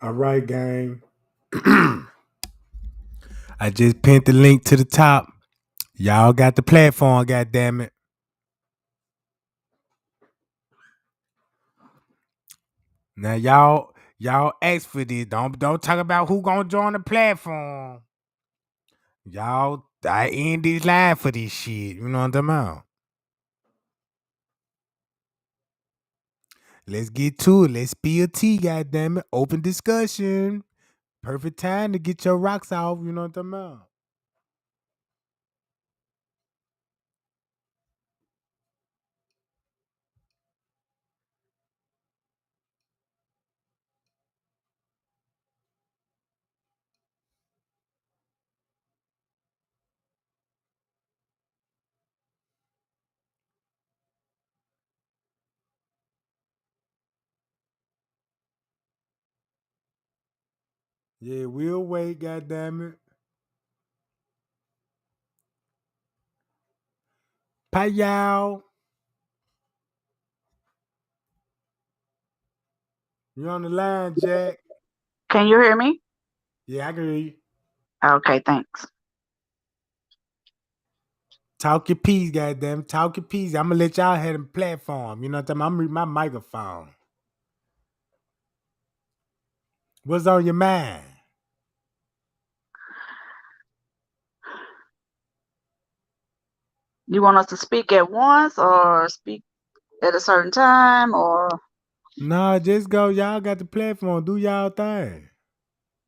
All right, gang. I just pinned the link to the top. Y'all got the platform, goddamn it. Now y'all ask for this. Don't talk about who gonna join the platform. Y'all, I end this live for this shit. You know what I'm talking about? Let's get to it. Let's spill tea, goddamn it. Open discussion. Perfect time to get your rocks off. You know what I'm talking about? Yeah, we'll wait, goddamn it. Bye, y'all. You on the line, Jack? Can you hear me? Yeah, I can hear you. Okay, thanks. Talk your piece, goddamn. Talk your piece. I'm gonna let y'all have the platform. You know what I'm talking about? I'm reading my microphone. What's on your mind? You want us to speak at once or speak at a certain time or Nah, just go. Y'all got the platform. Do y'all thing.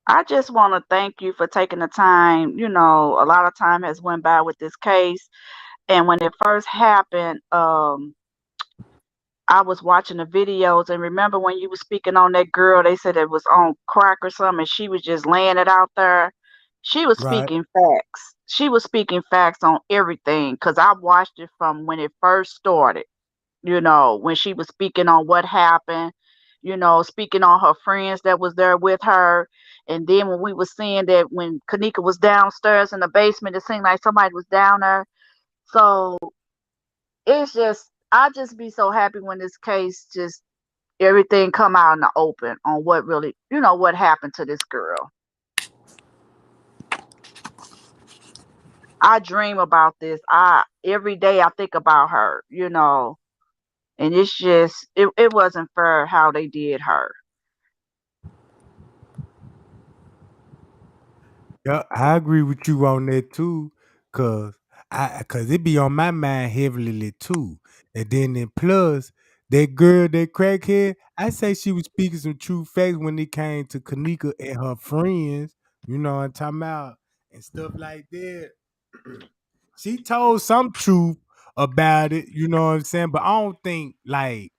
I just want to thank you for taking the time. A lot of time has went by with this case and when it first happened, I was watching the videos and remember when you were speaking on that girl, they said it was on crack or something and she was just laying it out there. She was Right. speaking facts. She was speaking facts on everything because I watched it from when it first started. When she was speaking on what happened, speaking on her friends that was there with her. And then when we were seeing that when Kanika was downstairs in the basement, it seemed like somebody was down there. So it's just, I just be so happy when this case just everything come out in the open on what really, what happened to this girl. I dream about this. I every day I think about her. And it's just it wasn't fair how they did her. Yeah, I agree with you on that too. Cause it be on my mind heavily too. And then plus that girl, that crackhead, I say she was speaking some true facts when it came to Kanika and her friends, you know what I'm talking about, and stuff like that. She told some truth about it, you know what I'm saying? But I don't think like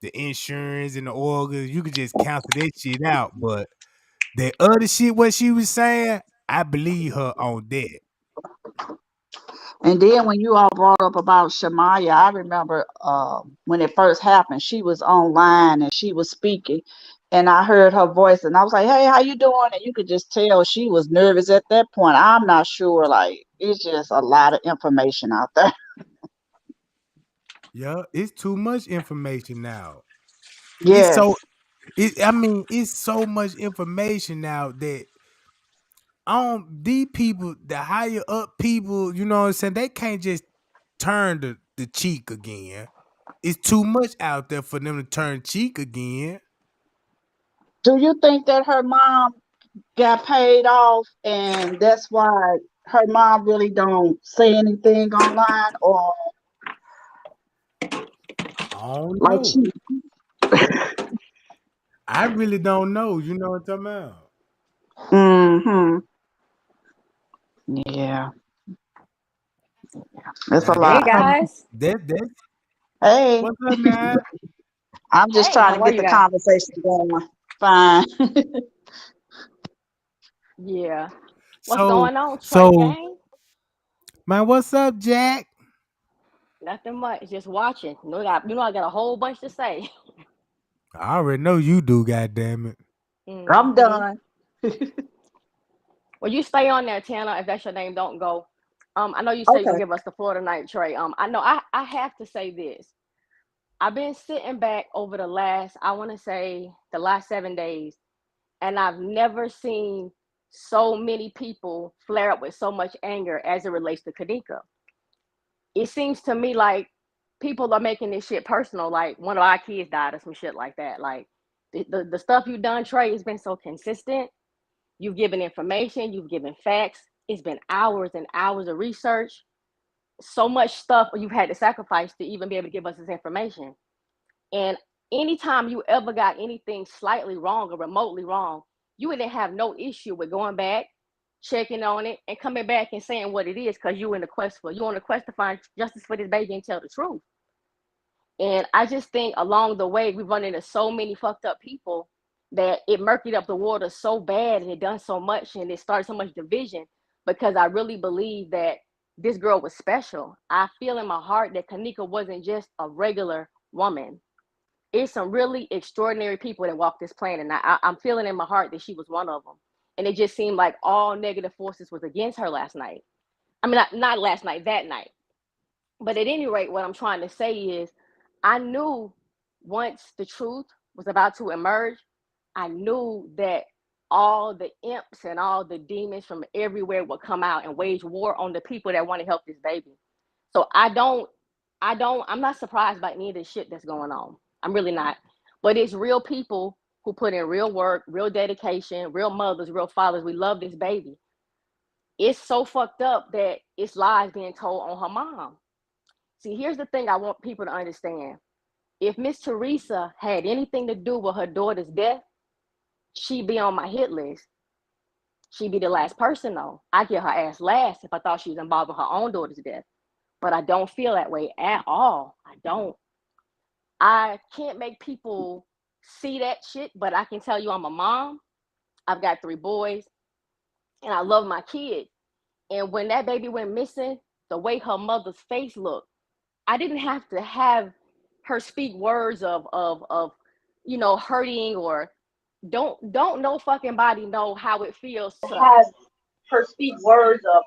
the insurance and the organs, you could just cancel that shit out. But that other shit, what she was saying, I believe her on that. And then when you all brought up about Shamaya, I remember when it first happened, she was online and she was speaking, and I heard her voice, and I was like, "Hey, how you doing?" And you could just tell she was nervous at that point. I'm not sure, like it's just a lot of information out there. Yeah, it's too much information now. It's so Yes. I mean, it's so much information now that these people, the higher up people, you know what I'm saying, they can't just turn the cheek again. It's too much out there for them to turn cheek again. Do you think that her mom got paid off, and that's why her mom really don't say anything online, or I don't like know. she? I really don't know. You know what I'm talking about? Mm-hmm. Yeah, it's a Now that's Hey lot. something guys. that's Hey, what's up now? I'm just Hey, trying how to are get you the guys? conversation going. Fine. Yeah. What's So going on, Trey so Gang? man, what's up, Jack? Nothing much. Just watching. I got a whole bunch to say. I already know you do, goddamn it. I'm Hmm. done. Well, you stay on there, Tana. If that's your name, don't go. I know you said you're gonna Okay. give us the Florida night, Trey. I know I have to say this. I've been sitting back over the last, I want to say the last 7 days, and I've never seen so many people flare up with so much anger as it relates to Kanika. It seems to me like people are making this shit personal. Like one of our kids died or some shit like that. Like the stuff you've done, Trey, has been so consistent. You've given information, you've given facts. It's been hours and hours of research. So much stuff you've had to sacrifice to even be able to give us this information. And anytime you ever got anything slightly wrong or remotely wrong, you wouldn't have no issue with going back, checking on it, and coming back and saying what it is because you on a quest to find justice for this baby and tell the truth. And I just think along the way we've run into so many fucked up people that it murkied up the water so bad and it done so much and it started so much division because I really believe that this girl was special. I feel in my heart that Kanika wasn't just a regular woman. It's some really extraordinary people that walk this planet. And I'm feeling in my heart that she was one of them. And it just seemed like all negative forces was against her last night. I mean, not last night, that night. But at any rate, what I'm trying to say is I knew once the truth was about to emerge, I knew that all the imps and all the demons from everywhere would come out and wage war on the people that want to help this baby. So I'm not surprised by any of the shit that's going on. I'm really not. But it's real people who put in real work, real dedication, real mothers, real fathers. We love this baby. It's so fucked up that it's lies being told on her mom. See, here's the thing I want people to understand. If Miss Teresa had anything to do with her daughter's death, she'd be on my hit list. She'd be the last person though. I get her ass last if I thought she was involved in her own daughter's death. But I don't feel that way at all. I don't. I can't make people see that shit, but I can tell you I'm a mom. I've got 3 boys and I love my kids. And when that baby went missing, the way her mother's face looked, I didn't have to have her speak words of hurting or don't no fucking body know how it feels to have her speak words of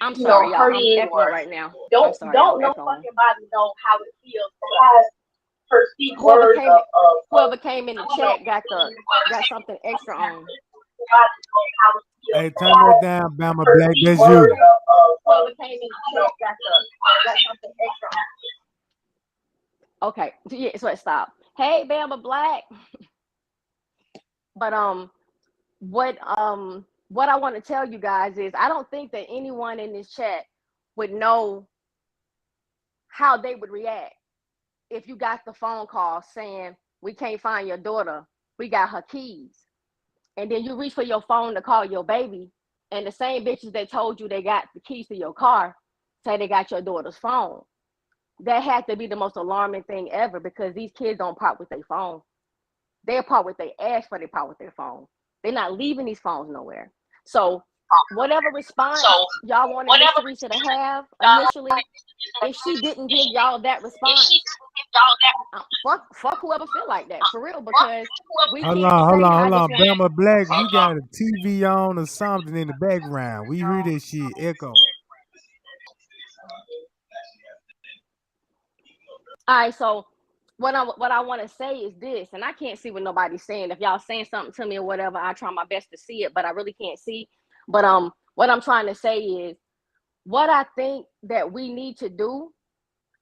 I'm sorry, y'all. I'm echoing right now. I'm sorry, I'm echoing. Fucking body know how it feels to have her speak words of whoever came in the chat got something extra on. Hey, turn that down, Bama Black. That's you. Whoever came in the chat got something extra on. Okay, yeah, so it stopped. Hey, Bama Black. But what I want to tell you guys is I don't think that anyone in this chat would know how they would react if you got the phone call saying we can't find your daughter, we got her keys, and then you reach for your phone to call your baby, and the same bitches that told you they got the keys to your car say they got your daughter's phone. That had to be the most alarming thing ever because these kids don't part with their phone. They'll part with their ass for they part with their phone. They're not leaving these phones nowhere. So whatever response y'all wanted Miss Teresa to have initially, if she didn't give y'all that response, fuck whoever feel like that for real because we Hold can't on, say hold on, I hold just on. want. Bama Black, you got a TV on or something in the background. We hear this shit echo. All right, so what I want to say is this, and I can't see what nobody's saying. If y'all saying something to me or whatever, I try my best to see it, but I really can't see. But what I'm trying to say is what I think that we need to do.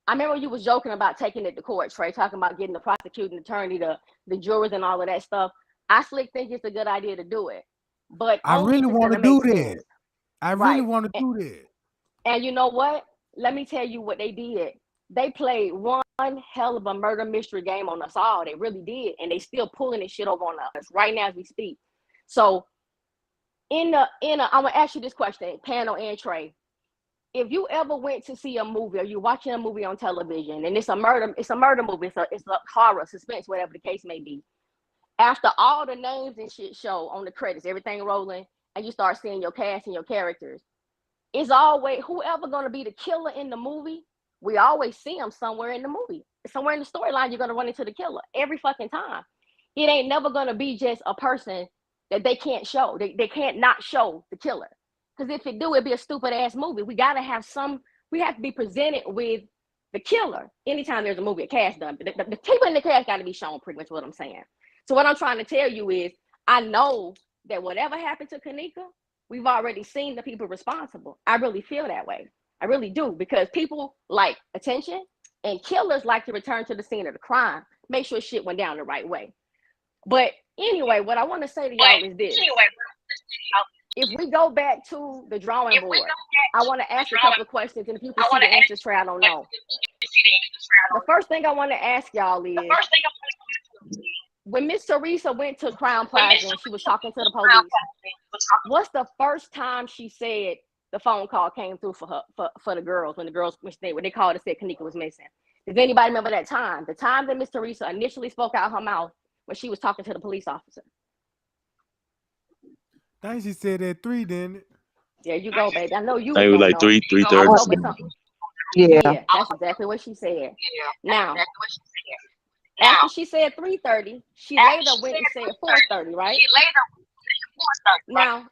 I remember you was joking about taking it to court, Trey, talking about getting the prosecuting attorney, the jurors, and all of that stuff. I slick think it's a good idea to do it, but I only really if it's want gonna to do make that. sense, I really right? want to do that. And you know what? Let me tell you what they did. They played one hell of a murder mystery game on us all. They really did, and they still pulling this shit over on us right now as we speak. So, I'm gonna ask you this question, panel and Trey. If you ever went to see a movie or you're watching a movie on television and it's a murder movie, it's a horror, suspense, whatever the case may be. After all the names and shit show on the credits, everything rolling, and you start seeing your cast and your characters, it's always whoever gonna be the killer in the movie. We always see them somewhere in the movie, somewhere in the storyline. You're gonna run into the killer every fucking time. It ain't never gonna be just a person that they can't show. They can't not show the killer. Because if it do, it'd be a stupid ass movie. We gotta have some. We have to be presented with the killer anytime there's a movie, a cast done. The people in the cast got to be shown. Pretty much what I'm saying. So what I'm trying to tell you is, I know that whatever happened to Kanika, we've already seen the people responsible. I really feel that way. I really do, because people like attention, and killers like to return to the scene of the crime, make sure shit went down the right way. But anyway, what I want to say to y'all is this. If we go back to the drawing board, I want to ask a couple of questions, and if you can see the answers, Trey, I don't know. The first thing I want to ask y'all is, when Miss Teresa went to Crown Plaza and she was talking to the police, what's the first time she said the phone call came through for her, for the girls, when they called and said Kanika was missing? Does anybody remember that time? The time that Miss Teresa initially spoke out her mouth when she was talking to the police officer. I think she said at 3, didn't it? There you go, baby. I know you I was was gonna like know. 3:30. I was hoping something. Yeah. Yeah, that's exactly what she said. Now, after she said 3:30, she later went and said 4:30, right? Now,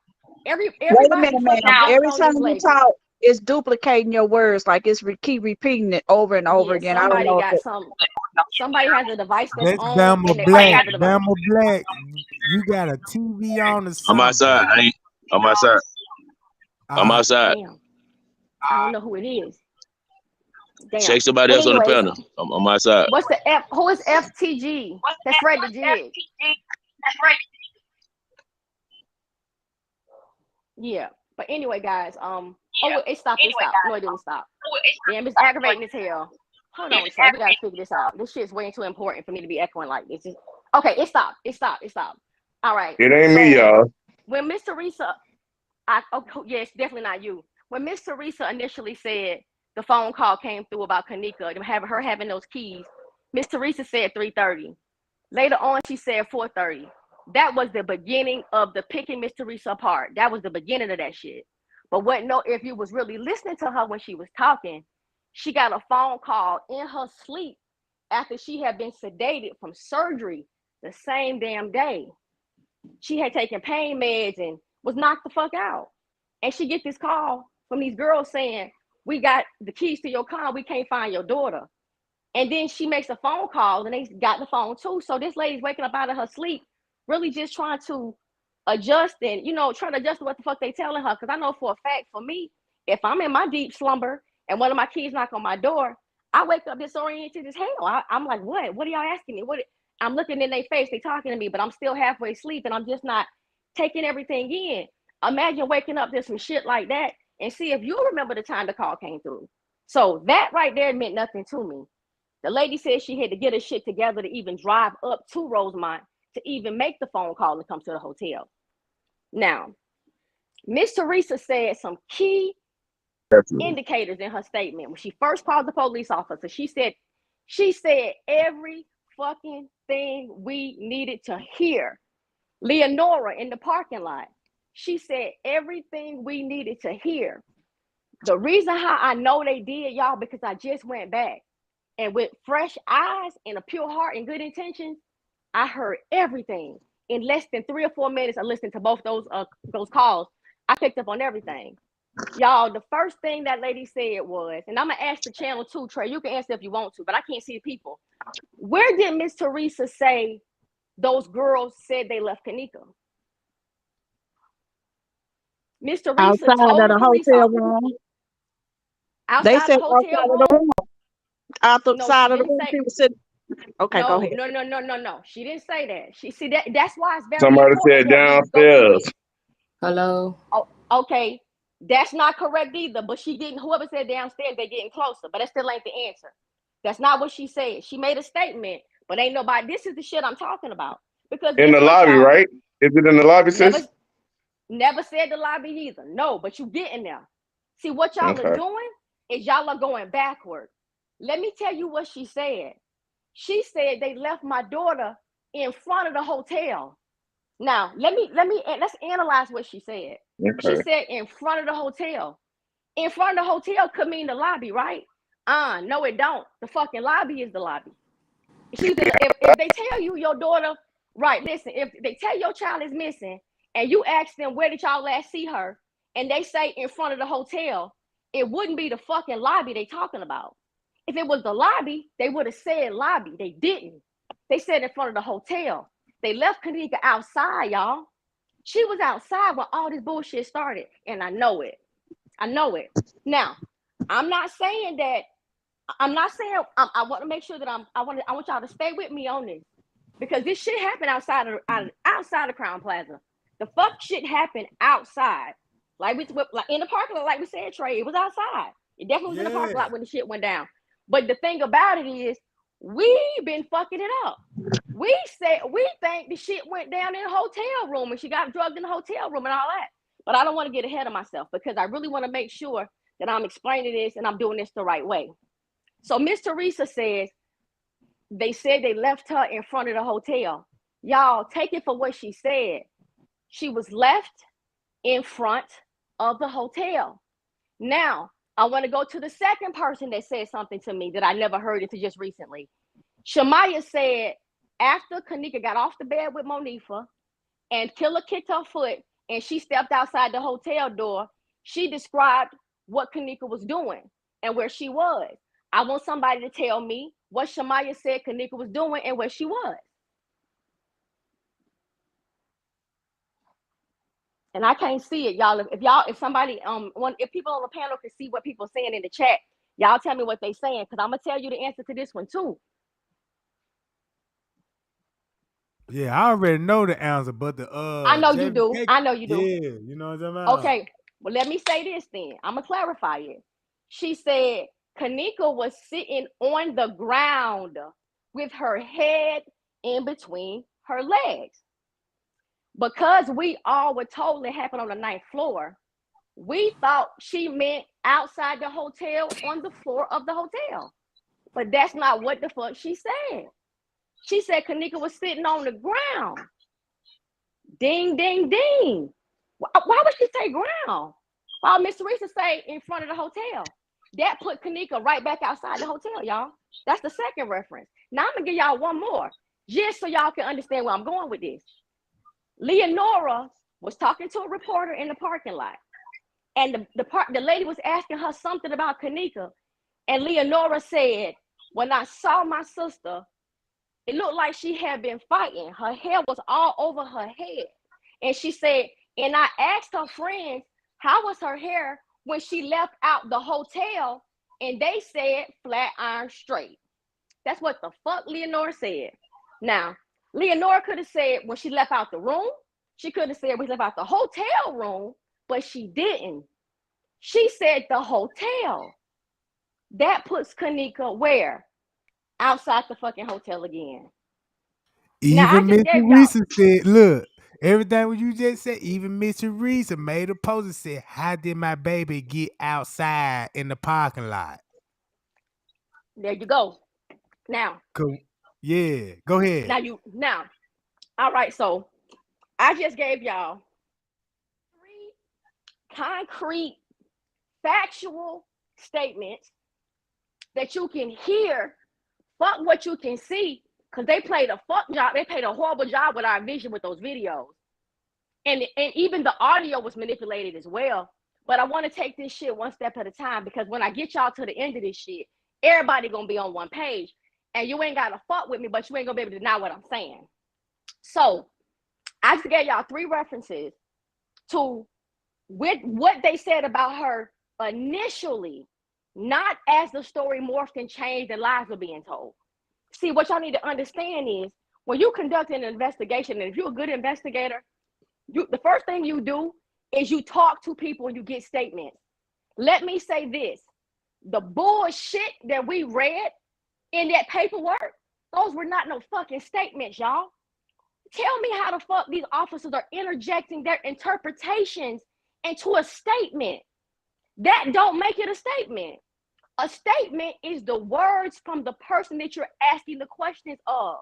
Wait a everybody minute, fucking ma'am. jumped Every on time this you lady. talk, it's duplicating your words. Like it's keep repeating it over and over Yeah, again. I don't somebody know if got it. some. Somebody has a device that's That's on Bama and they Black. have it on. Bama Black. You got a TV on or I'm something. outside. I'm outside. I'm Ah, outside. Damn, I don't know who it is. Damn. Check somebody But else on the anyways, panel. I'm outside. what's the F? Who is FTG? That's Fred the Jig. Yeah. But anyway, guys. Oh, it stopped. It stopped. No, it didn't stop. Damn, it's aggravating as hell. Hold on a second. We gotta figure this out. This shit's way too important for me to be echoing like this. Okay, it stopped. It stopped. It stopped. All right. It ain't me, So y'all. when Miss Teresa, yeah, it's definitely not you. When Miss Teresa initially said the phone call came through about Kanika having those keys, Miss Teresa said 3:30. Later on, she said 4:30. That was the beginning of the picking Miss Teresa apart. That was the beginning of that shit. But if you was really listening to her when she was talking, she got a phone call in her sleep after she had been sedated from surgery the same damn day. She had taken pain meds and was knocked the fuck out. And she get this call from these girls saying, "We got the keys to your car. We can't find your daughter." And then she makes a phone call and they got the phone too. So this lady's waking up out of her sleep, really just trying to adjust and, trying to adjust to what the fuck they telling her. Because I know for a fact, for me, if I'm in my deep slumber and one of my kids knock on my door, I wake up disoriented as hell. I'm like, what? What are y'all asking me? I'm looking in their face, they talking to me, but I'm still halfway asleep and I'm just not taking everything in. Imagine waking up to some shit like that and see if you remember the time the call came through. So that right there meant nothing to me. The lady said she had to get her shit together to even drive up to Rosemont to even make the phone call and come to the hotel. Now, Miss Teresa said some key indicators in her statement. When she first called the police officer, she said every fucking thing we needed to hear. Leonora in the parking lot, she said everything we needed to hear. The reason how I know they did, y'all, because I just went back. And with fresh eyes and a pure heart and good intentions, I heard everything. In less than 3 or 4 minutes of listening to both those calls, I picked up on everything. Y'all, the first thing that lady said was, and I'm going to ask the channel too, Trey, you can answer if you want to, but I can't see the people. Where did Miss Teresa say those girls said they left Kanika? Miss Teresa Outside of told the the police hotel officer room. They outside said the hotel outside of the room. room. Out the No, she side of the didn't room. say. She was sitting. Okay, go No, ahead. no, no, no, no, no. She didn't say that. She see that. That's why it's very Somebody important said that we go through downstairs. this. Hello. Oh, okay. That's not correct either. But whoever said downstairs, they getting closer. But that still ain't the answer. That's not what she said. She made a statement, but ain't nobody. This is the shit I'm talking about. Because In guess the what, lobby, y'all? right? Is it in the lobby, Never, sis? never said the lobby either. No, but you getting there. See, what y'all are Okay. doing is y'all are going backward. Let me tell you what she said. She said they left my daughter in front of the hotel. Now, let's analyze what she said. She Okay. said in front of the hotel. In front of the hotel could mean the lobby, right? No, it don't. The fucking lobby is the lobby. If they tell you your daughter, right, listen, if they tell your child is missing and you ask them where did y'all last see her, and they say in front of the hotel, it wouldn't be the fucking lobby they talking about. If it was the lobby, they would have said lobby. They didn't. They said in front of the hotel. They left Kanika outside, y'all. She was outside when all this bullshit started, and I know it. I know it. Now, I'm not saying that. I'm not saying. I want to make sure that I want y'all to stay with me on this, because this shit happened outside of Crown Plaza. The fuck shit happened outside, like in the parking lot, like we said, Trey. It was outside. It definitely was in the parking lot when the shit went down. But the thing about it is, we've been fucking it up. We think the shit went down in the hotel room and she got drugged in the hotel room and all that. But I don't want to get ahead of myself, because I really want to make sure that I'm explaining this and I'm doing this the right way. So Miss Teresa says they said they left her in front of the hotel. Y'all, take it for what she said. She was left in front of the hotel. Now, I want to go to the second person that said something to me that I never heard until just recently. Shamaya said after Kanika got off the bed with Monifa and Killer kicked her foot and she stepped outside the hotel door, she described what Kanika was doing and where she was. I want somebody to tell me what Shamaya said Kanika was doing and where she was. And I can't see it, y'all. If somebody, if people on the panel can see what people are saying in the chat, y'all tell me what they saying, because I'm gonna tell you the answer to this one too. Yeah, I already know the answer, but the I know you do. I know you do. Yeah, you know what I'm talking about. Okay, well, let me say this then. I'm gonna clarify it. She said Kanika was sitting on the ground with her head in between her legs. Because we all were told it happened on the 9th floor, we thought she meant outside the hotel on the floor of the hotel. But that's not what the fuck she said. She said Kanika was sitting on the ground. Ding, ding, ding. Why would she say ground? Why Miss Teresa say in front of the hotel? That put Kanika right back outside the hotel, y'all. That's the second reference. Now I'm gonna give y'all one more, just so y'all can understand where I'm going with this. Leonora was talking to a reporter in the parking lot, and the lady was asking her something about Kanika, and Leonora said, when I saw my sister, it looked like she had been fighting. Her hair was all over her head. And she said, and I asked her friends, how was her hair when she left out the hotel? And they said flat iron straight. That's what the fuck Leonora said. Now, Leonora could have said when she left out the room. She could have said when she left out the hotel room, but she didn't. She said the hotel. That puts Kanika where? Outside the fucking hotel again. Now, I Even just Miss gave y'all. Teresa said, look, everything what you just said, even Miss Teresa made a post and said, how did my baby get outside in the parking lot? There you go. Now. Cool. Yeah, go ahead. Now, all right, so I just gave y'all 3 concrete, factual statements that you can hear, fuck what you can see, because they played a fuck job. They played a horrible job with our vision with those videos. And even the audio was manipulated as well. But I want to take this shit one step at a time, because when I get y'all to the end of this shit, everybody gonna be on one page. And you ain't gotta fuck with me, but you ain't gonna be able to deny what I'm saying. So I just gave y'all 3 references to what they said about her initially, not as the story morphed and changed and lies were being told. See, what y'all need to understand is, when you conduct an investigation, and if you're a good investigator, the first thing you do is you talk to people and you get statements. Let me say this. The bullshit that we read in that paperwork, those were not no fucking statements, y'all. Tell me how the fuck these officers are interjecting their interpretations into a statement. That don't make it a statement. A statement is the words from the person that you're asking the questions of.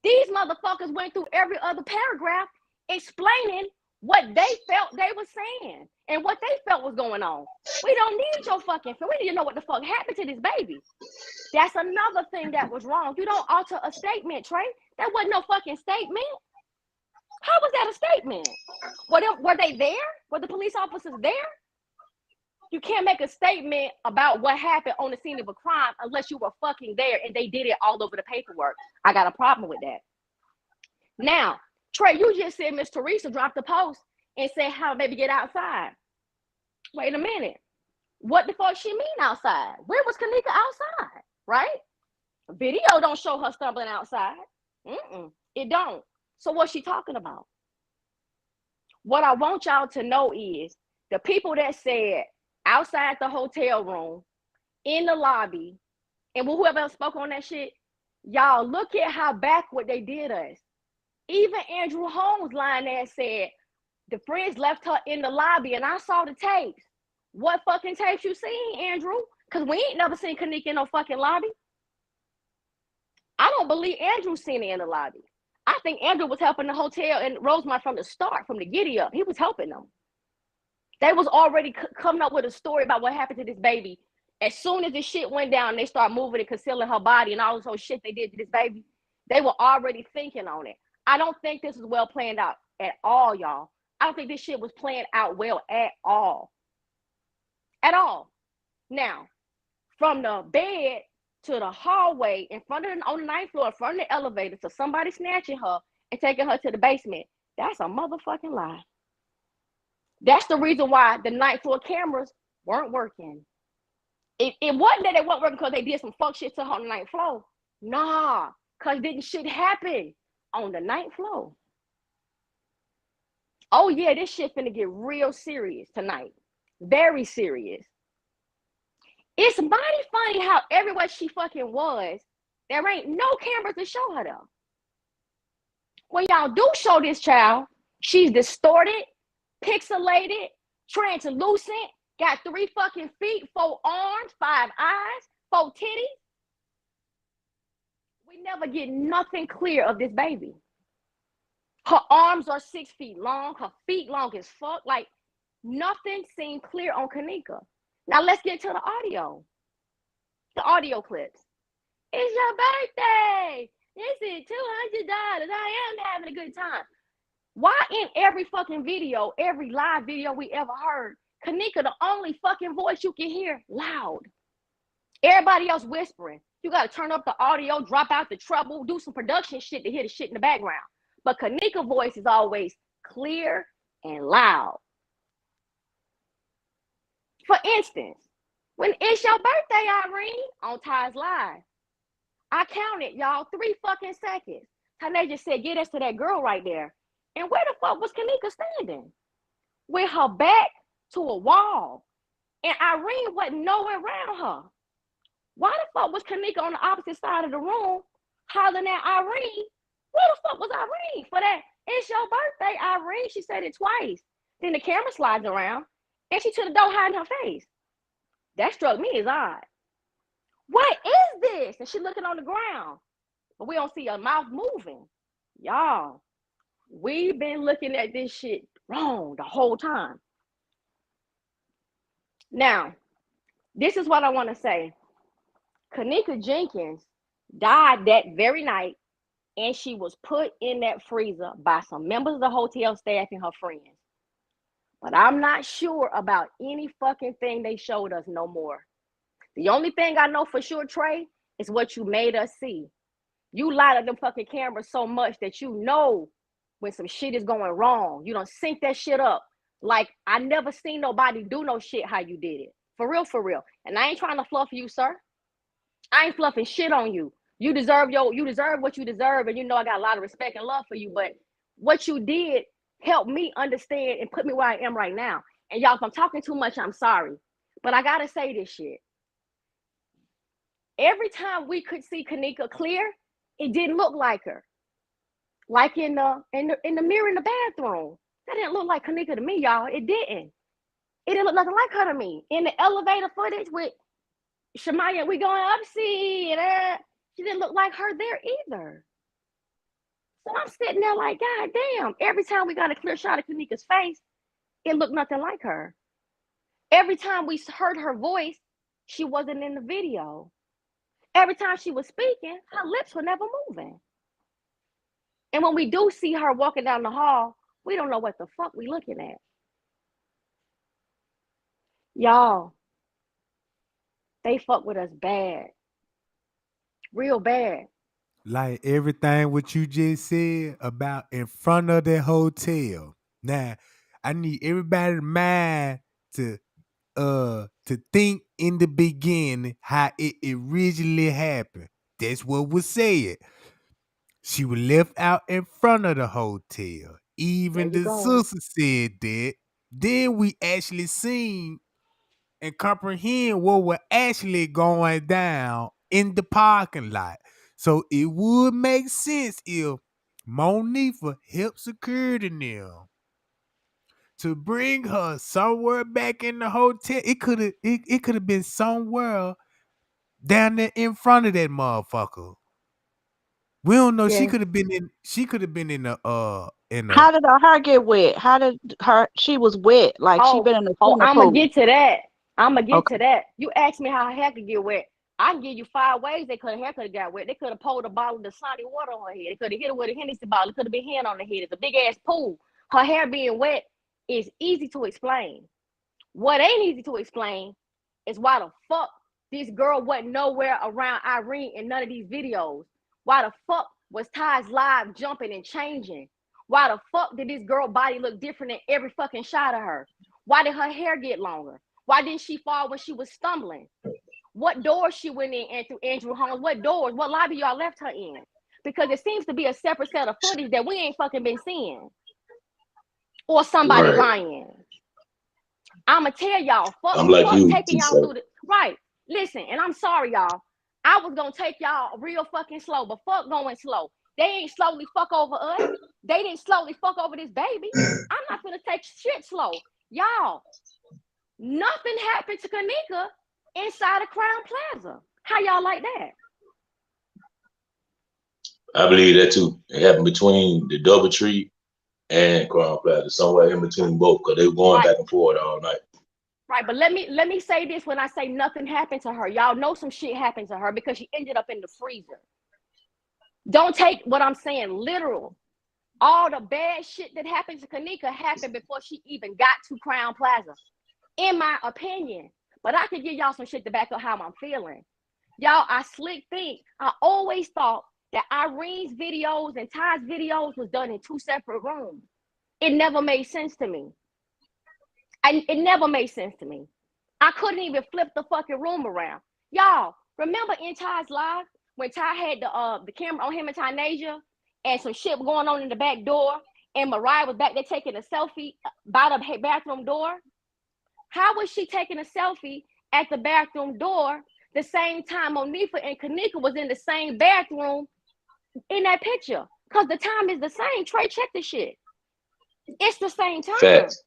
These motherfuckers went through every other paragraph explaining what they felt they were saying and what they felt was going on. We don't need your fucking, we need to know what the fuck happened to this baby. That's another thing that was wrong. You don't alter a statement, Trey. That wasn't no fucking statement. How was that a statement? Were they there? Were the police officers there? You can't make a statement about what happened on the scene of a crime unless you were fucking there and they did it all over the paperwork. I got a problem with that. Now, Trey, you just said Miss Teresa dropped a post and said how baby get outside. Wait a minute. What the fuck she mean outside? Where was Kanika outside? Right? Video don't show her stumbling outside. It don't. So what's she talking about? What I want y'all to know is the people that said outside the hotel room, in the lobby, and whoever else spoke on that shit, y'all look at how backward they did us. Even Andrew Holmes line there said the friends left her in the lobby, and I saw the tapes. What fucking tapes you seen, Andrew? Because we ain't never seen Kanika in no fucking lobby. I don't believe Andrew seen it in the lobby. I think Andrew was helping the hotel and Rosemont from the start, from the giddy up. He was helping them. They was already coming up with a story about what happened to this baby. As soon as the shit went down, they start moving and concealing her body and all this whole shit they did to this baby. They were already thinking on it. I don't think this was well planned out at all, y'all. I don't think this shit was planned out well at all. At all. Now, from the bed to the hallway in front of on the ninth floor, in front of the elevator, to somebody snatching her and taking her to the basement, that's a motherfucking lie. That's the reason why the ninth floor cameras weren't working. It wasn't that they weren't working because they did some fuck shit to her on the ninth floor. Nah, because didn't shit happen on the ninth floor. Oh yeah, this shit finna get real serious tonight. Very serious. It's mighty funny how everywhere she fucking was, there ain't no cameras to show her though. When y'all do show this child, she's distorted, pixelated, translucent, got 3 fucking feet, 4 arms, 5 eyes, 4 titties. We never get nothing clear of this baby. Her arms are 6 feet long, her feet long as fuck. Like, nothing seemed clear on Kanika. Now let's get to the audio. The audio clips. It's your birthday. This is $200. I am having a good time. Why in every fucking video, every live video we ever heard, Kanika the only fucking voice you can hear loud? Everybody else whispering. You got to turn up the audio, drop out the treble, do some production shit to hear the shit in the background. But Kanika's voice is always clear and loud. For instance, when it's your birthday, Irene, on Ty's Live, I counted, y'all, 3 fucking seconds. Tanae just said, get us to that girl right there. And where the fuck was Kanika standing? With her back to a wall. And Irene wasn't nowhere around her. Why the fuck was Kanika on the opposite side of the room hollering at Irene? Where the fuck was Irene for that? It's your birthday, Irene. She said it twice. Then the camera slides around and she to the door hiding her face. That struck me as odd. What is this? And she looking on the ground. But we don't see her mouth moving. Y'all, we've been looking at this shit wrong the whole time. Now, this is what I want to say. Kanika Jenkins died that very night, and she was put in that freezer by some members of the hotel staff and her friends. But I'm not sure about any fucking thing they showed us no more. The only thing I know for sure, Trey, is what you made us see. You light up them fucking cameras so much that you know when some shit is going wrong. You don't sync that shit up. Like, I never seen nobody do no shit how you did it. For real, for real. And I ain't trying to fluff you, sir. I ain't fluffing shit on you. You deserve what you deserve, and you know I got a lot of respect and love for you. But what you did helped me understand and put me where I am right now. And y'all, if I'm talking too much, I'm sorry. But I gotta say this shit. Every time we could see Kanika clear, it didn't look like her. Like in the mirror in the bathroom. That didn't look like Kanika to me, y'all. It didn't. It didn't look nothing like her to me. In the elevator footage with Shamaya, we going up, see, and she didn't look like her there either. So I'm sitting there like, God damn. Every time we got a clear shot of Kanika's face, it looked nothing like her. Every time we heard her voice, she wasn't in the video. Every time she was speaking, her lips were never moving. And when we do see her walking down the hall, we don't know what the fuck we looking at. Y'all, they fuck with us bad. Real bad. like everything what you just said about in front of the hotel. Now, I need everybody mind to think in the beginning how it originally happened. That's what was said. She was left out in front of the hotel. There Even you the go. sister said that. Then we actually seen and comprehend what was actually going down in the parking lot. So it would make sense if Monifa helped security them to bring her somewhere back in the hotel. It could have been somewhere down there in front of that motherfucker. We don't know. She Yes. could have been in. She could have been in a. How did her hair get wet? How did her? She was wet, like she Oh, been in the oh, swimming I'ma pool. get to that. I'ma get Okay. to that. You asked me how her hair could get wet. I can give you 5 ways her hair could have got wet. They could have poured a bottle of the Sunny water on her head. They could have hit her with a Hennessy bottle. It could have been hand on the head. It's a big ass pool. Her hair being wet is easy to explain. What ain't easy to explain is why the fuck this girl wasn't nowhere around Irene in none of these videos. Why the fuck was Ty's live jumping and changing? Why the fuck did this girl body look different in every fucking shot of her? Why did her hair get longer? Why didn't she fall when she was stumbling? What doors she went in through Andrew Holmes? What doors? What lobby y'all left her in? Because it seems to be a separate set of footage that we ain't fucking been seeing. Or somebody Right. lying. I'ma tell y'all, fuck, I'm like fuck you, taking y'all T-So. through the right. Listen, and I'm sorry, y'all. I was gonna take y'all real fucking slow, but fuck going slow. They ain't slowly fuck over us. They didn't slowly fuck over this baby. I'm not gonna take shit slow. Y'all, nothing happened to Kanika inside of Crown Plaza. How y'all like that? I believe that too. It happened between the DoubleTree and Crown Plaza, somewhere in between both, because they were going Right, back and forth all night. right. But let me say this when I say nothing happened to her. Y'all know some shit happened to her because she ended up in the freezer. Don't take what I'm saying literal. All the bad shit that happened to Kanika happened before she even got to Crown Plaza, in my opinion. But I can give y'all some shit to back up how I'm feeling. Y'all, I slick think. I always thought that Irene's videos and Ty's videos was done in two separate rooms. It never made sense to me. It never made sense to me. I couldn't even flip the fucking room around. Y'all, remember in Ty's live when Ty had the camera on him and Tynasia and some shit going on in the back door and Mariah was back there taking a selfie by the bathroom door? How was she taking a selfie at the bathroom door the same time Monifa and Kanika was in the same bathroom in that picture? Because the time is the same. Trey, check the shit. It's the same time. Facts.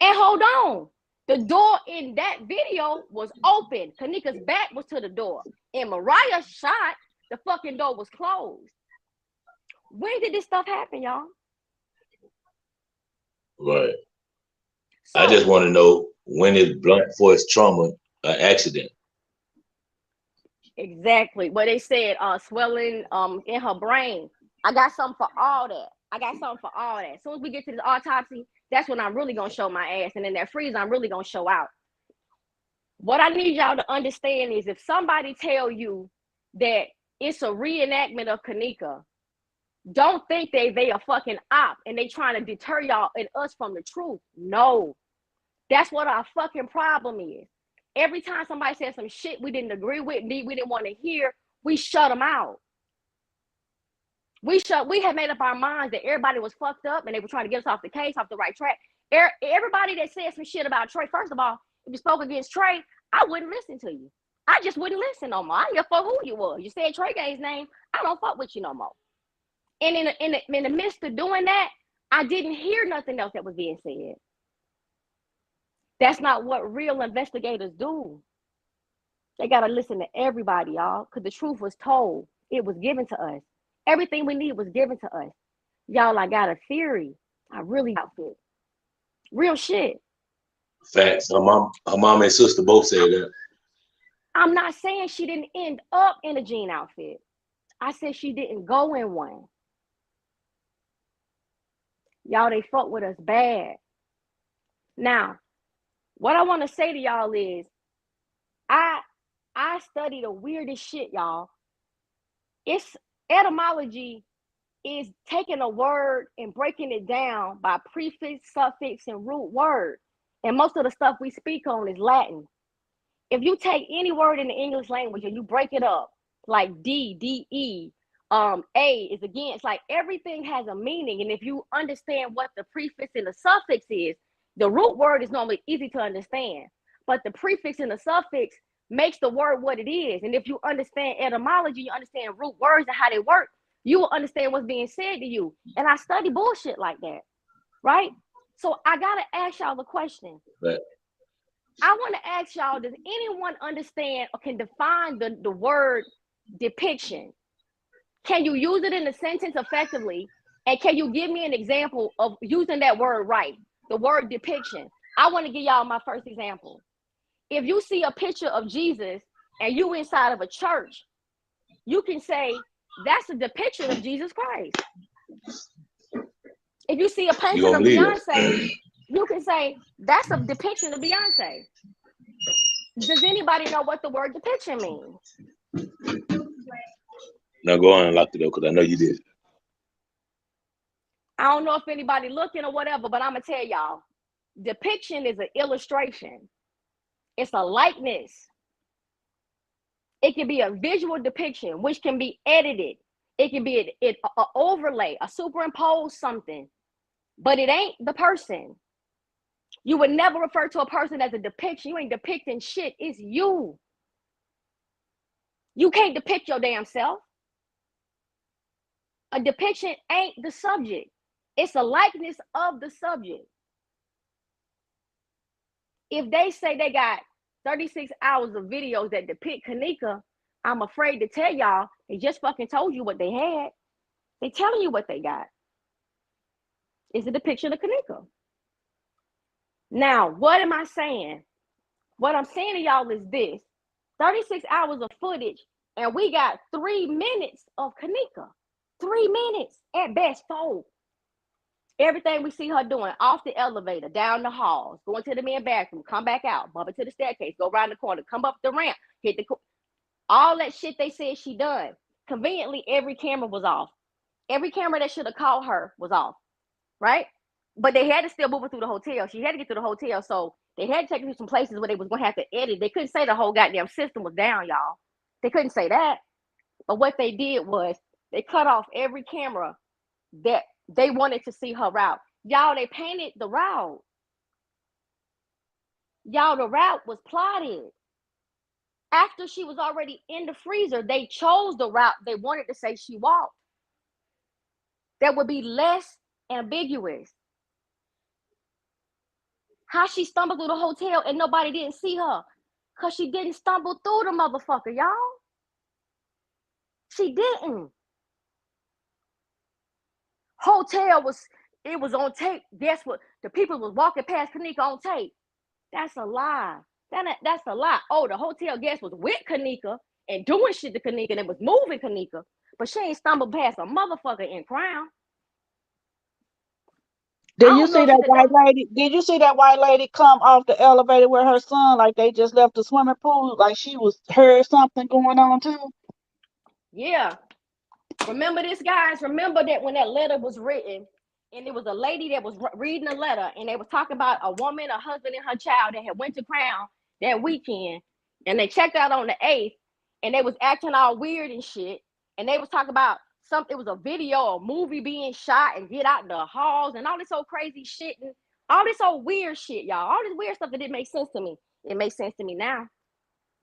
And hold on. The door in that video was open. Kanika's back was to the door. And Mariah's shot, the fucking door was closed. When did this stuff happen, y'all? Right. I just So, want to know, when is blunt force trauma an accident? exactly what they said, swelling in her brain. I got something for all that. I got something for all that. As soon as we get to this autopsy, that's when I'm really gonna show my ass. And in that freeze, I'm really gonna show out. What I need y'all to understand is if somebody tell you that it's a reenactment of Kanika, don't think they a fucking op and they trying to deter y'all and us from the truth. No, that's what our fucking problem is. Every time somebody says some shit we didn't agree with, we didn't want to hear, we shut them out. We had made up our minds that everybody was fucked up and they were trying to get us off the case, off the right track. Everybody that said some shit about Trey, first of all, if you spoke against Trey, I wouldn't listen to you. I just wouldn't listen no more. I didn't give a fuck who you was. You said Tregang's name, I don't fuck with you no more. And in the midst of doing that, I didn't hear nothing else that was being said. That's not what real investigators do. They got to listen to everybody, y'all, because the truth was told. It was given to us. Everything we need was given to us. Y'all, I got a theory. I really got it. Real shit. Facts. Her mom and sister both said that. I'm not saying she didn't end up in a jean outfit. I said she didn't go in one. Y'all, they fuck with us bad. Now, what I want to say to y'all is, I study the weirdest shit, y'all. It's etymology is taking a word and breaking it down by prefix, suffix, and root word. And most of the stuff we speak on is Latin. If you take any word in the English language and you break it up, like D-E, A is against, like everything has a meaning. And if you understand what the prefix and the suffix is, the root word is normally easy to understand. But the prefix and the suffix makes the word what it is. And if you understand etymology, you understand root words and how they work, you will understand what's being said to you. And I study bullshit like that, right? So I gotta ask y'all the question. Right. I want to ask y'all, does anyone understand or can define the word depiction? Can you use it in a sentence effectively? And can you give me an example of using that word right? The word depiction. I want to give y'all my first example. If you see a picture of Jesus and you inside of a church, you can say, that's a depiction of Jesus Christ. If you see a You painting gonna of believe Beyonce, it? you can say, that's a depiction of Beyonce. Does anybody know what the word depiction means? Now go on and lock it up because I know you did. I don't know if anybody looking or whatever, but I'm gonna tell y'all, depiction is an illustration. It's a likeness. It can be a visual depiction, which can be edited. It can be an overlay, a superimpose something, but it ain't the person. You would never refer to a person as a depiction. You ain't depicting shit. It's you. You can't depict your damn self. A depiction ain't the subject. It's a likeness of the subject. If they say they got 36 hours of videos that depict Kanika, I'm afraid to tell y'all, they just fucking told you what they had. They telling you what they got. It's a depiction of Kanika. Now, what am I saying? What I'm saying to y'all is this: 36 hours of footage, and we got 3 minutes of Kanika. 3 minutes at best, 4. Everything we see her doing, off the elevator, down the halls, going to the men's bathroom, come back out, bump into the staircase, go around the corner, come up the ramp, hit the all that shit they said she done. Conveniently, every camera was off. Every camera that should have caught her was off, right? But they had to still move her through the hotel. She had to get through the hotel, so they had to take her to some places where they was gonna have to edit. They couldn't say the whole goddamn system was down, y'all. They couldn't say that. But what they did was they cut off every camera that they wanted to see her route. Y'all, they painted the route. Y'all, the route was plotted. After she was already in the freezer, they chose the route they wanted to say she walked. That would be less ambiguous. How she stumbled through the hotel and nobody didn't see her? Because she didn't stumble through the motherfucker, y'all. She didn't. Hotel was, it was on tape. Guess what? The people was walking past Kanika on tape. That's a lie. That's a lie. Oh, the hotel guest was with Kanika and doing shit to Kanika and it was moving Kanika, but she ain't stumbled past a motherfucker in Crown. I Did you don't know see if she that said white that. lady? Did you see that white lady come off the elevator with her son? Like they just left the swimming pool. Like she was heard something going on too. Yeah. Remember this, guys? Remember that when that letter was written, and it was a lady that was reading the letter, and they was talking about a woman, a husband, and her child that had went to Crown that weekend, and they checked out on the 8th, and they was acting all weird and shit, and they was talking about something. It was a video, a movie being shot, and get out the halls, and all this old crazy shit, and all this old weird shit, y'all. All this weird stuff that didn't make sense to me. It makes sense to me now,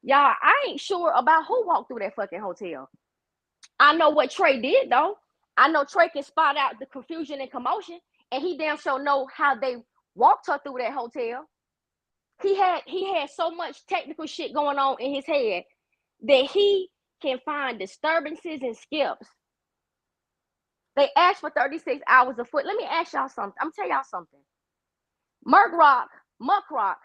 y'all. I ain't sure about who walked through that fucking hotel. I know what Trey did though. I know Trey can spot out the confusion and commotion, and he damn sure know how they walked her through that hotel. He had so much technical shit going on in his head that he can find disturbances and skips. They asked for 36 hours of foot. Let me ask y'all something. I'm tell y'all something. Muck Rock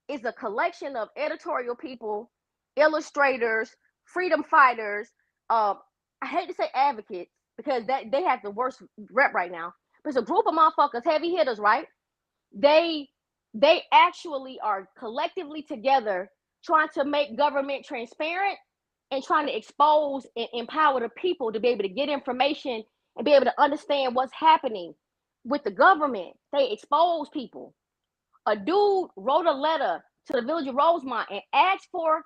is a collection of editorial people, illustrators, freedom fighters. I hate to say advocates because that they have the worst rep right now. But it's a group of motherfuckers, heavy hitters, right? They actually are collectively together trying to make government transparent and trying to expose and empower the people to be able to get information and be able to understand what's happening with the government. They expose people. A dude wrote a letter to the village of Rosemont and asked for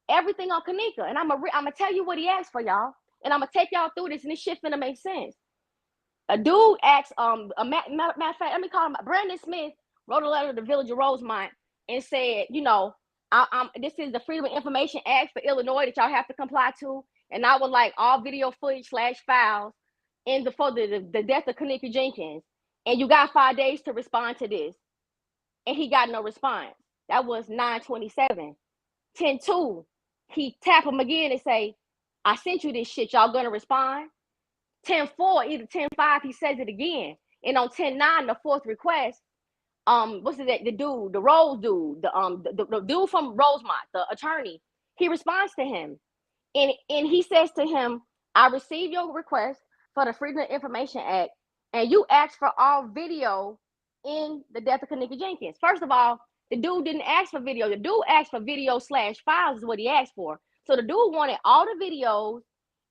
everything on Kanika. And I'm gonna tell you what he asked for, y'all. And I'm gonna take y'all through this, and this shit finna make sense. A dude asked, a matter of fact, let me call him Brandon Smith, wrote a letter to the village of Rosemont and said, this is the Freedom of Information Act for Illinois that y'all have to comply to, and I would like all video footage / files for the death of Kanika Jenkins, and you got 5 days to respond to this. And he got no response. That was 9/27. 10/2, he tap him again and say, I sent you this shit, y'all gonna respond? 10/4, either 10/5, he says it again. And on 10/9, the fourth request, what's it, the dude, the Rose dude, the dude from Rosemont, the attorney, he responds to him. And he says to him, I received your request for the Freedom of Information Act, and you asked for all video in the death of Kanika Jenkins. First of all, the dude didn't ask for video. The dude asked for video / files is what he asked for. So the dude wanted all the videos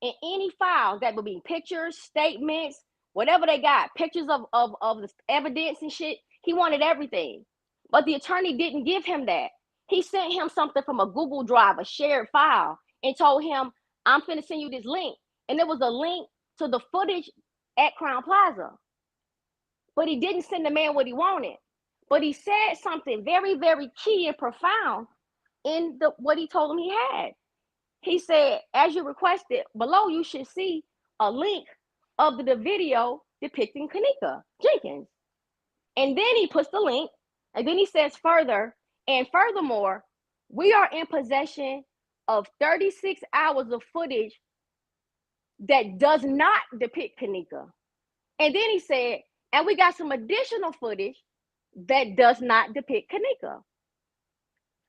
and any files that would be pictures, statements, whatever they got, pictures of the evidence and shit. He wanted everything. But the attorney didn't give him that. He sent him something from a Google Drive, a shared file, and told him, I'm finna send you this link. And there was a link to the footage at Crown Plaza. But he didn't send the man what he wanted. But he said something very, very key and profound in what he told him he had. He said, as you requested, below you should see a link of the video depicting Kanika Jenkins. And then he puts the link, and then he says further, and furthermore, we are in possession of 36 hours of footage that does not depict Kanika. And then he said, and we got some additional footage that does not depict Kanika.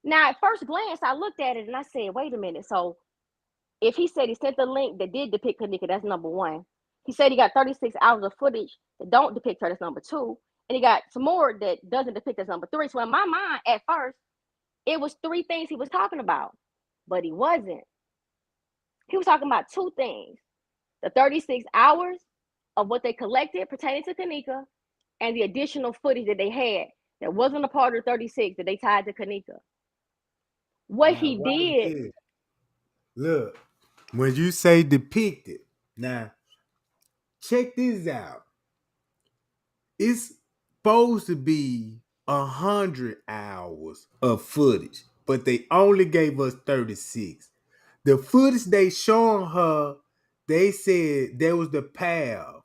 Now, at first glance, I looked at it and I said, wait a minute. So if he said he sent the link that did depict Kanika, that's number one. He said he got 36 hours of footage that don't depict her, that's number two. And he got some more that doesn't depict, that's number three. So in my mind, at first, it was three things he was talking about, but he wasn't. He was talking about two things: the 36 hours of what they collected pertaining to Kanika, and the additional footage that they had that wasn't a part of 36 that they tied to Kanika. What Now, he right did, here, look, when you say depicted, now check this out. It's supposed to be 100 hours of footage, but they only gave us 36. The footage they showing her, they said there was the path.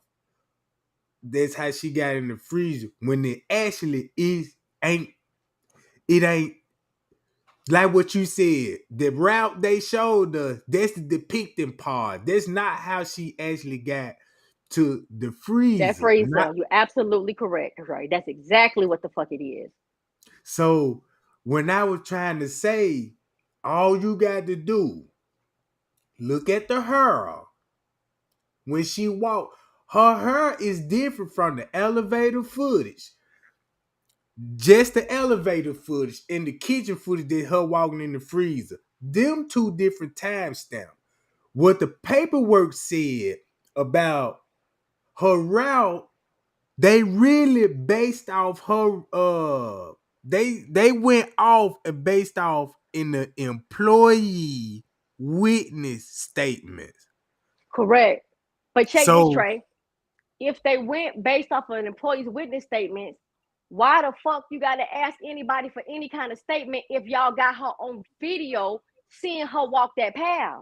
That's how she got in the freezer. When it actually it ain't like what you said. The route they showed us, that's the depicting part. That's not how she actually got to the that freezer. Not freezer, you're absolutely correct. Right. That's exactly what the fuck it is. so when I was trying to say, all you got to do, look at the hair. When she walked, her hair is different from the elevator footage. Just the elevator footage and the kitchen footage that her walking in the freezer. Them two different timestamps. What the paperwork said about her route, they really based off her they went off and based off in the employee witness statements. Correct. But check this, So Trey. If they went based off of an employee's witness statements, why the fuck you got to ask anybody for any kind of statement if y'all got her on video seeing her walk that path?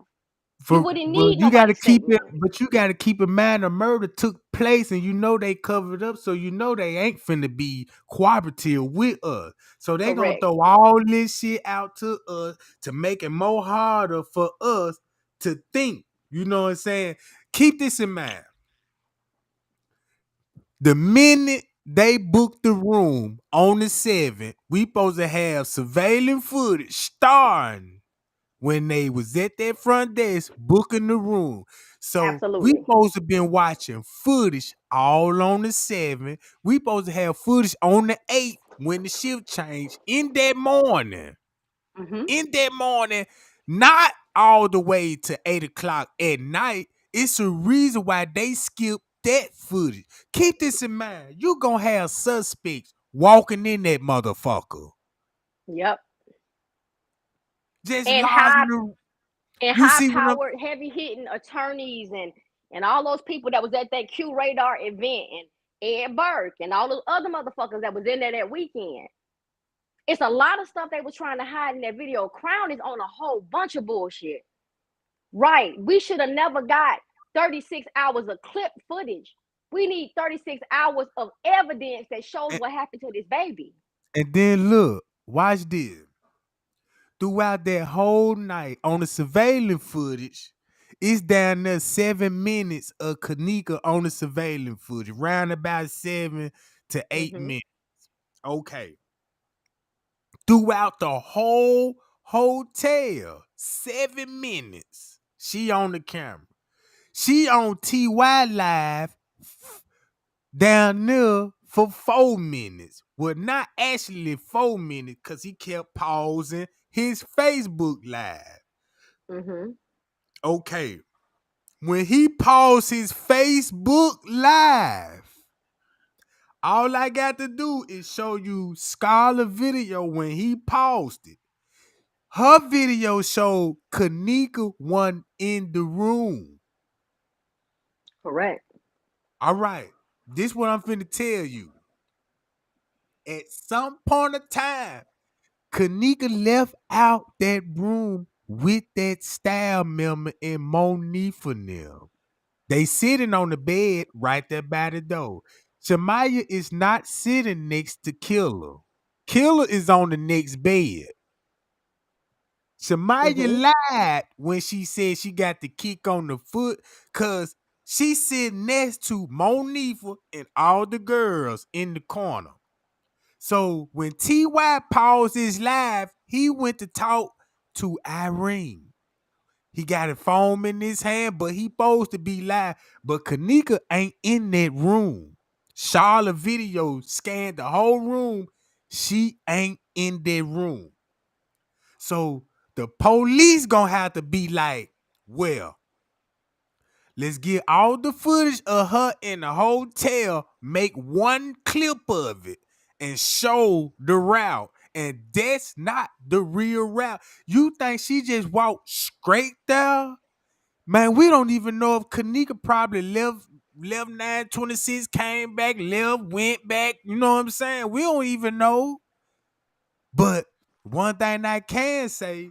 You wouldn't but need nobody's statement. you gotta keep in mind a murder took place and you know they covered up, so you know they ain't finna be cooperative with us. So they gonna Correct. throw all this shit out to us to make it more harder for us to think. You know what I'm saying? Keep this in mind. The minute they booked the room on the 7th, we supposed to have surveillance footage starting when they was at that front desk booking the room. So we Absolutely. supposed to been watching footage all on the 7th. We supposed to have footage on the 8th when the shift changed in that morning. Mm-hmm. In that morning, not all the way to 8 o'clock at night. It's a reason why they skip that footage. Keep this in mind. You gonna have suspects walking in that motherfucker. Yep. Just And lodging high the. and You high see what I'm. powered, heavy hitting attorneys and all those people that was at that Q Radar event and Ed Burke and all those other motherfuckers that was in there that weekend. It's a lot of stuff they was trying to hide in that video. Crown is on a whole bunch of bullshit. Right. We should have never got 36 hours of clip footage. We need 36 hours of evidence that shows And, what happened to this baby. and then look, watch this. Throughout that whole night on the surveillance footage, it's down there 7 minutes of Kanika on the surveillance footage, round about 7 to 8 Mm-hmm. minutes. Okay. Throughout the whole hotel, 7 minutes. She on the camera. She on TY Live down there for 4 minutes. Well, not actually 4 minutes, because he kept pausing his Facebook Live. Mm-hmm. Okay. When he paused his Facebook Live, all I got to do is show you Scarlet video when he paused it. Her video showed Kanika one in the room. Correct. All right. This what I'm finna tell you. At some point of time, Kanika left out that room with that style member and Monique for them. They sitting on the bed right there by the door. Shamaya is not sitting next to Killer. Killer is on the next bed. Mm-hmm. Shamaya lied when she said she got the kick on the foot because she sitting next to Monifa and all the girls in the corner. So when TY paused his live, he went to talk to Irene. He got a phone in his hand, but he supposed to be live. But Kanika ain't in that room. Charlotte video scanned the whole room. She ain't in that room. So the police gonna have to be like, well, let's get all the footage of her in the hotel, make one clip of it, and show the route. And that's not the real route. You think she just walked straight there? Man, we don't even know if Kanika probably left 926, came back, left, went back. You know what I'm saying? We don't even know. But one thing I can say,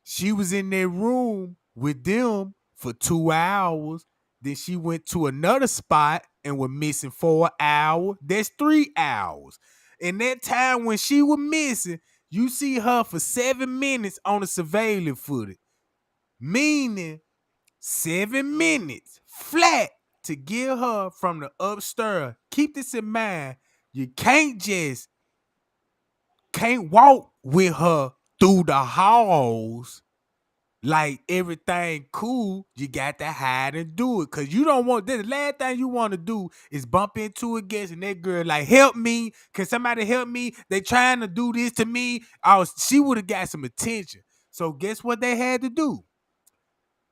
she was in that room with them for 2 hours. Then she went to another spot and was missing for an hour. That's 3 hours. In that time when she was missing, you see her for 7 minutes on the surveillance footage. Meaning 7 minutes flat to get her from the upstairs. Keep this in mind. You can't walk with her through the halls like everything cool. You got to hide and do it. Cause you don't want the last thing you want to do is bump into a guest and that girl like, help me. Can somebody help me? They trying to do this to me. She would have got some attention. So guess what they had to do?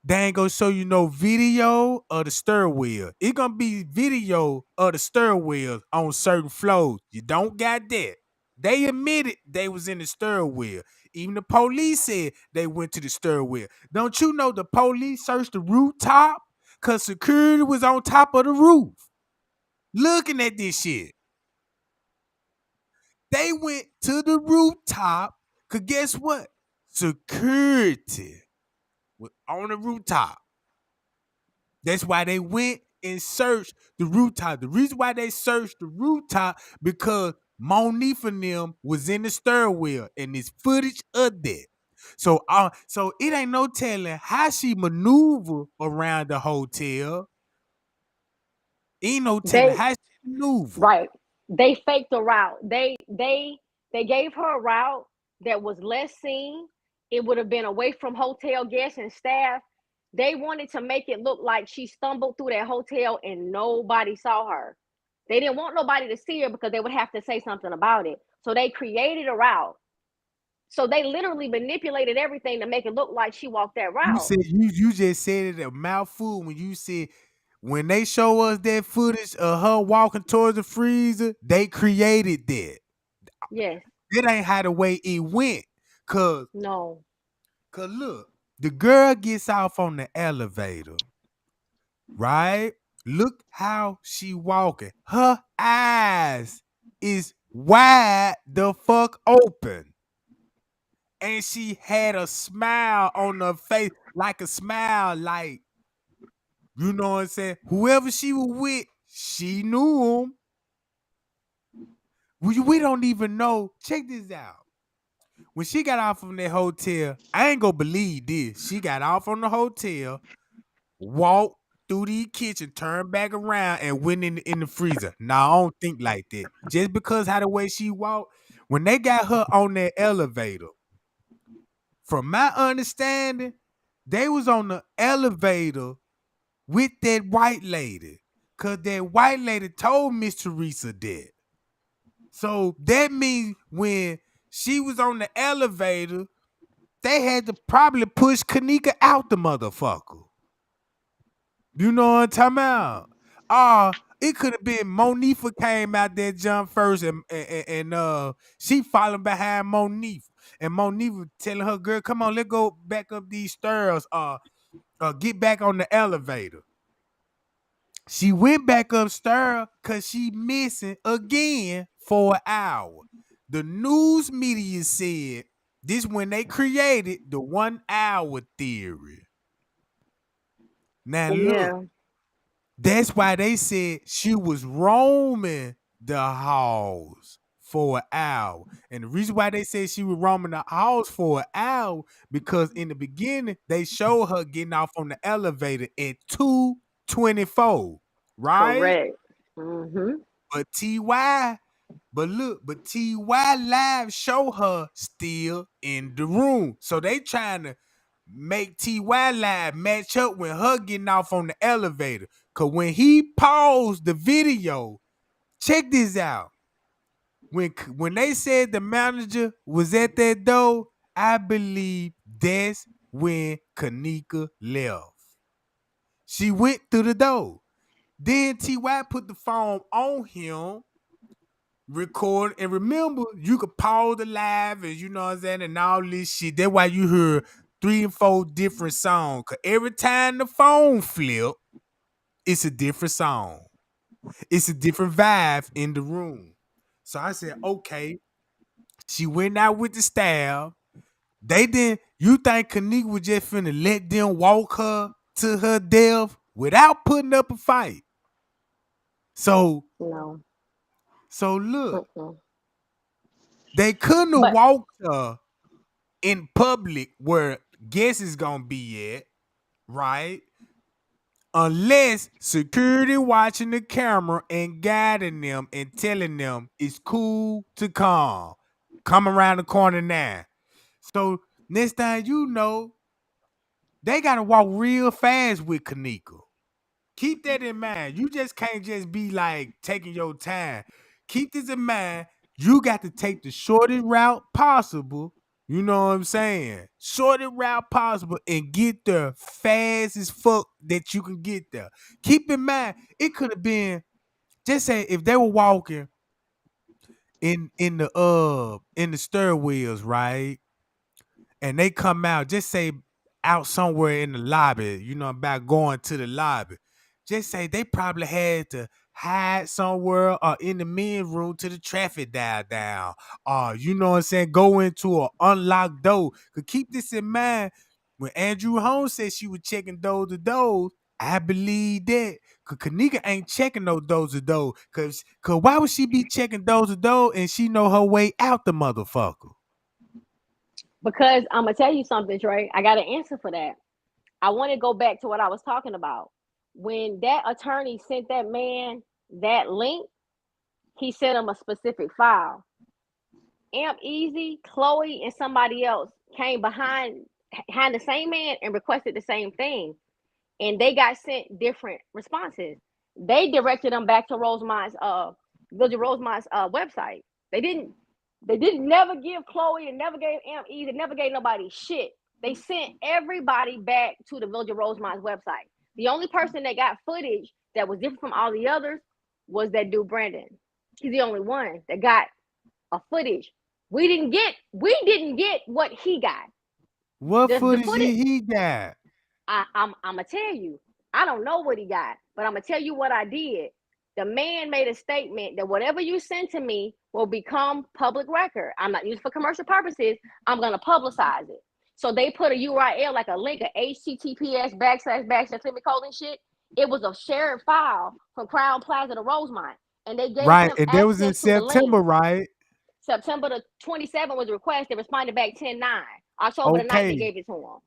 They ain't gonna show you no video of the stairwell. It gonna be video of the stairwells on certain floors. You don't got that. They admitted they was in the stairwell. Even the police said they went to the stairwell. Don't you know the police searched the rooftop? Cause security was on top of the roof. Looking at this shit. They went to the rooftop. Cause guess what? Security was on the rooftop. That's why they went and searched the rooftop. The reason why they searched the rooftop because Monique and them was in the stairwell and there's footage of that. So it ain't no telling how she maneuver around the hotel. Ain't no telling They how she maneuver. right. They faked a route. They gave her a route that was less seen. It would have been away from hotel guests and staff. They wanted to make it look like she stumbled through that hotel and nobody saw her. They didn't want nobody to see her because they would have to say something about it. So they created a route So they literally manipulated everything to make it look like she walked that You route. said you just said it a mouthful when you said when they show us that footage of her walking towards the freezer, they created that. Yes. That ain't how the way it went. Cause No. cause look, the girl gets off on the elevator, right? Look how she walking. Her eyes is wide the fuck open. And she had a smile on her face, like a smile, like, you know what I'm saying? Whoever she was with, she knew him. We don't even know. Check this out. When she got off from that hotel, I ain't gonna believe this. She got off from the hotel, walked through the kitchen, turned back around, and went in the freezer. Now I don't think like that. Just because how the way she walked, when they got her on that elevator, from my understanding, they was on the elevator with that white lady. Cause that white lady told Miss Teresa that. So that means when she was on the elevator, they had to probably push Kanika out the motherfucker. You know what I'm talking about? It could have been Monifa came out there jump first and she following behind Monifa. And Monifa telling her girl, come on, let's go back up these stairs. Get back on the elevator. She went back upstairs because she missing again for an hour. The news media said this when they created the 1 hour theory. Now look, Yeah. that's why they said she was roaming the halls for an hour. And the reason why they said she was roaming the halls for an hour, because in the beginning, they showed her getting off on the elevator at 2:24, right? Correct. Mm-hmm. But TY, but TY Live show her still in the room. So they trying to make TY Live match up with her getting off on the elevator. Cause when he paused the video, check this out. When they said the manager was at that door, I believe that's when Kanika left. She went through the door. Then TY put the phone on him, record, and remember, you could pause the live and you know what I'm saying, and all this shit. That's why you heard 3 and 4 different songs. Cause every time the phone flip, it's a different song. It's a different vibe in the room. So I said, okay. She went out with the staff. They didn't. You think Kanika was just finna let them walk her to her death without putting up a fight? So, No. so look, Mm-mm. they couldn't have But walked her in public where guests is gonna be at, right? Unless security watching the camera and guiding them and telling them it's cool to come around the corner now. So next time you know, they gotta walk real fast with Kanika. Keep that in mind. You just can't just be like taking your time. Keep this in mind. You got to take the shortest route possible. You know what I'm saying? Shortest route possible and get there fast as fuck that you can get there. Keep in mind, it could have been just say if they were walking in the stairwells, right? And they come out, just say out somewhere in the lobby, you know, about going to the lobby. Just say they probably had to hide somewhere or in the men's room till the traffic died down. Or, you know what I'm saying, go into an unlocked door. Cause keep this in mind, when Andrew Holmes said she was checking door to door, I believe that. Cause Kanika ain't checking no doors to door. Cause why would she be checking doors to door and she know her way out the motherfucker? because I'm gonna tell you something, Trey. I got an answer for that. I want to go back to what I was talking about. When that attorney sent that man that link, he sent him a specific file. Amp Easy, Chloe, and somebody else came behind the same man and requested the same thing, and they got sent different responses. They directed them back to Rosemond's Village of Rosemond's website. They didn't. They didn't never give Chloe, and never gave M.E., they never gave nobody shit. They sent everybody back to the Village of Rosemond's website. The only person that got footage that was different from all the others was that dude Brandon. He's the only one that got a footage. We didn't get what he got. What The footage footage, did he got? I'm gonna tell you. I don't know what he got, but I'm gonna tell you what I did. The man made a statement that whatever you send to me will become public record. I'm not used for commercial purposes. I'm gonna publicize it. So they put a URL, like a link, a HTTPS / semicolon shit. It was a shared file from Crown Plaza to Rosemont, and they gave Right, him and that was in access to the link. September, right? September the 27th was the request. They responded back 10/9. October the 9th, they Okay. gave it to him.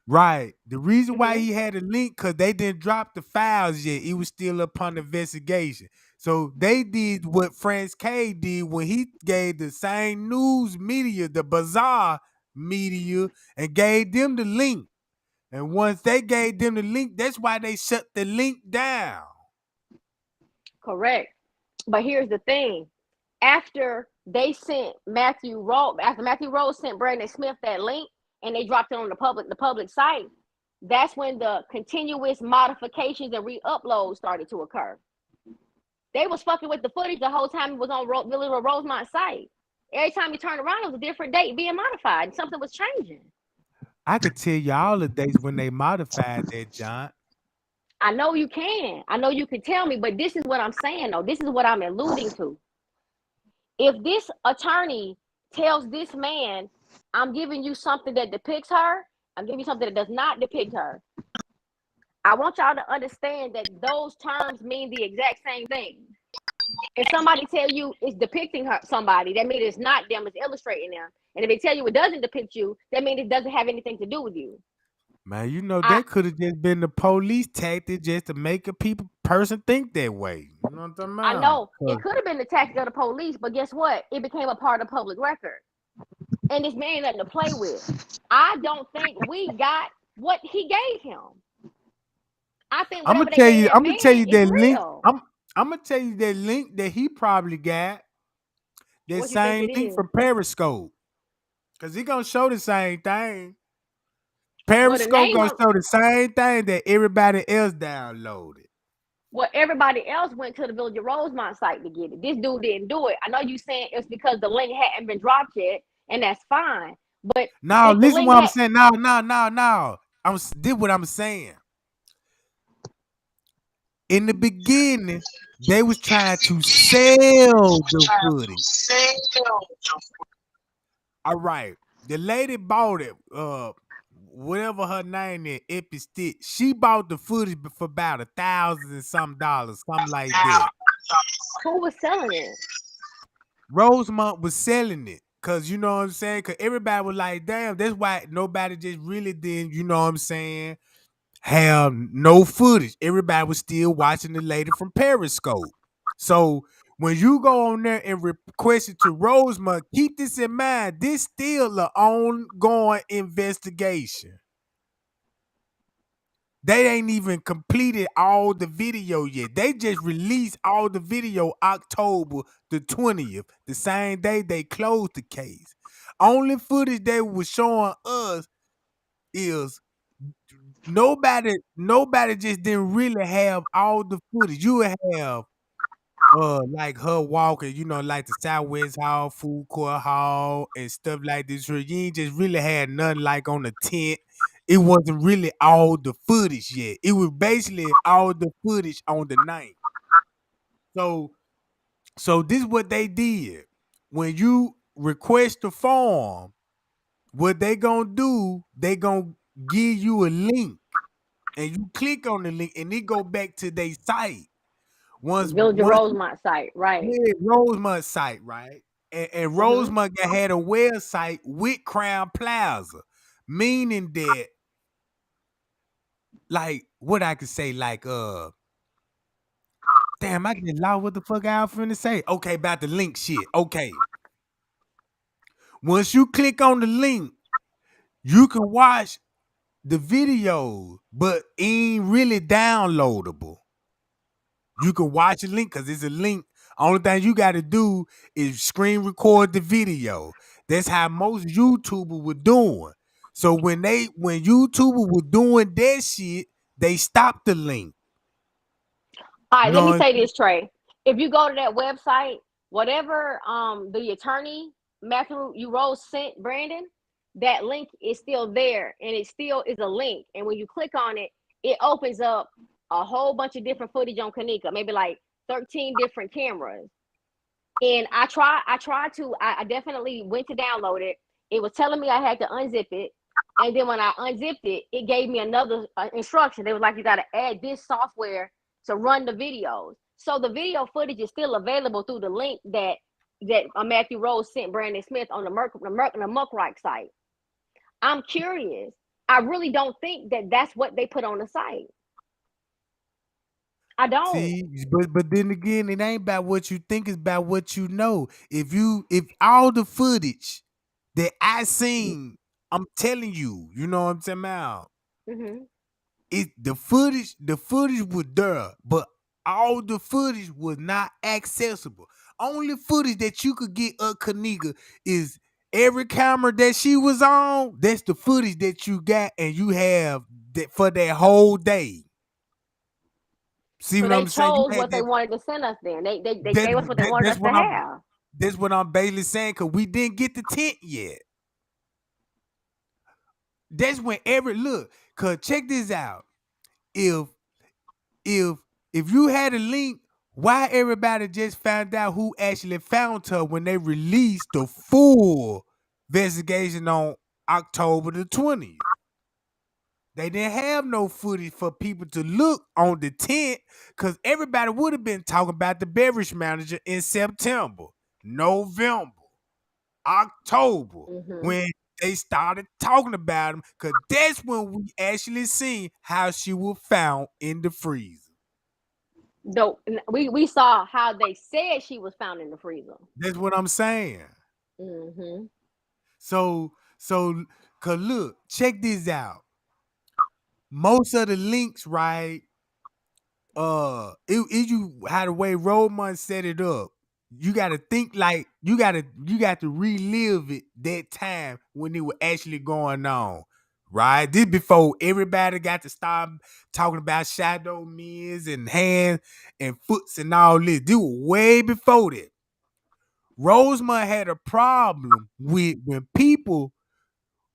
Right. The reason why Mm-hmm. he had a link, because they didn't drop the files yet. It was still up on investigation. So they did what France K did when he gave the same news media, the Bazaar media, and gave them the link. And once they gave them the link, that's why they shut the link down. Correct. But here's the thing. After Matthew Rose sent Brandon Smith that link and they dropped it on the public site, that's when the continuous modifications and re-uploads started to occur. They was fucking with the footage the whole time it was on Village of Rosemont site. Every time you turned around, it was a different date being modified. Something was changing. I could tell you all the dates when they modified that, John. I know you can. I know you can tell me, but this is what I'm saying, though. This is what I'm alluding to. If this attorney tells this man, I'm giving you something that depicts her, I'm giving you something that does not depict her, I want y'all to understand that those terms mean the exact same thing. If somebody tell you it's depicting somebody, that means it's not them, it's illustrating them. And if they tell you it doesn't depict you, that means it doesn't have anything to do with you. Man, you know, I that could have just been the police tactic just to make a person think that way. You know what I'm talking I about? know it could have been the tactic of the police, but guess what? It became a part of public record. And this man ain't nothing to play with. I don't think we got what he gave him. I think I'm whatever gonna they tell gave you. that I'm gonna tell man you is that link. real. I'm gonna tell you that link that he probably got. That What you think same it link is? from Periscope, cause he gonna show the same thing. Well, the Periscope name gonna of show the same thing that everybody else downloaded. well, everybody else went to the Village of Rosemont site to get it. This dude didn't do it. I know you saying it's because the link hadn't been dropped yet, and that's fine. But Now if the listen link what I'm had saying. No. Did what I'm saying. In the beginning, they was trying to sell the footage. All right. The lady bought it. Whatever her name is, Epic Stick. She bought the footage for about $1,000 and some dollars, something like that. who was selling it? Rosemont was selling it. Cause you know what I'm saying? Cause everybody was like, damn, that's why nobody just really did, you know what I'm saying, have no footage. Everybody was still watching the lady from Periscope. So when you go on there and request it to Rosemont, keep this in mind. This still an ongoing investigation. They ain't even completed all the video yet. They just released all the video October the 20th, the same day they closed the case. Only footage they was showing us is nobody just didn't really have all the footage. You would have like her walking, you know, like the Southwest Hall, Food Court Hall, and stuff like this. So you ain't just really had nothing like on the tent. It wasn't really all the footage yet. It was basically all the footage on the night. So, so this is what they did. When you request the form, what they gonna do? They gonna give you a link, and you click on the link, and it go back to their site. Village of Once Rosemont site, right? Yeah, Rosemont site, right? And Mm-hmm. Rosemont had a website with Crown Plaza, meaning that, like, what I could say, like, damn, I just lost what the fuck I was finna say. Okay, about the link shit. Okay. Once you click on the link, you can watch the video, but it ain't really downloadable. You can watch a link because it's a link Only thing you got to do is screen record the video. That's how most YouTubers were doing. So when YouTubers were doing that shit, they stopped the link. All You right, let know me what I'm say saying? this, Trey. If you go to that website, whatever the attorney Matthew you Rose sent Brandon, that link is still there, and it still is a link. And when you click on it, it opens up a whole bunch of different footage on Kanika, maybe like 13 different cameras. And I definitely went to download it. It was telling me I had to unzip it. And then when I unzipped it, it gave me another instruction. They was like, you got to add this software to run the videos. So the video footage is still available through the link that Matthew Rose sent Brandon Smith on the Muckrike site. I'm curious. I really don't think that that's what they put on the site. I don't. See, but then again, it ain't about what you think, it's about what you know. If all the footage that I seen, I'm telling you, you know what I'm saying about. Mm-hmm. The footage was there, but all the footage was not accessible. Only footage that you could get of Kaniga is every camera that she was on. That's the footage that you got, and you have that for that whole day. See So what they I'm saying? You chose had what they that. wanted to send us then. They That, gave us what they that wanted that's us to what I'm. have. That's what I'm basically saying. Cause we didn't get the tent yet. That's when every look. Cause check this out. If if if you had a link, why everybody just found out who actually found her when they released the full investigation on October the 20th? They didn't have no footage for people to look on the tent because everybody would have been talking about the beverage manager in September, November, October, Mm-hmm. when they started talking about him, because that's when we actually seen how she was found in the freezer. Though we saw how they said she was found in the freezer. That's what I'm saying. Mm-hmm. So, cause look, check this out. Most of the links, right? It you how the way Roman set it up. You gotta think like you got to relive it that time when it was actually going on. Right? This before everybody got to start talking about shadow men's and hands and foots and all this. This was way before that. Rosemont had a problem with when people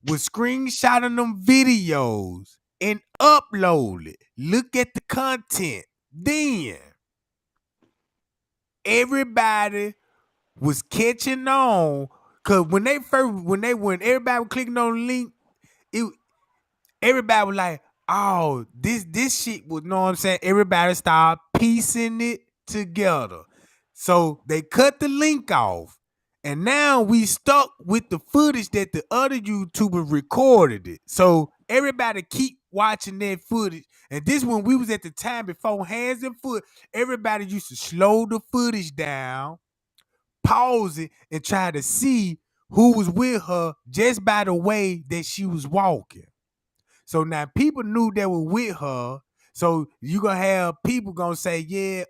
was screenshotting them videos and upload it. Look at the content. Then everybody was catching on because when everybody was clicking on the link, it everybody was like, oh, this shit was, know what I'm saying? Everybody started piecing it together. So they cut the link off. And now we stuck with the footage that the other YouTuber recorded it. So everybody keep watching that footage. And this when we was at the time before hands and foot, everybody used to slow the footage down, pause it, and try to see who was with her just by the way that she was walking. So now people knew they were with her. So you gonna have people gonna say, yeah,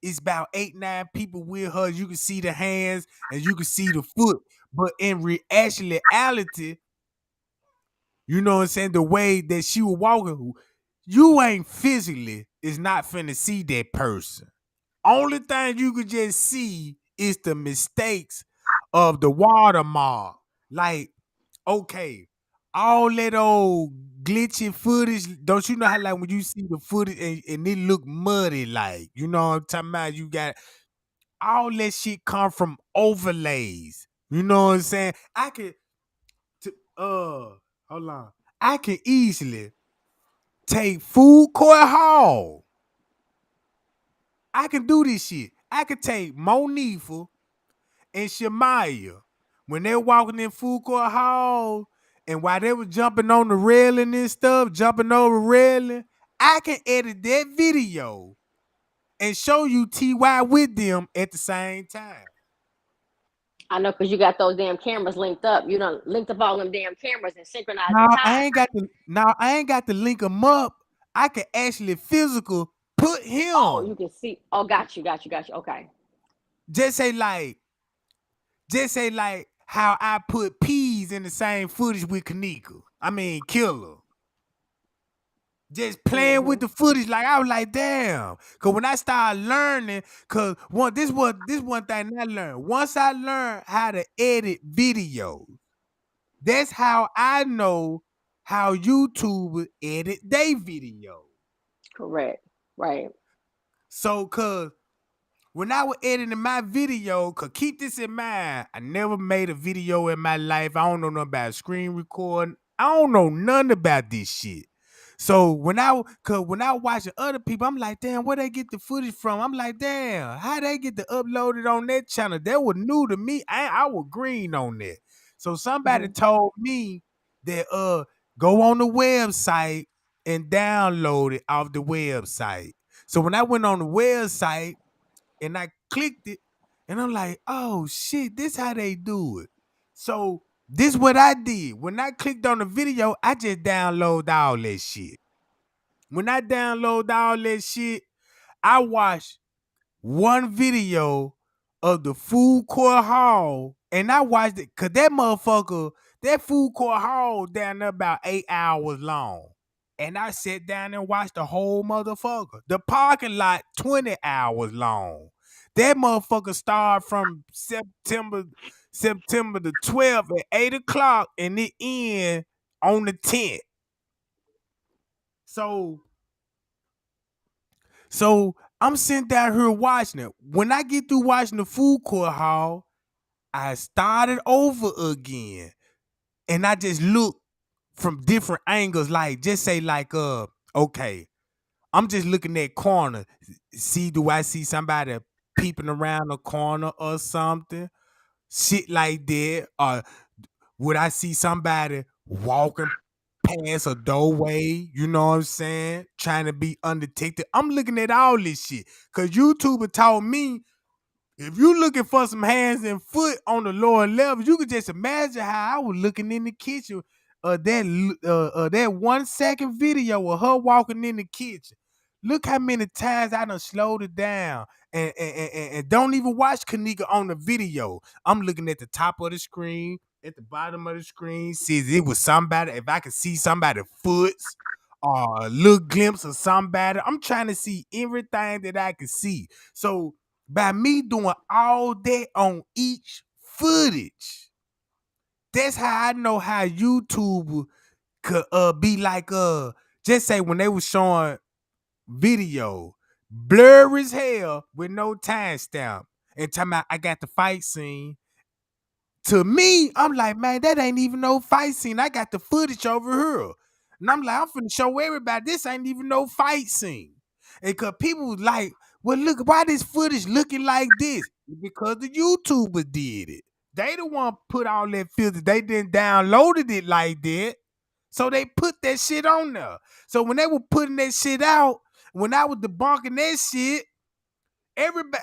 it's about 8, 9 people with her. You can see the hands and you can see the foot. But in reality, you know what I'm saying, the way that she was walking, you ain't physically is not finna see that person. Only thing you could just see is the mistakes of the watermark. Like, okay, all that old glitchy footage. Don't you know how like when you see the footage and it look muddy, like you know what I'm talking about? You got all that shit come from overlays. You know what I'm saying? I could t- hold on. I can easily take Food Court Hall. I can do this shit. I could take Monifa and Shemaya when they're walking in Food Court Hall and while they were jumping on the railing and stuff, jumping over railing, I can edit that video and show you TY with them at the same time. I know because you got those damn cameras linked up. You done linked up all them damn cameras and synchronized the time. Now I ain't got to link them up. I can actually physical put Oh, him. you can see. Oh, got you. Okay. just say like, how I put peas in the same footage with Kanika. I mean, Killer. Just playing with Mm-hmm. the footage, like I was like, damn. Cause when I started learning, cause this one thing I learned. Once I learned how to edit videos, that's how I know how YouTube edit their video. Correct. Right. So, cause when I was editing my video, cause keep this in mind, I never made a video in my life. I don't know nothing about screen recording. I don't know nothing about this shit. So when I watching other people, I'm like, damn, where they get the footage from? I'm like, damn, how they get to upload it on that channel? That was new to me. I was green on that. So somebody Mm-hmm. told me that go on the website and download it off the website. So when I went on the website and I clicked it, and I'm like, oh shit, this how they do it. So this what I did. When I clicked on the video, I just download all that shit. When I download all that shit, I watched one video of the food court hall, and I watched it cause that food court hall down there about 8 hours long. And I sat down and watched the whole motherfucker. The parking lot 20 hours long. That motherfucker started from September the 12th at 8 o'clock and it end on the 10th. So I'm sitting down here watching it. When I get through watching the food court hall, I started over again. And I just look from different angles, like just say like okay, I'm just looking at corner. See, do I see somebody peeping around the corner or something? Shit like that. Or would I see somebody walking past a doorway? You know what I'm saying? Trying to be undetected. I'm looking at all this shit. Cause YouTuber taught me if you looking for some hands and foot on the lower levels, you could just imagine how I was looking in the kitchen. That 1 second video of her walking in the kitchen. Look how many times I done slowed it down and don't even watch Kanika on the video. I'm looking at the top of the screen, at the bottom of the screen, see if it was somebody, if I could see somebody's foots or a little glimpse of somebody. I'm trying to see everything that I can see. So by me doing all that on each footage, that's how I know how YouTube could be like just say when they was showing video blur as hell with no timestamp and talking about I got the fight scene. To me, I'm like, man, that ain't even no fight scene. I got the footage over here. And I'm like, I'm finna show everybody this ain't even no fight scene. And cause people was like, well, look, why this footage looking like this? Because the YouTuber did it. They the one put all that filter. They didn't downloaded it like that. So they put that shit on there. So when they were putting that shit out, when I was debunking that shit, everybody,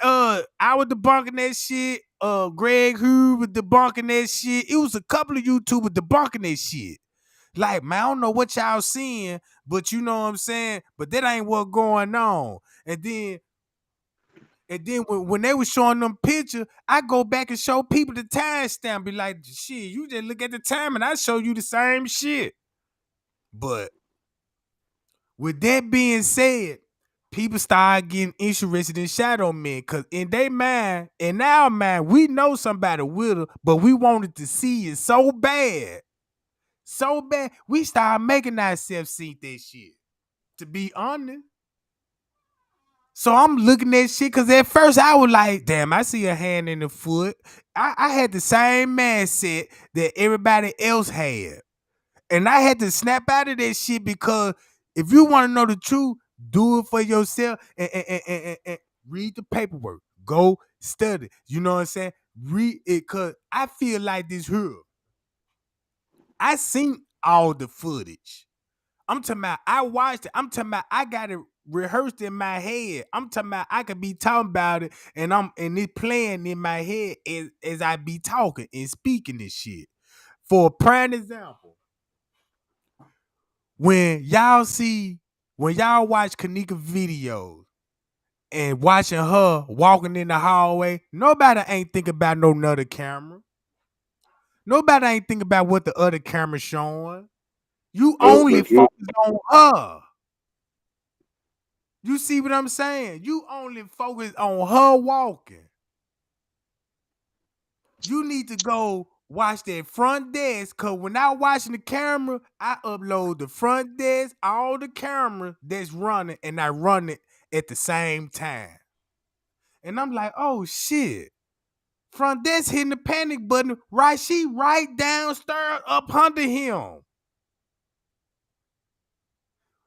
I was debunking that shit. Greg Hugh was debunking that shit. It was a couple of YouTubers debunking that shit. Like, man, I don't know what y'all seeing, but you know what I'm saying. But that ain't what going on. And then when they was showing them pictures, I go back and show people the timestamp. Be like, shit, you just look at the time and I show you the same shit. But with that being said, people start getting interested in Shadow Men because in their mind, in our mind, we know somebody with her, but we wanted to see it so bad. So bad. We started making ourselves see that shit. To be honest. So I'm looking at shit because at first I was like, damn, I see a hand in the foot. I had the same mindset that everybody else had. And I had to snap out of that shit because if you want to know the truth, do it for yourself and read the paperwork. Go study. You know what I'm saying? Read it because I feel like this here. I seen all the footage. I'm talking about I watched it. I'm talking about I got it rehearsed in my head. I'm talking about I could be talking about it and it playing in my head as I be talking and speaking this shit. For a prime example, when y'all watch Kanika videos and watching her walking in the hallway, nobody ain't thinking about no other camera. Nobody ain't thinking about what the other camera's showing. You That's so only true. focus on her. You see what I'm saying? You only focus on her walking. You need to go watch that front desk, cause when I watching the camera, I upload the front desk, all the camera that's running, and I run it at the same time. And I'm like, oh shit. Front desk hitting the panic button, right? She right downstairs up under him.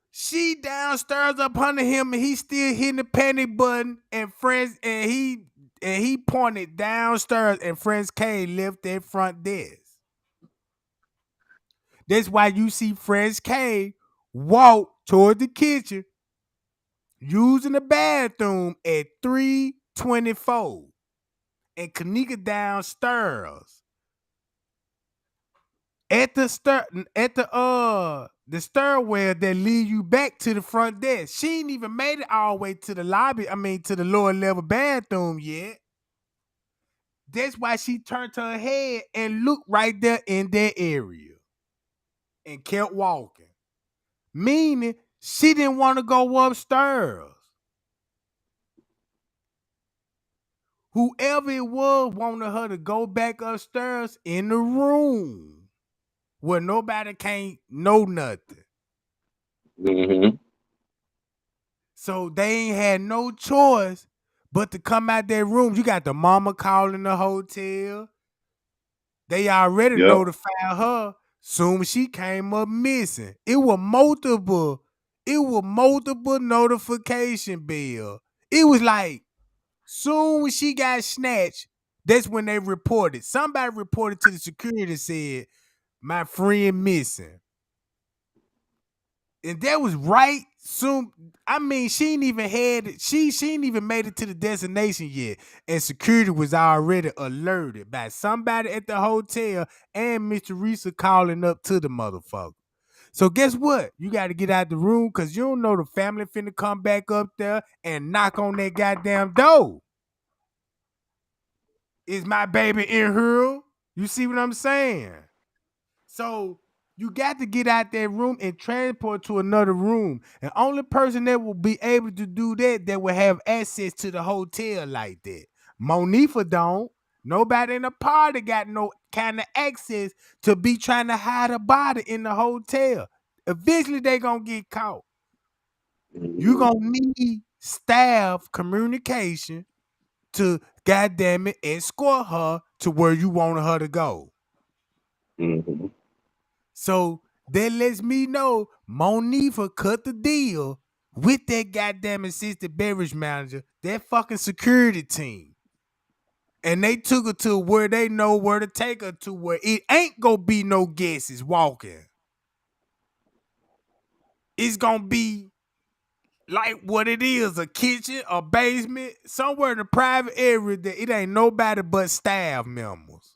She downstairs up under him, and he still hitting the panic button. And friends, and he pointed downstairs, and friends K left that front desk. That's why you see friends K walk toward the kitchen, using the bathroom at 3:24, and Kanika downstairs at the stairwell that lead you back to the front desk. She ain't even made it all the way to the lobby. I mean, to the lower level bathroom yet. That's why she turned her head and looked right there in that area and kept walking. Meaning she didn't want to go upstairs. Whoever it was wanted her to go back upstairs in the room where nobody can't know nothing. Mm-hmm. So they ain't had no choice but to come out that room. You got the mama calling the hotel. They already Yep. notified her soon as she came up missing. It was multiple notification bill. It was like soon as she got snatched, that's when they reported. Somebody reported to the security, said, my friend missing. And that was right soon. I mean, she ain't even had it. She ain't even made it to the destination yet. And security was already alerted by somebody at the hotel and Miss Teresa calling up to the motherfucker. So guess what? You got to get out the room because you don't know the family finna come back up there and knock on that goddamn door. Is my baby in here? You see what I'm saying? So you got to get out that room and transport to another room. And only person that will be able to do that will have access to the hotel like that. Monifa don't. Nobody in the party got no kind of access to be trying to hide a body in the hotel. Eventually they gonna get caught. You Mm-hmm. gonna need staff communication to goddamn it escort her to where you want her to go. Mm-hmm. So that lets me know Monifa cut the deal with that goddamn assistant beverage manager, that fucking security team. And they took her to where they know where to take her to, where it ain't gonna be no guesses walking. It's gonna be like what it is, a kitchen, a basement, somewhere in a private area that it ain't nobody but staff members.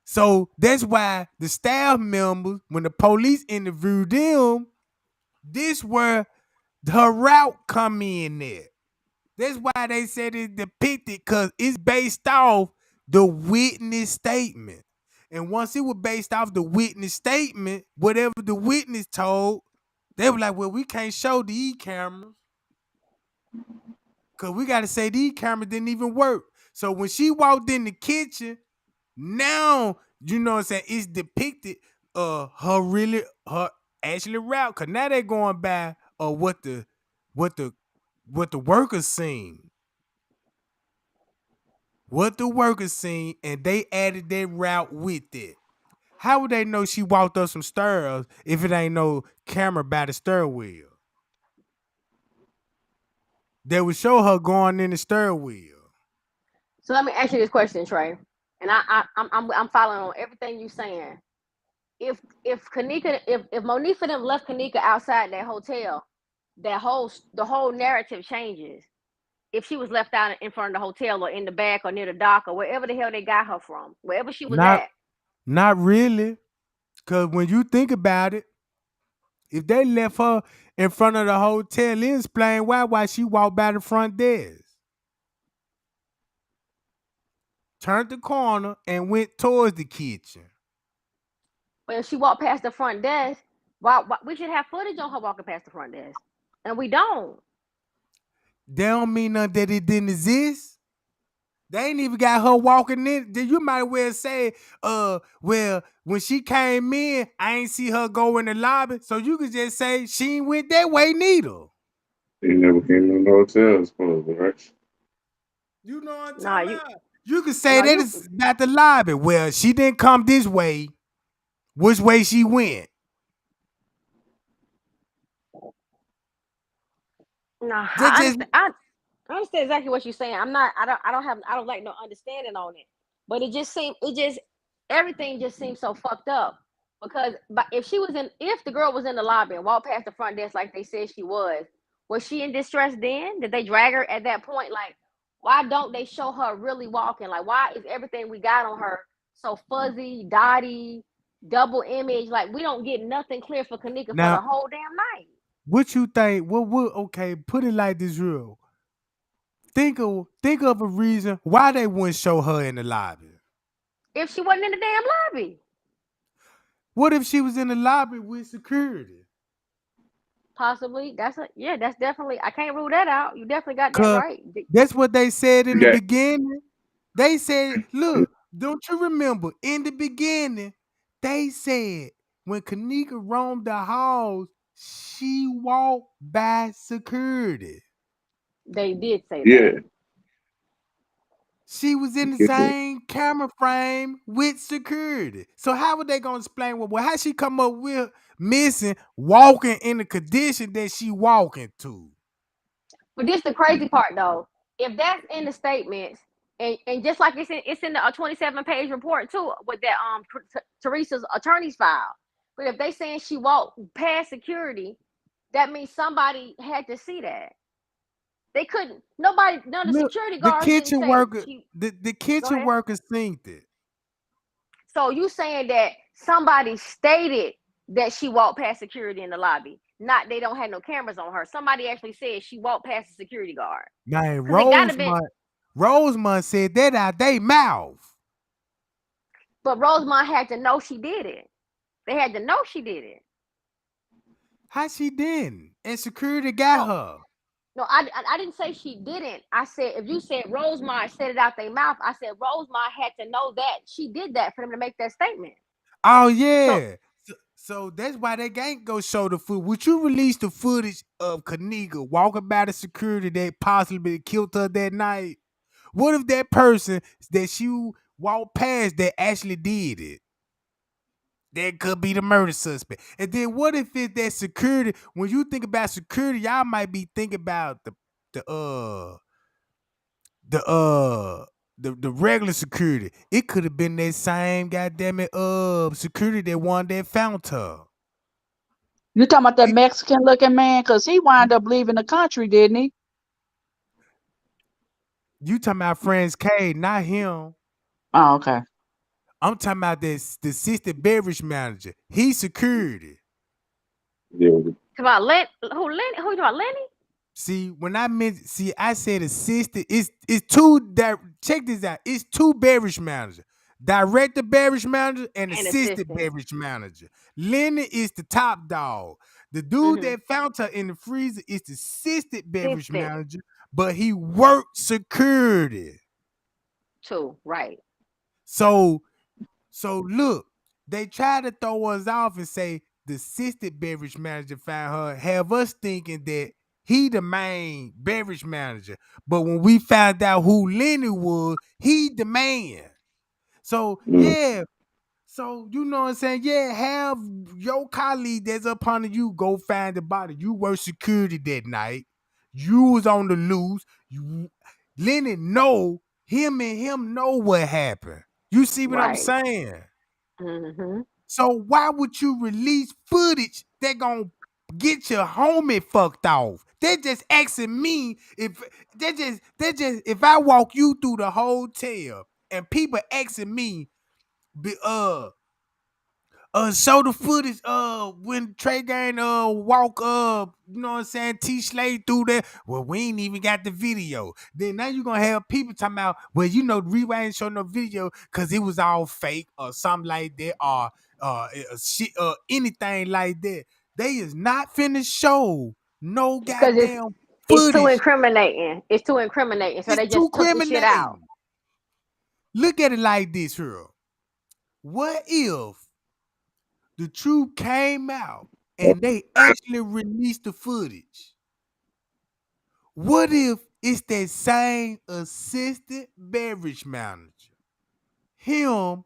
So that's why the staff members, when the police interviewed them, this where her route come in there. That's why they said it's depicted, because it's based off the witness statement. And once it was based off the witness statement, whatever the witness told, they were like, well, we can't show these cameras because we got to say these cameras didn't even work. So when she walked in the kitchen, now, you know what I'm saying, it's depicted her actually route. Cause now they're going by what the workers seen. What the workers seen, and they added their route with it. How would they know she walked up some stairs if it ain't no camera by the stairwell? They would show her going in the stairwell. So let me ask you this question, Trey. And I'm following on everything you're saying. If Kanika, if Monifa them left Kanika outside that hotel, the whole narrative changes. If she was left out in front of the hotel or in the back or near the dock or wherever the hell they got her from, wherever she was Not at. not really. Cause when you think about it, if they left her in front of the hotel. It explain why she walked by the front desk, turned the corner, and went towards the kitchen. When she walked past the front desk, why we should have footage on her walking past the front desk, and we don't. That don't mean nothing that it didn't exist. They ain't even got her walking in. Then you might well say, well, when she came in, I ain't see her go in the lobby. So you could just say she ain't went that way neither. They never came in the hotel, supposedly, right? You know what I'm Nah, talking about? You could say no, that you, is about the lobby. Well, she didn't come this way. Which way she went? nah. That I just understand. I understand exactly what you're saying. I don't like no understanding on it. But it just everything just seems so fucked up. Because but if the girl was in the lobby and walked past the front desk like they said she was she in distress then? Did they drag her at that point? Like, why don't they show her really walking? Like, why is everything we got on her so fuzzy, dotty, double image? Like, we don't get nothing clear for Kanika for now the whole damn night. what you think? What okay, put it like this real. Think of a reason why they wouldn't show her in the lobby. If she wasn't in the damn lobby. What if she was in the lobby with security? Possibly. That's definitely, I can't rule that out. You definitely got that Cause right. that's what they said in the Yeah. beginning. They said, look, don't you remember in the beginning, they said when Kanika roamed the halls, she walked by security. They did say that. Yeah. She was in the same camera frame with security. So how were they gonna explain well how she come up with missing walking in the condition that she walking to? But this the crazy part though. If that's in the statements, and just like it's in the 27-page report too with that Teresa's attorney's file. But if they saying she walked past security, that means somebody had to see that. They couldn't. Nobody. None of the Look, security the guards didn't kitchen say worker, she. the Go kitchen ahead. worker seen it. So you saying that somebody stated that she walked past security in the lobby? Not they don't have no cameras on her. Somebody actually said she walked past the security guard. Man, Because it gotta be. Rosemont said that out they mouth. But Rosemont had to know she did it. They had to know she did it. How she didn't? And security got No, her. no, I didn't say she didn't. I said if you said Rosemont said it out their mouth, I said Rosemont had to know that she did that for them to make that statement. Oh So yeah. So that's why they can't go show the foot. Would you release the footage of Kanika walking by the security that possibly killed her that night? What if that person that she walked past that actually did it? That could be the murder suspect. And then what if it's that security? When you think about security, y'all might be thinking about the uh the uh the regular security. It could have been that same goddamn it security that one that found her. You talking about that It- Mexican looking man? Cause he wound up leaving the country, didn't he? you talking about Franz K, not him. Oh, okay. I'm talking about this the assistant beverage manager. He's security. Yeah. about Lenny? Who you talking about, Lenny? See, when I meant I said assistant. It's two that check this out. It's two beverage managers. Director beverage manager and And assistant assistant. beverage manager. Lenny is the top dog. The dude Mm-hmm. that found her in the freezer is the assistant beverage Assistant manager, but he worked security. too, right? So look, they try to throw us off and say the assistant beverage manager found her, have us thinking that he the main beverage manager. But when we found out who Lenny was, he the man. So Mm. yeah, so you know what I'm saying? Yeah, have your colleague that's up under you go find the body. You were security that night. You was on the loose. You Lenny know him and him know what happened. You see what I'm Right. saying? Mm-hmm. So why would you release footage that gonna get your homie fucked off? They're just asking me if they just if I walk you through the hotel and people asking me, Show the footage when Tregang walk you know what I'm saying, T Slade through there. Well, we ain't even got the video. Then now you gonna have people talking about, well, you know, Rewind ain't show no video because it was all fake or something like that, or shit anything like that. They is not finna show no because goddamn it's too footage. incriminating. It's too incriminating. So It's they too just took the shit out. criminating. Look at it like this here. What if the truth came out and they actually released the footage? What if it's that same assistant beverage manager, him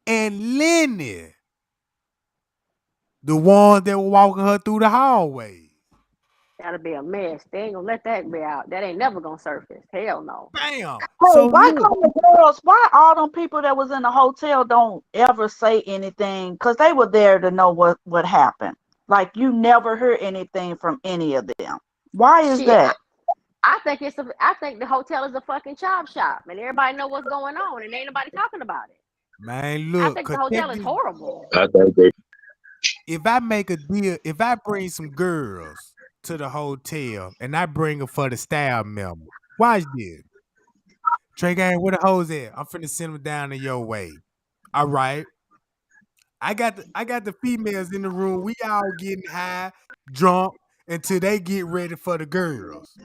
and Lenny, the ones that were walking her through the hallways? That'll be a mess. They ain't gonna let that be out. That ain't never gonna surface. Hell no. Bam. Hey, So why look, come the girls? Why all them people that was in the hotel don't ever say anything? Because they were there to know what happened. Like you never heard anything from any of them. Why is Shit, that? I think the hotel is a fucking chop shop, and everybody know what's going on, and ain't nobody talking about it. man, I look, think the cause check hotel is this. horrible. I think they If I make a deal, if I bring some girls to the hotel and I bring them for the staff member, watch this. Trey Gang, where the hoes at? I'm finna send them down to your way. All right. I got the females in the room. We all getting high, drunk until they get ready for the girls.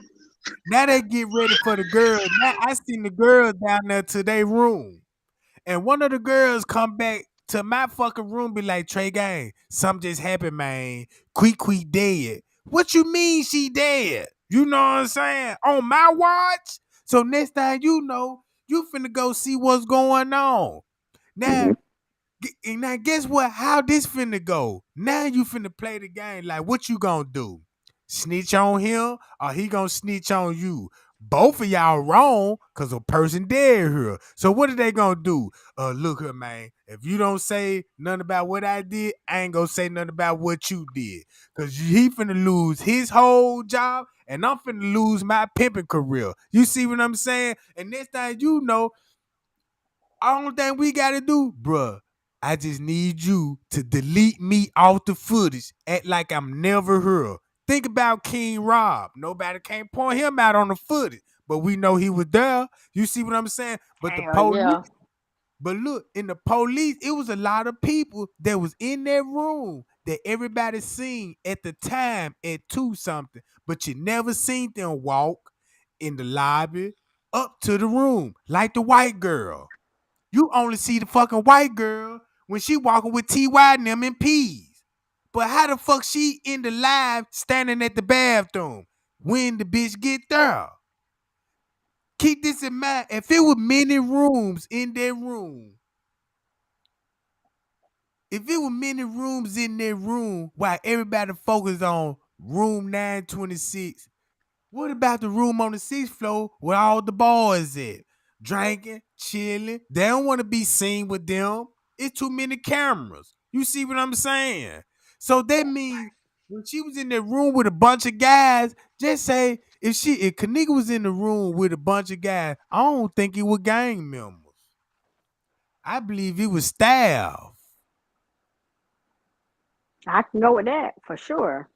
Now they get ready for the girls. Now I seen the girls down there to their room. And one of the girls come back to my fucking room, be like, Trey Gang, something just happened, man. Quee dead. What you mean she dead? You know what I'm saying? On my watch? So next time you know, you finna go see what's going on. Now, Mm-hmm. and now guess what? How this finna go? Now you finna play the game. Like, what you gonna do? Snitch on him or he gonna snitch on you? Both of y'all wrong because a person dead here. So what are they gonna do? Look here, man. If you don't say nothing about what I did, I ain't gonna say nothing about what you did. Cause he finna lose his whole job and I'm finna lose my pimping career. You see what I'm saying? And next thing you know, only thing we gotta do, bruh, I just need you to delete me off the footage. Act like I'm never here. Think about King Rob. Nobody can't point him out on the footage, but we know he was there. You see what I'm saying? But the Hell police, yeah. but look, in the police, it was a lot of people that was in that room that everybody seen at the time at 2 something, but you never seen them walk in the lobby up to the room like the white girl. You only see the fucking white girl when she walking with TY and them in peas. But how the fuck she in the live standing at the bathroom when the bitch get there? Keep this in mind. If it were many rooms in that room, if it were many rooms in that room while everybody focused on room 926, what about the room on the 6th floor where all the boys at? Drinking, chilling. They don't want to be seen with them. It's too many cameras. You see what I'm saying? So that means when she was in that room with a bunch of guys, just say if Kanika was in the room with a bunch of guys, I don't think it was gang members. I believe it was staff. I can go with that for sure.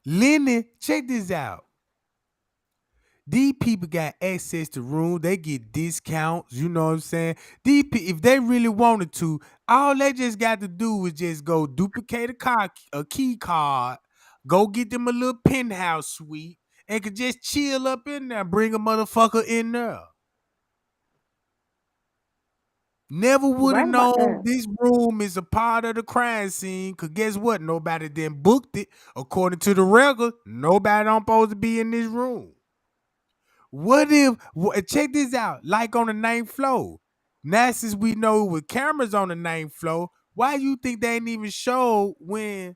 Lenny, check this out. These people got access to rooms. They get discounts. You know what I'm saying? If they really wanted to, all they just got to do was just go duplicate a key card, go get them a little penthouse suite, and could just chill up in there, bring a motherfucker in there. Never You would have right about known that. this room is a part of the crime scene. Cause guess what? Nobody then booked it. According to the record, nobody don't supposed to be in this room. What if check this out? Like on the 9th floor. Now since we know with cameras on the 9th floor, why you think they ain't even show when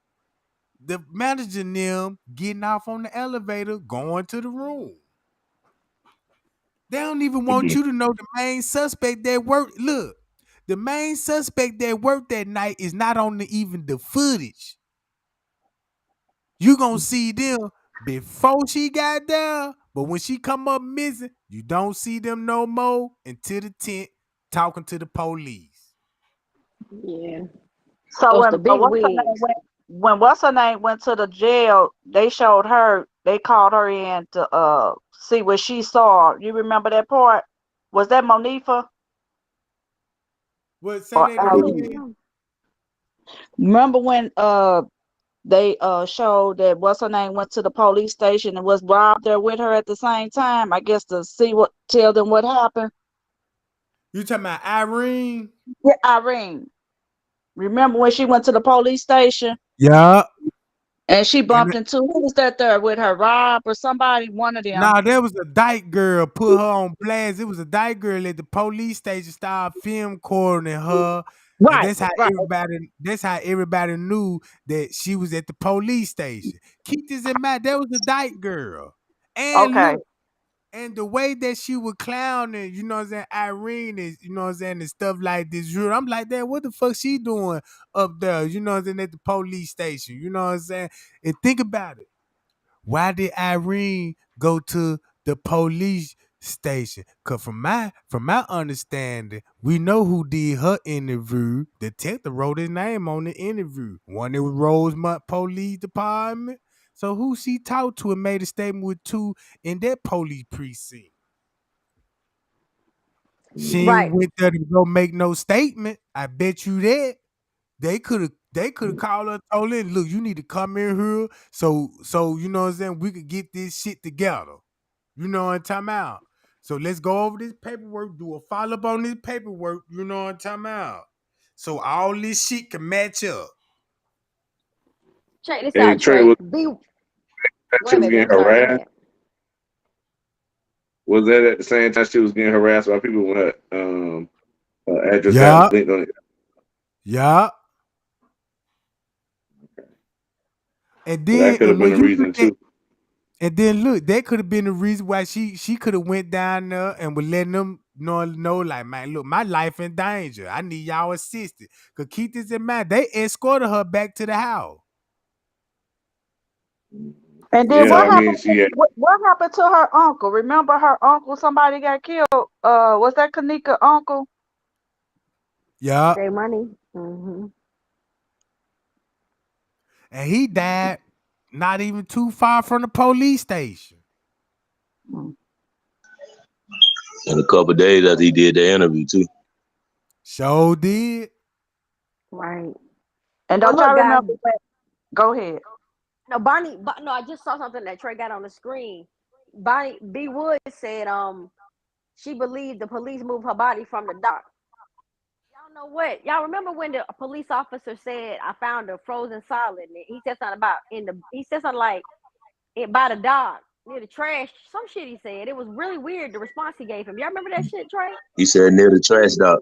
the manager and them getting off on the elevator going to the room? They don't even want you to know the main suspect that worked. Look, the main suspect that worked that night is not on even the footage. You gonna see them before she got there, but when she come up missing, you don't see them no more until the tent talking to the police. Yeah. So Those the big wigs. when what's her name went to the jail, they showed her. They called her in to see what she saw. You remember that part? Was that Monifa What? Say or that I don't Irene? again. know. Remember when they showed that what's her name went to the police station and was robbed there with her at the same time? I guess to see what tell them what happened. You talking about Irene? Yeah, Irene. Remember when she went to the police station Yeah. and she And bumped into who was that there with her, Rob or somebody, one of them. nah, there was a dyke girl put her on blast. It was a dyke girl at the police station started film recording her. And Right, right. that's how everybody knew that she was at the police station. Keep this in mind, that was a dyke girl. And Okay. look, and the way that she was clowning, you know what I'm saying, Irene is, you know what I'm saying, and stuff like this. I'm like, that, what the fuck she doing up there, you know what I'm saying, at the police station, you know what I'm saying? And think about it. Why did Irene go to the police station? Cause from my understanding, we know who did her interview. The detective wrote his name on the interview. One it was Rosemont Police Department. So who she talked to and made a statement with two in that police precinct? She ain't Right. went there to go make no statement. I bet you that. They could have called her and told her, look, you need to come in here so you know what I'm saying, we could get this shit together. You know what I'm talking about? So let's go over this paperwork, do a follow-up on this paperwork, you know what I'm talking about? So all this shit can match up. Check this And out, Trey, Trey. was Be that Go she ahead, was baby. getting I'm sorry. Go harassed? ahead. Was that at the same time she was getting harassed by people when her address had Yeah, linked on it? yeah. And So that then could have and been when a you look reason at too. and then look, that could have been the reason why she could have went down there and was letting them know like, man, look, my life in danger. I need y'all assistance. Cause keep this in mind, they escorted her back to the house. And then Yeah, So I mean, she had, what happened to her uncle? Remember her uncle? Somebody got killed. Was that Kanika uncle? yeah, J Money. Mm-hmm. and he died not even too far from the police station. Mm. In a couple of days after he did the interview too. So did. Right. And But don't look, y'all guys. remember when? Go ahead. No, Bonnie. But no, I just saw something that Trey got on the screen. Bonnie B. Wood said, she believed the police moved her body from the dock. Y'all know what? Y'all remember when the police officer said, "I found her frozen solid"? And he said something about in the. He said something like it by the dock near the trash. Some shit he said. It was really weird. The response he gave him. Y'all remember that shit, Trey? He said near the trash dock.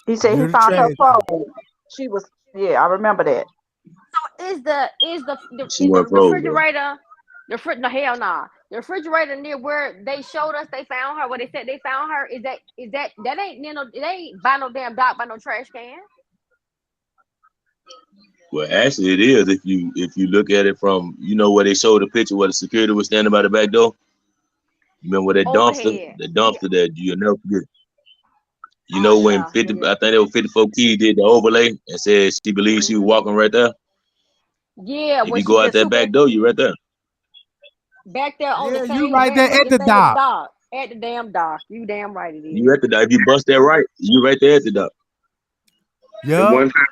He said he Near the found her trash. phone. She was, yeah, I remember that. So She is the went froze though. refrigerator no, hell nah. The refrigerator near where they showed us they found her, where they said they found her, that ain't near no, it ain't by no damn dock by no trash can. Well, actually, it is if you look at it from where they showed the picture where the security was standing by the back door. You remember that dumpster? Overhead. The Yeah. dumpster that you'll never forget. Oh When yeah, 50, yeah, I think it was 54 Key did the overlay and said she yeah. believed she was walking right there. Yeah, If when you she go out just that super back door, you right there. back there on the Yeah, you same right there where at you the say the dock. dock. At the damn dock. You damn right it You is. at the dock. If you bust that right, you right there at the dock. and Yeah. one time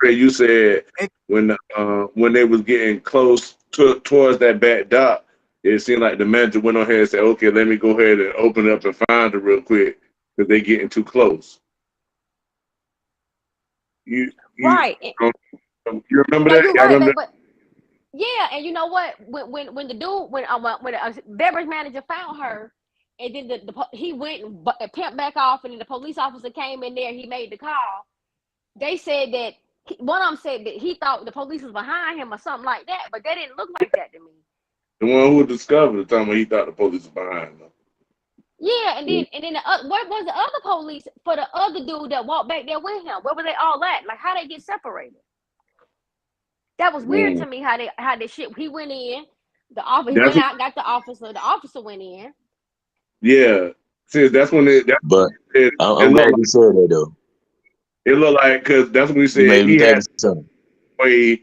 Trey, you said And, when they was getting close towards that back dock, it seemed like the manager went on ahead and said, "Okay, let me go ahead and open it up and find her real quick because they getting too close." You you Right. you remember No, that? you're Y'all right, remember babe, but yeah, and you know what? When the dude when the beverage manager found her, and then he went and pimped back off, and then the police officer came in there. He made the call. They said that one of them said that he thought the police was behind him or something like that, but they didn't look like that to me. the one who discovered the time when he thought the police was behind them? Yeah, and then what was the other police for the other dude that walked back there with him? Where were they all at? Like how they get separated? That was weird Mm. to me. How they shit. He went in. He That's went out, got the officer. The officer went in. yeah. Since that's when But it I'm looked glad like you said that though. It looked like because that's what we You said made me he think had of something. way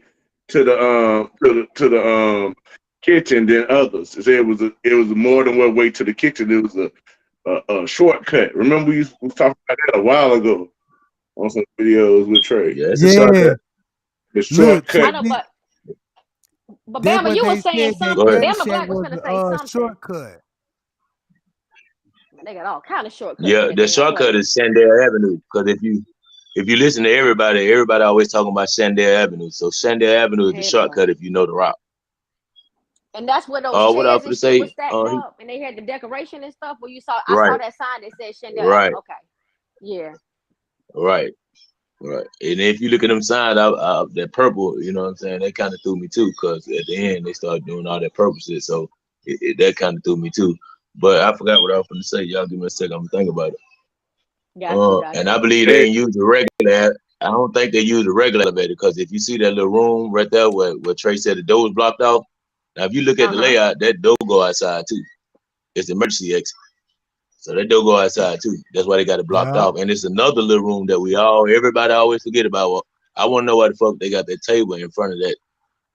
to the kitchen than others. It said it was more than one way to the kitchen. It was a shortcut. Remember we was talking about that a while ago on some videos with Trey. Yeah, it's a Yeah, shortcut. The look, I shortcut. check know, this. but That's Bama, what you were they saying said. That something. Go ahead. Bama Caddyshack Black was was gonna say a something. shortcut. They got all kind of shortcuts in Yeah, the the damn shortcut place. is Shandell Avenue. Because if you listen to everybody always talking about Shandell Avenue. So Shandell Avenue is the Hell. shortcut if you know the route. And that's where those What I was chairs going and to shit was say, stacked up, and they had the decoration and stuff. Where I saw right, that sign that said Chandel right, Avenue. Okay, yeah. right, right. And if you look at them signs, that purple, you know what I'm saying, that kind of threw me too. Because at the end they started doing all that purple shit, so that kind of threw me too. But I forgot what I was going to say. Y'all give me a second. I'm gonna think about it. Got you, got And I you. believe they Hey, ain't use the regular. I don't think they use the regular elevator because if you see that little room right there where Trey said the door was blocked off, now if you look at the Uh-huh. layout, that door go outside too. It's the emergency exit, so that door go outside too. That's why they got it blocked Yeah. off. And it's another little room that everybody always forget about. Well, I want to know why the fuck they got that table in front of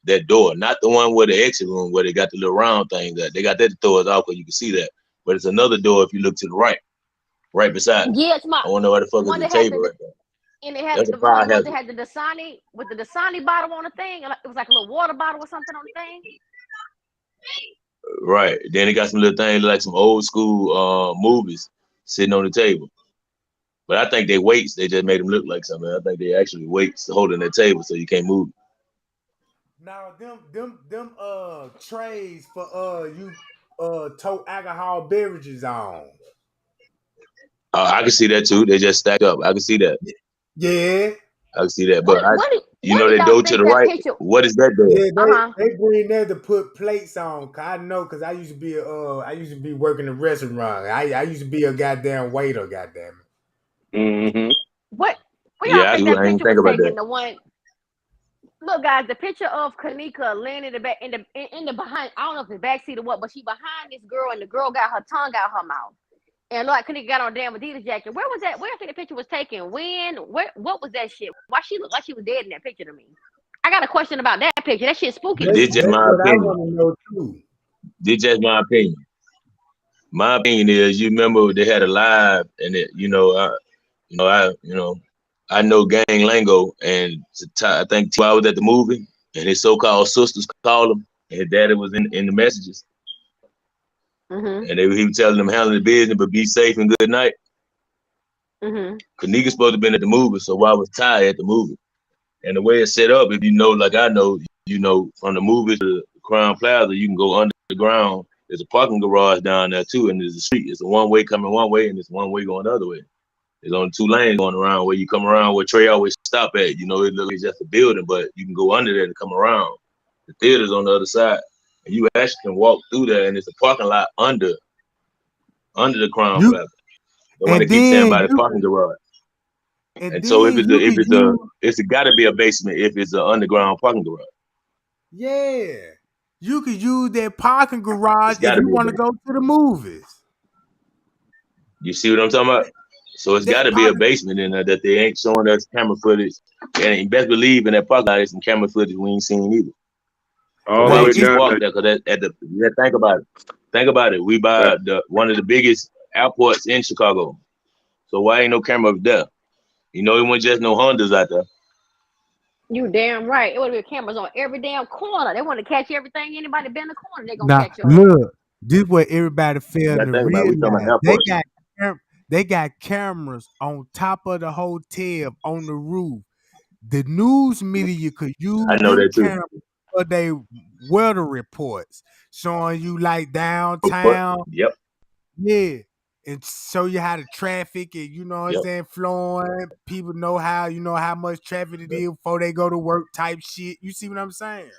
that door, not the one where the exit room where they got the little round thing that they got that door is off because you can see that. But it's another door if you look to the right beside it. Yeah, it's my I want to know why the the fuck is one the that had table right there. and it had That's a the fire one that hazard. had the Dasani with the Dasani bottle on the thing. It was like a little water bottle or something on the thing. Right. Then it got some little things like some old school movies sitting on the table. But I think they weights. They just made them look like something. I think they actually weights holding that table so you can't move. Now them trays for you tote alcohol beverages on. I can see that too. They just stack up. I can see that. Yeah. I can see that. But What what do, you what know do that y'all door to think the that right. picture? What is that door? Yeah, Uh-huh. they bring that to put plates on. Cause I know, cause I used to be working a restaurant. I used to be a goddamn waiter. Goddamn mm-hmm. What where y'all Yeah, think that I ain't picture think was about that. taken? The one look guys, the picture of Kanika laying in the back in the behind, I don't know if it's backseat or what, but she behind this girl and the girl got her tongue out her mouth. And like Kanika got on a damn Adidas jacket. Where was that? Where I think the picture was taken? When? What was that shit? Why she looked like she was dead in that picture to me? I got a question about that picture. That shit spooky to This me. just that's my what I opinion. want to know too. This just my opinion. My opinion is, you remember they had a live, and I know gang lingo, and I think T.Y. was at the movie, and his so-called sisters called him, and his daddy was in the messages, Mm-hmm. and he was telling them handle the business, but be safe and good night. Mm-hmm. Kanika supposed to have been at the movie, so why was Ty at the movie? And the way it's set up, if you know, like I know, from the movie to Crown Plaza, you can go underground. There's a parking garage down there too, and there's a street. It's a one-way coming one way, and it's one way going the other way. There's only two lanes going around where you come around where Trey always stop at. You know, it looks like just a building, but you can go under there to come around. The theater's on the other side. And you actually can walk through there, and it's a parking lot under the Crown You Plaza. The one and that keeps saying then by the you parking garage. and And so then you could use it's got to be a basement if it's an underground parking garage. yeah. You could use that parking garage It's got if to you be a want to basement. go to the movies. You see what I'm talking about? So it's got That to be a parking basement in there that they ain't showing us camera footage. And you best believe in that parking lot, there's some camera footage we ain't seen either. So All the why like way would you it's down walk there. there? Because think about it. Think about it. We buy one of the biggest airports in Chicago. So why ain't no camera up there? You know, it wasn't just no Hondas out there. You damn right. It would be cameras on every damn corner. They want to catch everything. Anybody been in the corner, they gonna now catch your ass. look. This what everybody You failing got to to think about it. We talking realize. about airports. They got cameras on top of the hotel on the roof. The news media could I use know them that too. cameras for their weather reports, showing you like But downtown, yep, yeah, and show you how the traffic and you know what I'm yep. saying flowing. People know how much traffic it is before they go to work type shit. You see what I'm saying?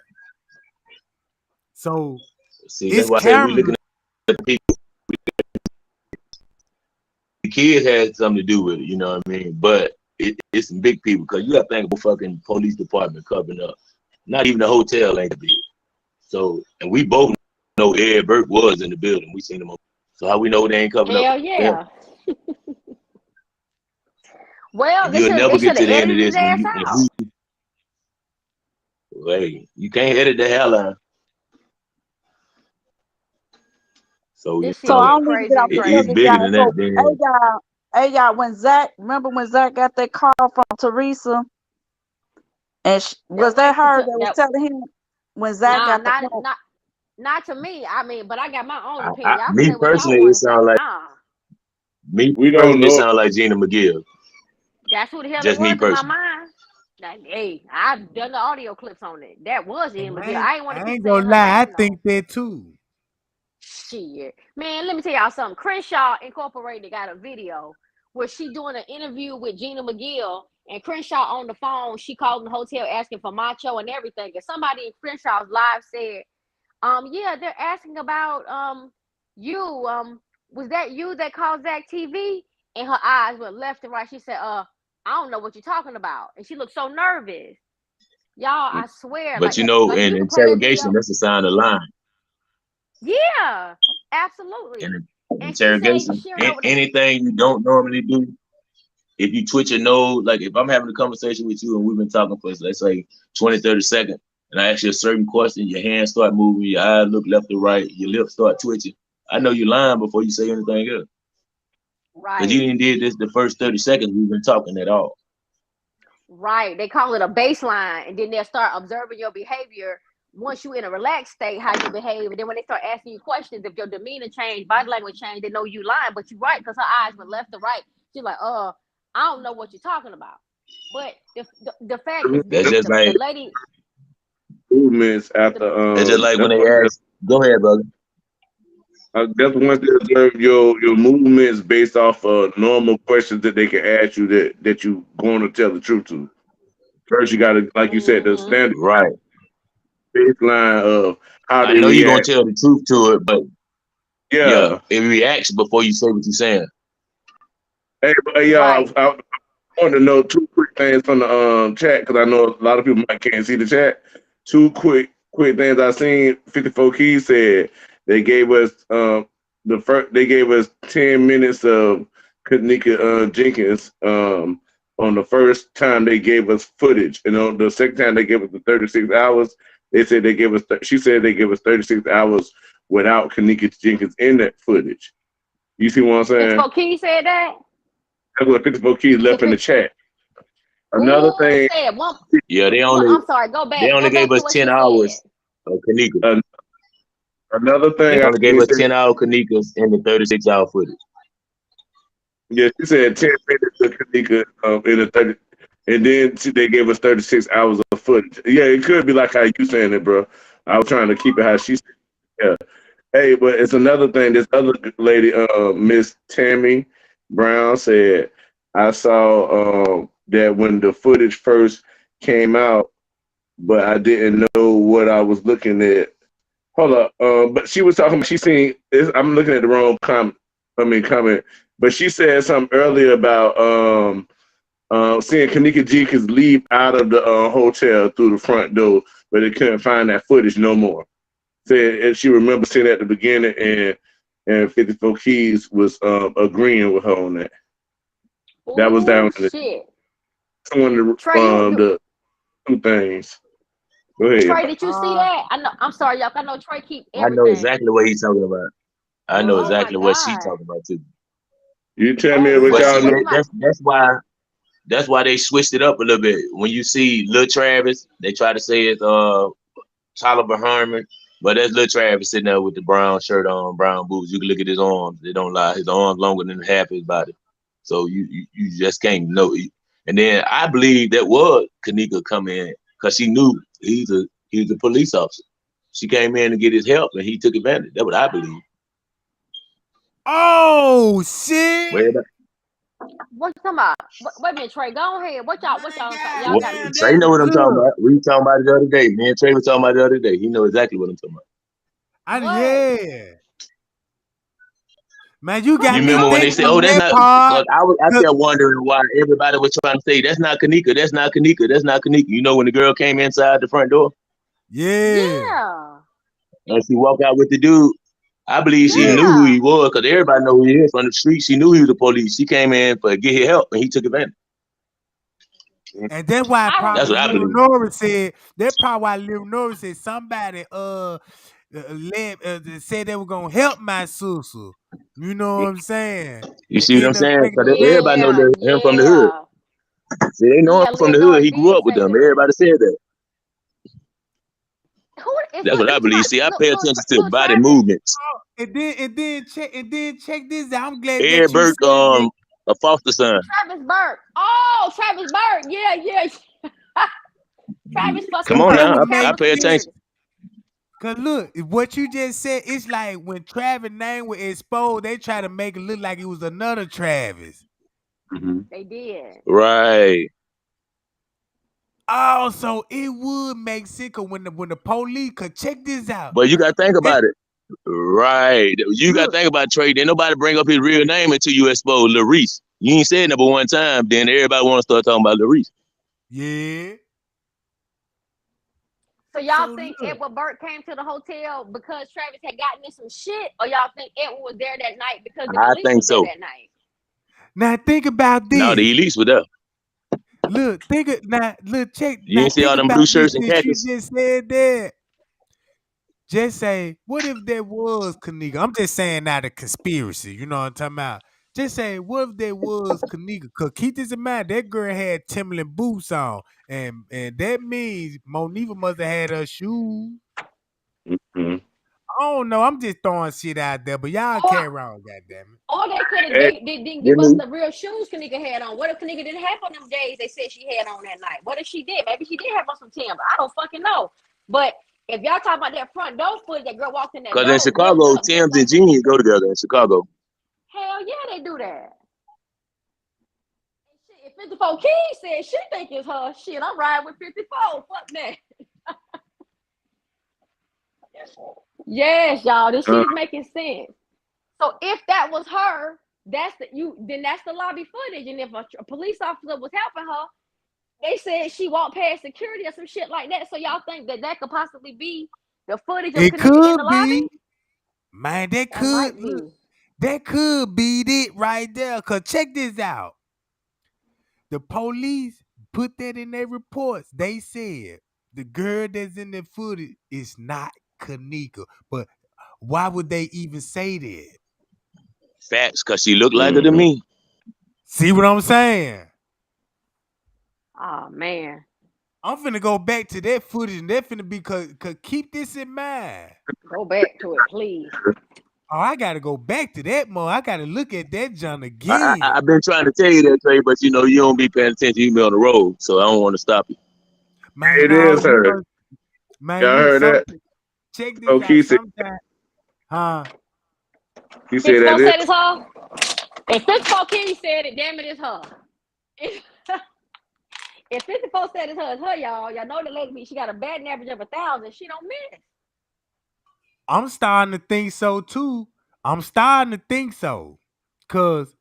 So See, that's it's why I say we looking cameras. at the people. The kids had something to do with it, you know what I mean? But it's some big people because you got to think about fucking police department covering up. Not even the hotel ain't big. So, and we both know Ed Burke was in the building. We seen him. So how we know they ain't covering up Hell for him? yeah. Well, And you'll they never get should have to the end of edited his this when ass you out. hey, you can't edit the hairline. So This So shit I getting don't need to get crazy off and the it's subject, crazy. bigger y'all. than So that. Then y'all, remember when Zach got that call from Teresa, and That was was that her to, that was that telling him when Zach nah, got the call? not to me. I mean, but I got my own opinion. Y'all can me say what y'all personally, it want to say, sounds but like nah, me We don't personally, it know. sounds like Gina McGill. that's who the hell it Just me was in my personally. mind. Like, hey, I've done the audio clips on it. That was Ian And McGill. I ain't want to I keep ain't saying gonna her lie, I name think though. that too. Shit, man, let me tell y'all something. Crenshaw Incorporated got a video where she doing an interview with Gina McGill, and Crenshaw on the phone. She called the hotel asking for macho and everything. And somebody in Crenshaw's live said, yeah, they're asking about you. Was that you that called Zach TV? And her eyes went left and right. She said, I don't know what you're talking about. And she looked so nervous. Y'all, I swear, But like in you can play that interrogation, video. that's a sign of lying. Yeah, In absolutely. an And she said interrogation, she don't know what the anything you don't normally do, if you twitch your nose, like if I'm having a conversation with you and we've been talking for, let's say, 20, 30 seconds, and I ask you a certain question, your hands start moving, your eyes look left to right, your lips start twitching, I know you're lying before you say anything else. Because you right. didn't did this the first 30 seconds we've been talking at all. Right. They call it a baseline, and then they'll start observing your behavior once you're in a relaxed state, how you behave. And then when they start asking you questions, if your demeanor changed, body language changed, they know you lying, but you're right because her eyes went left to right. She's like, I don't know what you're talking about. But the fact is That's this: just the like lady, Movements the after that's just like when that's they why ask, go ahead, brother. that's once they observe your movements based off of normal questions that they can ask you that you going to tell the truth to. First, you got to, like you said, the mm-hmm, standard Right. baseline of how I they know you're gonna react. tell the truth to it, but yeah, Yeah. it reacts before you say what you're saying. Hey, but, y'all, right. I want to know two quick things from the chat because I know a lot of people might can't see the chat. Two quick things I seen. 54 Keys said they gave us they gave us 10 minutes of Kanika Jenkins on the first time they gave us footage, and on the second time they gave us the 36 hours. They said they gave us. She said they gave us 36 hours without Kanika Jenkins in that footage. You see what I'm saying? 54 Key said that. That's what 54 Keys You said left in the 50. chat. Another Who thing, said one? Yeah, What? I'm sorry. they only Go gave back to us what 10 she said. hours of Kanika. uh, another They thing, only gave they us said, 10-hour Kanikas in the 36-hour footage. yeah, she said 10 minutes of Kanika in the 30, and then they gave us 36 hours of footage. Yeah, it could be like how you saying it, bro. I was trying to keep it how she said. Yeah. Hey, but it's another thing. This other lady, Miss Tammy Brown, said I saw that when the footage first came out, but I didn't know what I was looking at. Hold up. But she was talking. She seen. I'm looking at the wrong comment. But she said something earlier about seeing Kanika Jenkins leave out of the hotel through the front door, but they couldn't find that footage no more. Said and she remembers seeing it at the beginning, and 54 Keys was agreeing with her on that. That was Oh down in shit. one of Trey, the two things. Go ahead. Trey, did you see that? I know. I'm sorry, y'all. I know Trey keep I know everything. exactly what he's talking about. I know Oh my exactly what she's god. talking about too. You tell me Oh what But Lord. y'all see, know. What's my? that's why they switched it up a little bit. When you see Lil Travis, they try to say it's Tolliver Herman, but that's Lil Travis sitting there with the brown shirt on, brown boots. You can look at his arms; they don't lie. His arms longer than half his body, so you just can't know. And then I believe that was Kanika come in because she knew he's a police officer. She came in to get his help, and he took advantage. That's what I believe. Oh shit! Well, What you talking about? Wait a minute, Trey. Go ahead. What Man, y'all what, got me? goddamn, Trey that's know what I'm talking good. about. We were talking about it the other day. Me and Trey was talking about it the other day. He know exactly what I'm talking about. What? Yeah. Man, you Trey, got You me remember when they go said, thinking "Oh, on that's that not," part. because I 'Cause- kept wondering why everybody was trying to say that's not Kanika, that's not Kanika, that's not Kanika. You know when the girl came inside the front door yeah. Yeah. and she walked out with the dude, I believe she knew who he Yeah. was because everybody know who he is from the street. She knew he was the police. She came in for get his help and he took advantage. And that's why I That's probably what I remember. Lil believe. Nori said. That probably why Lil Nori said somebody said they were gonna help my sister. You know what I'm saying? You And see what I'm end up saying? taking Because the everybody know Yeah, him from the hood. yeah, See, they know him yeah. from Lil the hood. Nord He grew did up with say them. that. Everybody said that. Who is That's what what I you talking believe. about? See, I pay attention to Lil body Travis? movements. and then check this out. I'm glad that Eric you Burke, said that. a foster son. Travis Burke. Oh, Travis Burke. Yeah, yeah. Travis Come fucking Cause on that Burke. now, would I make Terrible pay sense. attention. security. Cause look, what you just said, it's like when Travis' name was exposed, they try to make it look like it was another Travis. Mm-hmm. They did. Right. Oh, so it would make sense 'cause when the police could check this out. But you got to think It, about it. Right. You got to look, think about Trey. Didn't nobody bring up his real name until you expose Lil Reese. You ain't said number one time, then everybody want to start talking about Lil Reese. yeah. So y'all So think look, Edward Burke came to the hotel because Travis had gotten in some shit, or y'all think Edward was there that night because the I police think was there so. that night? now think about Now the this. elites were there. Look, think of now. Look, check. You Now ain't see think all them about blue this. shirts and Since you khakis? just said that, just say, what if there was Kanika? I'm just saying now the conspiracy. You know what I'm talking about? Just say, what if there was Kanika? Cause keep this in mind, that girl had Timberland boots on, and that means Monifa must have had her shoes. Mm-hmm. I don't know. I'm just throwing shit out there, but y'all Or, carry on, goddamn or they could have Hey, they didn't give us Didn't the real shoes Kanika had on. What if Kanika didn't have on them J's they said she had on that night? What if she did? Maybe she did have on some Timber. I don't fucking know. But if y'all talk about that front door footage, that girl walked in that Because in door, looked Chicago, up, just Tim's and like jeans Kanika. go together in Chicago. Hell yeah, they do that. Shit, if 54 Keys said she think it's her, shit, I'm riding with 54. Fuck that. Yes, y'all, this shit uh, is making sense. So if that was her, that's the lobby footage. And if a police officer was helping her, they said she walked past security or some shit like that. So y'all think that could possibly be the footage of it Kanika in the could lobby? be, man. That That could might look. be. That could be it right there. Cause check this out. The police put that in their reports. They said the girl that's in the footage is not Kanika. But why would they even say that? Facts, because she looked like her to mm-hmm. me. See what I'm saying? Oh man, I'm finna go back to that footage and that finna be cause keep this in mind. go back to it, please. Oh, I gotta go back to that more. I gotta look at that John I've again. been trying to tell you that, Trey, but you know, you don't be paying attention. You be on the road, so I don't want to stop you. Man, It no, is you her. know, man, Y'all look, heard that? check this Oh, out. Keith said, Sometimes, huh? he said that 54 is. said it's her. If 54 Keys said it, damn it, it's her. If 54 said it's her, y'all. Y'all know the lady, she got a batting average of 1,000. She don't miss. I'm starting to think so too. I'm starting to think so. Cause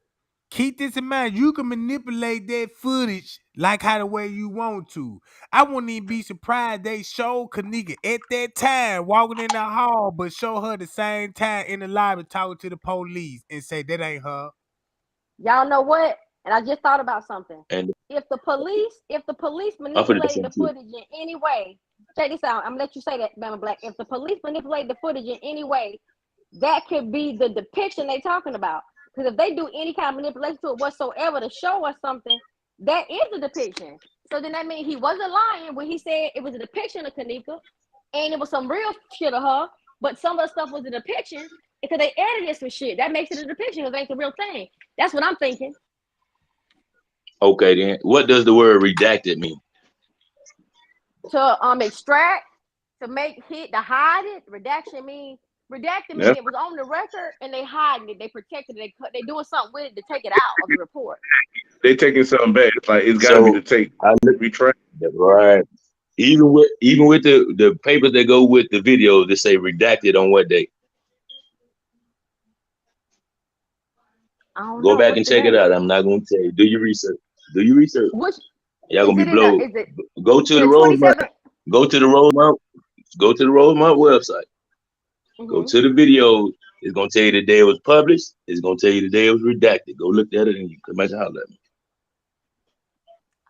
keep this in mind, you can manipulate that footage like how the way you want to. I wouldn't even be surprised they showed Kanika at that time walking in the hall, but show her the same time in the lobby talking to the police and say that ain't her. Y'all know what? And I just thought about something. And If the police I'm finna manipulated say the too. footage in any way, check this out. I'm gonna let you say that, Bama Black. If the police manipulated the footage in any way, that could be the depiction they talking about. Because if they do any kind of manipulation to it whatsoever to show us something, that is a depiction. So then that means he wasn't lying when he said it was a depiction of Kanika, and it was some real shit of her. But some of the stuff was a depiction because they edited some shit. That makes it a depiction because it ain't the real thing. That's what I'm thinking. Okay, then what does the word redacted mean? To extract, to make hit, to hide it. Redacted mean That's, it was on the record and they hiding it, they protected it, they doing something with it to take it out of the report. they taking something back. It's like it's got to be So the tape. I Retract. right. Even with the papers that go with the videos that say redacted on what day. I don't Go know back what's and the check it date. out. I'm not gonna tell you. Do your research. Do your research. Which Y'all is gonna be it in a? blown. Is it Go to in the a Rosemont. 27? Go to the Rosemont. Go to the Rosemont website. Go Mm-hmm. to the video. It's gonna tell you the day it was published. It's gonna tell you the day it was redacted. Go look at it and you come back and holler at me.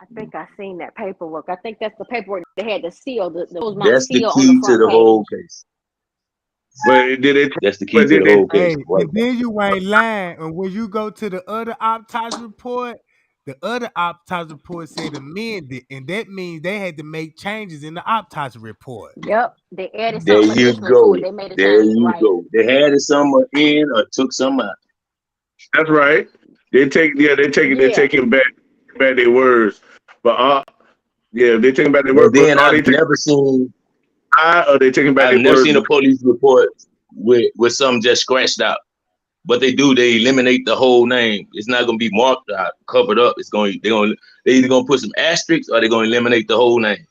I think I seen that paperwork. I think that's the paperwork they had to seal the Rosemont That's the seal on the key to front the page. whole case. But did it? That's the key But to did the they? whole Hey, case, right and there. then you ain't lying. And when you go to the other autopsy report, the other autopsy report said amended, and that means they had to make changes in the autopsy report. Yep, they added There something you additional to go. it. They made a There change, you right? go. They had it some in or took some out. That's right. They take. Yeah, they're Yeah. taking back their words. But yeah, they taking back their And words. But then are they taking or they taking back I've their never words? seen a police report with something just scratched out. But they do, they eliminate the whole name. It's not gonna be marked out, covered up. They either gonna put some asterisks or they're gonna eliminate the whole name.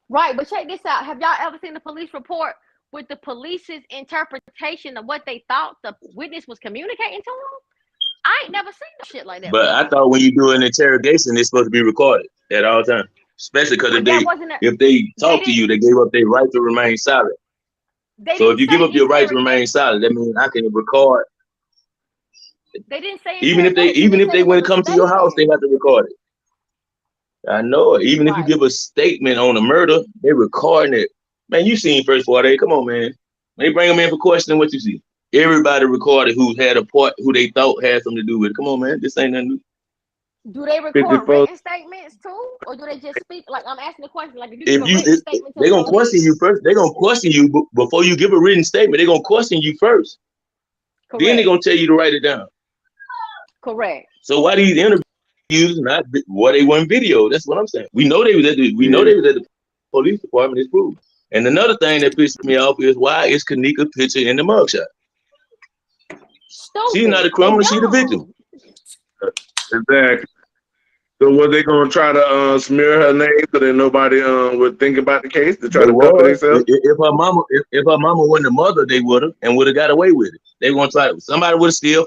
Right, but check this out. Have y'all ever seen the police report with the police's interpretation of what they thought the witness was communicating to them? I ain't never seen no shit like that But I before. thought when you do an interrogation, it's supposed to be recorded at all times. Especially because But that wasn't a, if they they talk to you, they gave up their right to remain silent. So if didn't you give say up your right to remain interrogation. silent, that means I can record. They didn't say Even if interrogation. They said they it was when it a comes to your house, they statement. have to record it. I know it. Even if you Right. give a statement on a murder, they recording it. Man, you seen First 48. Come on, man. They bring them in for questioning what you see. Everybody recorded who had a part, who they thought had something to do with it. Come on, man. This ain't nothing new. Do they record 54. written statements too? Or do they just speak? Like, I'm asking the question, like, if you give If a you, written statement to they the gonna question police, you first. They gonna question you before you give a written statement. They gonna question you first. Then they correct. gonna tell you to write it down. Correct. So why these interviews not what they want video? That's what I'm saying. We know they was at the Yeah. police department. It's proved. And another thing that pissed me off is why is Kanika picture in the mugshot? She's not Stupid a and criminal. She the victim. dumb. Exactly. So were they gonna try to smear her name so that nobody would think about the case to try They to cover was themselves? if her mama wasn't the mother, they would have and would have got away with it. They were gonna try to. Somebody would have still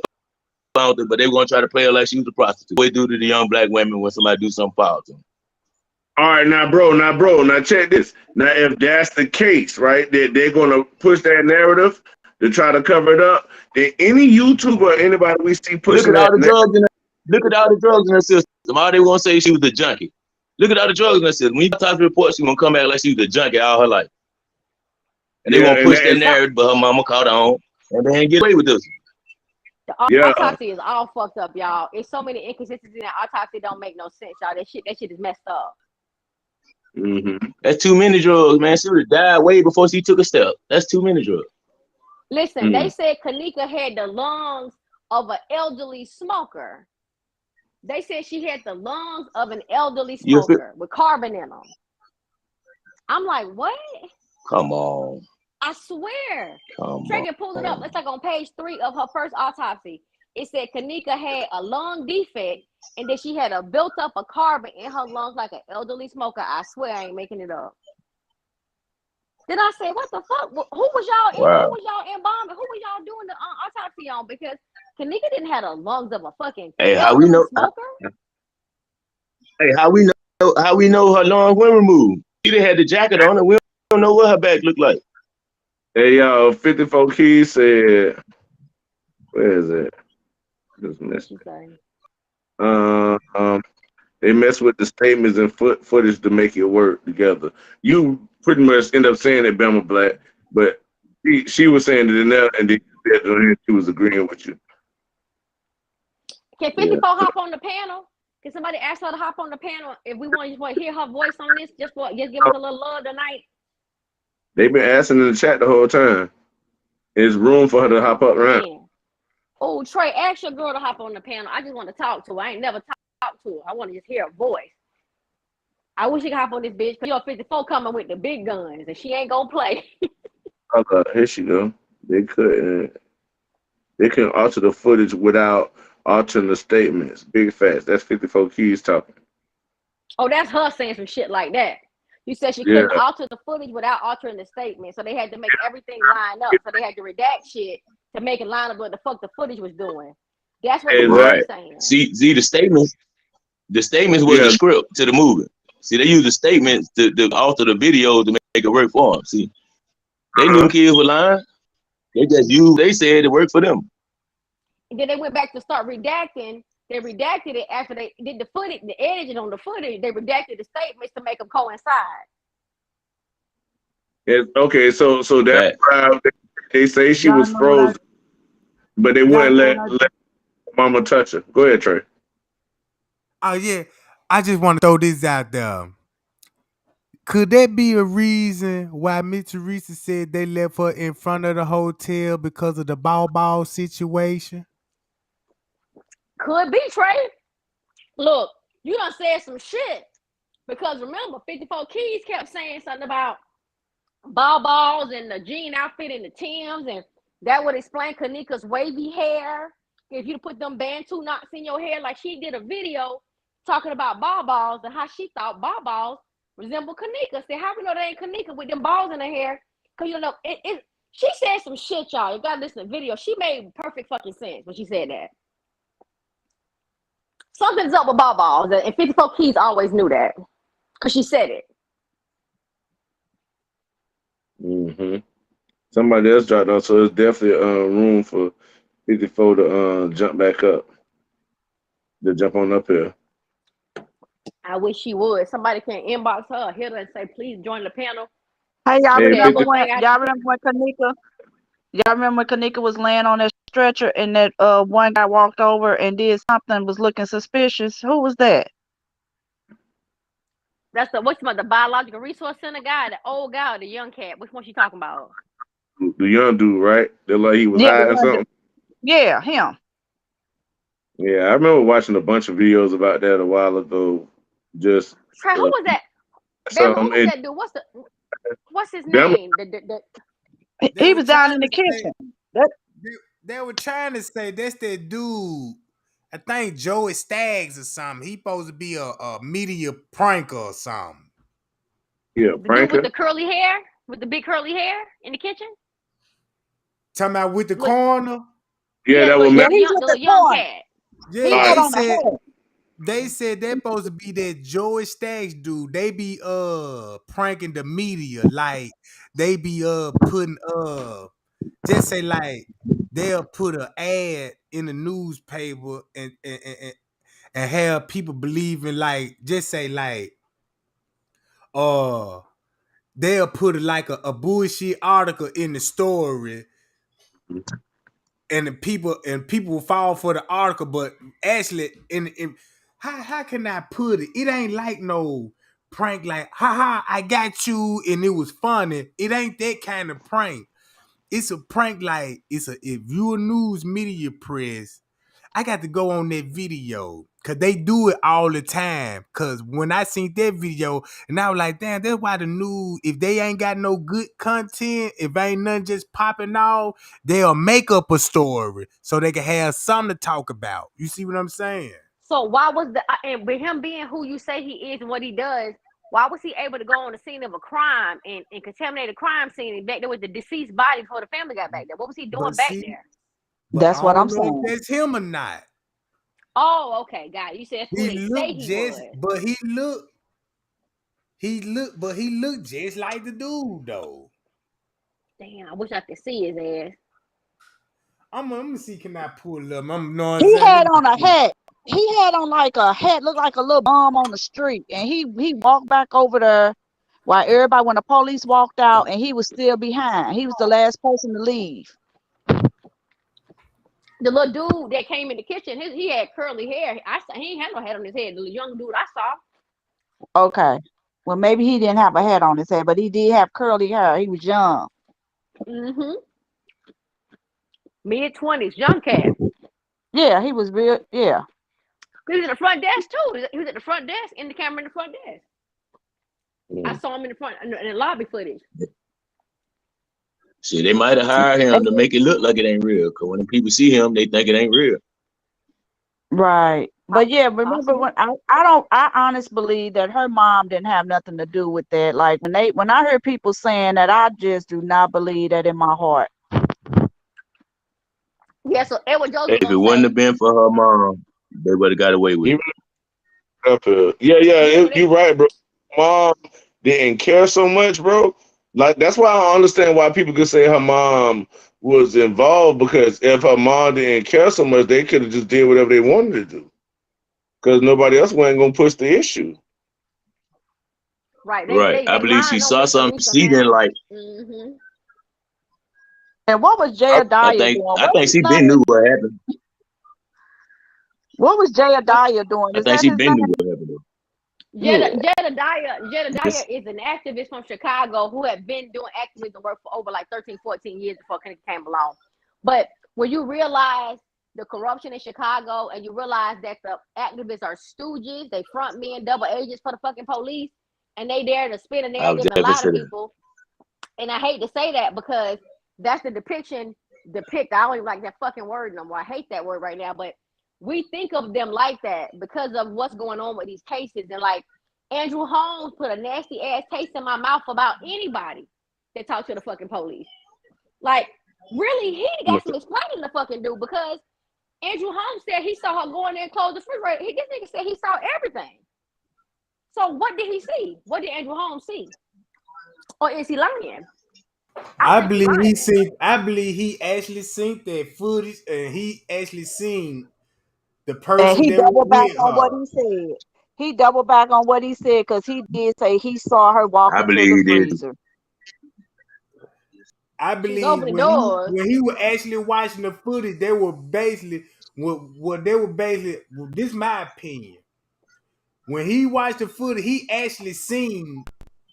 found it, but they were gonna try to play her like she was a prostitute. What they do to the young black women when somebody do something foul to them. All right, now, now check this. Now, if that's the case, right, they're gonna push that narrative to try to cover it up. Then any YouTuber or anybody we see Look pushing at all that the drugs in her. Look at all the drugs in her system. All they gonna say she was a junkie. Look at all the drugs in her system. When you talk to the report, she gonna come back like she was a junkie all her life. And they yeah, gonna push that So narrative, but her mama caught on and they ain't get away with this. the yeah, autopsy is all fucked up, y'all. It's so many inconsistencies in that autopsy. Don't make no sense, y'all. That shit is messed up. mm-hmm. That's too many drugs, man. She would have died way before she took a step. That's too many drugs. Listen, they said Kanika had the lungs of an elderly smoker. They said she had the lungs of an elderly You feel? smoker with carbon in them. I'm like, what? Come on. I swear. Come Tregang pulled it up. on. It's like on page 3 of her first autopsy. It said Kanika had a lung defect and that she had a built up a carbon in her lungs like an elderly smoker. I swear I ain't making it up. Then I said, what the fuck? Who was y'all Wow. embalming? Who was y'all doing the autopsy on? Because Kanika didn't have the lungs of a fucking Hey, elderly smoker. How we know her lungs were removed? She didn't have the jacket on and we don't know what her back looked like. Hey, y'all, 54 Keys said, where is it? Just missed it. They mess with the statements and footage to make it work together. You pretty much end up saying it, Bama Black, but she was saying it in there, and then she was agreeing with you. Can 54 hop on the panel? Can somebody ask her to hop on the panel if we want to hear her voice on this? Just give us a little love tonight. They've been asking in the chat the whole time. There's room for her to hop up around. Oh, Trey, ask your girl to hop on the panel. I just want to talk to her. I ain't never talked to her. I want to just hear her voice. I wish she could hop on this bitch because 54 coming with the big guns and she ain't gonna play. Here she go. They can alter the footage without altering the statements. Big facts. That's 54 Keys talking. Oh, that's her saying some shit like that. You said she couldn't alter the footage without altering the statement, so they had to make everything line up. So they had to redact shit to make it line up what the fuck the footage was doing. That's what Right. saying. See the statements was the script to the movie. See, they use the statements to alter the video to make it work for them. See, they knew kids were lying. They just used. They said it worked for them. And then they went back to start redacting They redacted it after they did the footage, the editing on the footage. They redacted the statements to make them coincide. Okay, so that's Fact. why they say she Y'all was know what I frozen, but they y'all wouldn't know what I let Mama touch her. Go ahead, Trey. Oh yeah, I just want to throw this out there. Could that be a reason why Miss Teresa said they left her in front of the hotel because of the ball situation? Could be Trey. Look, you done said some shit. Because remember, 54 Keys kept saying something about balls and the jean outfit and the Timbs, and that would explain Kanika's wavy hair. If you put them Bantu knots in your hair, like she did a video talking about balls and how she thought balls resemble Kanika. Say, how we know they ain't Kanika with them balls in her hair? Because you know, she said some shit, y'all. You gotta listen to the video. She made perfect fucking sense when she said that. Something's up with balls, and 54 Keys always knew that because she said it. Mm-hmm. Somebody else dropped out, so it's definitely room for 54 to jump back up, to jump on up here. I wish she would. Somebody can inbox her, hit her, and say, please join the panel. Hey, y'all Hey, Tell 50, remember one when thing I y'all remember when Kanika was laying on that stretcher and that one guy walked over and did something, was looking suspicious? Who was that? that's the biological resource center guy, the old guy, or the young cat. Which one she talking about? the young dude, right? They're like he was Yeah, the high or one something. yeah, him. Yeah, I remember watching a bunch of videos about that a while ago. Just Trey, who was that? Baby, who some was and that dude? What's his them. name? They He were was down trying in the to say kitchen. That they were trying to say that's that dude. I think Joey Staggs or something. He supposed to be a media pranker or something. Yeah, the dude with pranker. the curly hair, with the big curly hair in the kitchen? Talking about with the Look, corner. Yeah, yeah, that was yeah, he's the with the little young corner. cat. Yeah, He All had right. on a hat. they said they're supposed to be that Joey Staggs dude. They be pranking the media. Like they be putting just say like they'll put an ad in the newspaper and have people believing like just say like uh they'll put a bullshit article in the story and people will fall for the article, but actually in how can I put it? It ain't like no prank like haha I got you and it was funny. It ain't that kind of prank. It's a prank like if you a news media press, I got to go on that video because they do it all the time. Because when I seen that video, and I was like, damn, that's why the news, if they ain't got no good content, if ain't nothing just popping off, they'll make up a story so they can have something to talk about. You see what I'm saying? So why was and with him being who you say he is and what he does, why was he able to go on the scene of a crime and contaminate a crime scene and back there with the deceased body before the family got back there? What was he But doing back see, there? but That's I what I'm don't know if saying. that's him or not. Oh, okay, got it. You said that's who He they say looked he just, was. but he looked just like the dude though. Damn, I wish I could see his ass. I'm gonna see can I pull up. I'm know what I'm He saying. Let had me on a see. hat. He had on like a hat, looked like a little bum on the street, and he walked back over there while everybody, when the police walked out, and he was still behind. He was the last person to leave. The little dude that came in the kitchen, he had curly hair. I saw he ain't had no head on his head. The young dude I saw. Okay, well maybe he didn't have a hat on his head, but he did have curly hair. He was young. Mm-hmm. Mid-20s, young cat. Yeah, he was real. Yeah. He was in the front desk too. He was at the front desk, in the camera in the front desk. I Mm. saw him in the front in the lobby footage. See, they might have hired him to make it look like it ain't real. Cause when the people see him, they think it ain't real. Right. But yeah, remember Possible. when I honestly believe that her mom didn't have nothing to do with that. Like when I hear people saying that, I just do not believe that in my heart. Yeah, so Edward Joseph If it gonna wouldn't have say, been for her mom, they would have got away with He it. really up here. Yeah, yeah, when you're they right, bro. Mom didn't care so much, bro. Like that's why I understand why people could say her mom was involved, because if her mom didn't care so much, they could have just did whatever they wanted to do. because nobody else wasn't gonna push the issue. Right. Right. I They believe she lying on saw Miss something Teresa she didn't now. like. Mm-hmm. And what was I, I Jedediah think doing? I What's think his she been name? knew what happened. What was Jedediah doing? I Is think that she his been knew name? what happened though. Yeah. Jedediah Just is an activist from Chicago who had been doing activism work for over like 13, 14 years before Kennedy came along. But when you realize the corruption in Chicago and you realize that the activists are stooges, they front men, double agents for the fucking police, and they there to spin a I was narrative and just lie to say that. people. And I hate to say that because that's the I don't even like that fucking word no more. I hate that word right now, but we think of them like that because of what's going on with these cases. And like Andrew Holmes put a nasty ass taste in my mouth about anybody that talked to the fucking police. Like, really, he got some explaining to fucking do because Andrew Holmes said he saw her go in there and close the refrigerator. This nigga said he saw everything. So what did he see? What did Andrew Holmes see? Or is he lying? I I think he's believe he lying. seen. I believe he actually seen that footage, and he actually seen the And person he that was doubled back with on what her. he said. He doubled back on what he said because he did say he saw her I walking to believe the he did. freezer. I She's believe opening doors. when he was actually watching the footage, they were basically what they were basically. This is my opinion. When he watched the footage, he actually seen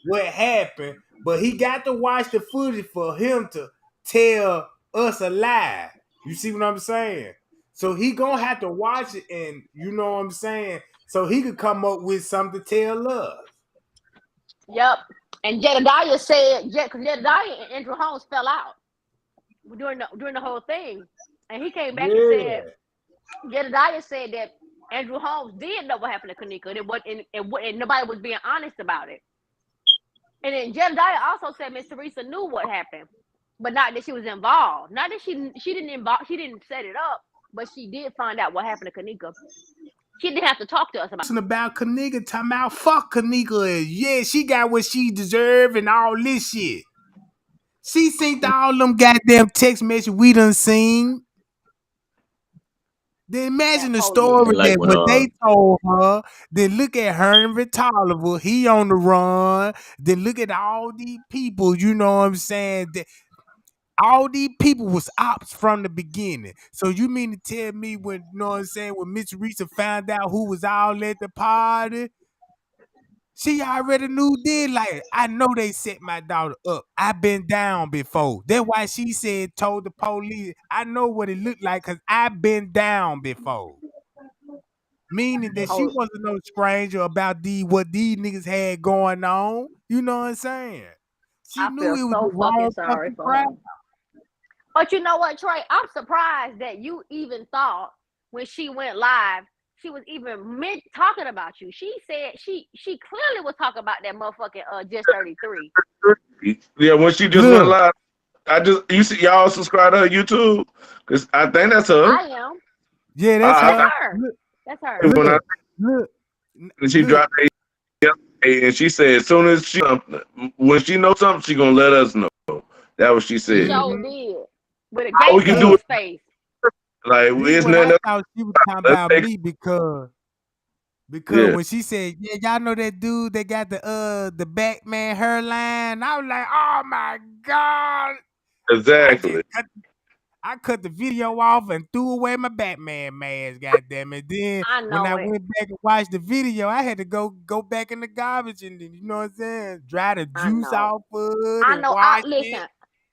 what happened, but he got to watch the footage for him to tell us a lie. You see what I'm saying? So he gonna have to watch it, and you know what I'm saying. So he could come up with something to tell us. Yep. And Jedediah said, because Jedediah and Andrew Holmes fell out during the whole thing. And he came back and said, Yeah. Jedediah said that Andrew Holmes did know what happened to Kanika, and nobody was being honest about it. And then Jedediah also said Miss Teresa knew what happened, but not that she was involved. Not that she didn't set it up, but she did find out what happened to Kanika. She didn't have to talk to us about About Kanika, talking about fuck Kanika. Yeah, she got what she deserved and all this shit. She seen all them goddamn text messages we done seen. Then imagine that the police. story And like that when what they told her. Then look at Henry Tolliver. He on the run. Then look at all these people. You know what I'm saying? All these people was ops from the beginning. So you mean to tell me when you know what I'm saying when Miss Risa found out who was all at the party? She already knew then, like, I know they set my daughter up. I've been down before. That's why she said, told the police, I know what it looked like because I've been down before. Meaning that she Oh, wasn't no stranger about what these niggas had going on. You know what I'm saying? She I knew feel it was so the fucking wrong sorry fucking for crowd. her. But you know what, Trey? I'm surprised that you even thought when she went live, she was even talking about you. She said she clearly was talking about that motherfucking just 33. Yeah, when she just went Look, live, you see y'all subscribe to her YouTube because I think that's her. I am. yeah, that's I, That's her. her. Look, That's her. when I look, look, she look. dropped a and she said as soon as when she knows something, she gonna let us know. That what she She said. sure Mm-hmm. did. With a All we gangster can do is Look, ass face. like this it's what I nothing else. thought she was talking Let's about take me because yeah, when she said, "Yeah, y'all know that dude that got the Batman hairline," I was like, "Oh my god!" I just exactly, cut the video off and threw away my Batman mask. Goddamn it! Then I when I know it. went back and watched the video, I had to go back in the garbage and then, you know what I'm saying, dry the I juice know. off of it I and know. I wash it. listen.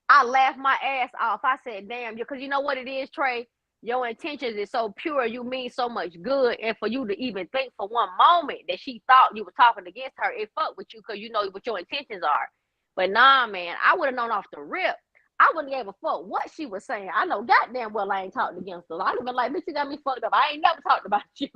I laughed my ass off. I said, "Damn, because you know what it is, Trey. Your intentions is so pure. You mean so much good, and for you to even think for one moment that she thought you were talking against her, it fucked with you because you know what your intentions are. But nah, man, I would have known off the rip. I wouldn't gave a fuck what she was saying. I know goddamn well I ain't talked against her. I'd have been like, bitch, you got me fucked up. I ain't never talked about you,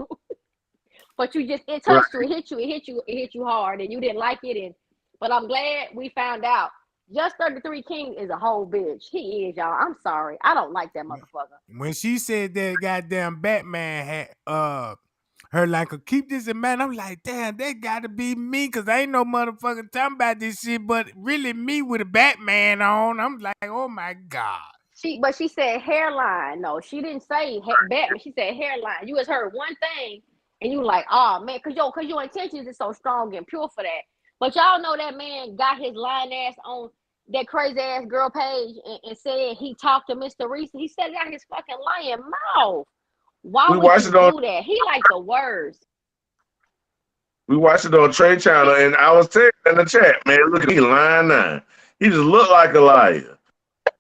but you just it right? touched you, it hit you hard, and you didn't like it, and but I'm glad we found out. Just 33 King is a whole bitch. He is, y'all. I'm sorry. I don't like that motherfucker. When she said that goddamn Batman had her like keep this in mind, I'm like, damn, that gotta be me, cause ain't no motherfucker talking about this shit, but really me with a Batman on. I'm like, oh my god. But she said hairline. No, she didn't say Batman. She said hairline. You just heard one thing, and you like, oh man, cause your intentions is so strong and pure for that. But y'all know that man got his lying ass on that crazy ass girl page and said he talked to Mr. Reese. He said it out his fucking lying mouth. Why We would watched you it on do that? He like the worst. Trey Channel, and I was telling in the chat, man, look at he lying now. He just looked like a liar.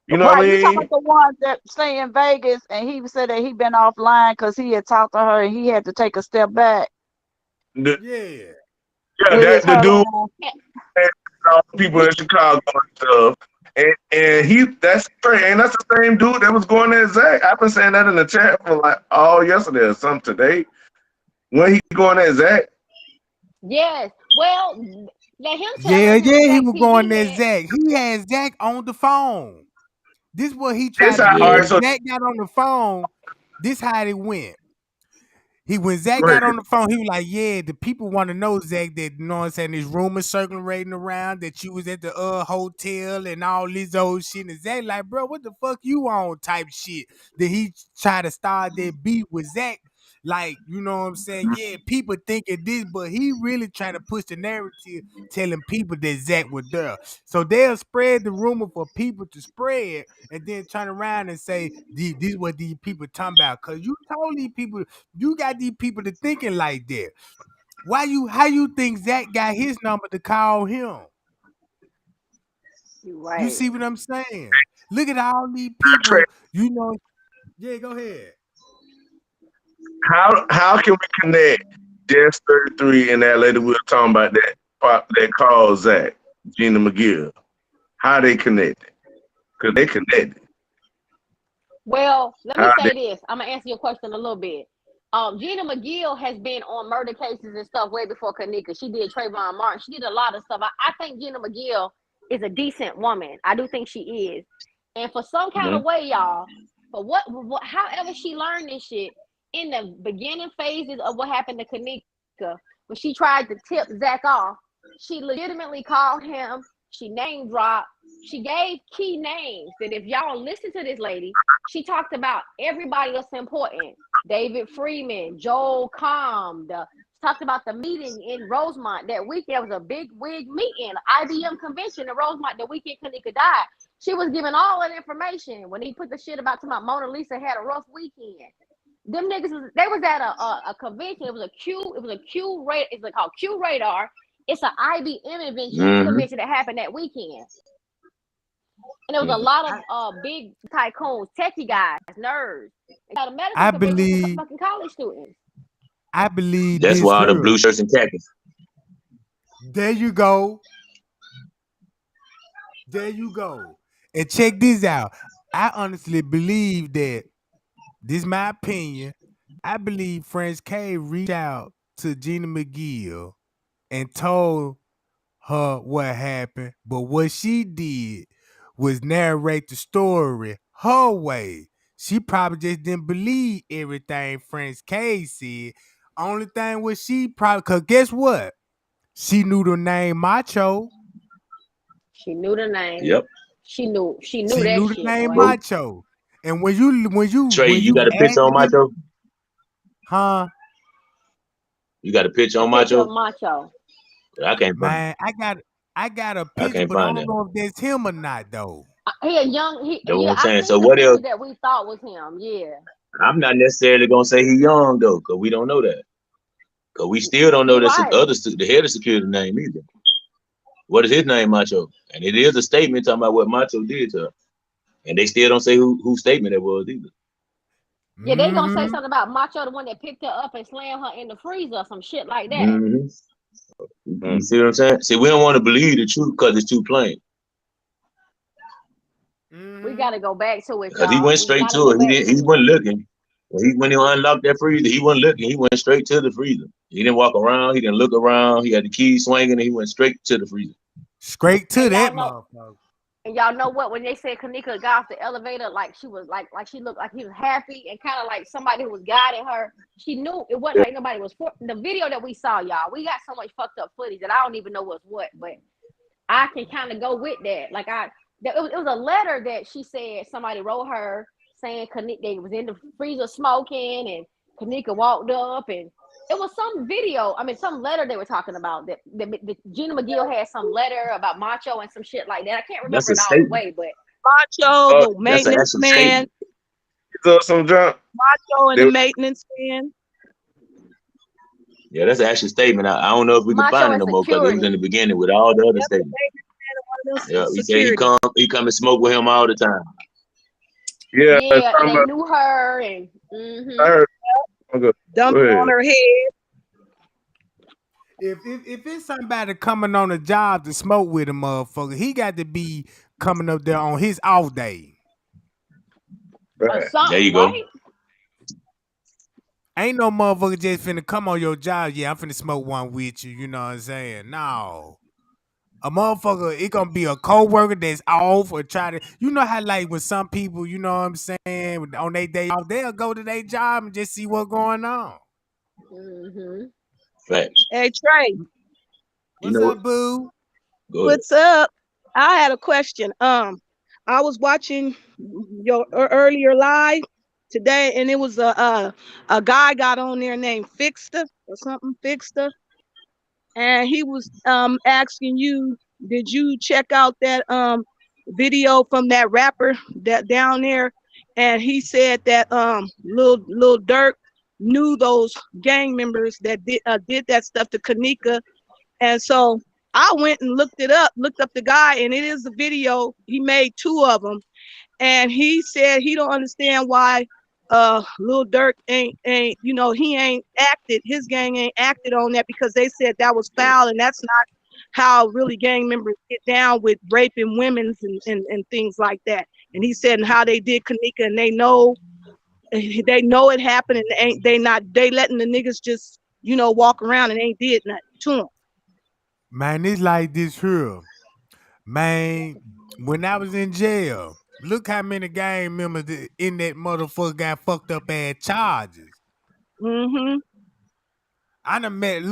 You know what I Right, you talking mean? about the one that stay in Vegas and he said that he been offline because he had talked to her and he had to take a step back The, Yeah. yeah, with his that the hurt dude on. and all the people in Chicago and stuff. And he that's Trey, and that's the same dude that was going at Zach. I've been saying that in the chat for like all yesterday or something today. When he going at Zach, Yes. Well, let him tell Yeah, us when yeah, he Zach was going PD there, had. Zach. He had Zach on the phone. This is what he this tried to how do. all Yeah. right, When so Zach got on the phone, this how it went. When Zach go ahead. got on the phone, he was like, "Yeah, the people want to know, Zach, that you know what I'm saying. There's rumors circulating around that you was at the hotel and all this old shit." And Zach like, "Bro, what the fuck you on?" Type shit. Then he try to start that beat with Zach. Like, you know what I'm saying? Yeah, people thinking this, but he really trying to push the narrative, telling people that Zach was there. So they'll spread the rumor for people to spread, and then turn around and say, "This is what these people talking about." Cause you told these people, you got these people to thinking like that. How you think Zach got his number to call him? You You right. see what I'm saying? Look at all these Trey, people, you know. Yeah, go ahead. how can we connect Jess 33 and that lady we were talking about that called Zach, Gina McGill? How they connected? Because they connected. Well, let me How they say this. I'm gonna answer your question a little bit. Gina McGill has been on murder cases and stuff way before Kanika. She did Trayvon Martin. She did a lot of stuff. I think Gina McGill is a decent woman. I do think she is. And for some kind Mhm. of way, y'all, for however she learned this shit in the beginning phases of what happened to Kanika, when she tried to tip Zach off, she legitimately called him. She name dropped. She gave key names that if y'all listen to this lady, she talked about everybody that's important. David Freeman, Joel Comm, talked about the meeting in Rosemont that week. There was a big wig meeting, IBM convention in Rosemont the weekend Kanika died. She was giving all that information when he put the shit about talking about Mona Lisa had a rough weekend. Them niggas they was at a convention. It was a Q rate. It's called Q Radar. It's an IBM Mm-hmm. convention that happened that weekend. And there was a lot of big tycoons, techie guys, nerds. They got a medical I convention for believe fucking college students. I believe That's this why all the here. blue shirts and khakis. There you go. There you go. And check this out. I honestly believe that this is my opinion. I believe French K reached out to Gina McGill and told her what happened, but what she did was narrate the story her way. She probably just didn't believe everything French K said. Only thing was she probably, cause guess what? She knew the name Macho. She knew the name. Yep. She knew She that knew the shit, name boy. But Macho. And when Trey, you you got a picture on added them, Macho? huh? You got a picture A on picture Macho? of Macho. I can't find Man, I got a it. I picture, can't but I find don't it. know if that's him or not though. He a young That's what yeah, I'm I saying. So seen the what if pictures that we thought was him. Yeah. I'm not necessarily gonna say he young though, because we don't know that. Because we still don't know You the right. other the head of security name either. What is his name, Macho? And it is a statement talking about what Macho did to her. And they still don't say whose statement it was either. Yeah, they gonna say Mm-hmm. something about Macho, the one that picked her up and slammed her in the freezer or some shit like that. Mm-hmm. Mm. You see what I'm saying? See, we don't want to believe the truth because it's too plain. We Mm-hmm. gotta go back to it, Because he y'all. went We straight gotta to go it. He back didn't. He to it. wasn't looking. When he unlocked that freezer, he wasn't looking. He went straight to the freezer. He didn't walk around. He didn't look around. He had the key swinging, and he went straight to the freezer. Straight to And that y'all know motherfucker. and y'all know what when they said Kanika got off the elevator, like she was like she looked like he was happy and kind of like somebody who was guiding her. She knew it wasn't like nobody was for the video that we saw, y'all. We got so much fucked up footage that I don't even know what's what, but I can kind of go with that. Like it was a letter that she said somebody wrote her saying Kanika they was in the freezer smoking and Kanika walked up and It was some video. I mean, some letter they were talking about that Gina McGill had some letter about Macho and some shit like that. I can't That's remember a it all the statement. way, but Macho, Oh, the That's an maintenance actual man, statement. some junk. Macho and They the was maintenance man. Yeah, that's an actual statement. I don't know if we can Macho find it and no more because it was in security. the beginning with all the other Yep, the statements. maintenance man and one of Yeah, them he said security. he come and smoke with him all the time. yeah, Yeah, and talking they about knew her and I heard go Dumped it on ahead. her head. If it's somebody coming on a job to smoke with a motherfucker, he got to be coming up there on his off day. or Right. There you something, go. right? Ain't no motherfucker just finna come on your job. Yeah, I'm finna smoke one with you. You know what I'm saying? No. A motherfucker, it gonna be a coworker that's off or try to, you know how like with some people, you know what I'm saying, on their day off, they'll go to their job and just see what's going on. Mm-hmm. Facts. Hey Trey, You What's know what? up, boo? Go ahead. what's up? I had a question. I was watching your earlier live today, and it was a guy got on there named Fixter or something Fixter, and he was asking you, did you check out that video from that rapper that down there? And he said that Lil Durk knew those gang members that did that stuff to Kanika, and so I went and looked up the guy, and it is a video. He made two of them, and he said he don't understand why Lil Durk ain't he ain't acted, his gang ain't acted on that because they said that was foul, and that's not how really gang members get down with raping women and things like that. And he said and how they did Kanika, and they know it happened, and they letting the niggas just walk around and ain't did nothing to them. Man, it's like this here. Man, when I was in jail, look how many gang members in that motherfucker got fucked up ass charges. Mm-hmm. I done met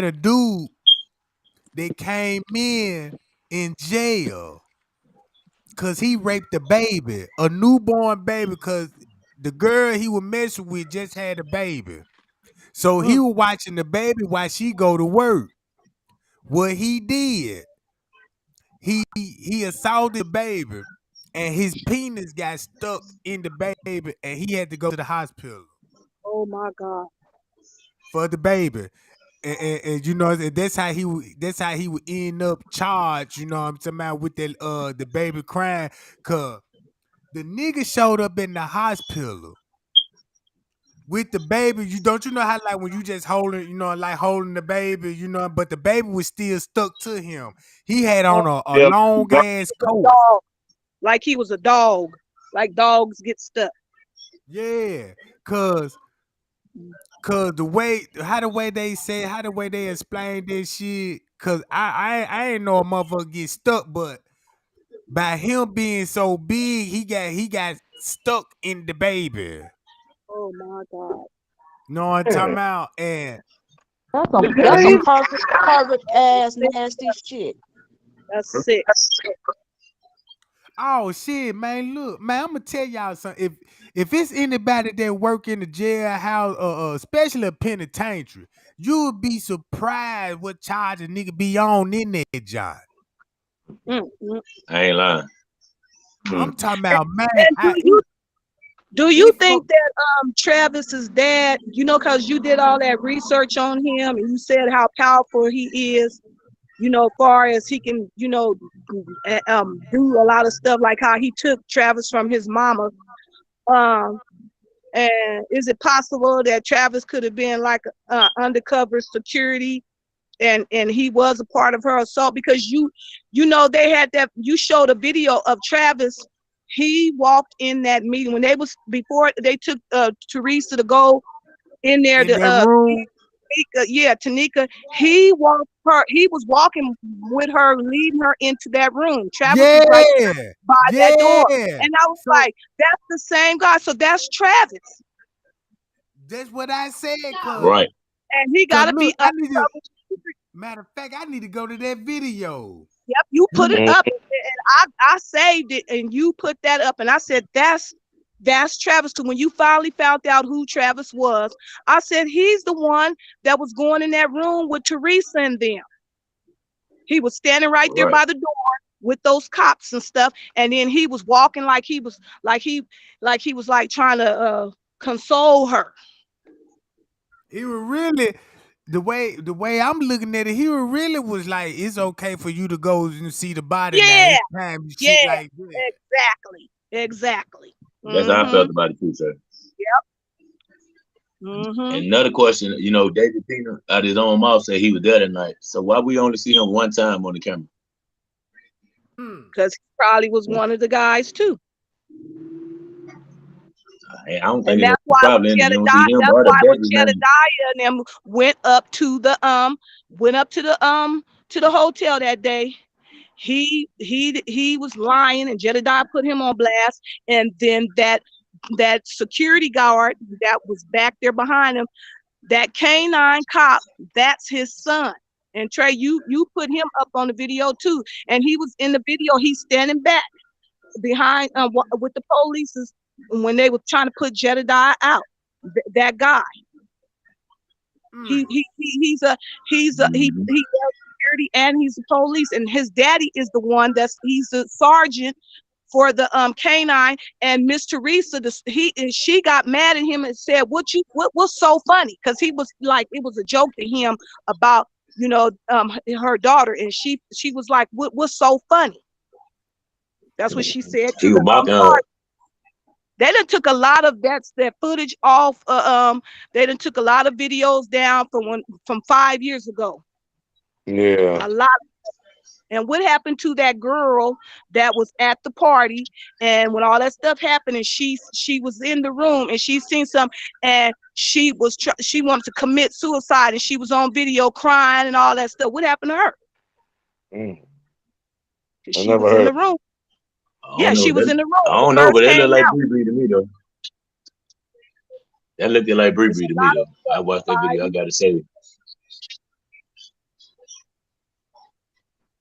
a dude that came in jail cause he raped a baby, a newborn baby, cause the girl he was messing with just had a baby. So he Mm. was watching the baby while she go to work. What he did, he assaulted the baby, and his penis got stuck in the baby, and he had to go to the hospital Oh my God. for the baby. And you know that's how he would end up charged. You know what I'm talking about with that the baby crying, cause the nigga showed up in the hospital with the baby. You know how like when you just holding, like holding the baby, but the baby was still stuck to him. He had Oh, on a Yeah, long bro. ass a coat. dog. Like he was a dog. Like dogs get stuck. Yeah, cause the way they explain this shit, cause I ain't know a motherfucker get stuck, but by him being so big, he got stuck in the baby. Oh my God. You know what I'm talking Yeah. about? And That's some Crazy. perfect ass nasty shit. That's sick. oh shit, man, look, man, I'm gonna tell y'all something. If it's anybody that work in the jailhouse, especially a penitentiary, you would be surprised what charge a nigga be on in that job. Mm. I ain't lying. I'm Mm. talking about, man. And do you It fuck. think that Travis's dad, because you did all that research on him and you said how powerful he is, far as he can, do a lot of stuff like how he took Travis from his mama. Um, and is it possible that Travis could have been like undercover security and he was a part of her assault? Because they had that, you showed a video of Travis. He walked in that meeting when they was before they took Teresa to go in there In to that room. Tanika. He was walking with her, leading her into that room. Travis was right Yeah, by that door. yeah. And I was So like, that's the same guy. So that's Travis. that's what I said, Right. And he cause gotta look, be undercover. matter of fact, I need to go to that video. Yep, you put it Mm. up, and I saved it, and you put that up, and I said, "That's That's Travis too. When you finally found out who Travis was, I said he's the one that was going in that room with Teresa and them. He was standing right there Right. by the door with those cops and stuff, and then he was walking like he was like trying to console her. He was really the way I'm looking at it. He really was like, it's okay for you to go and see the body now. Yeah, It's time and shit yeah, like that. exactly, exactly. That's how I Mhm, felt about it too, sir. mhm. And another question, David Pena out his own mouth said he was there that night. So why we only see him one time on the camera? Hmm. Because he probably was one of the guys too. Hey, I don't think And it's no that's why problem in it. You don't see him that's or the why when Beckers name. Jedediah and them went up to the hotel that day, he was lying, and Jedediah put him on blast. And then that security guard that was back there behind him, that canine cop, that's his son. And Trey, you put him up on the video too, and he was in the video. He's standing back behind with the police when they were trying to put Jedediah out. That guy, Hmm. Mm-hmm. he does security and he's the police, and his daddy is the one he's the sergeant for the canine. And Miss Teresa, she got mad at him and said, what was so funny? Because he was like, it was a joke to him about her daughter, and she was like, what's so funny? That's what she said to He was the mocking her. sergeant. They done took a lot of that footage off. They done took a lot of videos down from 5 years ago. Yeah. A lot. And what happened to that girl that was at the party, and when all that stuff happened, and she was in the room and she seen some, and she wanted to commit suicide, and she was on video crying and all that stuff. What happened to her? Mm. I She never was in heard. the room. I Yeah, don't know. she was in the room I when it don't know, first but that came looked like out. Bree Bree to me though. That looked like Bree It's Bree a to me lot of though. I watched that video. I gotta say,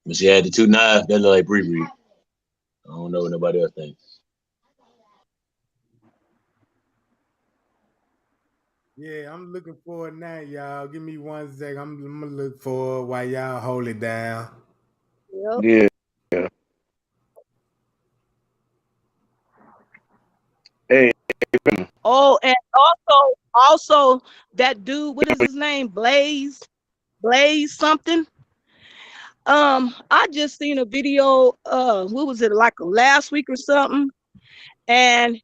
when she had the two knives, that looked like Bree Bree. I don't know what nobody else thinks. Yeah, I'm looking for it now, y'all. Give me 1 sec. I'm gonna look for it while y'all hold it down. Yep. Yeah. Yeah. Hey. Oh, and also that dude, what is his name? Blaze something. I just seen a video, what was it, like last week or something? And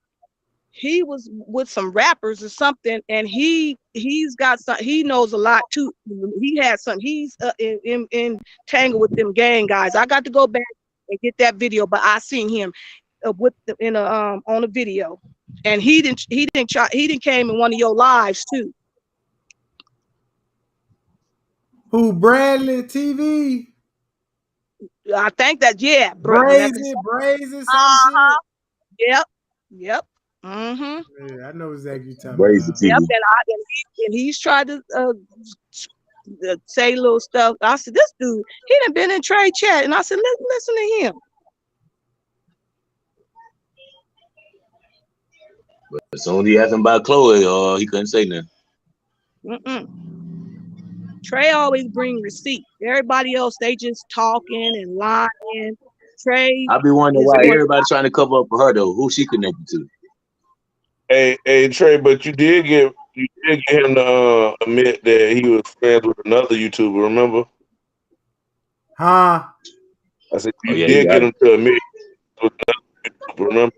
he was with some rappers or something, and he's got some, he knows a lot too. He had some, he's in tangle with them gang guys. I got to go back and get that video, but I seen him in a on a video. And he didn't came in one of your lives too. Who Bradley TV? I think that, yeah, bro. Brazen, some Uh-huh. shit. Yep. Yep. Mm-hmm. Yeah, I know exactly you talking Brazy about. Yep. TV. And he's tried to say little stuff. I said, this dude, he done been in trade chat, and I said, listen to him. But as soon as he asked him about Chloe, he couldn't say nothing. Mm-mm. Trey always bring receipts. Everybody else, they just talking and lying. Trey I be wondering is why going. everybody trying to cover up for her though. Who she connected to? Hey, Trey, but you did get him to admit that he was friends with another YouTuber. Remember? Huh? I said Oh you yeah, he did got get it. him to admit he was with another YouTuber. Remember?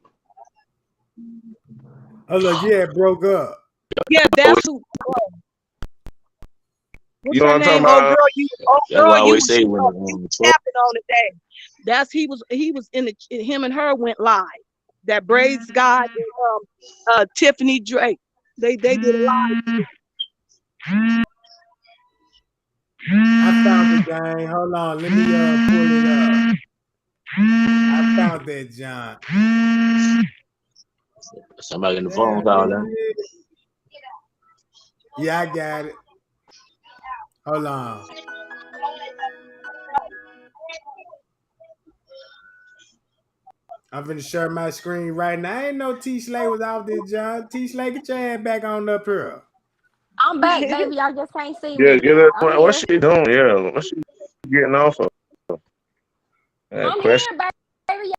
Oh look, yeah, it broke up. Yeah, Oh, that's who. You What's know her what I'm talking name? about? Oh that's girl, why I always say when you was Chloe, tapping on today. That's he was in the, him and her went live. That braids guy and Tiffany Drake. They did a live. I found the gang. Hold on, let me pull it up. I found that John. somebody in the phone Damn, call now. nigga. Yeah, I got it. Hold on. I'm finna share my screen right now. I ain't no T Slay was out there, John. T Slay, get your ass back on up here. I'm back, baby. Y'all just can't see Yeah, me. get up. I'm What's here. she doing? Yeah, what's she getting off of? I'm Question. here, baby.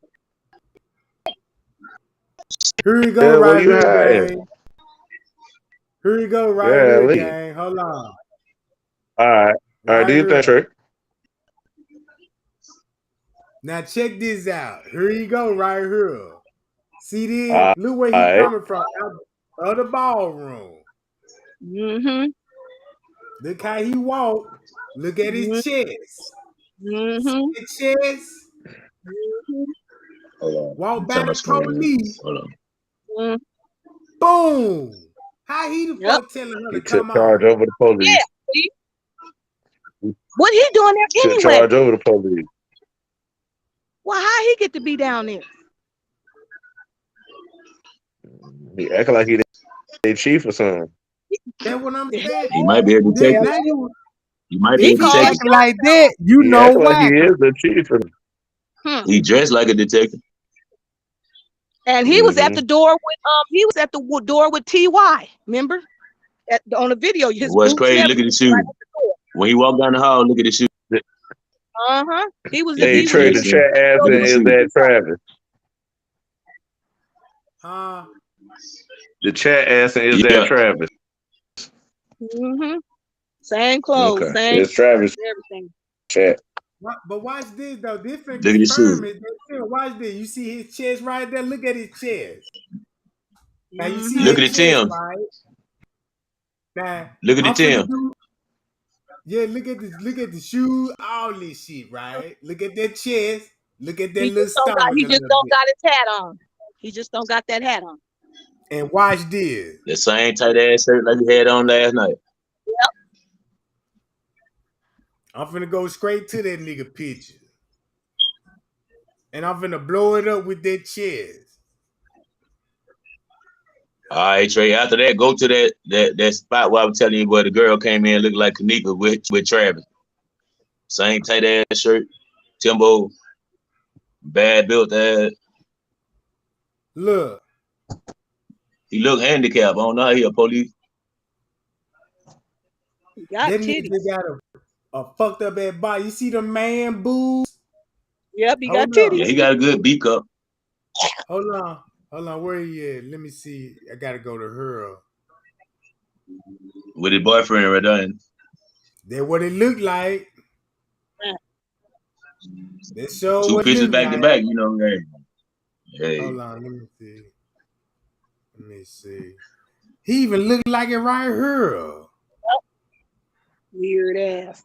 Here we go Yeah, where right you here, hiding? gang. Here we go right Yeah, here, Lee. gang. Hold on. All right. All right, Right do you think, here. Trey? Now check this out. Here you go, right here. See this? All Look where he right. coming from. Out of the ballroom. Mhm. Look how he walk. Look at his Mhm. chest. See Mhm. the chest? Mhm. Hold on. Walk I'm by telling my the screen. police. Hold on. Mhm. Boom. How he the Yep. fuck telling her He to took come charge on? over the Yeah. police. See? He What he doing there took anyway? charge over the police. Well, how he get to be down there? He acting like he their chief or something. That's what I'm saying. He might be a Then detective. now you, He might be He a if he called the detective. acting shots like that, you He know acting like he why? is the chief. Hmm. He dressed like a detective. And he was at Mm-hmm. the door with door with Ty. Remember on the video, his What's boots and crazy? Look at everything the right shoe. at the door. When he walked down the hall, look at the shoe. He was Look at Hey, the he was Trey, in the chest. chat Look asking at the is shoe. that Travis. Huh? The chat asking is that Yeah. Travis. Mm-hmm. Same clothes, Okay, same it's Travis everything. chat. But watch this though. This finna Look at the confirm shoe. it. Watch this. You see his chest right there. Look at his chest. Now you see Look Mm-hmm. at his the chest, Tim. right? Now Look at the I'm finna Tim. do. Yeah, look at the shoe, all this shit, right? Look at that chest. Look at that little stomach He a just little don't bit. got his hat on. He just don't got that hat on. And watch this. The same tight ass shirt like he had on last night. I'm finna go straight to that nigga picture. And I'm finna blow it up with that chest. All right, Trey. After that, go to that spot where I was telling you where the girl came in looking like Kanika with Travis. Same tight ass shirt, Timbo, bad built ass. Look, He look handicapped. I don't know how he a police. He got that nigga just titties. got a fucked up ass body. You see the man boobs? Yep, he got Hold on. Yeah, titties. he got a good beak up Hold on. Hold on. Where he at? Let me see. I gotta go to her. with his boyfriend right there. That what it looked like. That show Two what it pictures looked back to like. back, you know. Hey, Hold on. Let me see. Let me see. He even looked like it right here. Weird ass.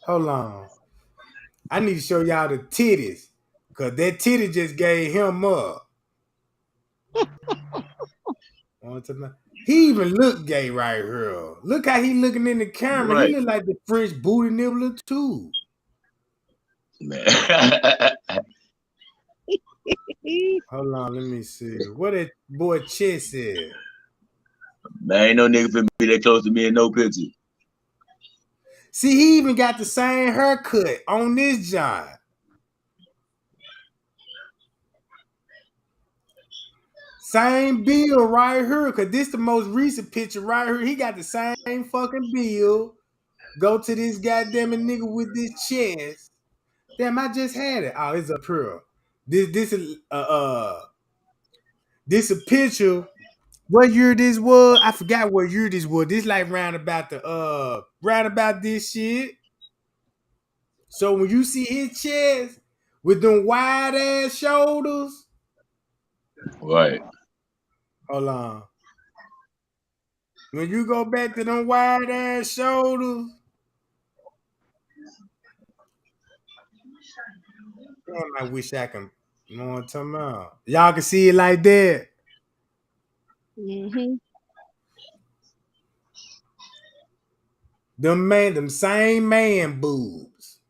Hold on. I need to show y'all the titties. Cause that titty just gave him up. He even look gay right here. Look how he looking in the camera. He right, look like the French booty nibbler too. man. Hold on, let me see. What that boy chest said. Man, ain't no nigga finna be that close to me in no picture. See, he even got the same haircut on this job. Same bill right here. Cause this the most recent picture right here. He got the same fucking bill. Go to this goddamn nigga with this chest. Damn, I just had it. Oh, it's up here. This is this a picture. What year this was? I forgot what year this was. This like round about this shit. So when you see his chest with them wide ass shoulders, Right. hold on. When you go back to them wide ass shoulders, damn, I wish I can. You know what I'm talking about? Y'all can see it like that. Mm-hmm. Them same man boobs.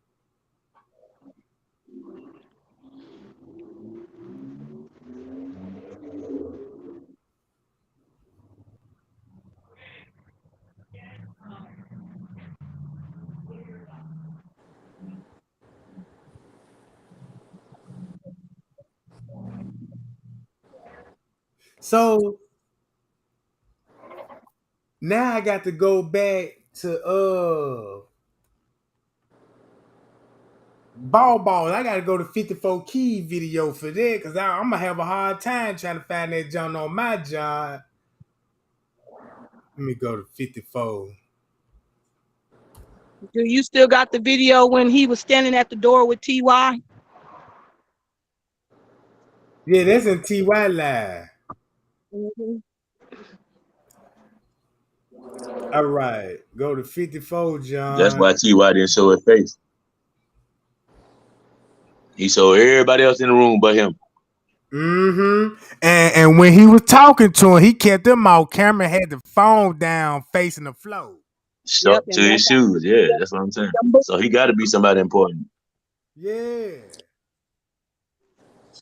So now I got to go back to ball. I gotta go to 54 key video for that because I'm gonna have a hard time trying to find that junk on my job. Let me go to 54. Do you still got the video when he was standing at the door with Ty? Yeah, that's in TY Live. Mm-hmm. All right, go to 54, That's why John. Ty didn't show his face. He showed everybody else in the room but him. Mm-hmm. And when he was talking to him, he kept them off camera, had the phone down facing the floor. Stuck Yep, to and his that's how shoes. Yeah, that's what I'm saying. So he got to be somebody important. Yeah.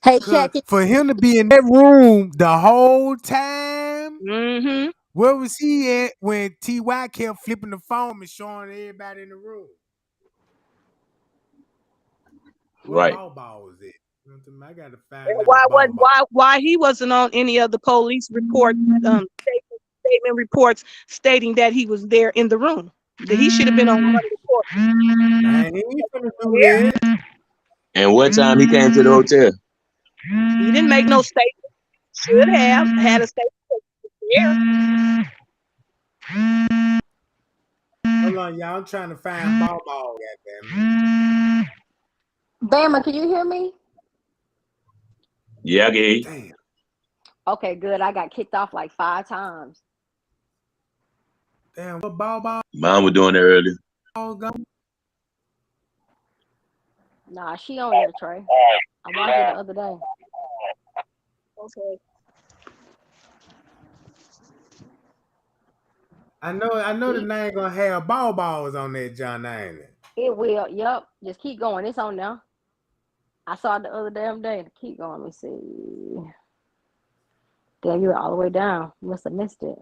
Hey, Cause check it. for him to be in that room the whole time, Mm-hmm. where was he at when TY kept flipping the phone and showing everybody in the room? What Right. ball was it? You know what I mean? I gotta And find out what ball. why he wasn't on any of the police report statement reports stating that he was there in the room? That he should have been on one of the court. Man, he ain't finna do that. And what time he came to the hotel? He didn't make no statement. Should have had a statement there. Hold on, y'all. I'm trying to find ball. Goddamn Bama, can you hear me? Yeah, I can hear you. Damn. Okay, good. I got kicked off like 5 times. Damn. What ball Mine was doing that earlier. go? Nah, she on there, Trey. I watched it the other day. Okay. I know the name gonna have balls on that John, ain't it? It will. Yep. Just keep going. It's on now. I saw it the other damn day. Keep going. Let me see. Damn, you were all the way down. You must have missed it.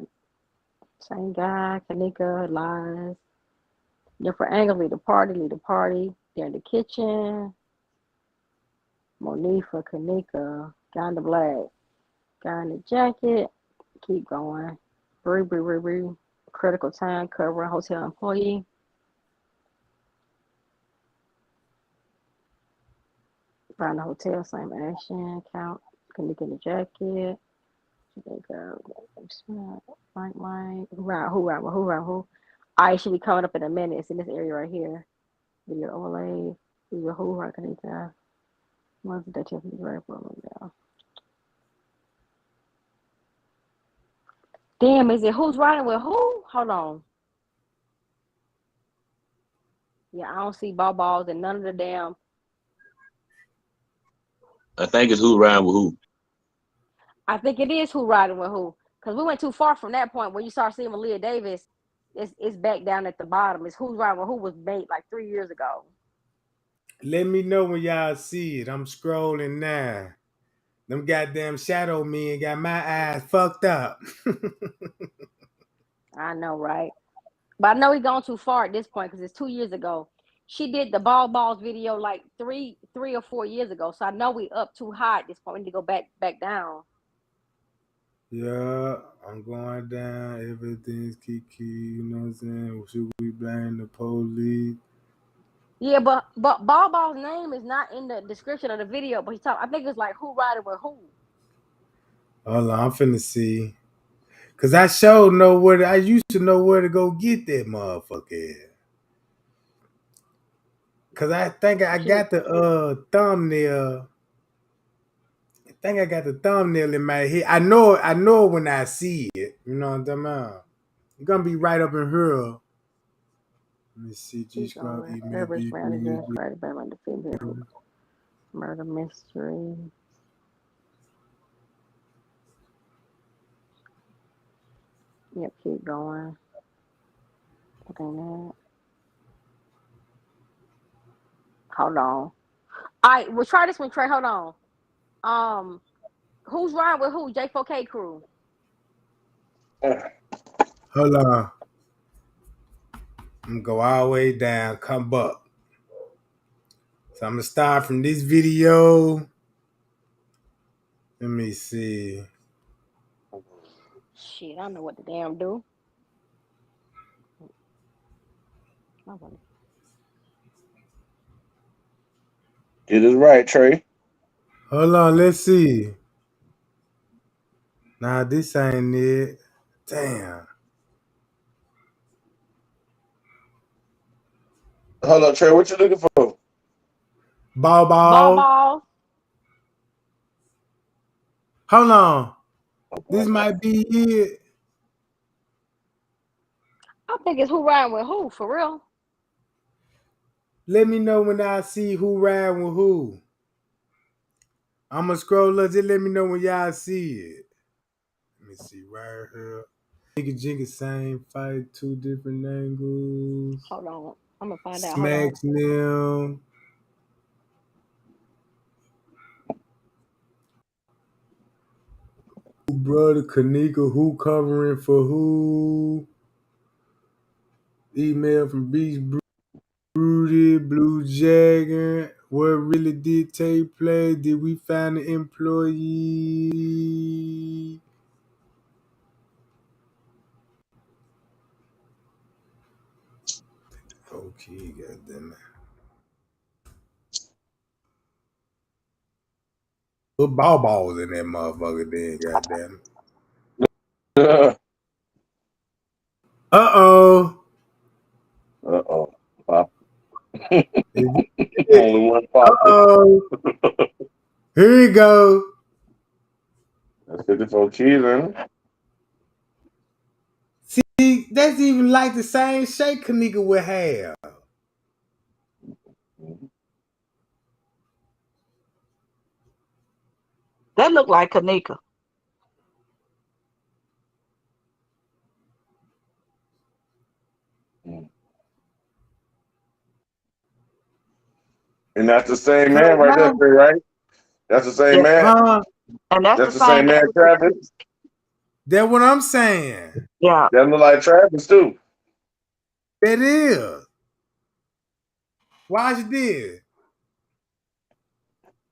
Same guy, Kanika, lies. Different angles, lead the party. They're in the kitchen. Monifa, Kanika, guy in the black, guy in the jacket. Keep going. Bree. Critical time, cover hotel employee. Find the hotel, same action. Count. Kanika in the jacket. They go. Right. Who? I should be coming up in a minute. It's in this area right here. Video overlay. Video who right Kanika. What's the Dutch right now? Damn, is it who's riding with who? Hold on. Yeah, I don't see balls and none of the damn. I think it's who riding with who. I think it is who riding with who. Because we went too far from that point when you start seeing Malia Davis. It's back down at the bottom. It's who's riding with who was made like 3 years ago. Let me know when y'all see it. I'm scrolling now. Them goddamn shadow men got my eyes fucked up. I know, right? But I know he gone too far at this point because it's 2 years ago. She did the balls video like three or 4 years ago. So I know we up too high at this point. We need to go back down. Yeah, I'm going down. Everything's kiki. You know what I'm saying? Should we blame the police? Yeah, but Ball's name is not in the description of the video. But I think it's like who riding with who. Hold on, I'm finna see. Cause I sure know I used to know where to go get that motherfucker. Cause I think I She got the thumbnail. I think I got the thumbnail in my head. I know it when I see it. You know what I'm talking about? It's gonna be right up in here. Let me see. G keep Scrub going. email Average deep. manager, Friday Batman defender who murder mystery. Yep, keep going. Okay, that. Hold on. All right, we'll try this one, Trey. Hold on. Who's riding with who? J4K crew. Hold on. I'm gonna go all the way down, come up. So I'm gonna start from this video. Let me see. Shit, I know what the damn do. I wanna- It is right, Trey. Hold on, let's see. Nah, this ain't it. Damn. Hold up, Trey. What you looking for? Ball Ball ball. balls. Hold on. This Oh, might be it. I think it's who riding with who for real. Let me know when I see who ride with who. I'ma scroll up. Just let me know when y'all see it. Let me see right here. Nigga Jigga same fight, two different angles. Hold on, I'm gonna find out. Hold on. Smacks them. Who brother Kanika, who covering for who? Email from Beach Broody, Blue Dragon. What really did take place? Did we find an employee? Okay, goddamn it. Put ball balls in that motherfucker then, goddamn Uh it. Uh-oh. oh. Pop. Is Only one popping. Uh-oh. Here you go. That's 54 keys, ain't it? See, that's even like the same shake Kanika would have. That look like Kanika. And that's the same Cause man right there, now, Trey, right? That's the same Yeah. man. huh? And that's the That's the same same man, man with the Travis. kids. That's what I'm saying. Yeah. That look like Travis too. It is. Watch this.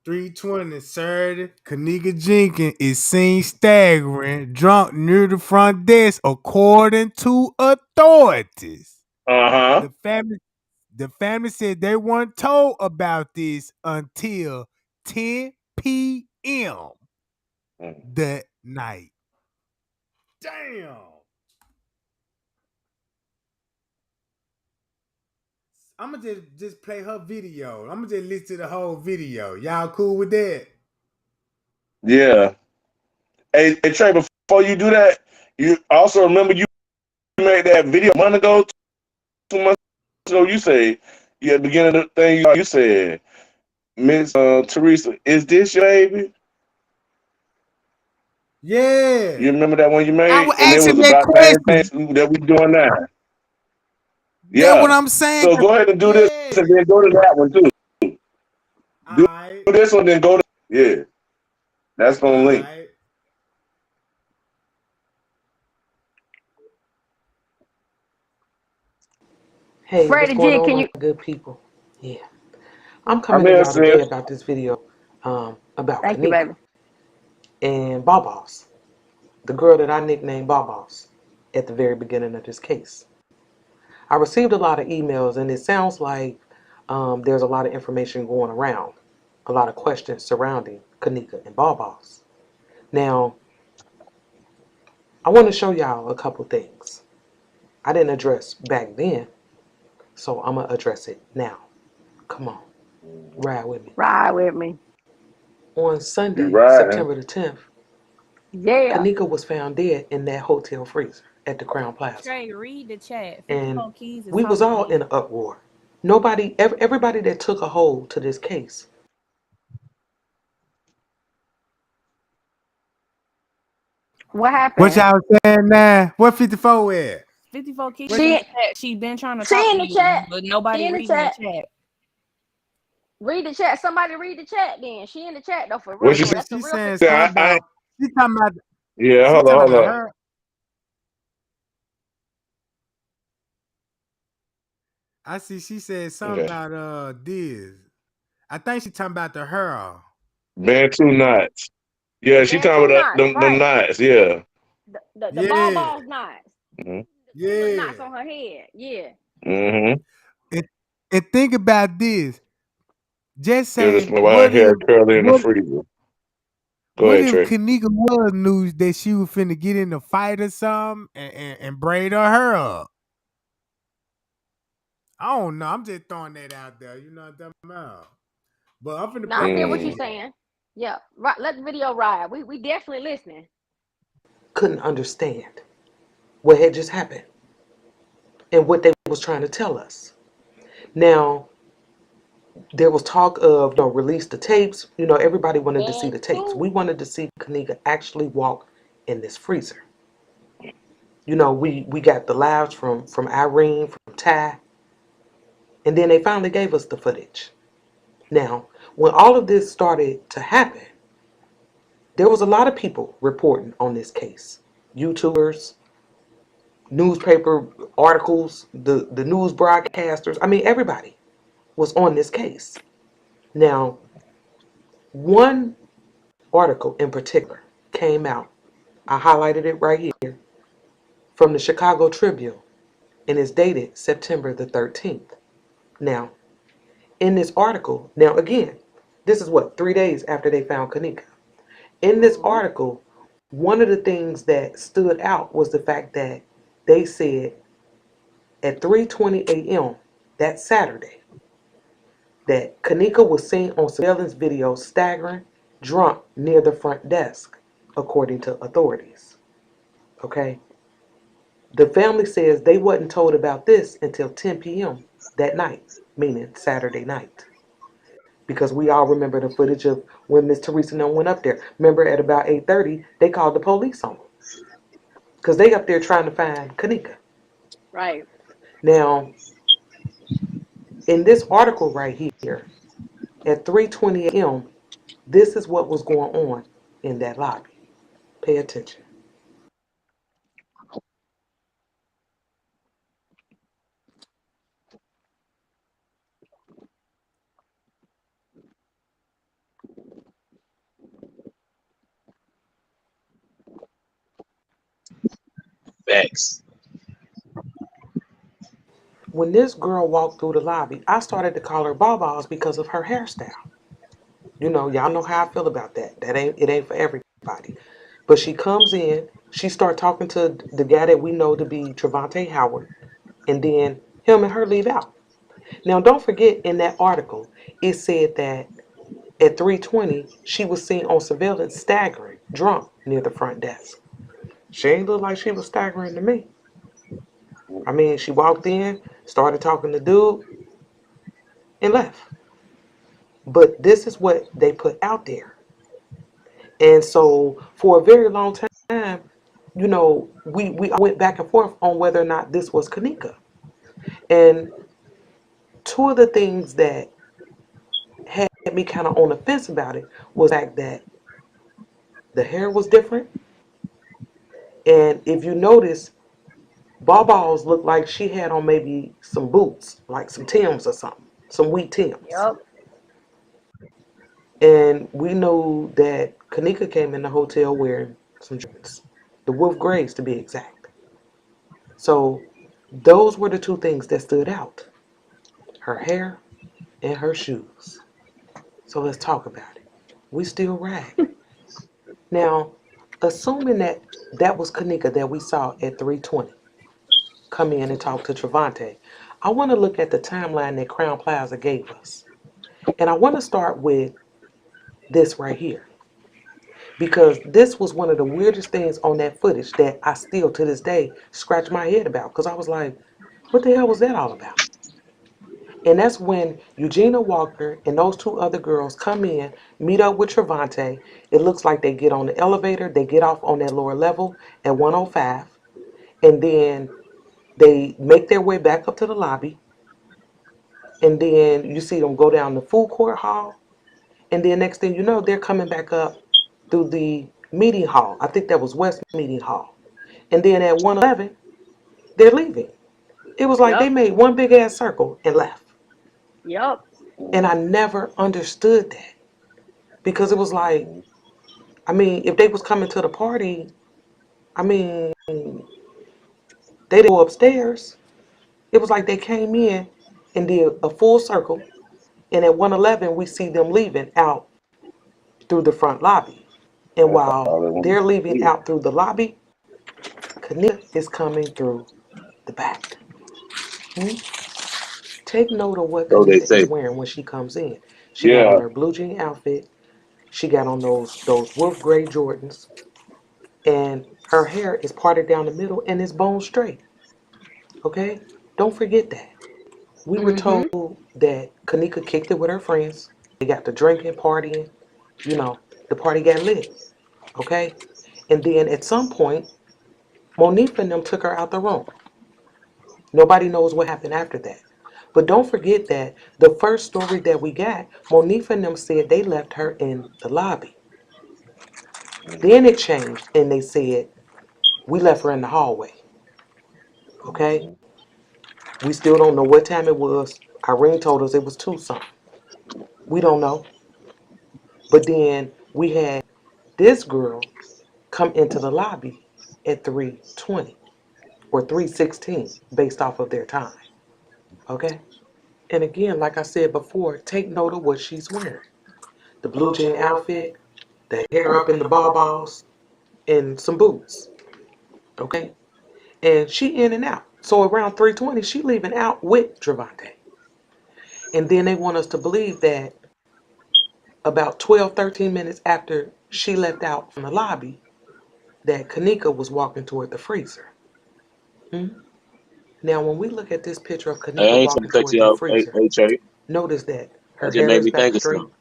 320 Saturday, Kanika Jenkins is seen staggering drunk near the front desk, according to authorities. Uh-huh. The family, the family said they weren't told about this until 10 p.m. that night. Damn. I'm gonna just play her video. I'm gonna just listen to the whole video. Y'all cool with that? Yeah. Hey, Trey, before you do that, you also remember you made that video a month ago, 2 months ago. You said, yeah, at the beginning of the thing, you said, Miss Teresa, is this your baby? Yeah. You remember that one you I made? was And it was asking that about the same question. thing that we doing now. That's what Yeah. I'm saying. So go ahead and do this Yeah. and then go to that one too. Do Alright. this one, then go to, yeah. That's gonna link. Alright. Hey, what's Freddie going G, on, can my you? good people? Yeah, I'm I'm coming to here, y'all today sis. about this video about Thank you, Kanika baby. and Babas, the girl that I nicknamed Babas at the very beginning of this case. I received a lot of emails, and it sounds like there's a lot of information going around, a lot of questions surrounding Kanika and Babas. Now, I want to show y'all a couple things I didn't address back then, so I'm gonna address it now. Come on, ride with me. Ride with me. On You Sunday, riding. September the 10th, Yeah. Kanika was found dead in that hotel freezer at the Crown Plaza. Trey, read the chat. And 54 Keys is we was talking to all you. in an uproar. Nobody, everybody that took a hold to this case. What What happened? y'all saying now? What 54 at? 54 Keys What in She the chat. She been trying to talk she to in the you, chat. but She nobody in the reading the chat. chat. Read the chat. Somebody read the chat then. She in the chat though, for real, What for she real. said? That's the she real saying 54. I, something I, about she talking about yeah, she talking hold about on. her. I see she said something Okay. about this. I think she talking about the her. Bantu knots. The Yeah, she talking Bantu about knots, them right. knots. Yeah. The ball Yeah, balls knots. Mm-hmm. Two little yeah. knots on her head. Yeah. Mm-hmm. And, and think about this. Just It'll say, explain why her hair curly in the freezer. Go what ahead, if Trey. Kanika was news that she was finna get in a fight or something and braid her hair up? I don't know. I'm just throwing that out there. You know what I'm talking about? But I'm finna Now play I the feel what you're Mm. video. saying. Yeah. Right. Let the video ride. We definitely listening. Couldn't understand what had just happened and what they was trying to tell us. Now, there was talk of, release the tapes. Everybody wanted to see That the tapes. too. We wanted to see Kanika actually walk in this freezer. We got the lives from Irene, from Ty, and then they finally gave us the footage. Now, when all of this started to happen, there was a lot of people reporting on this case. YouTubers, newspaper articles, the news broadcasters. I mean, everybody was on this case. Now, one article in particular came out. I highlighted it right here from the Chicago Tribune, and it's dated September the 13th. Now, in this article, now again, this is what, 3 days after they found Kanika. In this Mm-hmm. article, one of the things that stood out was the fact that they said at 3:20 a.m. that Saturday that Kanika was seen on surveillance video staggering, drunk near the front desk, according to authorities. Okay? The family says they wasn't told about this until 10 p.m. that night, meaning Saturday night. Because we all remember the footage of when Miss Teresa and them went up there. Remember at about 8:30, they called the police on them. Because they up there trying to find Kanika. Right. Now, in this article right here, at 3:20 a.m., this is what was going on in that lobby. Pay attention. Facts. When this girl walked through the lobby, I started to call her Bawbaws because of her hairstyle. Y'all know how I feel about that. It ain't for everybody. But she comes in, she start talking to the guy that we know to be Trevante Howard, and then him and her leave out. Now, don't forget in that article, it said that at 3:20 she was seen on surveillance staggering, drunk near the front desk. She ain't look like she was staggering to me. I mean, she walked in, started talking to dude, and left. But this is what they put out there. And so for a very long time, we went back and forth on whether or not this was Kanika. And two of the things that had me kind of on the fence about it was the fact that the hair was different. And if you notice, Bawballs looked like she had on maybe some boots, like some Tims or something, some wheat Tims. Yep. And we know that Kanika came in the hotel wearing some Jordans, the Wolf Grays to be exact. So those were the two things that stood out: her hair and her shoes. So let's talk about it. We still rag. Now, assuming that that was Kanika that we saw at 3:20 come in and talk to Trevante, I want to look at the timeline that Crown Plaza gave us. And I want to start with this right here. Because this was one of the weirdest things on that footage that I still to this day scratch my head about. Because I was like, what the hell was that all about? And that's when Eugenia Walker and those two other girls come in, meet up with Trevante. It looks like they get on the elevator, they get off on that lower level at 105, and then they make their way back up to the lobby. And then you see them go down the food court hall. And then next thing you know, they're coming back up through the meeting hall. I think that was West Meeting Hall. And then at 111, they're leaving. It was like they Yep. made one big ass circle and left. Yep. And I never understood that. Because it was like, I mean, if they was coming to the party, I mean, they didn't go upstairs. It was like they came in and did a full circle, and at 111 we see them leaving out through the front lobby. And That's while all they want they're leaving to see. out through the lobby, Kanika is coming through the back. Hmm? Take note of what So they Kanika is say. wearing when she comes in. She got Yeah. on her blue jean outfit. She got on those wolf gray Jordans, and her hair is parted down the middle and is bone straight. Okay, don't forget that. We were Mm-hmm. told that Kanika kicked it with her friends. They got to drinking, partying. You know, the party got lit. Okay, and then at some point, Monifa and them took her out the room. Nobody knows what happened after that. But don't forget that the first story that we got, Monifa and them said they left her in the lobby. Then it changed and they said we left her in the hallway. Okay? We still don't know what time it was. Irene told us it was 2 something. We don't know. But then we had this girl come into the lobby at 3:20 or 3:16 based off of their time. Okay? And again, like I said before, take note of what she's wearing. The blue jean outfit, the hair up in the balls, and some boots. Okay? And she in and out. So around 3:20, she leaving out with Trevante. And then they want us to believe that about 12, 13 minutes after she left out from the lobby, that Kanika was walking toward the freezer. Hmm? Now, when we look at this picture of I Kanika ain't trying walking to cut toward you that off, freezer, Trey. notice that her That just hair made is me back think of straight. something.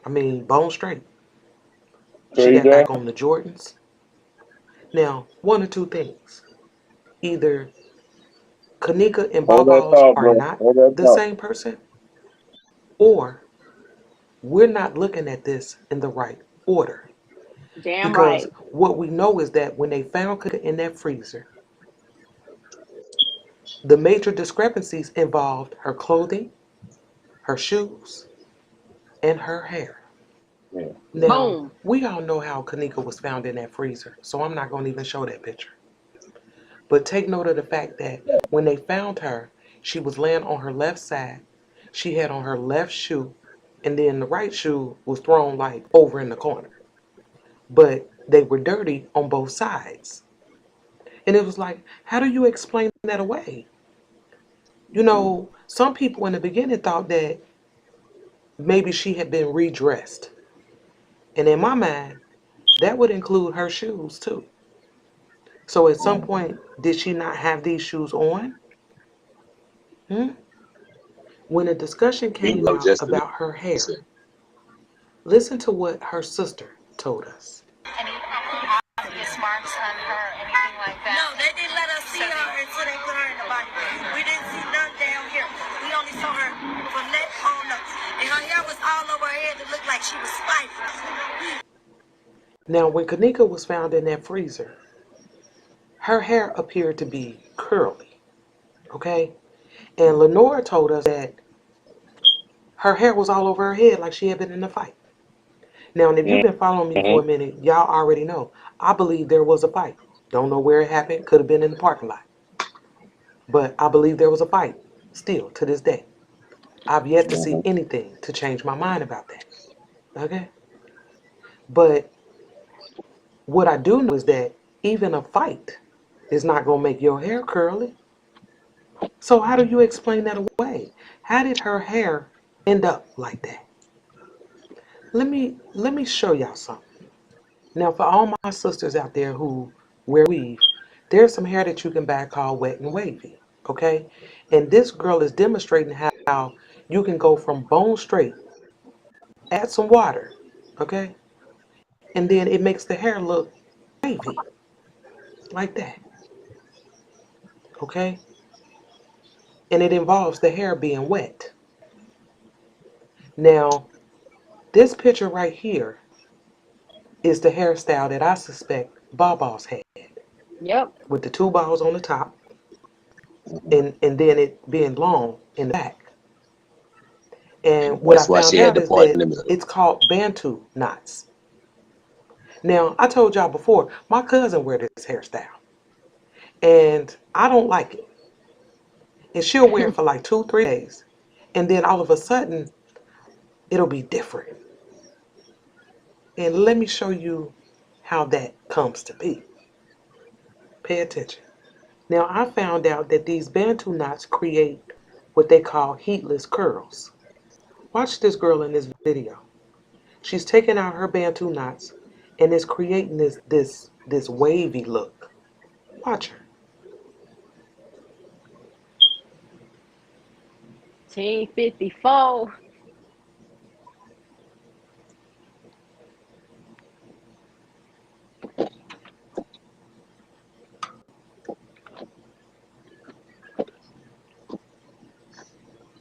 I mean, bone straight. She got Tregang. back on the Jordans. Now, one or two things. Either Kanika and Hold that Baw's thought, are bro. not Hold that the thought. same person, or we're not looking at this in the right order. Damn Because right. what we know is that when they found Kanika in that freezer, the major discrepancies involved her clothing, her shoes, and her hair. Yeah. Now, Boom. we all know how Kanika was found in that freezer, so I'm not going to even show that picture. But take note of the fact that when they found her, she was laying on her left side. She had on her left shoe, and then the right shoe was thrown like over in the corner. But they were dirty on both sides. And it was like, how do you explain that away? You know, some people in the beginning thought that maybe she had been redressed. And in my mind, that would include her shoes too. So at some point, did she not have these shoes on? Hmm? When a discussion You came know, out just to about her listen. hair, listen to what her sister told us. Any obvious marks on her, anything like that? No, they didn't let us see her until they put her in the body bag. We didn't see none down here. We only saw her from neck on up. And her hair was all over her head. It looked like she was spiky. Now, when Kanika was found in that freezer, her hair appeared to be curly, okay? And Lenore told us that her hair was all over her head like she had been in a fight. Now, and if you've been following me for a Mm-hmm. minute, y'all already know. I believe there was a fight. Don't know where it happened. Could have been in the parking lot. But I believe there was a fight still to this day. I've yet to see anything to change my mind about that. Okay? But what I do know is that even a fight is not going to make your hair curly. So how do you explain that away? How did her hair end up like that? Let me show y'all something. Now for all my sisters out there who wear weave, there's some hair that you can buy called wet and wavy. Okay? And this girl is demonstrating how you can go from bone straight, add some water, okay? And then it makes the hair look wavy like that. Okay? And it involves the hair being wet. Now, this picture right here is the hairstyle that I suspect Baba's had, Yep. with the two balls on the top and then it being long in the back. And what I That's why found she had out the is part in that the middle. it's called Bantu knots. Now, I told y'all before, my cousin wear this hairstyle, and I don't like it. And she'll wear it for like 2, 3 days, and then all of a sudden, it'll be different. And let me show you how that comes to be. Pay attention. Now, I found out that these Bantu knots create what they call heatless curls. Watch this girl in this video. She's taking out her Bantu knots and is creating this wavy look. Watch her. Team 54.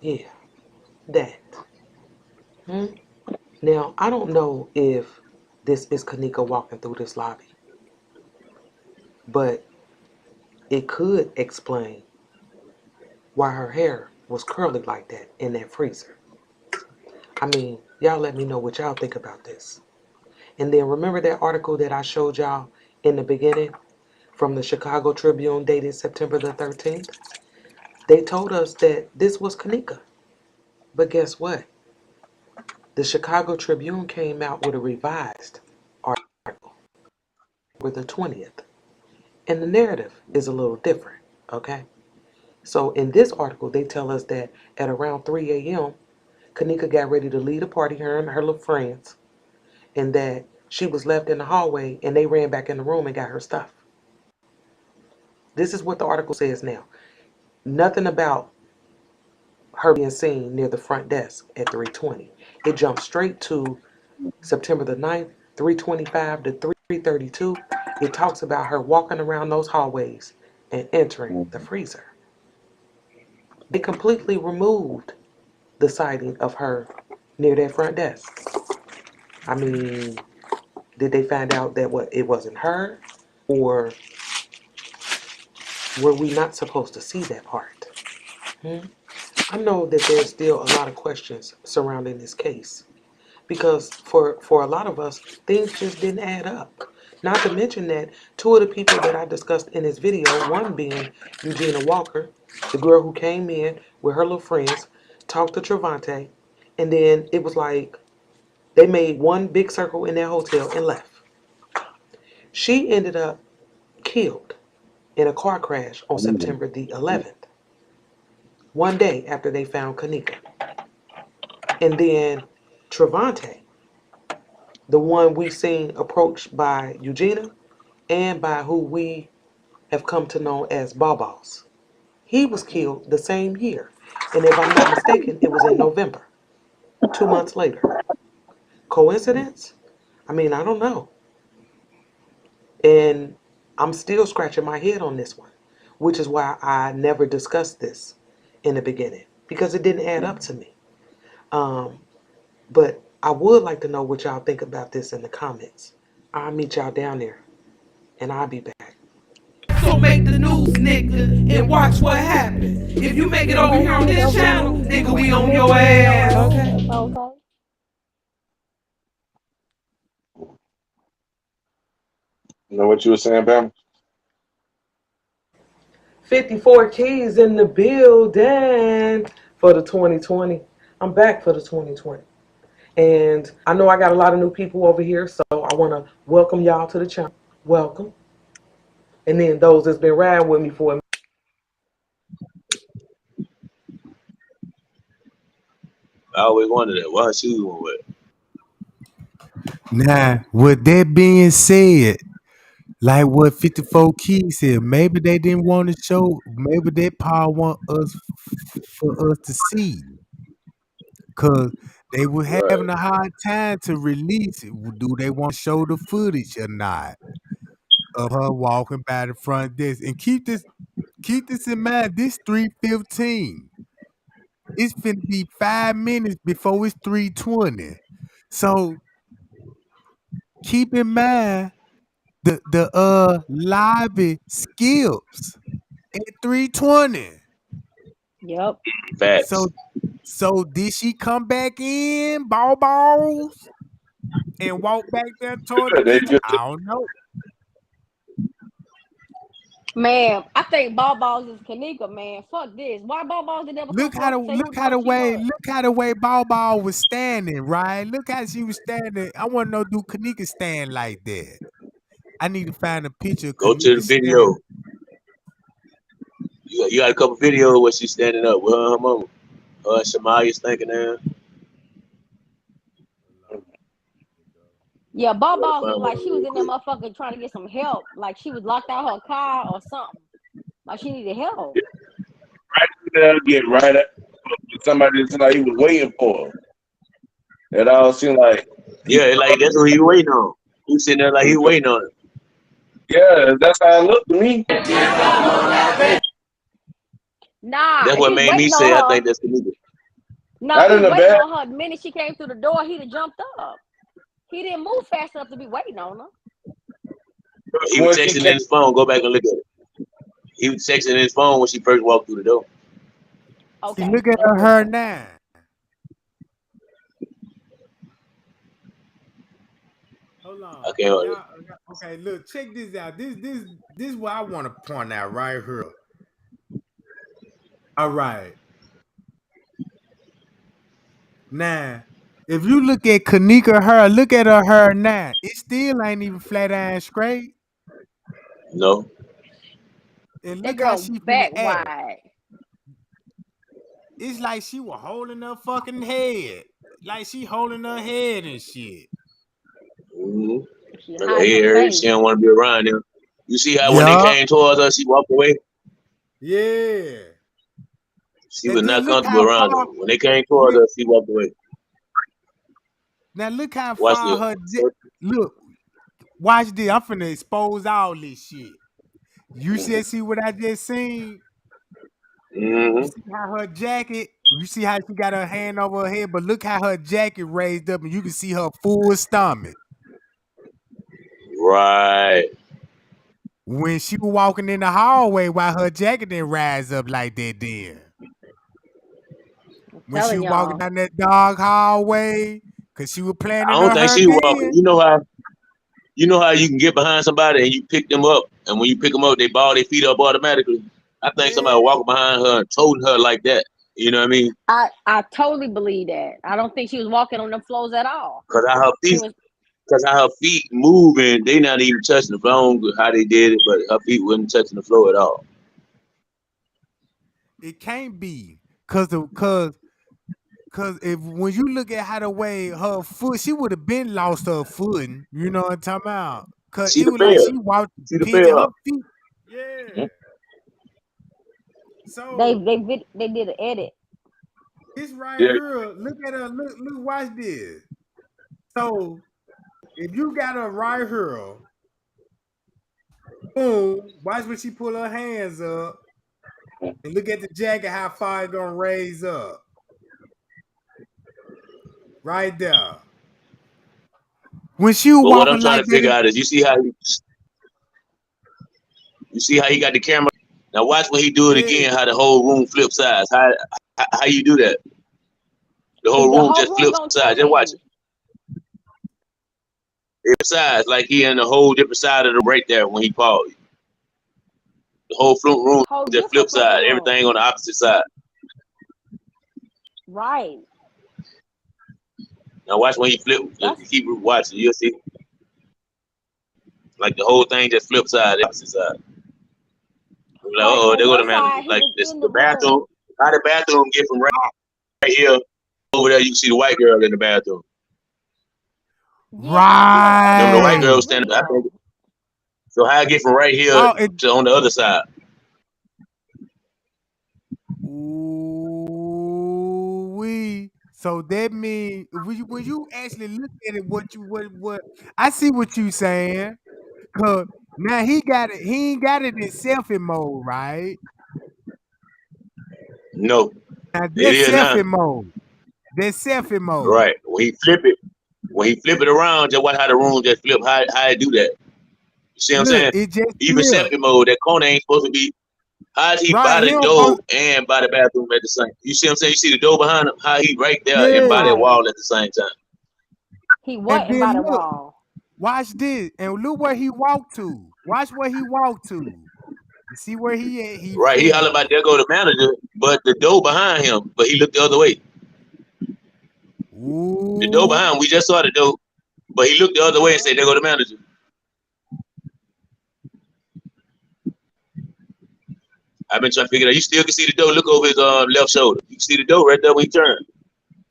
Yeah, that. Hmm? Now, I don't know if this is Kanika walking through this lobby, but it could explain why her hair was curly like that in that freezer. I mean, y'all let me know what y'all think about this. And then remember that article that I showed y'all in the beginning from the Chicago Tribune dated September the 13th? They told us that this was Kanika. But guess what? The Chicago Tribune came out with a revised article for the 20th. And the narrative is a little different, okay? So in this article, they tell us that at around 3 a.m., Kanika got ready to leave the party, her and her little friends, and that she was left in the hallway and they ran back in the room and got her stuff. This is what the article says now. Nothing about her being seen near the front desk at 3:20. It jumps straight to September the 9th, 3:25 to 3:32. It talks about her walking around those hallways and entering the freezer. They completely removed the sighting of her near that front desk. I mean, did they find out that it wasn't her? Or were we not supposed to see that part? Hmm? I know that there's still a lot of questions surrounding this case because for a lot of us, things just didn't add up. Not to mention that two of the people that I discussed in this video, one being Eugenia Walker, the girl who came in with her little friends, talked to Trevante, and then it was like they made one big circle in their hotel and left. She ended up killed in a car crash on September the 11th, one day after they found Kanika. And then Trevante, the one we seen approached by Eugenia and by who we have come to know as Babas. He was killed the same year. And if I'm not mistaken, it was in November, 2 months later. Coincidence? I mean, I don't know. And I'm still scratching my head on this one, which is why I never discussed this in the beginning, because it didn't add up to me. But I would like to know what y'all think about this in the comments. I'll meet y'all down there, and I'll be back. So make the news, nigga, and watch what happens. If you make it over here on this channel, nigga, we on your ass. Okay. Okay. You know what you were saying, Pam? 54 keys in the building for the 2020. I'm back for the 2020. And I know I got a lot of new people over here, so I want to welcome y'all to the channel. Welcome. And then those that's been riding with me for a I always wondered that. Why her shoes won't wear? Now, with that being said, like what 54 Keys said, maybe they didn't want to show, maybe that part want us for us to see. Cause they were Right. having a hard time to release it. Do they want to show the footage or not of her walking by the front desk? And keep this in mind. This 3:15. It's finna be 5 minutes before it's 3:20. So keep in mind the lobby skips at 3:20. Yep. Facts. So did she come back in, balls? and walk back there toward the They kitchen? just I don't know. Man, I think Ball Balls is Kanika, man. Fuck this. Why Ball Balls did never come Look how forward the and say who the fuck she was? Ball Ball was standing, right? Look how she was standing. I want to know, do Kanika stand like that? I need to find a picture of Go to the Kanika video. standing. You got a couple videos where she's standing up with her mama. Shamaya's thinking there. Yeah, Ball Gotta Balls find looked one like she was real in there quick. motherfucker trying to get some help. Like she was locked out her car or something. Like she needed help. right there, get right up. Somebody that seemed like he was waiting for him. It all seemed like he. Yeah, like that's what he waiting on. He sitting there like he waiting on it. Yeah, that's how it looked to me. Nah, That's if what he's made me waiting say I on her, think that's Kanika. nah, if Not he in was a waiting bad. on her the minute she came through the door, he'd have jumped up. He didn't move fast enough to be waiting on her. He was When she texting came, in his phone. Go back and look at it. He was texting in his phone when she first walked through the door. See, Okay, look at that's her different. now. Hold on, I can't. y'all. Okay, look, check this out. This is what I want to point out right here. All right, now if you look at Kanika hair, look at her hair now. It still ain't even flat iron straight. No. And That look how girl she finna back act. wide. It's like she was holding her fucking head, like she holding her head and shit. Mm-hmm. She Like I hiding her hear her. She face. don't want to be around him. You see how when they Yup. came towards her, she walked away. Yeah. She was And then not look comfortable how around them. far. When they came towards Yeah. her, she walked away. Now look how Watch far this. her. Look, watch this. I'm finna expose all this shit. You should see what I just seen. You Mm-hmm. see how her jacket. You see how she got her hand over her head, but look how her jacket raised up, and you can see her full stomach. Right. When she was walking in the hallway, while her jacket didn't rise up like that, then I'm when she telling was walking y'all. down that dog hallway, cause she was I planning don't her think hair she walking. then. You know how you can get behind somebody and you pick them up, and when you pick them up, they ball their feet up automatically. I think Yeah. somebody walking behind her and toting her like that. You know what I mean? I totally believe that. I don't think she was walking on them floors at all. Cause how her She feet, was cause how her feet moving, they not even touching the floor. I don't know how they did it, but her feet wasn't touching the floor at all. It can't be, cause if when you look at how the way her foot, she would have been lost her footing. You know what I'm talking about? Cause She it the was like fail. she walked She the pigeon her fail. feet. Yeah. they So they vid- they did an edit. this right yeah, here, look at her. Look, watch this. So if you got her right here, boom, watch when she pull her hands up and look at the jacket, how far it gonna raise up. Right there. When she was But what I'm walking trying like to that, figure out is you see how he got the camera. Now watch when he do it yeah, again. How the whole room flip sides. How you do that? The whole The room whole just room flips gonna sides. Just watch change. it. It sides like he in a whole different side of the right there when he paused. The whole front room Whole just flip different fucking side. room. Everything on the opposite side. Right. Now watch when he flip. That's Keep watching. You'll see like the whole thing just flip side, opposite side. I'm like, like oh, on there go the one man. side he Like was this, in the the bathroom. room. How the bathroom get from right here over there? You see the white girl in the bathroom. Yeah, I know. Remember the white On girl the right. standing. I think video. so. How I get from right here Oh, it, to on the other side? ooh wee. So that means when you actually look at it, what I see what you saying. Cause now he got it. He ain't got it in selfie mode, right? No, Now it that's is now. selfie mode. That's selfie mode. Right. When he flip it around, just watch how the room just flip. How it do that? You see what I'm Look, saying? it just Even flipped. selfie mode, that corner ain't supposed to be. How is he by Right. He the don't door post. and by the bathroom at the same? You see what I'm saying? You see the door behind him? How he right there and by Yeah. that Right. wall at the same time? He And wasn't then by the look, wall. watch this, and look where he walked to. Watch where he walked to. You see where he at? He Right. He hollered about finished. there go the manager, but the door behind him, but he looked the other way. The door Ooh. behind him, we just saw the door, but he looked the other way and said, there go the manager. I've been trying to figure it out. You still can see the door. Look over his left shoulder. You can see the door right there when he turned.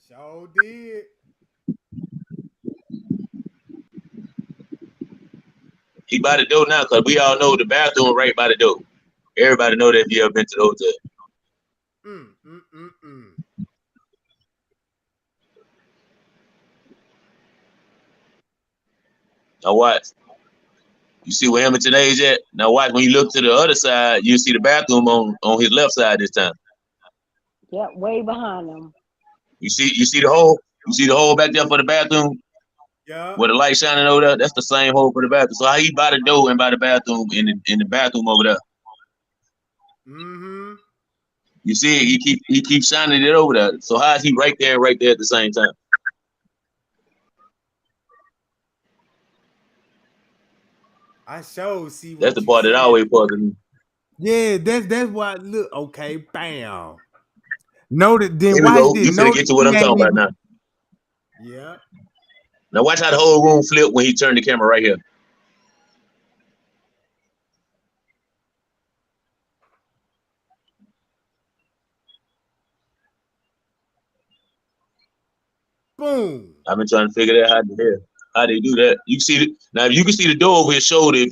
Sure did. He by the door now because we all know the bathroom right by the door. Everybody know that if you ever been to the hotel. Mm, mm, mm, mm. Now watch. You see where Hamilton Age at? Now watch when you look to the other side, you see the bathroom on his left side this time. Yep, way behind him. You see the hole? You see the hole back there for the bathroom Yeah. where the light shining over there? That's the same hole for the bathroom. So how he by the door and by the bathroom in the bathroom over there? Mm-hmm. You see it, he keeps shining it over there. So how is he right there and right there at the same time? I sure see That's what the you part that saying. always bothers me. Yeah, that's what look. Okay, bam. Notice then Here we watch go. this. You finna Notice get to what he I'm ain't talking about even now. yeah. Now watch how the whole room flip when he turned the camera right here. Boom. I've been trying to figure out how they do that. You see it now. If you can see the door over his shoulder, if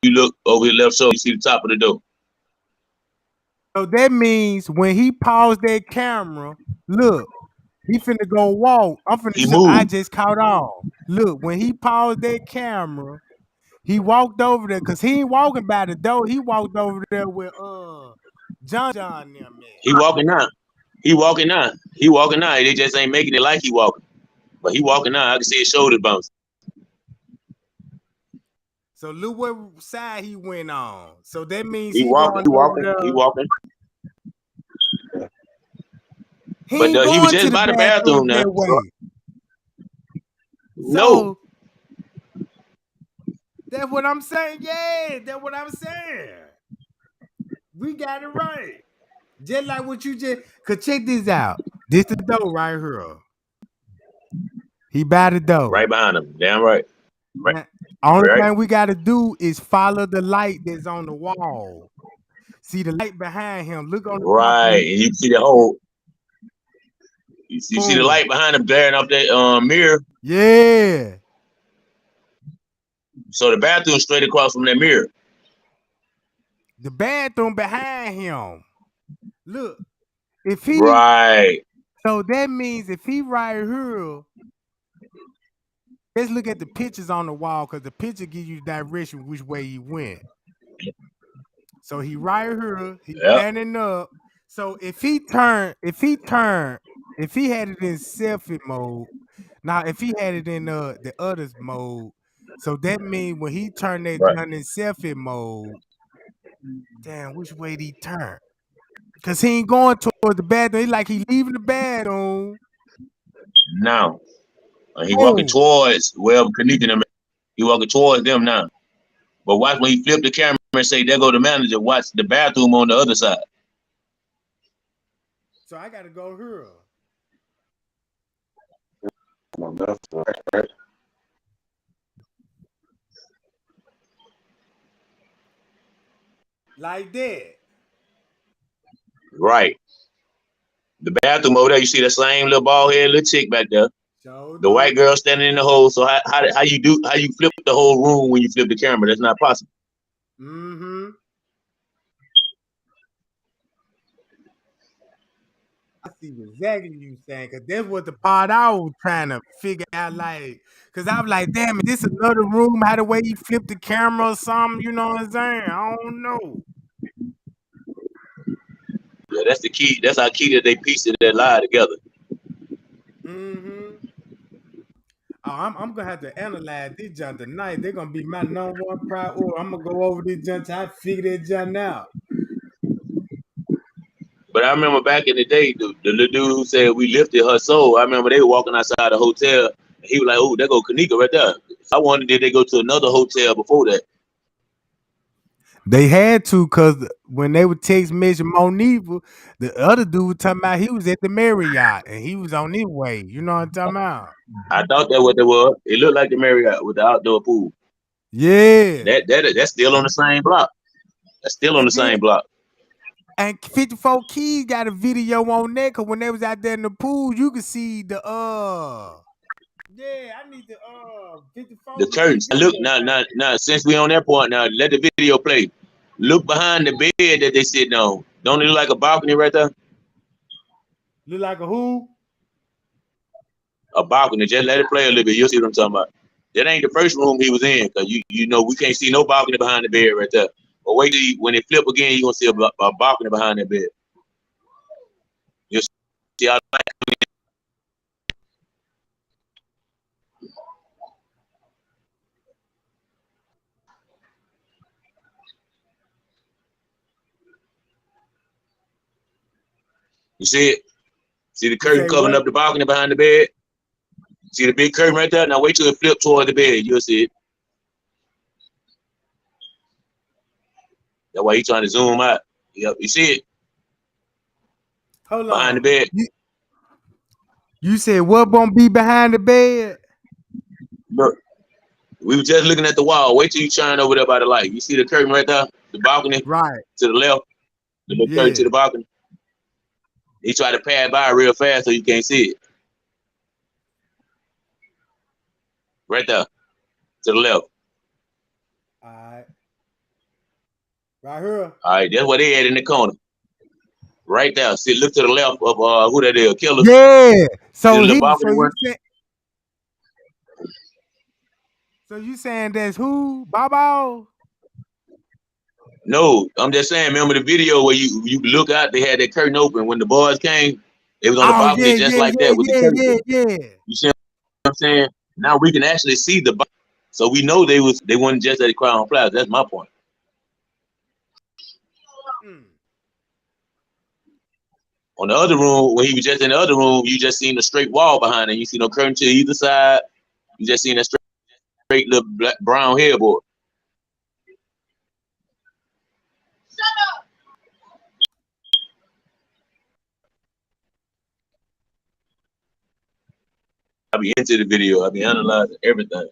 you look over his left shoulder, you see the top of the door. So that means when he paused that camera, look, he finna go walk. I'm finna He show I moved. just caught on. Look, when he paused that camera, he walked over there because he ain't walking by the door. He walked over there with John them man. He walking now. He walking now. He walking now. They just ain't making it like he walking, but he walking now. I can see his shoulders bouncing. So look what side he went on. So that means He he walking. going He over walking. He there. walking. He But ain't he was going to just the by the bathroom bathroom now. that way. No, So that's what I'm saying. Yeah, that's what I'm saying. We got it right. Just like what you just cause check this out. This the door right here. He by the door. right behind him. Damn right. Right. Now, only Right. thing we gotta do is follow the light that's on the wall. See the light behind him. Look on the top of Right. his And you see the whole. You see the boom. light behind him glaring off that mirror. Yeah. So the bathroom straight across from that mirror. The bathroom behind him. Look, if he Right. so that means if he right here, let's look at the pictures on the wall because the picture gives you the direction which way he went. So he right here, he's Yep. standing up. So if he had it in selfie mode, now if he had it in the others mode, so that means when he turned that Right. gun in selfie mode, damn, which way did he turn? Cause he ain't going towards the bathroom. He like he leaving the bathroom. Now. He walking Boom. towards wherever Kanika and them. He walking towards them now. But watch when he flip the camera and say, there go the manager, watch the bathroom on the other side. So I gotta go here. Right. Like that. Right. The bathroom over there, you see that same little bald head little chick back there. So The do. white girl standing in the hole. So how you flip the whole room when you flip the camera? That's not possible. Mm-hmm. I see exactly what you saying, cause that's what the part I was trying to figure out, like, cause I was like, damn, is this another room? How the way he flipped the camera or something? You know what I'm saying? I don't know. Yeah, that's the key. That's how key that they pieced that lie together. Mm-hmm. Oh, I'm gonna have to analyze this junk tonight. They're gonna be my number one priority. I'm gonna go over this junk till I figure that junk out. But I remember back in the day, the little dude who said we lifted her soul. I remember they were walking outside the hotel He was like, "Oh, there go Kanika right there." I wondered did they go to another hotel before that. They had to, cause when they would text message Monifa, the other dude was talking about he was at the Marriott and he was on his way. You know what I'm talking about? I thought that what they was. It looked like the Marriott with the outdoor pool. Yeah. That's still on the same block. That's still on And the then same block. and 54 Keys got a video on that, cause when they was out there in the pool, you could see the yeah, I need the 54 The get that curtains. Look video. now. Since we on that point now, let the video play. Look behind the bed that they sitting on. Don't it look like a balcony right there? Look like a who? A balcony. Just let it play a little bit. You'll see what I'm talking about. That ain't the first room he was in, cause you know we can't see no balcony behind the bed right there. But wait till when it flip again, you gonna see a balcony behind that bed. You'll see how you see it. See the You curtain say covering what? up the balcony behind the bed. See the big curtain right there. Now wait till it flip toward the bed. You'll see it. That's why he's trying to zoom out. Yep, you see it Hold behind the on. bed. You said what won't be behind the bed? Look, we were just looking at the wall. Wait till you shine over there by the light. You see the curtain right there, the balcony Right. to the left, the little curtain to Yeah. the balcony. He tried to pass by real fast so you can't see it. Right there, to the left. All right. Right here. All right, that's what they had in the corner. Right there. See, look to the left of who that is, Killer. Yeah. See the So little he so balcony you one? said so you saying that's who? Bobo? No, I'm just saying. Remember the video where you look out? They had that curtain open when the boys came. It was on the Oh balcony yeah, just yeah, like yeah, that with the yeah, curtain. yeah, yeah. You see what I'm saying? Now we can actually see the balcony. So we know they wasn't just at the Crown Plaza. That's my point. Mm. On the other room, when he was just in the other room, you just seen a straight wall behind it. You see no curtain to either side. You just seen that straight little black, brown headboard. I be into the video. I be analyzing everything.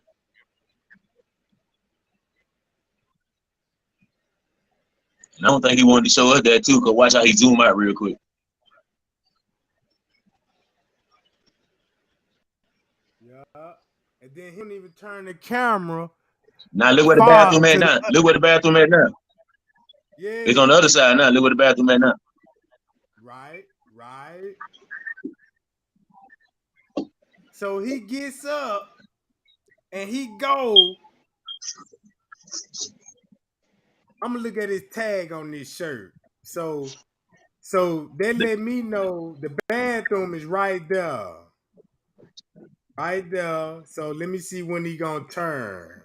And I don't think he wanted to show us that too, because watch how he zoom out real quick. Yeah. And then he don't even turn the camera Now look where the far bathroom at to the now. Look where the bathroom at now. It's on yeah. the other side now. Look where the bathroom at now. Right, right. So he gets up and he go. I'm gonna look at his tag on this shirt. So that let me know the bathroom is right there. Right there. So let me see when he gonna turn.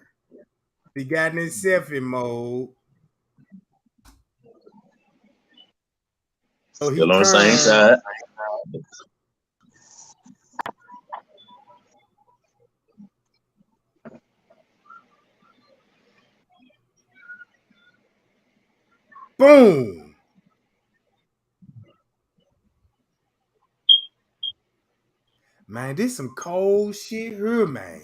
He got in selfie mode. So he Still on the same turned. side. Boom. Man, this some cold shit here, man.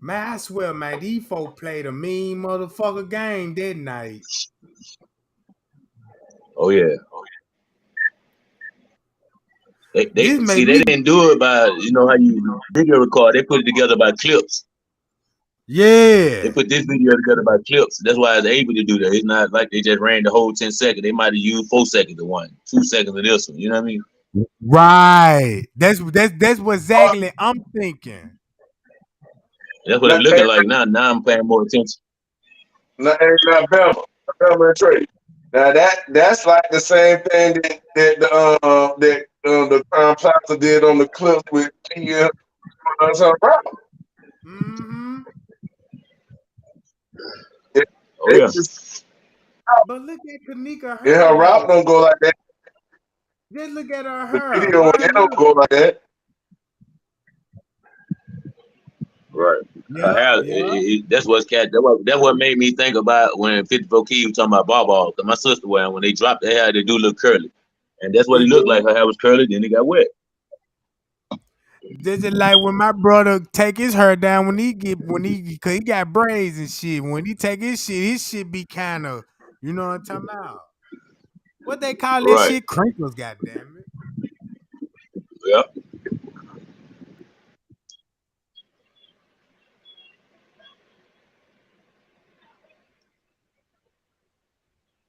Man, I swear, man, these folk played a mean motherfucker game that night. Oh yeah. They This see made they me, didn't do it by how you video record. They put it together by clips. They yeah. put this video together by clips. That's why it's able to do that. It's not like they just ran the whole 10 seconds. They might have used 4 seconds of one, 2 seconds of this one. You know what I mean? Right. That's what exactly I'm thinking. That's what Not, it's looking like now. Now I'm paying more attention. not Bama, Bama and Trey. Now that's like the same thing that the Crown Plaza did on the clip with Tia Brown. Mm-hmm. It, Oh it yeah. just, But look at Kanika yeah, her her route though. don't go like that. Just look at her The hair video right it don't here. go like that. Her Yeah, hair, yeah. that's what's cat. That's what made me think about when 54 Key was talking about Ball. Cause my sister wear when they drop the hair, they do look curly, and that's what it It looked like. do. Her hair was curly, then it got wet. This is like when my brother take his hair down cause he got braids and shit. When he take his shit be kind of, you know what I'm talking about. What they call that Right. shit? Crinkles, goddamn it. Yeah.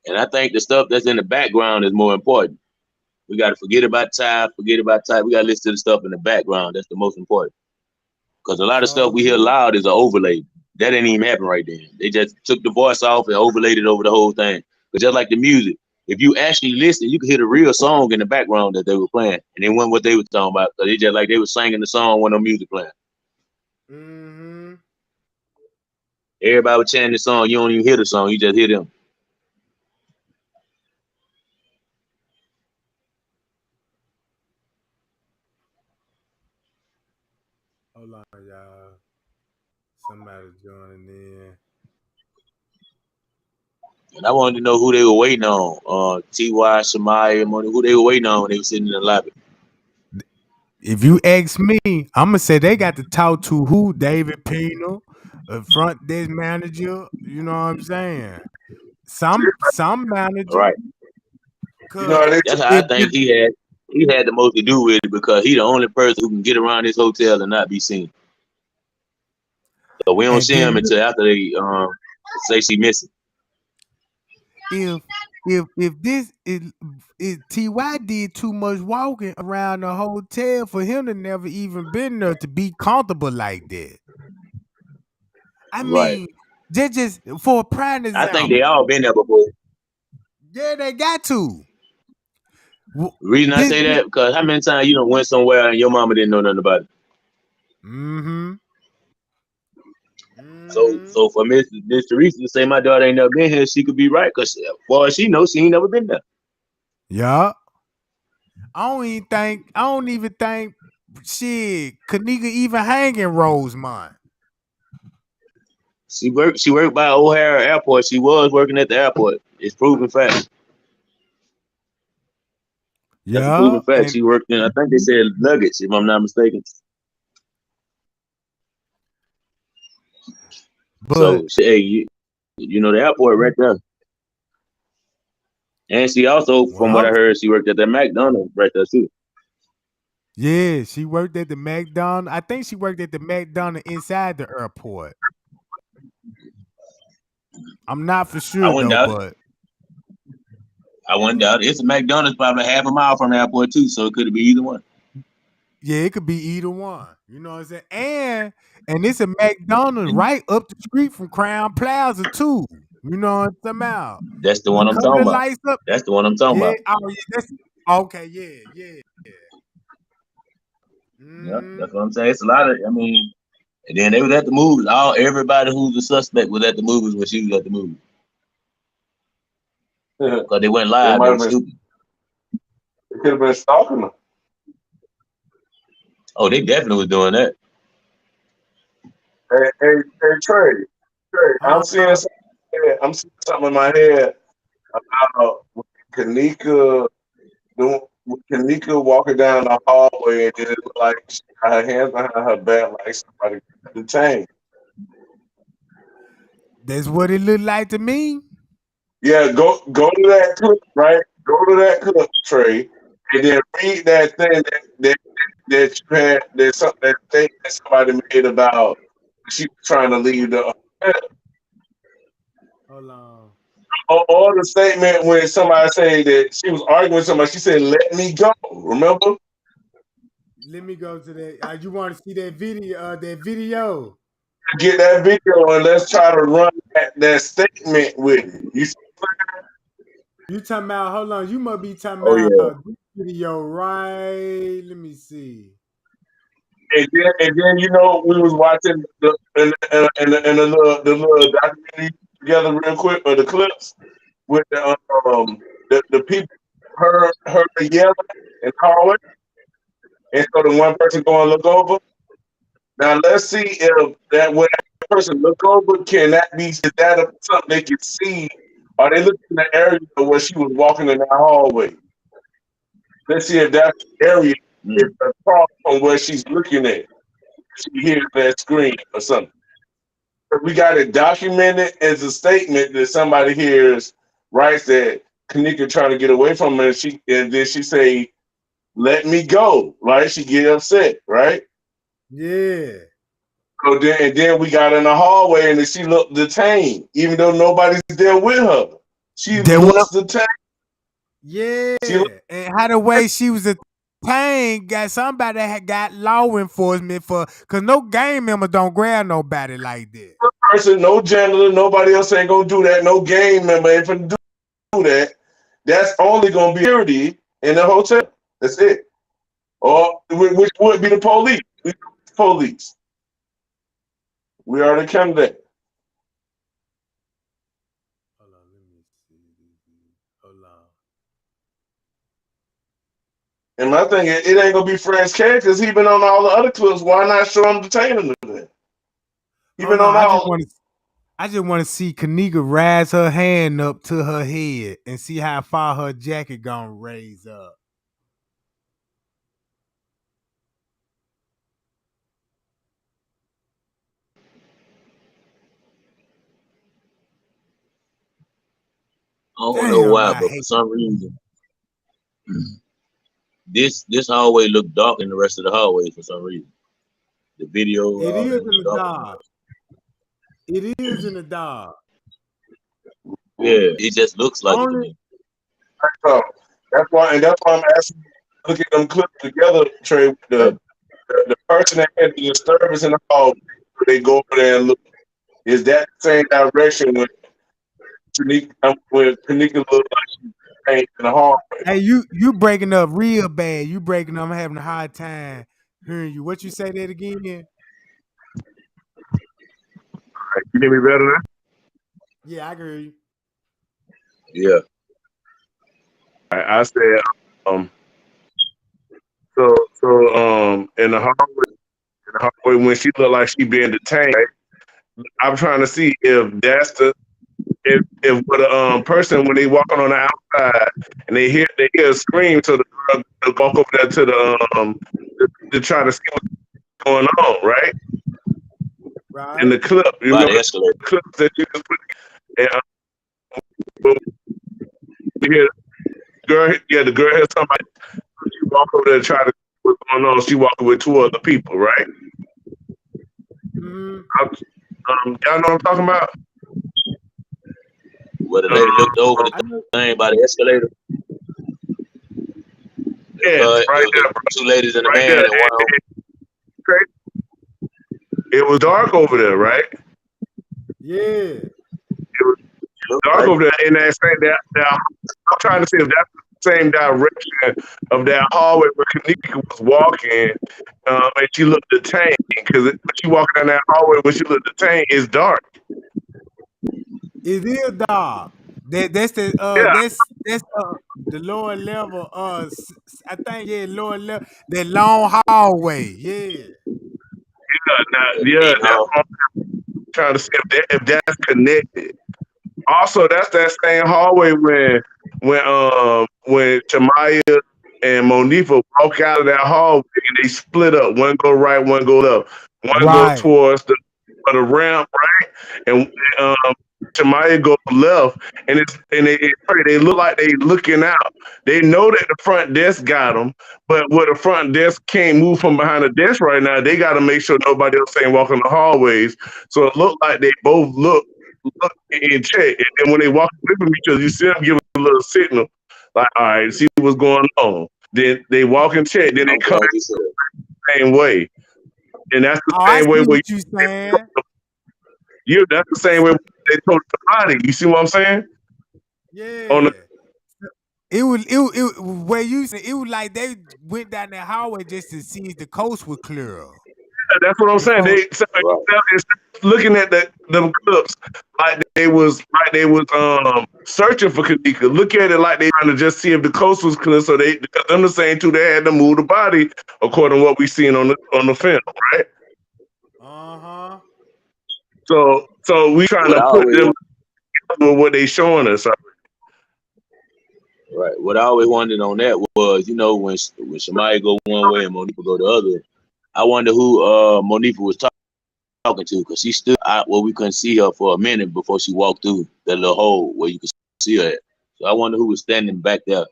And I think the stuff that's in the background is more important. We got to forget about time, forget about time. We got to listen to the stuff in the background. That's the most important. Because a lot of stuff So we hear do. loud is an overlay. That didn't even happen right then. They just took the voice off and overlaid it over the whole thing. But just like the music, if you actually listen, you can hear the real song in the background that they were playing, and it wasn't what they were talking about. Because they just like they were singing the song when the music playing. Mm-hmm. Everybody was chanting the song. You don't even hear the song. You just hear them. Hold on, y'all. Somebody joining in. And I wanted to know who they were waiting on. Ty, Shemaya, Money, who they were waiting on when they were sitting in the lobby. If you ask me, I'm gonna say they got to talk to who? David Pino, a front desk manager. You know what I'm saying? Some All manager. right. You know Cause how they That's how I if think he had the most to do with it because he the only person who can get around this hotel and not be seen. So we don't and see then him look, until after they say she missing. if this is Ty did too much walking around the hotel for him to never even been there to be comfortable like that. I Right. mean, just for a prime I think they example, all been there before. yeah, they got to. The reason I This, say that because how many times you done went somewhere and your mama didn't know nothing about it. mm-hmm, So mm-hmm, so for Miss Teresa to say my daughter ain't never been here, she could be right because boy she knows she ain't never been there. yeah. I don't even think shit Kanika even hang in Rosemont. She worked by O'Hare Airport. She was working at the airport. It's proven fact. That's a Yeah, proven fact. and She worked in I think they said Nuggets if I'm not mistaken. but So hey, you know the airport right there. And she also, well, from what I heard, she worked at that McDonald's right there too. yeah, she worked at the McDonald's. I think she worked at the McDonald's inside the airport. I'm not for I sure wouldn't though, doubt it. but I wouldn't doubt it. It's a McDonald's probably half a mile from the airport too, so it could be either one. yeah, it could be either one. You know what I'm saying? And it's a McDonald's right up the street from Crown Plaza too. You know what I'm talking about? That's the A one I'm couple talking of about. lights up. That's the one I'm talking Yeah. about. Oh yeah. That's okay. Yeah. Yeah. Yeah. Yeah, Mm-hmm. that's what I'm saying. It's a lot of. I mean, and then they was at the movies. Everybody who's a suspect was at the movies when she was at the movies. Because they went they live. might They have were been, stupid. they could have been stalking her. Oh, they definitely was doing that. Hey, Trey, Huh? I'm seeing something in my head about Kanika, Kanika walking down the hallway and then it looked like she got her hands behind her back like somebody got the chain. That's what it looked like to me. Yeah, go to that clip, right? Go to that clip, Trey, and then read that thing that you had that thing that somebody made about she was trying to leave the Hold on. or the statement when somebody said that she was arguing with somebody, she said, "Let me go." Remember? Let me go to that. You want to see that video? That video. Get that video and let's try to run that statement with it. You see, You talking about? Hold on. You must be talking Oh yeah. about this video, right? Let me see. and then we was watching the little documentary together real quick or the clips with the people her yelling and calling, and so the one person going to look over. Now let's see if that when that person look over, can that be is that something they can see? Are they looking in the area where she was walking in that hallway? Let's see if that area is Mm. across from where she's looking at. She hears that scream or something. We got it documented as a statement that somebody hears, writes that Kanika trying to get away from her, and then she say, "Let me go," right? She get upset, right? Yeah. So then we got in the hallway and then she looked detained, even though nobody's there with her. She That what? looks detained. Yeah. She looks And how the way she was a pain got somebody had got law enforcement for cause no gang member don't grab nobody like that. person, no janitor, nobody else ain't gonna do that. No gang member ain't gonna do that. That's only gonna be security in the hotel. That's it. Or which would be the police. Police. We already come to that. Hold on, let me see. Hold on. And my thing is, it ain't gonna be Fresh K because he been on all the other clips. Why not show him detaining him? He been Hold on on. all. I just want to see Kanika rise her hand up to her head and see how far her jacket gonna raise up. I don't know Damn, why, I but for hate. some reason, this hallway looked dark in the rest of the hallways for some reason. The video, It all is that in looks the dark in the dark. rest. It is in the dark. Yeah, it just looks like it to Only me. So that's why I'm asking you to look at them clips together, Trey. The person that had the disturbance in the hall, they go over there and look. Is that the same direction when Tanika looked like she came in the hallway? hey, you breaking up real bad. You breaking up. I'm having a hard time hearing you. What you say that again? You hear me better now? Yeah, I can hear you. Yeah. I said, um, so in the hallway when she looked like she being detained, right? I'm trying to see if that's the if with a person when they walking on the outside and they hear a scream, so the girl to walk over there to the to try to see what's going on, right? In Right. the clip, you By remember the the escalator. clips that you just put, and you hear the girl hears somebody. She walk over there to try to see what's going on. She walking with two other people, right? Mm-hmm. Y'all know what I'm talking about? Where the lady looked over the I know. thing by the escalator. Yes, It right was there, the bro. two ladies and a Right man, there. and one of them. It was dark over there, right? Yeah. It was Looked dark like over there in that same that I'm trying to see if that's the same direction of that hallway where Kanika was walking, and she looked detained because when she walking down that hallway when she looked detained, it's dark. It is dark. That's the Yeah, that's the lower level I think yeah lower level that long hallway yeah. the yeah. main That's hall. what I'm trying to see if that's connected. Also, that's that same hallway when Tamaya and Monifa walk out of that hallway and they split up. One go right, one go left. One go Right. towards the ramp, right? And Tamaya goes left, and they look like they looking out. They know that the front desk got them, but where the front desk can't move from behind the desk right now, they got to make sure nobody else ain't walking the hallways. So it looked like they both look and check. And then when they walk away from each other, you see them give a little signal, like, all right, see what's going on. Then they walk and check. Then they I'm come glad back you said that. the same way. And that's the Oh, I same way see where what you saying. that's the same way they told the body. You see what I'm saying? On the Yeah. It where you said it was like they went down that hallway just to see if the coast was clear That's what I'm saying. before. Right. Instead of looking at them clips like they was searching for Kanika. Look at it like they trying to just see if the coast was clear. So because them the same two they had to move the body according to what we seen on the film, right? Uh-huh. So we trying What to I put always them want, with what they showing us. right? What I always wondered on that was, when Shemaya go one way and Monifa go the other, I wonder who Monifa was talking to, because she stood out where we couldn't see her for a minute before she walked through that little hole where you could see her at. So I wonder who was standing back there.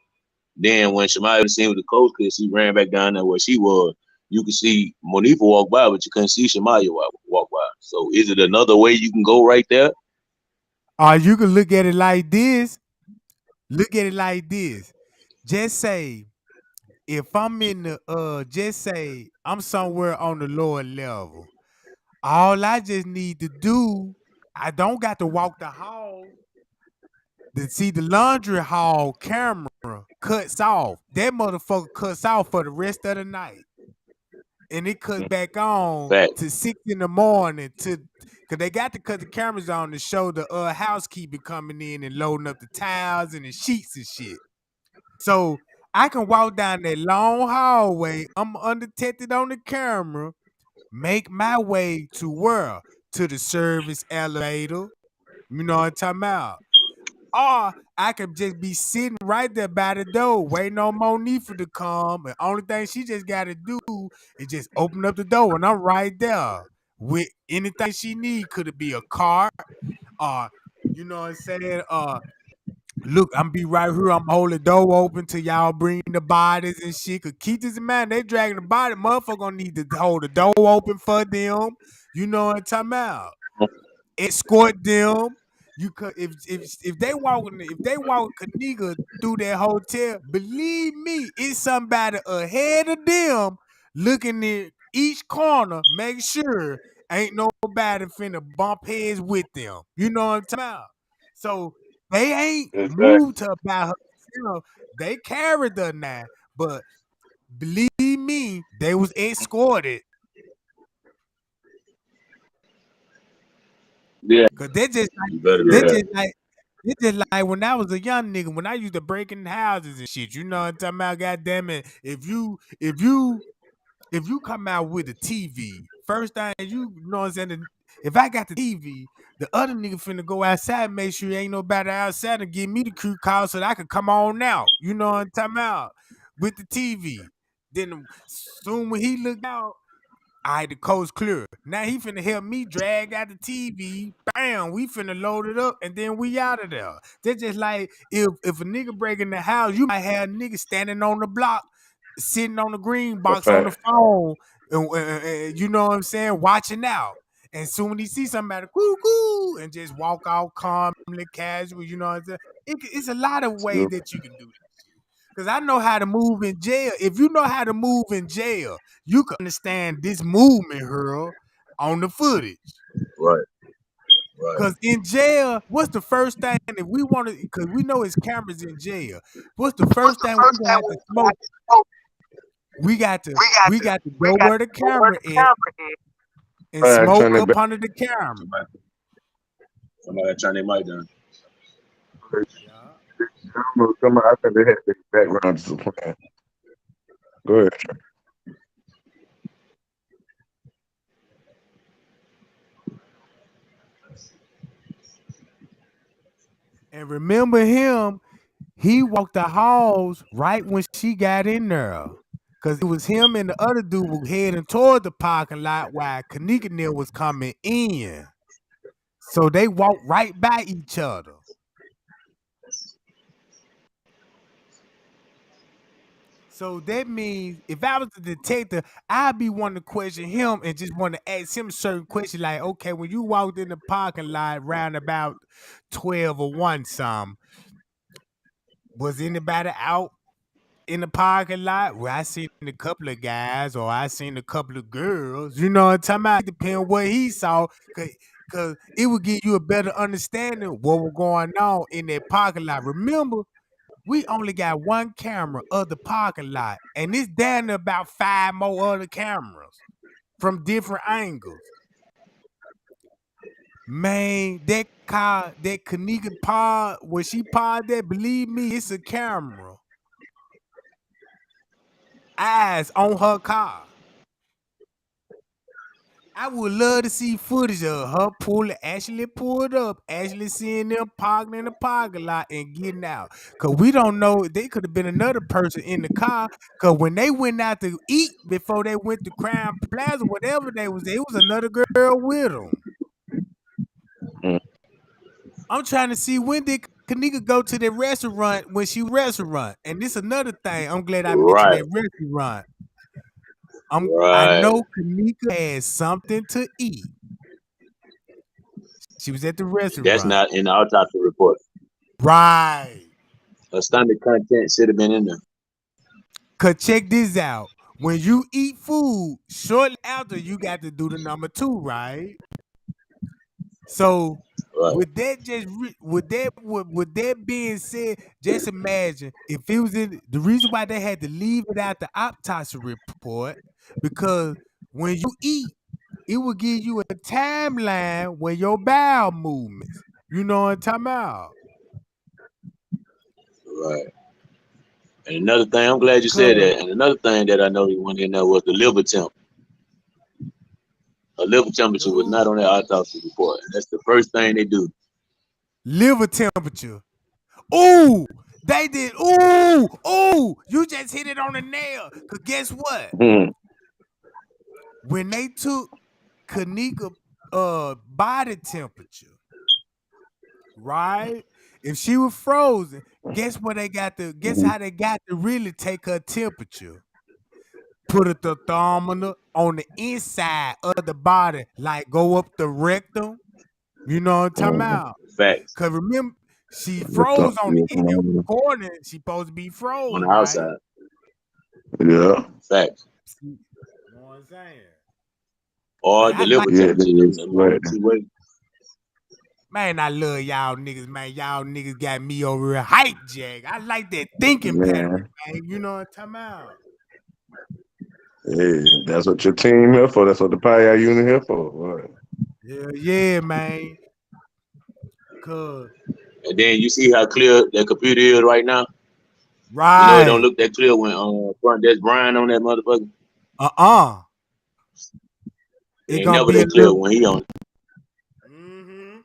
Then when Shemaya was seen with the coach, because she ran back down there where she was, you could see Monifa walk by, but you couldn't see Shemaya walk by. So is it another way you can go right there? Or you can look at it like this. Look at it like this. Just say if I'm in the just say I'm somewhere on the lower level. All I just need to do, I don't got to walk the hall to see the laundry hall camera cuts off. That motherfucker cuts off for the rest of the night. And it cuts back on Fact. to 6 in the morning cause they got to cut the cameras on to show the housekeeper coming in and loading up the towels and the sheets and shit. So I can walk down that long hallway. I'm undetected on the camera. Make my way to where? To the service elevator. You know what I'm talking about? Or I could just be sitting right there by the door, waiting on Monifa to come. And only thing she just got to do is just open up the door, and I'm right there with anything she need. Could it be a cart? Or, you know what I'm saying? Look, I'm be right here. I'm hold the door open till y'all bring the bodies and shit. Cause keep this in mind, they dragging the body. Motherfucker gonna need to hold the door open for them. You know what I'm talking about? Escort them. You could if they walk Kaniga through that hotel, believe me, it's somebody ahead of them looking in each corner, make sure ain't nobody finna bump heads with them. You know what I'm talking about? So they ain't Exactly. moved to about her. They carried her now, but believe me, they was escorted. Yeah, Cause they just like you better they be right. just like it's just like when I was a young nigga, when I used to break in houses and shit, you know what I'm talking about? Goddamn it. If you come out with a TV, first thing you know what I'm saying, if I got the TV, the other nigga finna go outside and make sure ain't nobody outside and give me the crew call so that I could come on out. You know what I'm talking about? With the TV. Then soon when he looked out, all right, the coast clear. Now he finna help me drag out the TV. Bam, we finna load it up, and then we out of there. That's just like if a nigga break in the house, you might have niggas standing on the block, sitting on the green A box on the fact. phone, and you know what I'm saying, watching out. And soon when he see somebody, coo, and just walk out calmly, casual, you know what I'm saying? It's a lot of ways that you can do that. Cause I know how to move in jail. If you know how to move in jail, you can understand this movement, Earl, on the footage. Right, right. Cause in jail, what's the first thing if we want to? Cause we know it's cameras in jail. What's the first thing we gonna have to smoke? We got to go where the camera is and Fact. Turn smoke it up back. under the camera. Somebody turn their mic down. Yeah. Somebody, I think they had the background just playing. Go ahead. And remember him, he walked the halls right when she got in there. Cause it was him and the other dude were heading toward the parking lot while Kanika Neal was coming in. So they walked right by each other. So that means if I was the detective, I'd be wanting to question him and just want to ask him certain questions like, okay, when you walked in the parking lot round about 12 or 1 some, was anybody out in the parking lot where I seen a couple of guys or I seen a couple of girls? You know what I'm talking about? It depends what he saw, cause it would give you a better understanding what was going on in that parking lot. Remember, we only got one camera of the parking lot, and it's down to about 5 more other cameras from different angles. Man, that car, that Kanika pod, where she pod that, believe me, it's a camera. Eyes on her car. I would love to see footage of her actually pulled up, actually seeing them parking in the parking lot and getting out. Cause we don't know, they could have been another person in the car. Cause when they went out to eat before they went to Crown Plaza, whatever they was, there was another girl with them. Mm. I'm trying to see when did Kanika go to the restaurant when she restaurant. And this another thing. I'm glad I mentioned Right, that restaurant. I right. know Kanika had something to eat. She was at the That's restaurant. not in the autopsy report. Right. Her stomach content should have been in there. Cause check this out. When you eat food, shortly after you got to do the number 2, right? So Right, with that being said, just imagine if it was in the reason why they had to leave it out the autopsy report, because when you eat, it will give you a timeline when your bowel movements. You know what I'm talking about? right. And another thing, I'm glad you said Cause that. And another thing that I know he went in there was the liver temp. Her liver temperature was no not on that autopsy report. That's the first thing they do. liver temperature. Ooh, they did. Ooh, you just hit it on the nail. Cause guess what? Mm. When they took Kanika body temperature, right? If she was frozen, guess Mhm. how they got to really take her temperature? Put a thermometer on the inside of the body, like go up the rectum. You know what I'm talking Mhm. about? Facts Cause remember, she That's tough. froze on the Yeah, inner corner. She supposed to be on froze, the right? outside. yeah, Facts. You know what I'm saying? Or Man, I the like liver yeah, temperature, they them only sweat. two ways. man, I love y'all niggas, man. Y'all niggas got me over here hype, Jack. I like that thinking pattern, Man, man. You know what I'm talking about? hey, that's what your team here for. That's what the Power unit here for. Right. Yeah, yeah, man. Cause And then you see how clear that computer is right now. You know it don't right. look that clear when front desk Brian on that motherfucker. Uh-uh. It It ain't gonna never be a that clear little. when he on it. Mm-hmm.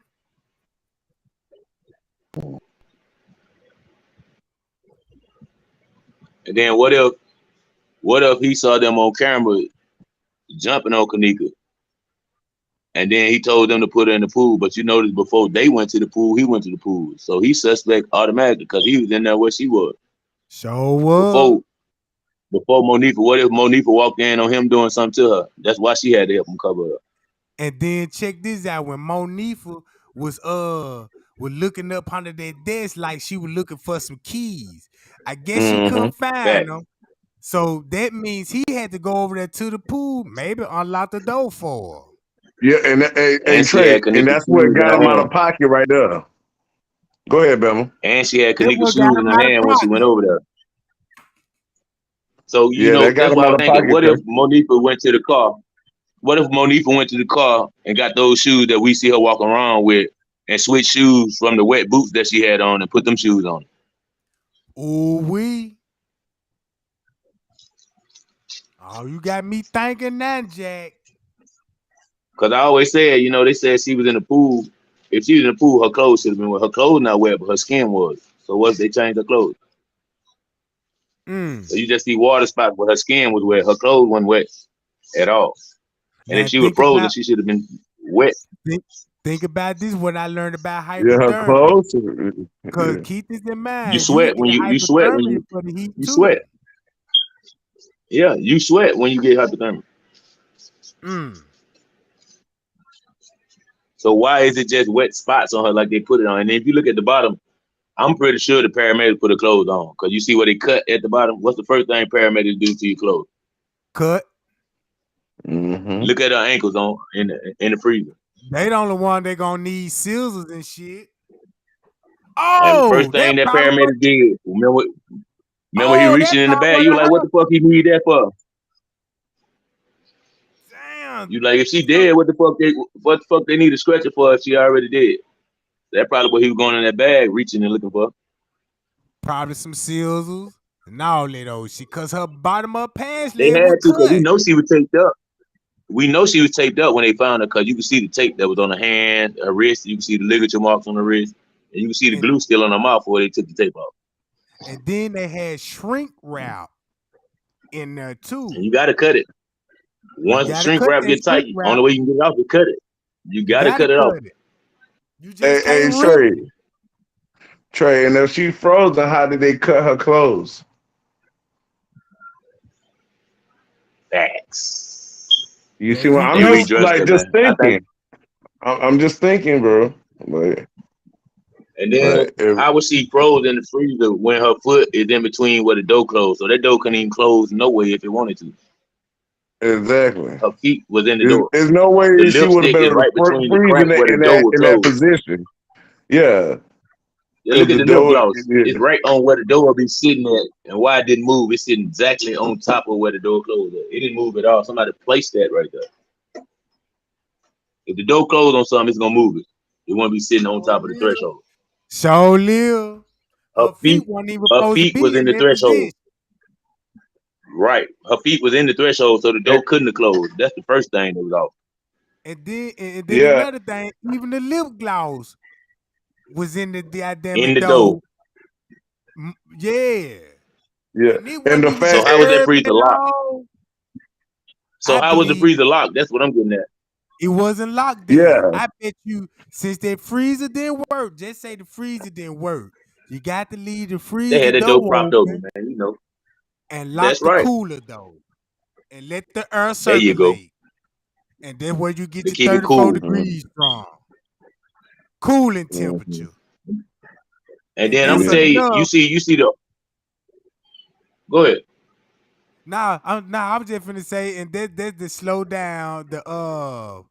And then what if he saw them on camera jumping on Kanika, and then he told them to put her in the pool. But you notice before they went to the pool, he went to the pool. So he suspect automatically because he was in there where she was Sure was. before. Before Monifa, what if Monifa walked in on him doing something to her? That's why she had to help him cover up. And then check this out. When Monifa was looking up under that desk like she was looking for some keys. I guess she couldn't Mm-hmm. find Fact. them. So that means he had to go over there to the pool, maybe unlock the door for her. Yeah, and hey, And she Trey, had and Kanika that's what shoes in got her him out of hand. pocket right there. Go ahead, Bama. And she had That Kanika what got shoes in him her out of hand when she went pocket. over there. So Yeah, that got that's him why I out was of thinking, pocket, what Trey. if Monifa went to the car? What if Monifa went to the car and got those shoes that we see her walking around with and switched shoes from the wet boots that she had on and put them shoes on? Ooh wee. Oh, you got me thinking now, Jack. Because I always said, they said she was in the pool. If she was in the pool, her clothes should have been wet. Her clothes not wet, but her skin was. So what if they changed her clothes? Mm. So you just see water spots where her skin was wet. Her clothes wasn't wet at all. And if Now she was frozen, she should have been wet. think, think about this, what I learned about Yeah, her hypothermia. clothes. Cause Yeah. keep this in You mind, you sweat could when get you sweat when hypothermia you for the heat you too. sweat. Yeah, you sweat when you get hypothermia. Mm. So why is it just wet spots on her like they put it on? And if you look at the bottom, I'm pretty sure the paramedics put her clothes on because you see where they cut at the bottom. What's the first thing paramedics do to your clothes? Cut. Mm-hmm. Look at her ankles on in the freezer. They the only one they gonna need scissors and shit. And the first Oh, that thing that probably what. paramedic did, remember he Oh, that reaching in the probably bag. what You like, what her. the fuck he need that for? Damn. You like, if she So dead, what the fuck they need a stretcher for if she already dead? That probably what he was going in that bag, reaching and looking for. probably some scissors and all that old shit. Cause her bottom of her pants They leg was had to because he cut. know she was taped up. we know she was taped up when they found her because you could see the tape that was on her hand, her wrist. You can see the ligature marks on her wrist, and you can see the And, glue still on her mouth before they took the tape off. and then they had shrink wrap in there And too. you got to cut it. You Once gotta shrink cut wrap that get tight, shrink wrap. only way you can get it off is cut it. You You got to gotta cut it off. cut it. You just Hey, can't rip it. Trey, and if she frozen, how did they cut her clothes? Facts. You They see what do I'm They both. just redressed like her, just man. I think. thinking. I'm just thinking, bro. And then Like if, how was she froze in the freezer when her foot is in between where the door closed? So that door couldn't even close no way if it wanted to. exactly. Her feet was in the door. There's no way The she would have lipstick been is able to right between the freeze crack where the door was in that closed. position. Yeah, Yeah, because look at the the lip door. gloss. Yeah, It's right on where the door be sitting at, and why it didn't move. It's sitting exactly on top of where the door closed at. It didn't move at all. Somebody placed that right there. If the door closed on something, it's gonna move it. It won't be sitting on So top of the live. threshold. So live. Her Her feet feet, weren't even her supposed to feet be was in in the that threshold. position. Right. Her feet was in the threshold, so the door couldn't have closed. That's the first thing that was off. And then yeah, another thing, even the lip gloss was in the goddamn In the door. door. Yeah. yeah. And it And wasn't the even So fact, how was that disturbed freezer at locked? all. So I how was the believe freezer locked? That's what I'm getting at. it wasn't locked then. yeah, I bet you since that freezer didn't work, just say the freezer didn't work. You got to leave the They freezer had that door door propped open, open man. You know. and That's lock the right. cooler door and let the air There you go. circulate. And that's where you get To your keep it 34 cool. degrees from. Cooling mhm, temperature. And And then I'm that's gonna tell yeah. you, enough. you see the go ahead. I was just finna say, and that's to slow down the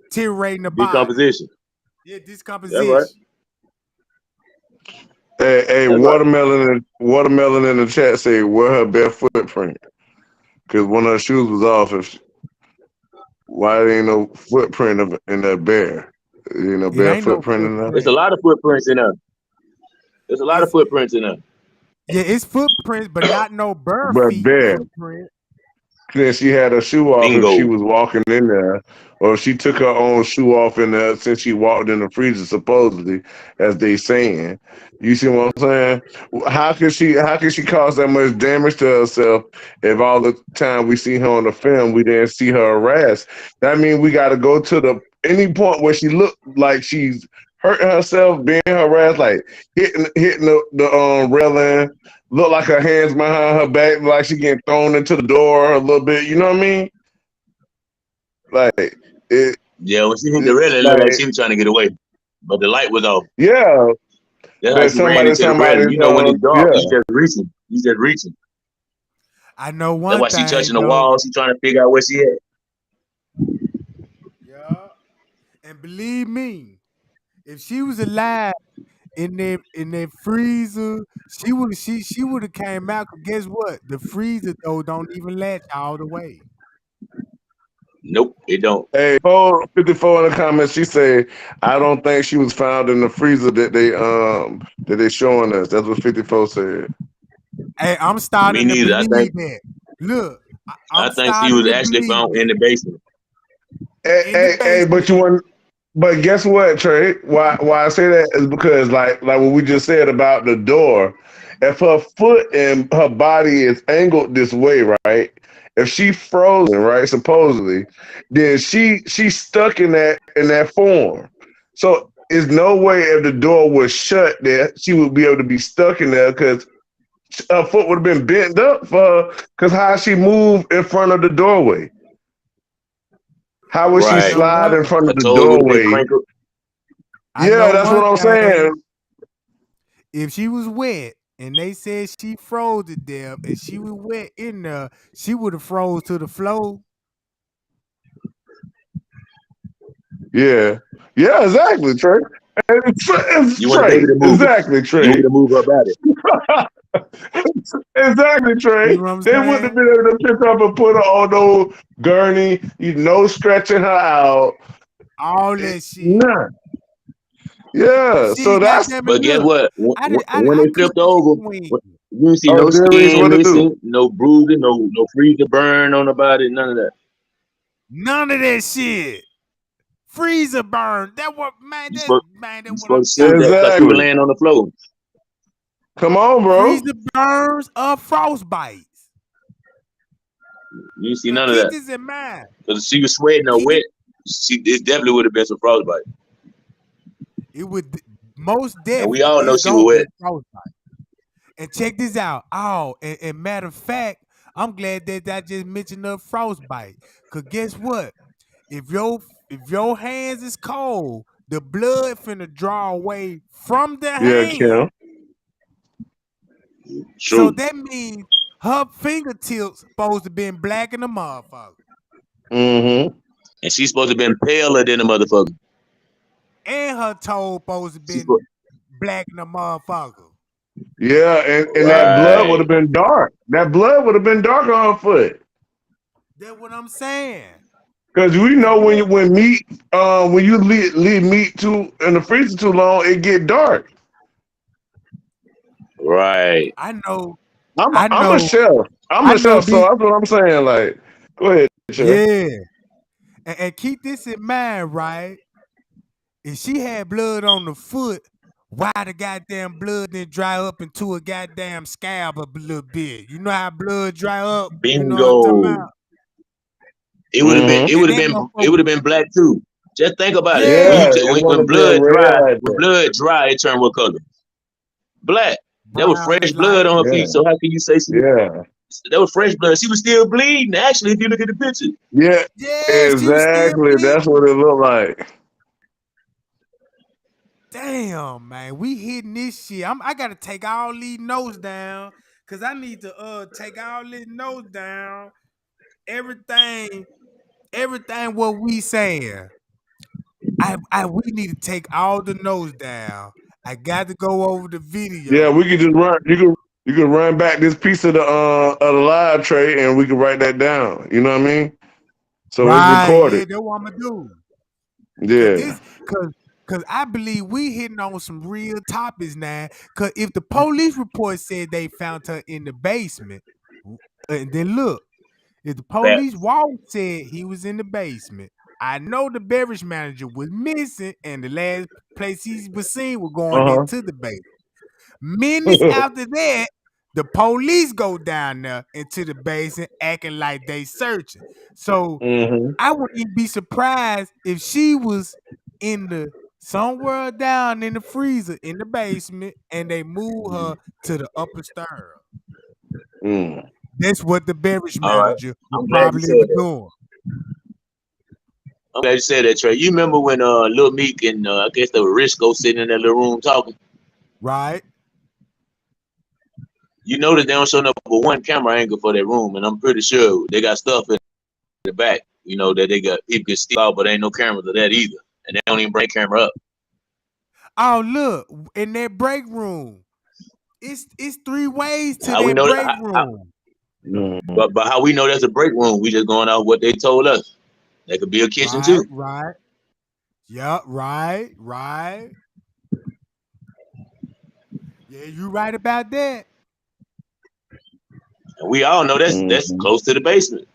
deteriorating the body. Decomposition. Yeah, That's right. discomposition. Hey, That's right. watermelon in the chat say where her bare footprint because one of her shoes was off. Why there ain't no footprint in that bear? You know, It bare ain't no footprint in there. There's a footprint. lot of footprints in there. There's a lot of It's footprints in there. it's footprints, but not no bare But feet bare. footprint. Then she had her shoe off if she Bingo. was walking in there, or if she took her own shoe off in there since she walked in the freezer, supposedly, as they saying. You see what I'm saying? How could she cause that much damage to herself if all the time we see her on the film we didn't see her harassed? That means we got to go to the any point where she looked like she's hurting herself, being harassed, like hitting the railing. Look like her hands behind her back, like she getting thrown into the door a little bit. You know what I mean? Like it, Yeah, when she hit the railing, it looked like like she was trying to get away. But the light was off. yeah. That's how But she ran into the railing. You know when it's dark, yeah, you just reaching. You just reaching. I know That's one why she thing touching the though. wall. She trying to figure out where she at. Yeah. And believe me, if she was alive in that freezer, she would have came out. 'Cause guess what? The freezer though don't even latch all the way. Nope, it don't. hey, 54 in the comments. She said, "I don't think she was found in the freezer that they showing us." That's what 54 said. Hey, I'm Me starting to neither. believe that. Look, I'm I think she starting was to actually believe found in that the basement. in the But basement. you want. But guess what, Trey? Why I say that is because like what we just said about the door. If her foot and her body is angled this way, right? If she frozen, right, supposedly, then she's stuck in that form. So there's no way if the door was shut there, she would be able to be stuck in there because her foot would have been bent up for her. Because how she move in front of the doorway? How would she You Right. know slide what? in front Her of the toes would have been doorway? crinkled. I Yeah, know that's what one I'm thing. saying. If she was wet and they said she froze to death and she was wet in there, she would have froze to the floor. Yeah. Yeah, exactly, Trey. It's You want the baby Trey. to move it. Exactly, You want Trey. to move her body. Exactly, You Trey. know what I'm They wouldn't have saying? been able to pick up and put her on no gurney, stretching her out. All that shit. Nah. Yeah. So Shit, that's goddamn it, But guess look. what? I When I they flipped couldn't over, swing. You didn't see Oh, no Jerry's skin what it do? missing, no bruising, no freezer burn on the body, none of that. None of that shit. Freezer burn. That what man. You That's supposed man. you That's what I'm supposed to see talking that because about. she was Exactly. laying on the floor. Come on, bro. Freezer burns of frostbites. You didn't see Cause none of keep that this in mind. because she was sweating or Keep wet. It definitely would have been some frostbite, it would most and we definitely all know it's she was gonna wet. be frostbite. And check this out. Oh, and matter of fact, I'm glad that I just mentioned the frostbite. Cause guess what? If your hands is cold, the blood finna draw away from the Yeah, hand. Kim. So True. that means her fingertips supposed to been black in the motherfucker. Mm-hmm. And she's supposed to have been paler than the motherfucker. And her toe supposed to She's been supposed, black in the motherfucker. Yeah, and that blood would right. have been dark. That blood would have been dark on her foot. That's what I'm saying. Cause we And know look, when you leave meat too in the freezer too long, it get dark. Right. I know, I'm a, I I'm a know, chef. I'm I a know chef, so this. that's what I'm saying. Like, go ahead, chef. Yeah. And keep this in mind, right? If she had blood on the foot, why the goddamn blood didn't dry up into a goddamn scab a little bit? You know how blood dry up? You know what I'm talking Bingo. about? Mm-hmm. And that It motherfucker, would have been black too. Just think about it. Yeah, yeah, it would When have been blood dry, red like when that. blood dry, it turned what color? Black. That was brown fresh is blood light. on her Yeah, feet. So how can you say yeah, that was fresh blood? She was still bleeding. Actually, if you look at the picture, yeah. Yeah, she was still Exactly. That's bleeding. what it looked like. Damn, man, we hitting this shit. I gotta take all these notes down because I need to take all these notes down. Everything, everything what we saying. We need to take all the notes down. I got to go over the Yeah, video. we could just run. You could run back this piece of the live tray, and we could write that down. You know what I mean? So it's Right, recorded. yeah, that's what I'm gonna do. Cause Yeah. this, cause I believe we hitting on some real topics now. Cause if the police report said they found her in the basement, and then look, if the that police walk said he was in the basement, I know the beverage manager was missing, and the last place he was seen was going Uh into the basement. Minutes huh. after that, the police go down there into the basement acting like they searching. So hmm I wouldn't even be surprised if she was in the somewhere down in the freezer in the basement and they move her to the upper stair. Mm. That's what the beverage all right. manager would I'm glad you probably said be that. doing. I'm glad you said that, Trey. You remember when Lil Meek and I guess the Risco sitting in that little room talking? Right? You notice they don't show up for one camera angle for that room, and I'm pretty sure they got stuff in the back. You know that they got people can see out, but ain't no cameras of that either, and they don't even bring camera up. Oh, look, in that break room. It's three ways to How we that know break that? room. Mm. But how we know that's a break room? We just going off what they told us. That could be a kitchen Right, too. right. Yep, right, right. Yeah, you right about that. And we all know that's Mhm. close to the basement.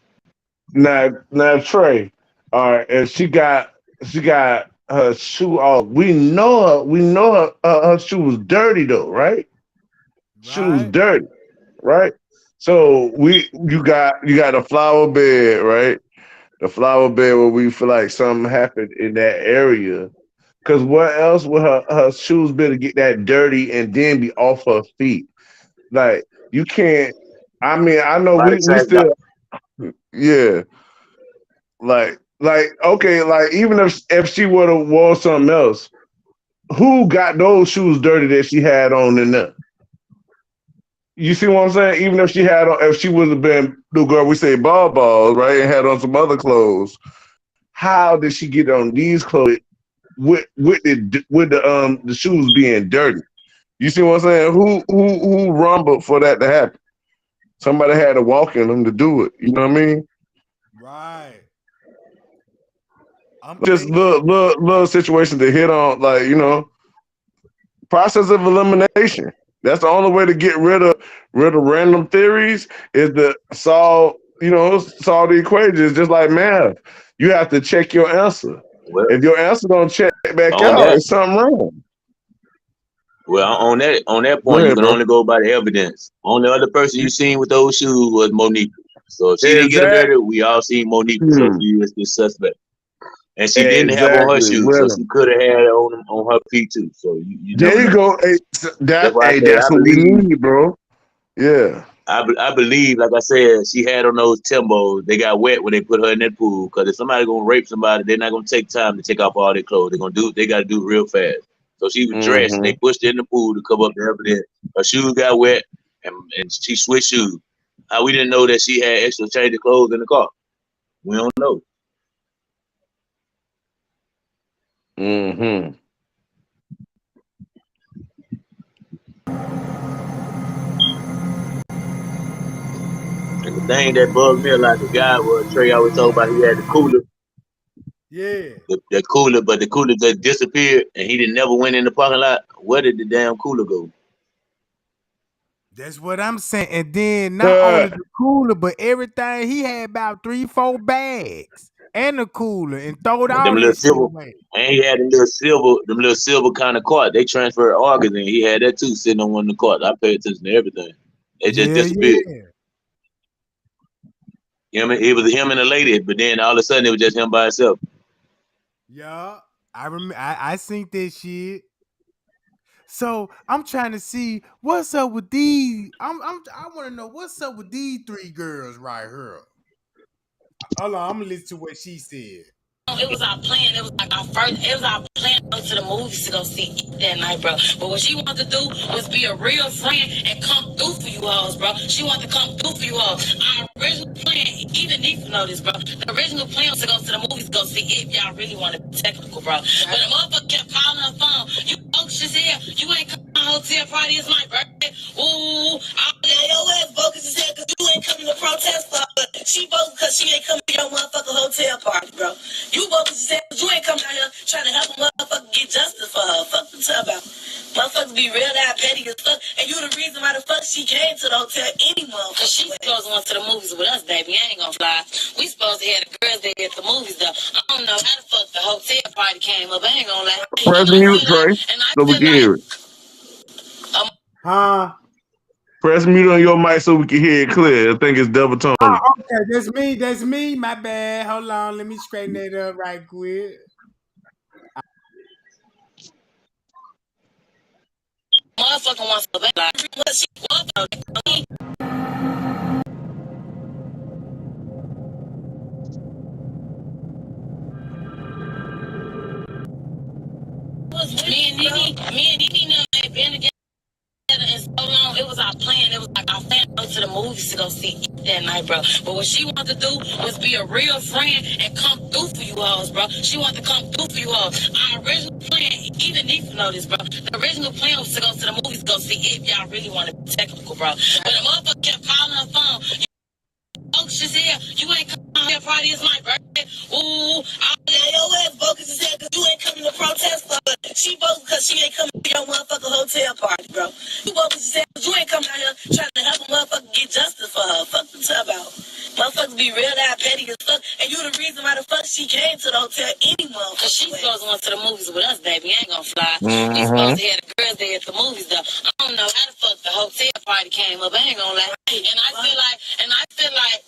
Now, Trey. All right, and she got her shoe off. We know her. We know her shoe was dirty though, right? Shoe was Right, dirty, right? So you got a flower bed, right? The flower bed where we feel like something happened in that area. Cause what else would her shoes be to get that dirty and then be off her feet? Like you can't. I mean, I know Somebody we changed up. still, yeah. Like okay, like even if she would have wore something else, who got those shoes dirty that she had on in there? You see what I'm saying? Even if if she would have been the girl we say ball balls, right, and had on some other clothes, how did she get on these clothes with the shoes being dirty? You see what I'm saying? Who rumbled for that to happen? Somebody had to walk in them to do it. You know what I mean? right. I'm Just thinking, little situation to hit on, like process of elimination. That's the only way to get rid of random theories is to solve the equation. It's just like math. You have to check your answer. Well, If your answer don't check back on out, that, it's something wrong. well, on that Go point, you ahead, can bro. only go by the evidence. Only other person you seen with those shoes was Monique. So if she didn't get a Exactly. verdict, we all seen Monique. So she is the suspect. And she didn't have on her Exactly. shoes, so she could have had it on her feet too. So you There never you know. go. Hey, That's why I said that's what we need, bro. Yeah. I believe, like I said, she had on those Timbos. They got wet when they put her in that pool. Because if somebody gonna rape somebody, they're not gonna take time to take off all their clothes. They got to do it real fast. So she was dressed, and Mm-hmm. they pushed her in the pool to cover up the evidence. Her shoes got wet, and she switched shoes. How we didn't know that she had extra change of clothes in the car? We don't know. Mm-hmm. And the thing that bugged me like the guy was Trey always told about he had the cooler, Yeah. the cooler, but the cooler just disappeared, and he didn't never went in the parking lot. Where did the damn cooler go? That's what I'm saying. And then not only Uh, the cooler, but everything he had about 3-4 bags and the cooler and throwed And them all little that shit silver, away. and he had them little silver kind of cart. They transferred organs, and he had that too sitting on one of the carts. I paid attention to everything. It just Yeah, disappeared. yeah. It was him and a lady, but then all of a sudden it was just him by himself. Yeah. I remember I seen that shit. So I'm trying to see what's up with these. I want to know what's up with these 3 girls right here. Hold on, I'm gonna listen to what she said. It was our plan. It was like our first. It was our plan to go to the movies to go see it that night, bro. But what she wanted to do was be a real friend and come through for you alls, bro. She wanted to come through for you all. Our original plan, even Nifa know this, bro. The original plan was to go to the movies, go see it. If y'all really want to be technical, bro. But the motherfucker kept calling her phone. You bogus here. You ain't coming to my hotel party. It's my birthday. Ooh, your ass bogus as hell because you ain't coming to protest for her. She bogus because she ain't coming to your motherfucking hotel party, bro. You bogus as hell because you ain't coming out here trying to help a motherfucker get justice for her. Fuck you talking about. Motherfuckers be real down petty as fuck, and you the reason why the fuck she came to the hotel anymore. Cause she supposed to went to the movies with us, baby. I ain't gonna fly. We supposed to have the girls there at the movies, though. I don't know how the fuck the hotel party came up. I ain't gonna lie. press mute, Trey, so we can hear it. Um, Huh? Press mute on your mic so we can hear it clear. I think it's double Oh, toning. okay, that's me. That's me. My bad. Hold on, let me straighten that up right quick. motherfucker wants to be like, what she want though? Me and Nene ain't been together in so long. It was our plan. It was like our plan to go to the movies to go see it that night, bro. But what she wanted to do was be a real friend and come through for you alls, bro. She wanted to come through for you all. Our original plan, even Nifa know this, bro. The original plan was to go to the movies, go see it. If y'all really want to be technical, bro. But the motherfucker kept calling her phone. Bogus as hell. You ain't coming out here party. It's my birthday. Ooh, your ass bogus as hell because you ain't coming to protest for her. She bogus because she ain't coming to your motherfucking hotel party, bro. You bogus as hell because you ain't coming out here trying to help a motherfucker get justice for her. Fuck you talking about. Motherfuckers be real down petty as fuck, and you the reason why the fuck she came to the hotel anymore. Cause she supposed to went to the movies with us, baby. I ain't gonna fly. We supposed to have the girls there at the movies, though. I don't know how the fuck the hotel party came up. I ain't gonna lie. And I feel like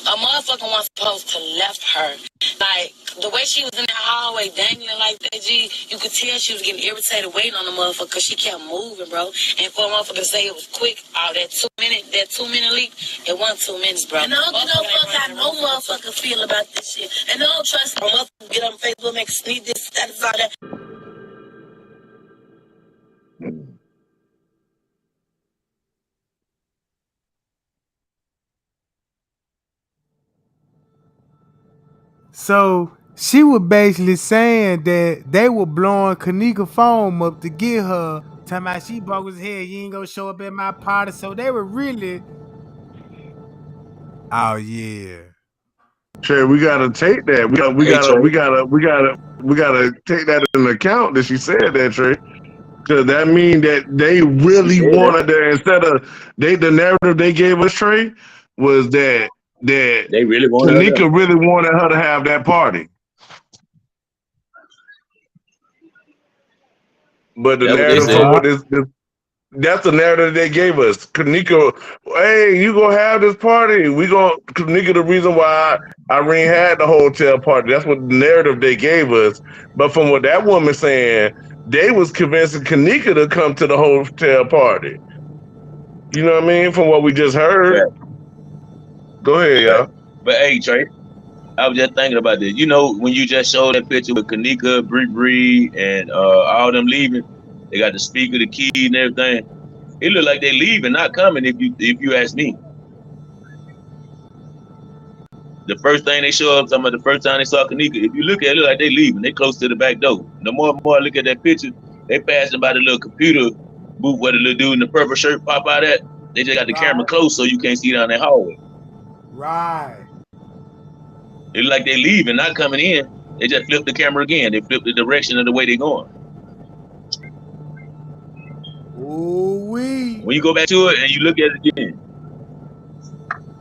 a motherfucker was supposed to left her. Like, the way she was in that hallway dangling like that, G, you could tell she was getting irritated waiting on the motherfucker because she kept moving, bro. And for a motherfucker to say it was quick, that 2 minute leap, it wasn't 2 minutes, bro. And I don't give no fuck how no motherfucker feel about this shit. And I don't trust no motherfucker get on Facebook, make sneeze this, status, all that. So she was basically saying that they were blowing Kanika phone up to get her. Talking about she bogus hell. You ain't gonna show up at my party. So they were really. Oh yeah. Trey, we gotta take that. Hey Trey, We gotta take that into account that she said that, Trey. Cause that mean that they really Yeah, wanted to instead of the narrative they gave us, Trey, was that they really wanted her Kanika there. really wanted her to have that party. But the That's what they narrative said. from Yeah. what this that's the narrative they gave us. Kanika, hey, you gonna have this party. We gonna Kanika the reason why Irene had the hotel party. That's what the narrative they gave us. But from what that woman saying, they was convincing Kanika to come to the hotel party. You know what I mean? From what we just heard. Fact, Go ahead, fact. y'all. But hey, Trey, I was just thinking about this. You know, when you just showed that picture with Kanika, Bree Bree, and all them leaving, they got the speaker, the key, and everything. It looked like they leaving, not coming. If you ask me, the first thing they show up, talking about the first time they saw Kanika. If you look at it, look like they leaving. They close to the back door. The more and more I look at that picture, they passing by the little computer booth where the little dude in the purple shirt pop out at. They just got the camera Right. close so you can't see down that hallway. Right. It look like they leaving, not coming in. They just flip the camera again. They flip the direction of the way they going. Ooh wee. When you go back to it and you look at it again,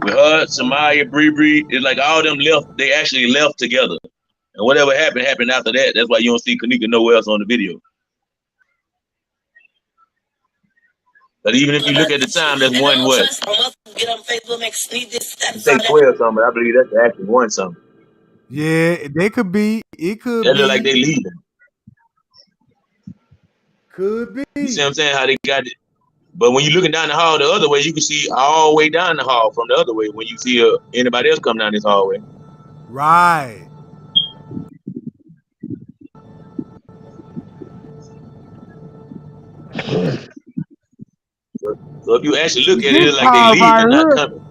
with her, Samaya, Bree Bree, it's like all them left. They actually left together, and whatever happened after that. That's why you don't see Kanika nowhere else on the video. But even if you look at the time, that's one what? You say 12 something, but I believe that's actually one something. Yeah, they could be. It could That look like be. they leaving. Could You see what I'm be. saying? How they got it. But when you're looking down the hall the other way, you can see all the way down the hall from the other way when you see anybody else come down this hallway. Right. So if you actually look at it, This it's like they part right leaving, not here. coming.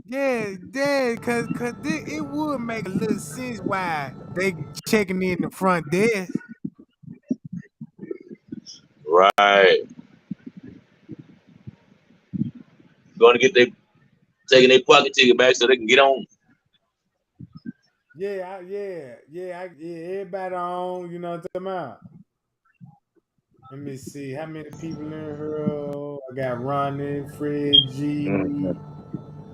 Yeah, cause it would make a little sense why they checking in the front desk. Right. Going to get their taking their pocket ticket back so they can get on. Yeah, everybody on, you know what I'm talking about? Let me see how many people in here. I got Ronnie, Fred Mhm. G,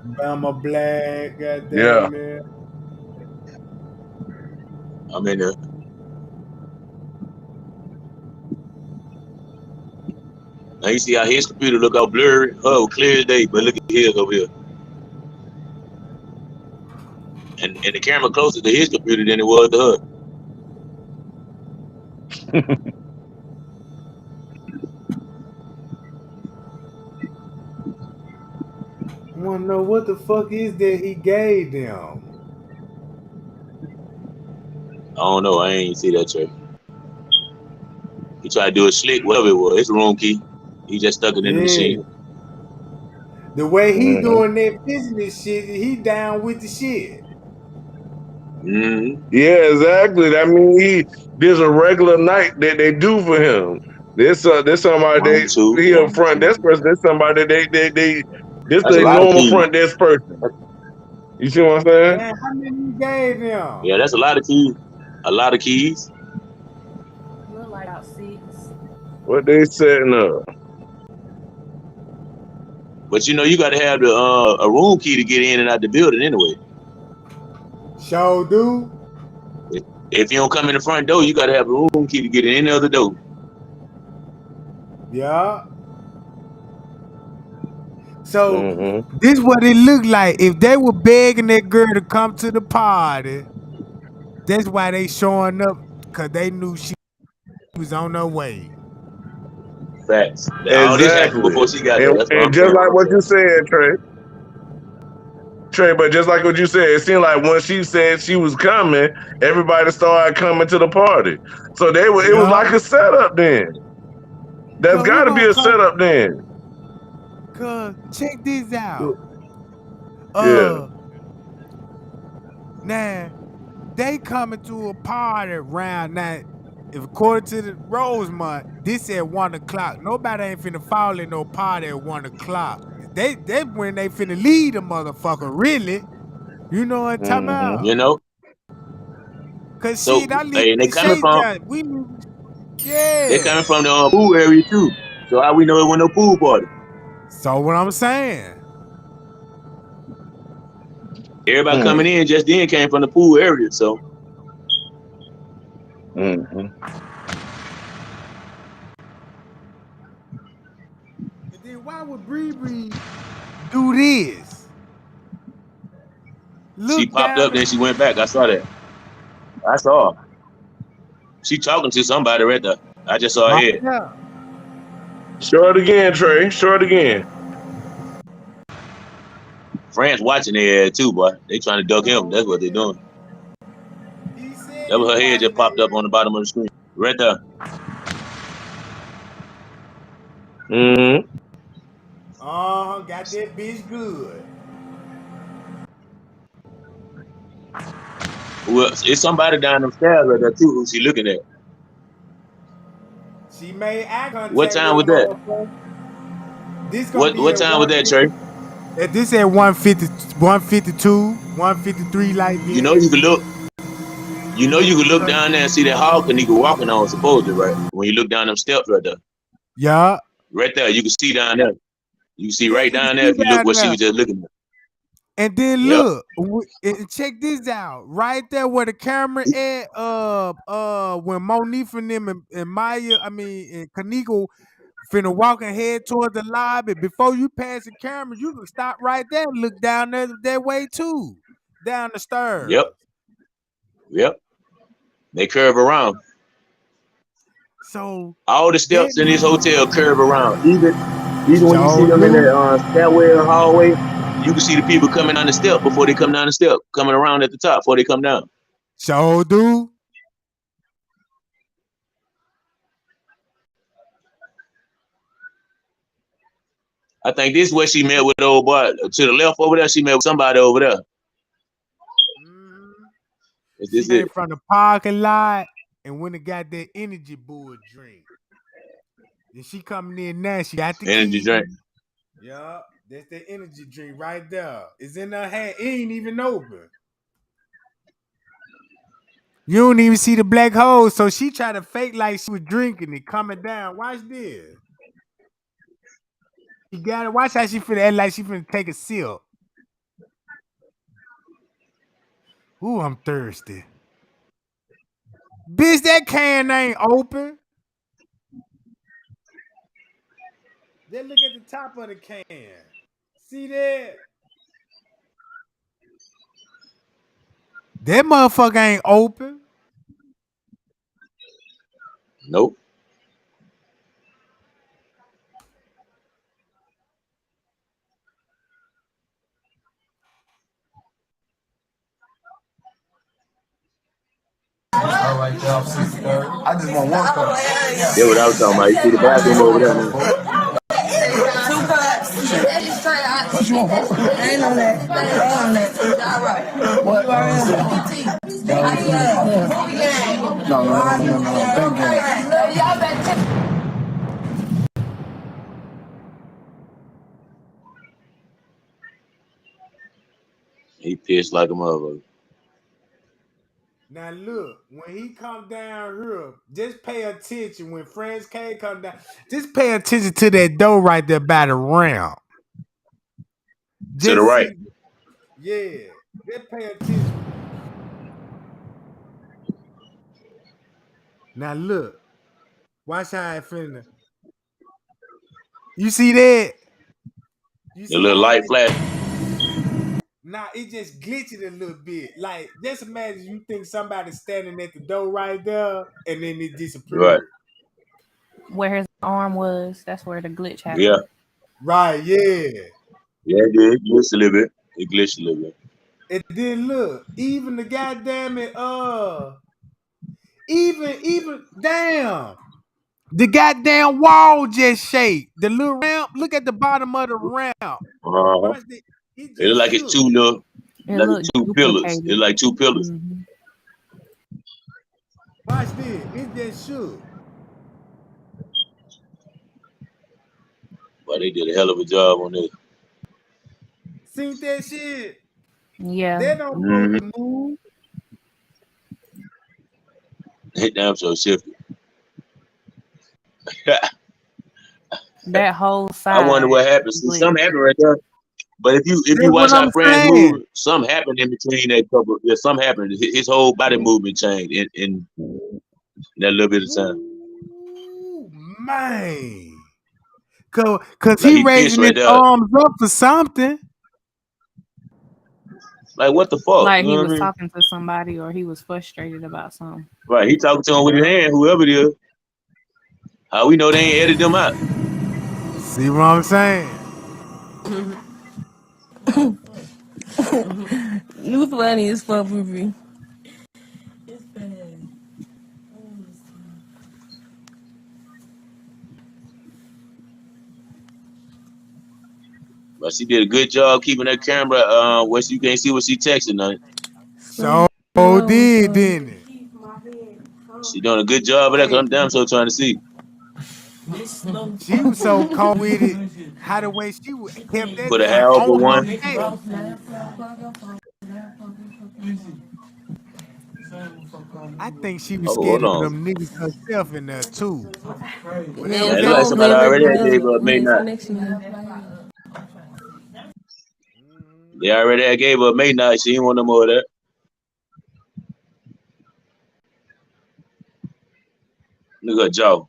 Bama Black, Yeah. goddamn it. I mean, now you see how his computer look all blurry. Oh, clear as day, but look at his over here. And the camera closer to his computer than it was to her. I wanna know what the fuck is that he gave them. I don't know. I ain't see that trick. He tried to do a slick, whatever it was. It's a room key. He just stuck it in the Yeah. machine. The way he Mhm. doing that business shit, he down with the shit. Mm-hmm. Yeah, exactly. That mean there's a regular night that they do for him. There's somebody One, two, he a one, front desk two. person. There's somebody they this That's a a lot of normal keys. front desk person. You see what I'm saying? Damn, how many he gave them? Yeah, that's a lot of keys. A lot of keys. Look like about 6. What they setting up? But you know, you got to have a room key to get in and out the building anyway. Show do. If you don't come in the front door, you got to have a room key to get in any other door. Yeah. So Hmm. this what it looked like. If they were begging that girl to come to the party, that's why they showing up, cause they knew she was on her way. Facts. All this happened Exactly. before she got there. And That's what and I'm just saying. like what you said, Trey, but just like what you said, it seemed like when she said she was coming, everybody started coming to the party. So it was Yeah. like a setup then. That's Cause who gotta be gonna a come? setup then. Cause check this out. Yeah. Uh Now they coming to a party around now. If according to the Rosemont, this at 1 o'clock. Nobody ain't finna fall in no party at 1 o'clock. They when they finna leave the motherfucker, really. You know what I'm talking Hmm. about? You know. Cause So shit, I live hey, and they in coming Shea from Johnson. We knew. They Yeah. coming from the pool area too. So how we know it wasn't no pool party? So what I'm saying. Everybody coming Mm. in just then came from the pool area. So Mm-hmm. And then why would Bree do this? she Look popped down up, the then she went back. I saw that. I saw her. She talking to somebody right there. I just saw her right head. there. Show it again, Trey. Show it again. France watching their head too, boy. They trying to duck him. So That's what they yeah. doing. He said That he was was her head just watching popped up their on the bottom of the screen. Right there. Mm-hmm. got that bitch good. Well, it's somebody down them stairs right there too who she looking at. She made eye What contact time with a was that? motherfucker. This gonna be What at time was that, 150. Trey? This at 150, 152, 153 like You know then. you could look. You know you could look Because down there and see that hog and nigga walking on supposedly, right? When you look down them steps right there. yeah. Right there, you can see down there. You can see Yeah, right you can down there see if you look down what she there. was just looking at. And then Yep. look, and check this out. Right there where the camera at, when Monique and them and Maya, and Kanika finna walk ahead toward the lobby. Before you pass the camera, you can stop right there and look down there that way too. Down the Yep. stairs. Yep. They curve around. So All the that steps in this hotel curve around. Even when you see sure them in do. that stairwell hallway, you can see the people coming down the step before they come down the step, coming around at the top before they come down. Sure do. I think this is where she met with the old boy. To the left over there, she met with somebody over there. Mm-hmm. Is She this came it? from the parking lot and went and got that energy bull drink. And she coming in now. She got the Energy key. drink. Yeah, that's the energy drink right there. It's in her hand. It ain't even open. You don't even see the black hole. So she tried to fake like she was drinking it coming down. Watch this. She got it. Watch how she finna act like she finna take a sip. Ooh, I'm thirsty. Bitch, that can ain't open. Then look at the top of the can. See that? That motherfucker ain't open. Nope. I just want one cup. That's what I was talking about. You see the bathroom over there now. Two cups. What you want, bro? I ain't on that. I ain't on that. What? You already no. Thank you. He pissed like a motherfucker. Now look, when he come down here, just pay attention. When Friends K come down, just pay attention to that door right there by the ramp. To the Just right. see, yeah. Just pay attention. Now look, watch how I finna. You see that? You The see little how light it? flash. Nah, it just glitching a little bit. Like, just imagine you think somebody's standing at the door right there, and then it Right. disappeared. Where his arm was, that's where the glitch Yeah. happened. Right? Yeah. Yeah, it did. It glitched a little bit. It glitched a little bit. And then look, even the goddamn it, even damn. The goddamn wall just shake. The little ramp, look at the bottom of the ramp. Uh-huh. Watch it. It It look just like it's shook. two little, It like it's looked two pillars. It's duplicated. like two pillars. Hmm. Watch this. It just shook. But they did a hell of a job on this. Seen that shit? Yeah. They don't supposed Mm-hmm. to move. Hit damn so shifty. That whole I wonder side what happened. See, glitch. something happened right there. But if you That's watch what our I'm friend's saying. movie, something happened in between that couple. Yeah, something happened. His whole body movement changed in that little bit of time. Ooh, man. Cause Like he he pissed raising his right there. arms up for something. Like what the fuck? Like You he know what I was mean? talking to somebody or he was frustrated about something. Right. He talking to him with his hand, whoever it is. How we know they ain't edited them out? See what I'm saying? You funny as fuck, Ruby. But she did a good job keeping that camera where you can't see what she texting nothing. So did, didn't it? She doing a good job of that 'cause Hey, I'm damn so trying to see. she was so cold with it. How the way kept that Put a junk half on for her one. face. I think she was Oh, scared hold of on. them niggas herself in there too. Whatever Man, It they look like phone was somebody been already messing had up gave her a with his midnight. connection. They already had gave her a midnight. She ain't want no more of that. Look at her jaw.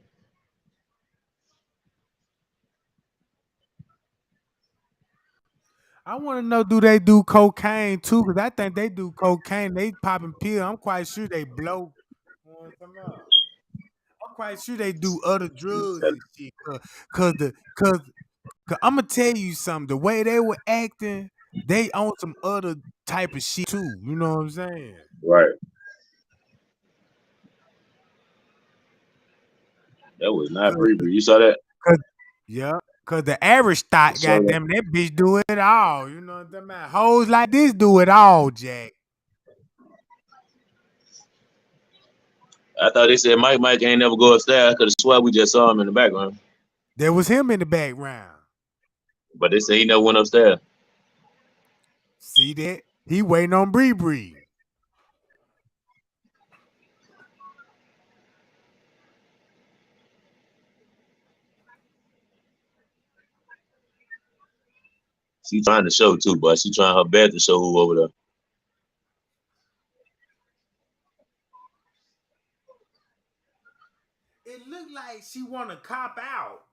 I want to know, do they do cocaine too? Because I think they do cocaine. They popping pills. I'm quite sure they blow. You know what I'm talking about? I'm quite sure they do other drugs and shit. Cause I'm gonna tell you something. The way they were acting, they on some other type of shit too. You know what I'm saying? Right. That was not Cause, free. You saw that? cause yeah. Cause the average For thought, sure. goddamn, that bitch do it all. You know what I'm talking about? Hoes like this do it all, Jack. I thought they said Mike ain't never go upstairs. I could have swear we just saw him in the background. There was him in the background. But they say he never went upstairs. See that? He waiting on Bree Bree. She trying to show too, but she trying her best to show who over there. It looked like she want to cop out.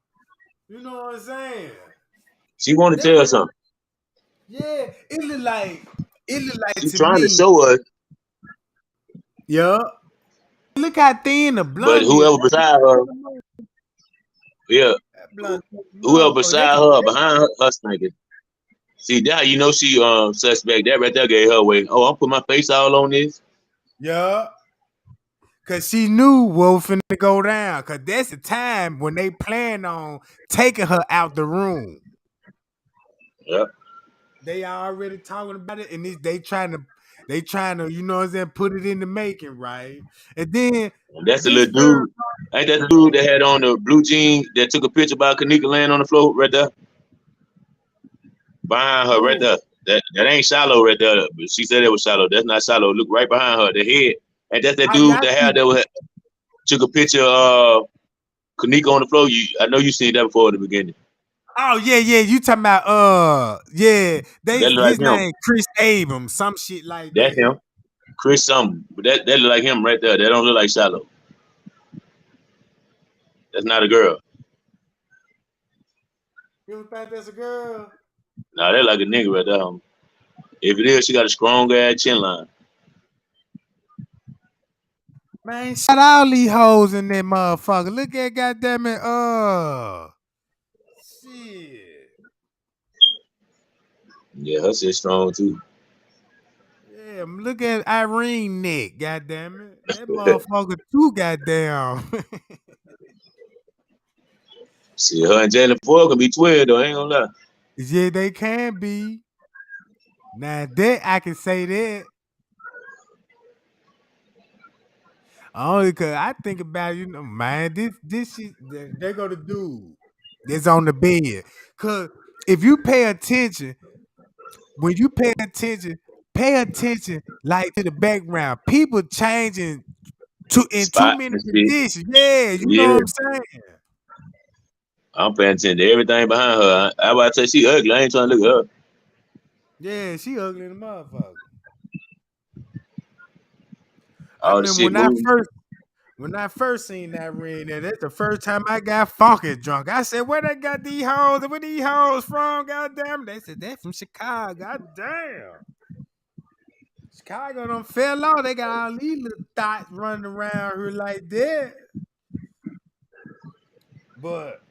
You know what I'm saying? She want to That tell what something. yeah, it looked like She to trying to me. show us, Yeah. Look how thin the but blunt is. whoever beside her, yeah, That blunt, whoever motherfucker. beside her, behind her thinking. See that you know she suspect that right there gave her away. Oh, I'm putting my face all on this. Yeah. Cause she knew what was finna go down. Cause that's the time when they plan on taking her out the room. Yep. They already talking about it, and they trying to, you know what I'm saying, put it in the making, right? And then And that's the this little girl, dude. Ain't that the dude that had on the blue jeans that took a picture about Kanika laying on the floor right there? Behind her right oh, there. That ain't shallow right there. But she said it was shallow. That's not shallow. Look right behind her, the head. And that's that oh yeah, dude I that see. had that took a picture of Kanika on the floor. I know you seen that before at the beginning. Oh yeah, you talking about yeah, That look his like him. name Chris Abrams, some shit like That's that. him. Chris something. But that look like him right there. That don't look like shallow. That's not a girl. You don't think that's a girl? Nah, that like a nigga right there. If it is, she got a strong ass chin line. Man, shut all these hoes in that motherfucker. Look at goddamn it, shit. Yeah, her shit strong too. Yeah, look at Irene neck, goddamn it. That motherfucker too goddamn. See, her and Jalen Ford can be twins though. I ain't gonna lie. Yeah, they can be. Now that I can say that. Only cause I think about, man, this shit they're gonna do this on the bed. Cause if you pay attention, when you pay attention like to the background. People changing in too Spot many and shit. positions. Yeah, you know Yeah. what I'm saying? I'm paying attention to everything behind her. I about to say she ugly. I ain't trying to look at her. Yeah, she ugly in the motherfucker. I All the remember shit moving. when I first seen that ring there, that's the first time I got funky drunk. I said, where they got these hoes? Where these hoes from? Goddamn. They said, they from Chicago. Goddamn. Chicago done fell off. They got all these little thoughts running around here like that. But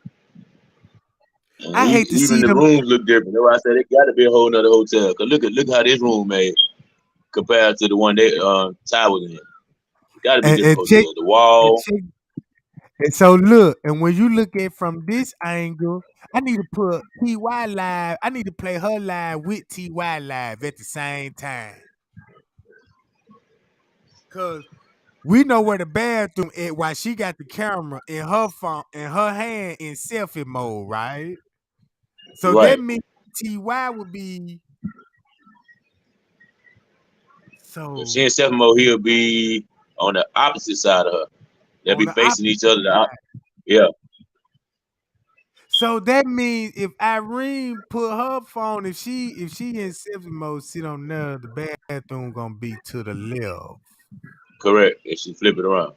And I hate to even see the them. rooms look different. That's why I said it got to be a whole nother hotel. Cause look how this room made compared to the one they Ty was in. Got to be And, different and check hotel. The and wall, check. And so look, and when you look at from this angle, I need to put TY live. I need to play her live with TY live at the same time. Cause we know where the bathroom is while she got the camera in her phone in her hand in selfie mode, right? So that right? means TY would be If so she in seven mode, he'll be on the opposite side of her. They'll on be the facing opposite each other. side. Yeah, So that means if Irene put her phone, if she in selfie mode, sit on there, the bathroom gonna be to the left. correct. If she flip it around,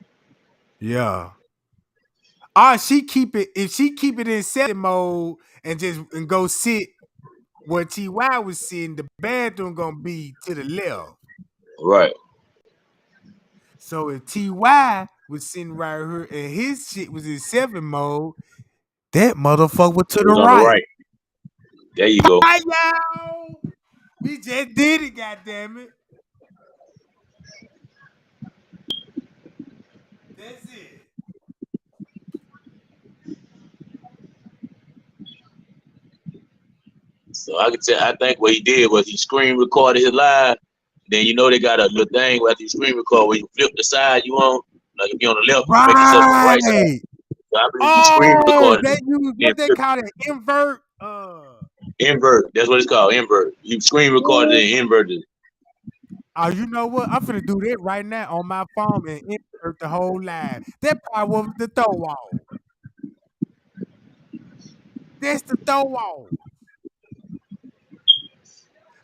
Yeah. Or she keep it if she keep it in selfie mode and go sit where TY was sitting, the bathroom gonna be to the left. right? So if TY was sitting right here and his shit was in selfie mode, that motherfucker was to It the was on the right. right. There you go. Hi y'all. We just did it, goddammit. That's it. So I could tell. I think what he did was he screen recorded his live. Then you know they got a little thing after you screen record where you flip the side you on. Like if you're on the left, you make yourself on the right side. Right. So I believe he screen Oh, recorded they it, use then what they flip call it invert. it. Invert. That's what it's called. Invert. You screen recorded Ooh. it and inverted it. Oh, you know what? I'm finna do that right now on my phone and invert the whole live. That probably was the throw off. That's the throw off.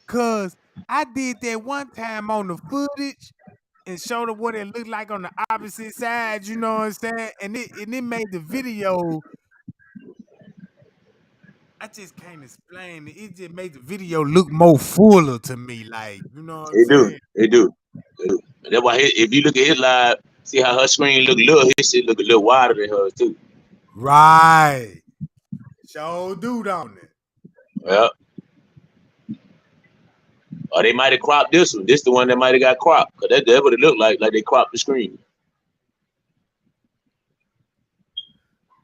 Cause I did that one time on the footage and showed them what it looked like on the opposite side, you know what I'm saying? And it made the video. I just can't explain it. It just made the video look more fuller to me, like, you know what I'm It do. saying? It do. It do. That's why if you look at his live, see how her screen look little, his shit look a little wider than hers too. Right. Show dude on it. Yeah. Or they might have cropped this one. This the one that might have got cropped. Cause that's what it looked like they cropped the screen.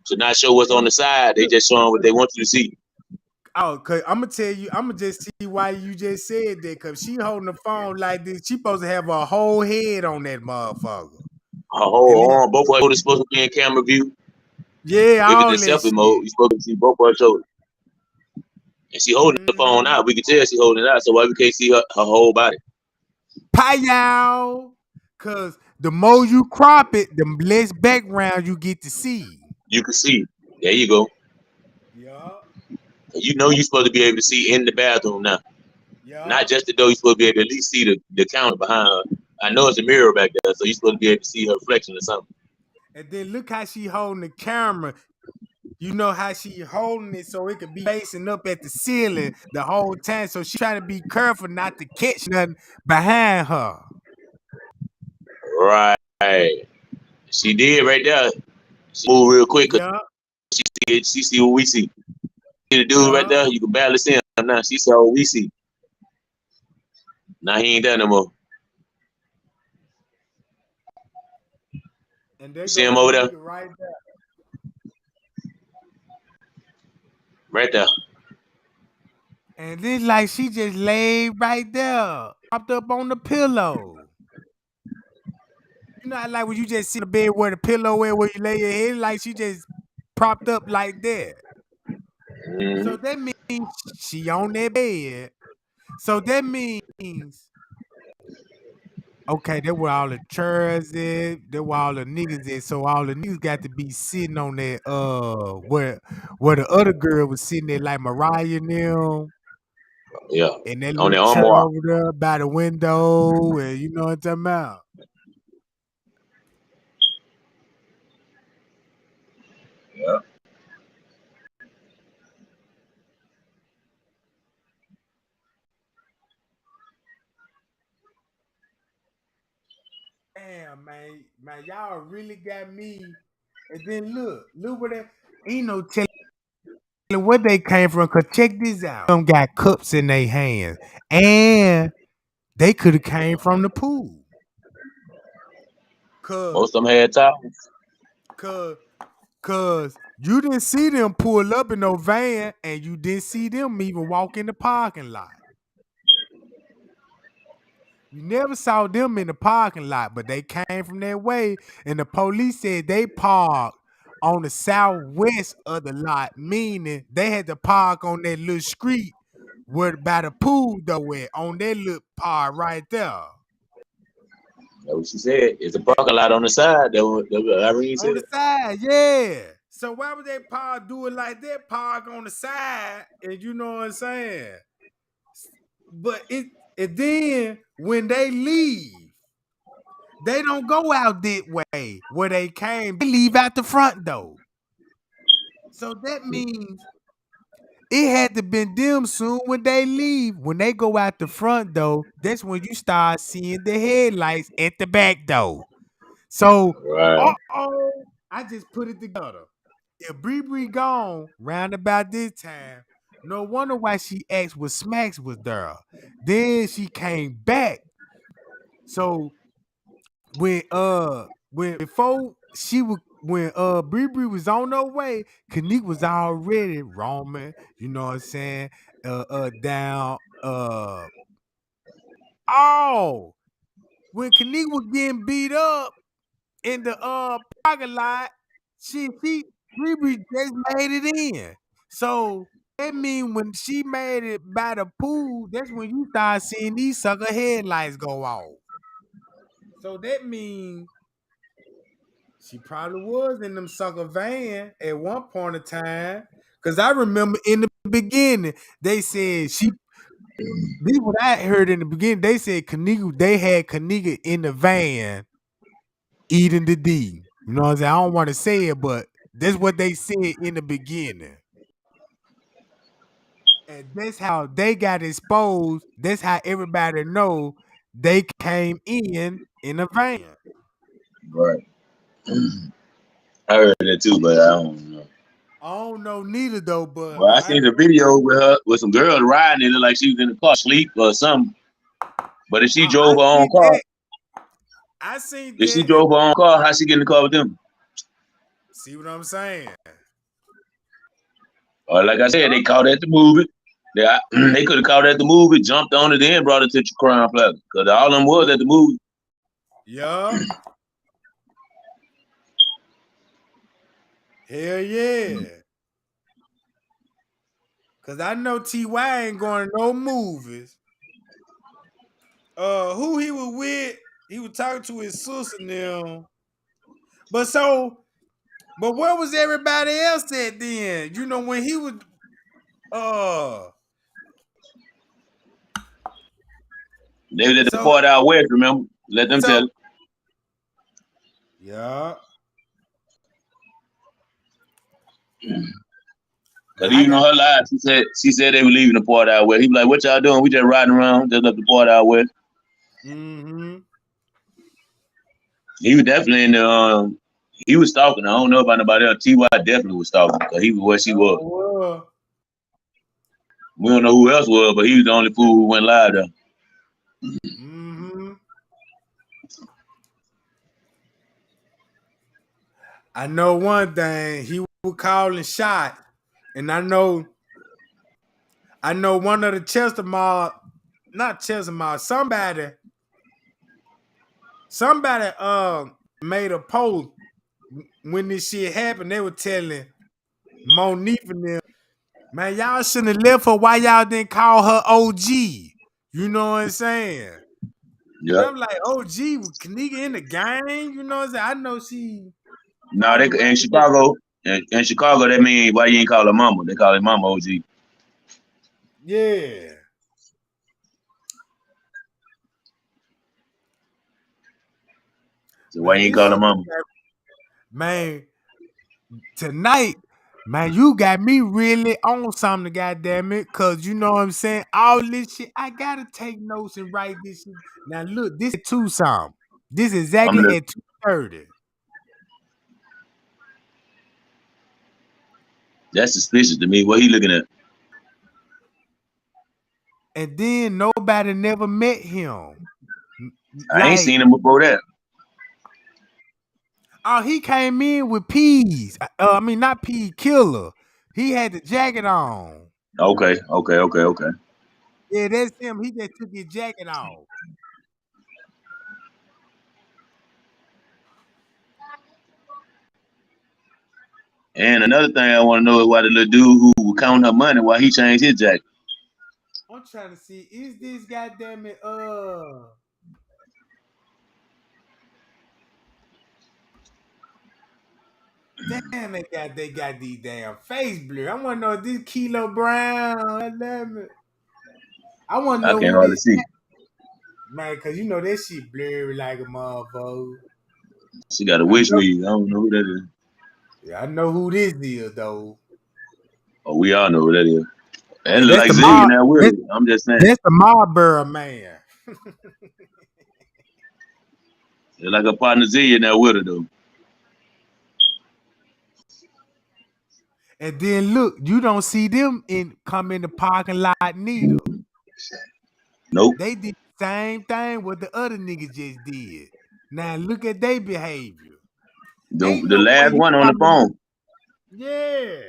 To not show what's on the side, they just showing what they want you to see. Oh, cause I'm gonna tell you, I'm gonna just see why you just said that. Cause she holding the phone like this, she supposed to have a whole head on that motherfucker. Her And whole then, arm, both of her shoulders supposed to be in camera view. yeah, If it's all in that selfie mode, shit. you supposed to see both of her shoulders. And she holding the phone Mm-hmm. out. We can tell she holding it out, so why we can't see her whole body? Pow! Cause the more you crop it, the less background you get to see. You can see. There you go. Yup. You know you're supposed to be able to see in the bathroom now. Not Yup. just the door, you're supposed to be able to at least see the counter behind her. I know it's a mirror back there, so you're supposed to be able to see her reflection or something. And then look how she holding the camera. You know how she holding it so it could be facing up at the ceiling the whole time. So she trying to be careful not to catch nothing behind her. Right. She did right there. She moved real quick because Yup. she see what we see. See the dude right Yup. there? You can barely see him now. She saw what we see. Now he ain't there no more. And there You see go him over there? Kanika right there. Right there. And it's like she just laid right there, propped up on the pillow. You know, how like when you just sit in the bed where the pillow is, where you lay your head, like she just propped up like that. Mm-hmm. So that means she on that bed. So that means okay, that where all the chairs is, that where all the niggas is. So all the niggas got to be sitting on that where the other girl was sitting there like Mariah and them. Yeah. And that On little the chair armoire. over there by the window, and you know what I'm talking about. Yeah. Damn, man, y'all really got me. And then look where that ain't no telling where they came from. Cause check this out, them got cups in their hands, and they could have came from the pool. Cause, Most of them had towels. cause, cause you didn't see them pull up in no van, and you didn't see them even walk in the parking lot. You never saw them in the parking lot, but they came from that way, and the police said they parked on the southwest of the lot, meaning they had to park on that little street where by the pool though at, on that little part right there. That's what she said. It's a parking lot on the side. That Irene On the said. side, yeah. So why would they park do it like that? Park on the side, and you know what I'm saying? But and then when they leave, they don't go out that way where they came. They leave out the front door. So that means it had to been them soon when they leave. When they go out the front door, that's when you start seeing the headlights at the back door. So, Right. I just put it together. If Bree gone round about this time, no wonder why she asked what Smacks was there. Then she came back. So when before she was when Bree was on her way, Kanique was already roaming, you know what I'm saying? Down oh when Kanique was getting beat up in the parking lot, she Bree just made it in. So that mean when she made it by the pool, that's when you start seeing these sucker headlights go off. So that means she probably was in them sucker van at one point in time. Cause I remember in the beginning, they said this is what I heard in the beginning. They said they had Kaniga in the van eating the D. You know what I'm saying? I don't want to say it, but that's what they said in the beginning. And that's how they got exposed. That's how everybody know they came in a van. Right. I heard that too, but I don't know. I don't know neither though, but Well, I seen the video with her with some girls riding in it like she was in the car, sleep or something. But if she I drove her own seen car, that. I seen if she that. And drove her own car, how she get in the car with them? see what I'm saying? Or like I said, Yup. they caught at the movie. They could have caught at the movie, jumped on it, then brought it to the Crown Plaza. Because all of them was at the movie. Yup. Hell yeah. Cause I know Ty ain't going to no movies. Who he was with, he was talking to his sister now. But but where was everybody else at then? You know, when he was uh They was at the so party out west, remember? Let them tell so it. yeah. Cause But I even got on her live, she said they were leaving the party out west. He was like, "What y'all doing? We just riding around, just up the party out west." mm-hmm. He was definitely in the he was stalking. I don't know about nobody else. Ty definitely was stalking because he was where she was. Oh, We don't know who else was, but he was the only fool who went live there. mm-hmm. I know one thing, he was calling shot. And I know one of the Chester Mall, not Chester Mall, somebody made a post when this shit happened. They were telling Monique and them, man, y'all shouldn't have left her. Why y'all didn't call her OG? You know what I'm saying? And Yeah. I'm like, oh, gee, with Kanika in the game, you know what I'm saying? I know she No, they probably around in with, Chicago. In Chicago, that mean why you ain't call her mama? They call her mama OG. yeah. So why Man, you ain't this call her shit, mama? man, tonight, man, you got me really on something, goddamn it. Cause you know what I'm saying? All this shit, I gotta take notes and write this shit. Now look, this is Tucson. This is I'm exactly look. at 2:30. That's suspicious to me. What he looking at? And then nobody never met him. I ain't Like, seen him before that. oh, he came in with peas. I mean, not pea killer. He had the jacket on. Okay. Yeah, that's him. He just took his jacket off. And another thing I want to know is why the little dude who was counting her money, why he changed his jacket. I'm trying to see, is this goddamn it, damn, they got these damn face blur. I want to know if this Kilo Brown. Damn it. I want to I know can't who hardly this see. man, cause you know that shit blurry like a motherfucker. She got a I wish know, lead. I don't know who that is. yeah, I know who this is though. Oh, we all know who that is. That Hey, look that's like the Zillion mob. now with That's, it. I'm just saying. that's the Marlboro man. It's like a partner Zillion now with her though. And then look, you don't see them come in the parking lot neither. Nope. They did the same thing what the other niggas just did. Now look at their behavior. Ain't The no way last you one on the coming. phone. Yeah.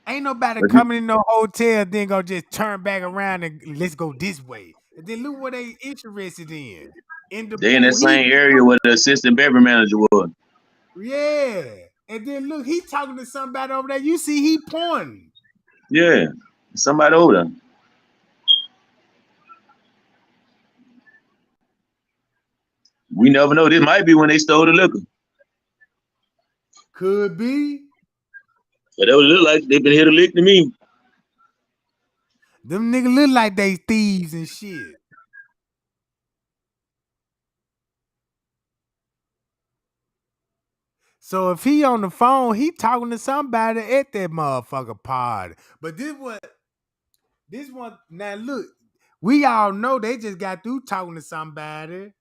Ain't nobody But you, coming in no hotel then gonna just turn back around and let's go this way. And then look what they interested in the they in that pool. same area where the assistant beverage manager was. Yeah. And then look, he talking to somebody over there. You see he pointing. Yeah. Somebody over there. We never know. This might be when they stole the liquor. Could be. But that would look like they've been here to lick to me. Them niggas look like they thieves and shit. So if he on the phone, he talking to somebody at that motherfucker party. But this one now look, we all know they just got through talking to somebody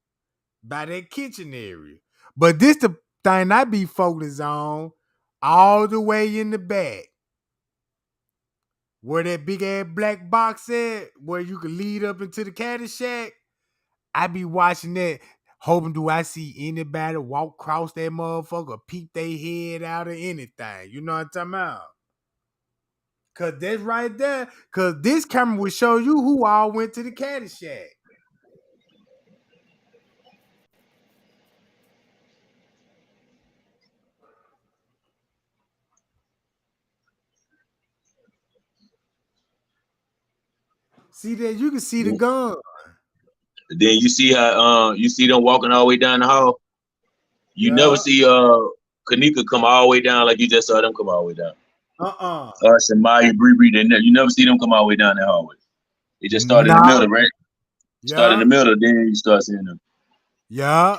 by that kitchen area. But this the thing I be focused on all the way in the back. Where that big ass black box at, where you can lead up into the caddy shack. I be watching that, hoping do I see anybody walk across that motherfucker, peep their head out or anything. You know what I'm talking about? Cause that's right there. Cause this camera will show you who all went to the caddy shack. See that you can see the gun. Then you see how you see them walking all the way down the hall. You never Yeah. see Kanika come all the way down like you just saw them come all the way down. Uh-uh. Us and Maya, Bree, you never see them come all the way down that hallway. They just start in the Nah. middle, right? Start in the Yeah. middle, then you start seeing them. Yeah.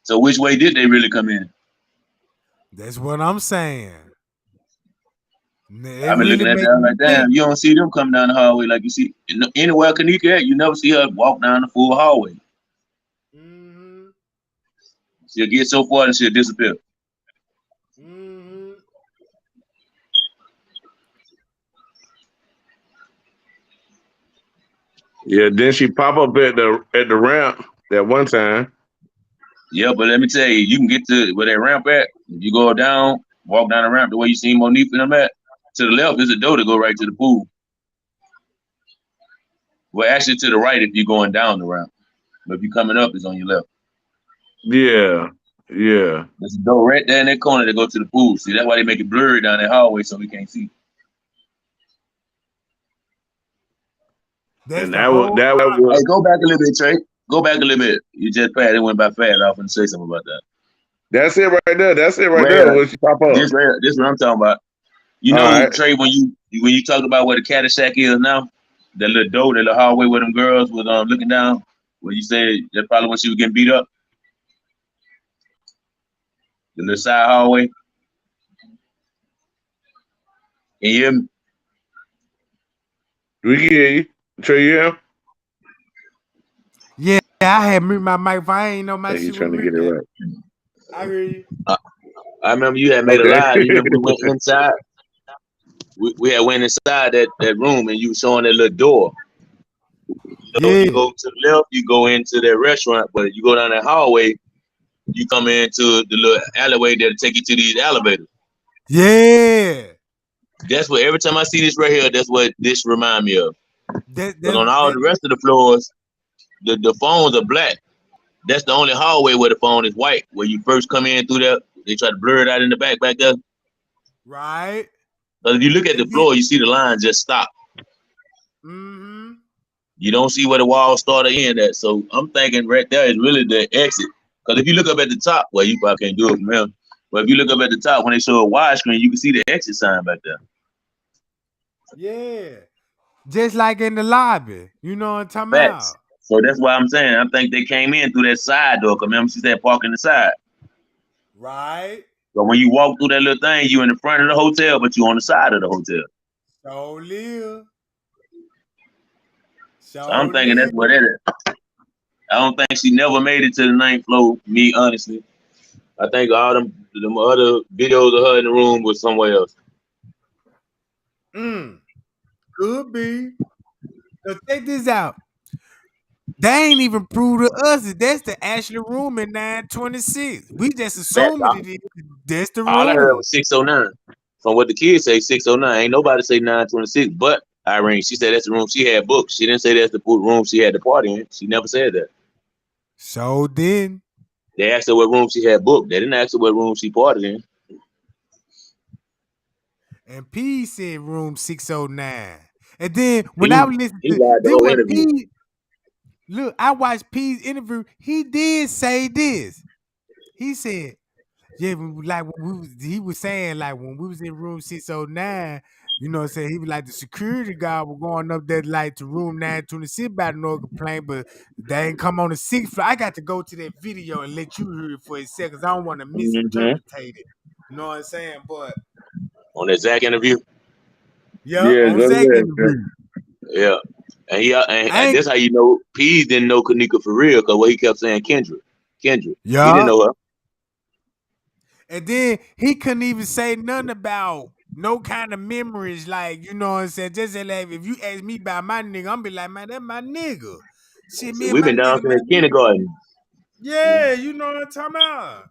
So which way did they really come in? That's what I'm saying. It I've been really looking at make that me like, think. damn, you don't see them come down the hallway like you see anywhere Kanika at. You never see her walk down the full hallway. Mm-hmm. She'll get so far and she'll disappear. Mm-hmm. Yeah, then she pop up at the ramp that one time. Yeah, but let me tell you, you can get to where that ramp at. If you go down, walk down the ramp the way you see Monique and them at, to the left is a door to go right to the pool. Well, actually to the right if you're going down the ramp. But if you're coming up, it's on your left. Yeah, yeah. There's a door right there in that corner to go to the pool. See, that's why they make it blurry down that hallway so we can't see. That's And the that was whole that Hey, was go back a little bit, Trey. Go back a little bit. You just passed. It went by fast. I was gonna say something about that. that's it right there. That's it right Right there. here. When she pop up. This right here. This is what I'm talking about. You All know, right. Trey, when you talk about where the Caddyshack is now, that little door, that little hallway where them girls was looking down, where you said that's probably when she was getting beat up, the little side hallway. And you hear me? We can hear you. Trey, yeah. Yeah, I had mute my mic. If I ain't know I my think he's shit was trying to get it muted. right. I hear you. I remember you had made a Okay. lie. You remember we went inside. We had went inside that room and you was showing that little door. You know, you Yeah. go to the left, you go into that restaurant, but you go down that hallway, you come into the little alleyway that'll take you to these elevators. Yeah. That's what every time I see this right here, that's what this remind me of. That Because that on all that the rest of the floors, the phones are black. That's the only hallway where the phone is white. Where you first come in through there, they try to blur it out in the back there. right. But if you look at the And then floor, you see the line just stop. mm-hmm. You don't see where the wall start or end at. So I'm thinking right there is really the exit. Because if you look up at the top, well, you probably can't do it from here. But if you look up at the top, when they show a widescreen, you can see the exit sign back there. Yeah. Just like in the lobby. You know what I'm talking Facts. about? So that's why I'm saying I think they came in through that side door. Cause remember she said park in the side. Right. So when you walk through that little thing, you in the front of the hotel, but you on the side of the hotel. So live. So I'm So thinking that's live. what it is. I don't think she never made it to the ninth floor. Me honestly, I think all them other videos of her in the room was somewhere else. Could be. So check this out. They ain't even proved to us that that's the actual room in 926. We just Facts. assuming it is. That's the All I heard room. was 609. From what the kids say, 609. Ain't nobody say 926, but Irene, she said that's the room she had booked. She didn't say that's the room she had the party in. She never said that. So then, They asked her what room she had booked. They didn't ask her what room she partied in. and P said room 609. And then when I He was listening he to lied the this whole what interview. P look, I watched P's interview. He did say this. He said, yeah, like he was saying, like when we was in room 609, you know what I'm saying? He was like the security guard was going up there like to room 926 about no complaint, but they ain't come on the sixth floor. I got to go to that video and let you hear it for a second because I don't want to Mm-hmm. misinterpret it. You know what I'm saying? But On that Zach interview. yeah, Yeah, on go Zach ahead. interview. Yeah. And I and ain't that's how you know Pease didn't know Kanika for real, because what he kept saying, Kendra. He didn't yeah. know her. And then he couldn't even say nothing about no kind of memories, like, you know what I'm saying? Just say, like, if you ask me about my nigga, I'm be like, man, that's my nigga. Shit, me So and we've my been down nigga, since man. kindergarten. Yeah, you know what I'm talking about.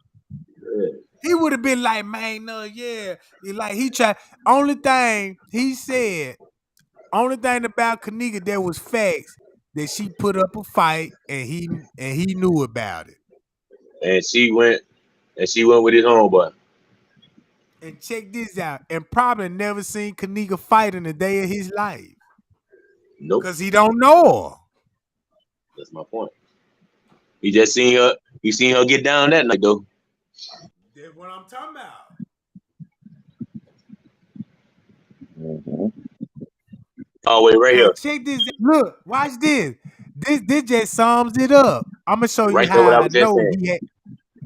Yeah. He would have been like, man, no, yeah. Like he tried. Only thing he said, only thing about Kanika that was facts that she put up a fight and he knew about it. And she went with his homeboy. And check this out, and probably never seen Kanika fight in a day of his life. Nope. Cause he don't know her. That's my point. He just seen her. He seen her get down that night though. That's what I'm talking about. Mm-hmm. Oh wait, right Cause here, check this. Look, watch this. This just sums it up. I'm gonna show you right there. What how I I was just know saying. he had.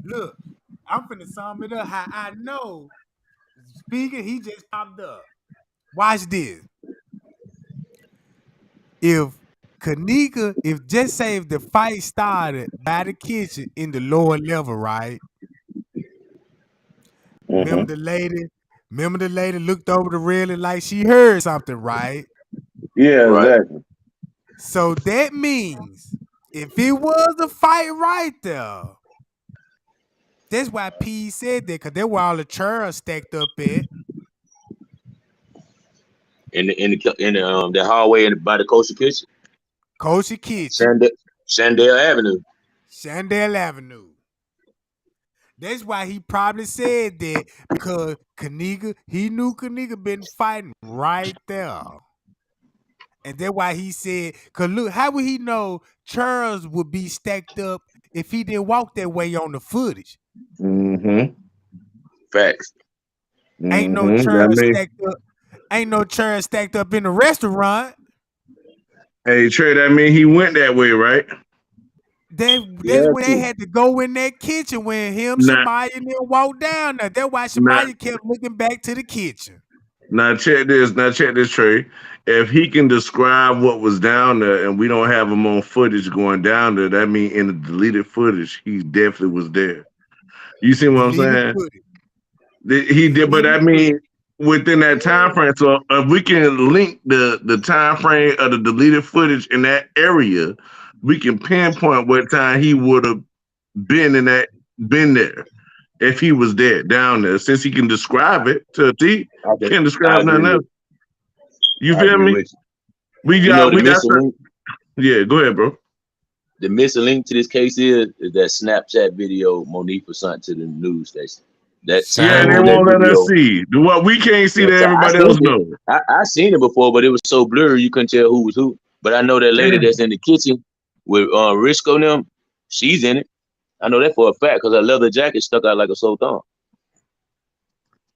Look, I'm finna sum it up. How I know. Speaking, he just popped up. Watch this. If Kanika, if just say if the fight started by the kitchen in the lower level, right? Mm-hmm. Remember the lady? Remember the lady looked over the railing like she heard something, right? Yeah, Right. exactly. So that means if it was a fight right there, that's why P said that, because that's where all the chairs stacked up at. In the hallway by the coastal kitchen, Kosher Kitchen, Shandale Avenue. Shandell Avenue. That's why he probably said that, because he knew Kanika been fighting right there. And that's why he said, cause look, how would he know Charles would be stacked up if he didn't walk that way on the footage? Mm-hmm. Facts. Ain't no Mm-hmm. That Charles mean, stacked up. Ain't no Charles stacked up in the restaurant. hey Trey, that mean he went that way, right? That's Yeah, when they too. had to go in that kitchen when him, Now, Shemaya, and them walked down there. That's why now, Shemaya kept looking back to the kitchen. now check this. Now check this, Trey. If he can describe what was down there, and we don't have him on footage going down there, that mean in the deleted footage, he definitely was there. You see what I'm Deleted saying? footage. He did, but Deleted I footage. mean within that time Yeah. frame. So if we can link the time frame of the deleted footage in that area, we can pinpoint what time he would have been there if he was there down there. Since he can describe it to a T, I just, can't I describe agree nothing else. with You I feel agree me? with you. The We got missing to, link. yeah. Go ahead, bro. The missing link to this case is that Snapchat video Monique was sent to the news station. That Yeah, time they on that So won't let us video. see. The what we can't see that Yes, I everybody else seen it. knows. I seen it before, but it was so blurry you couldn't tell who was who. But I know that lady Yeah. that's in the kitchen with Risco and them, she's in it. I know that for a fact because her leather jacket stuck out like a sore thumb.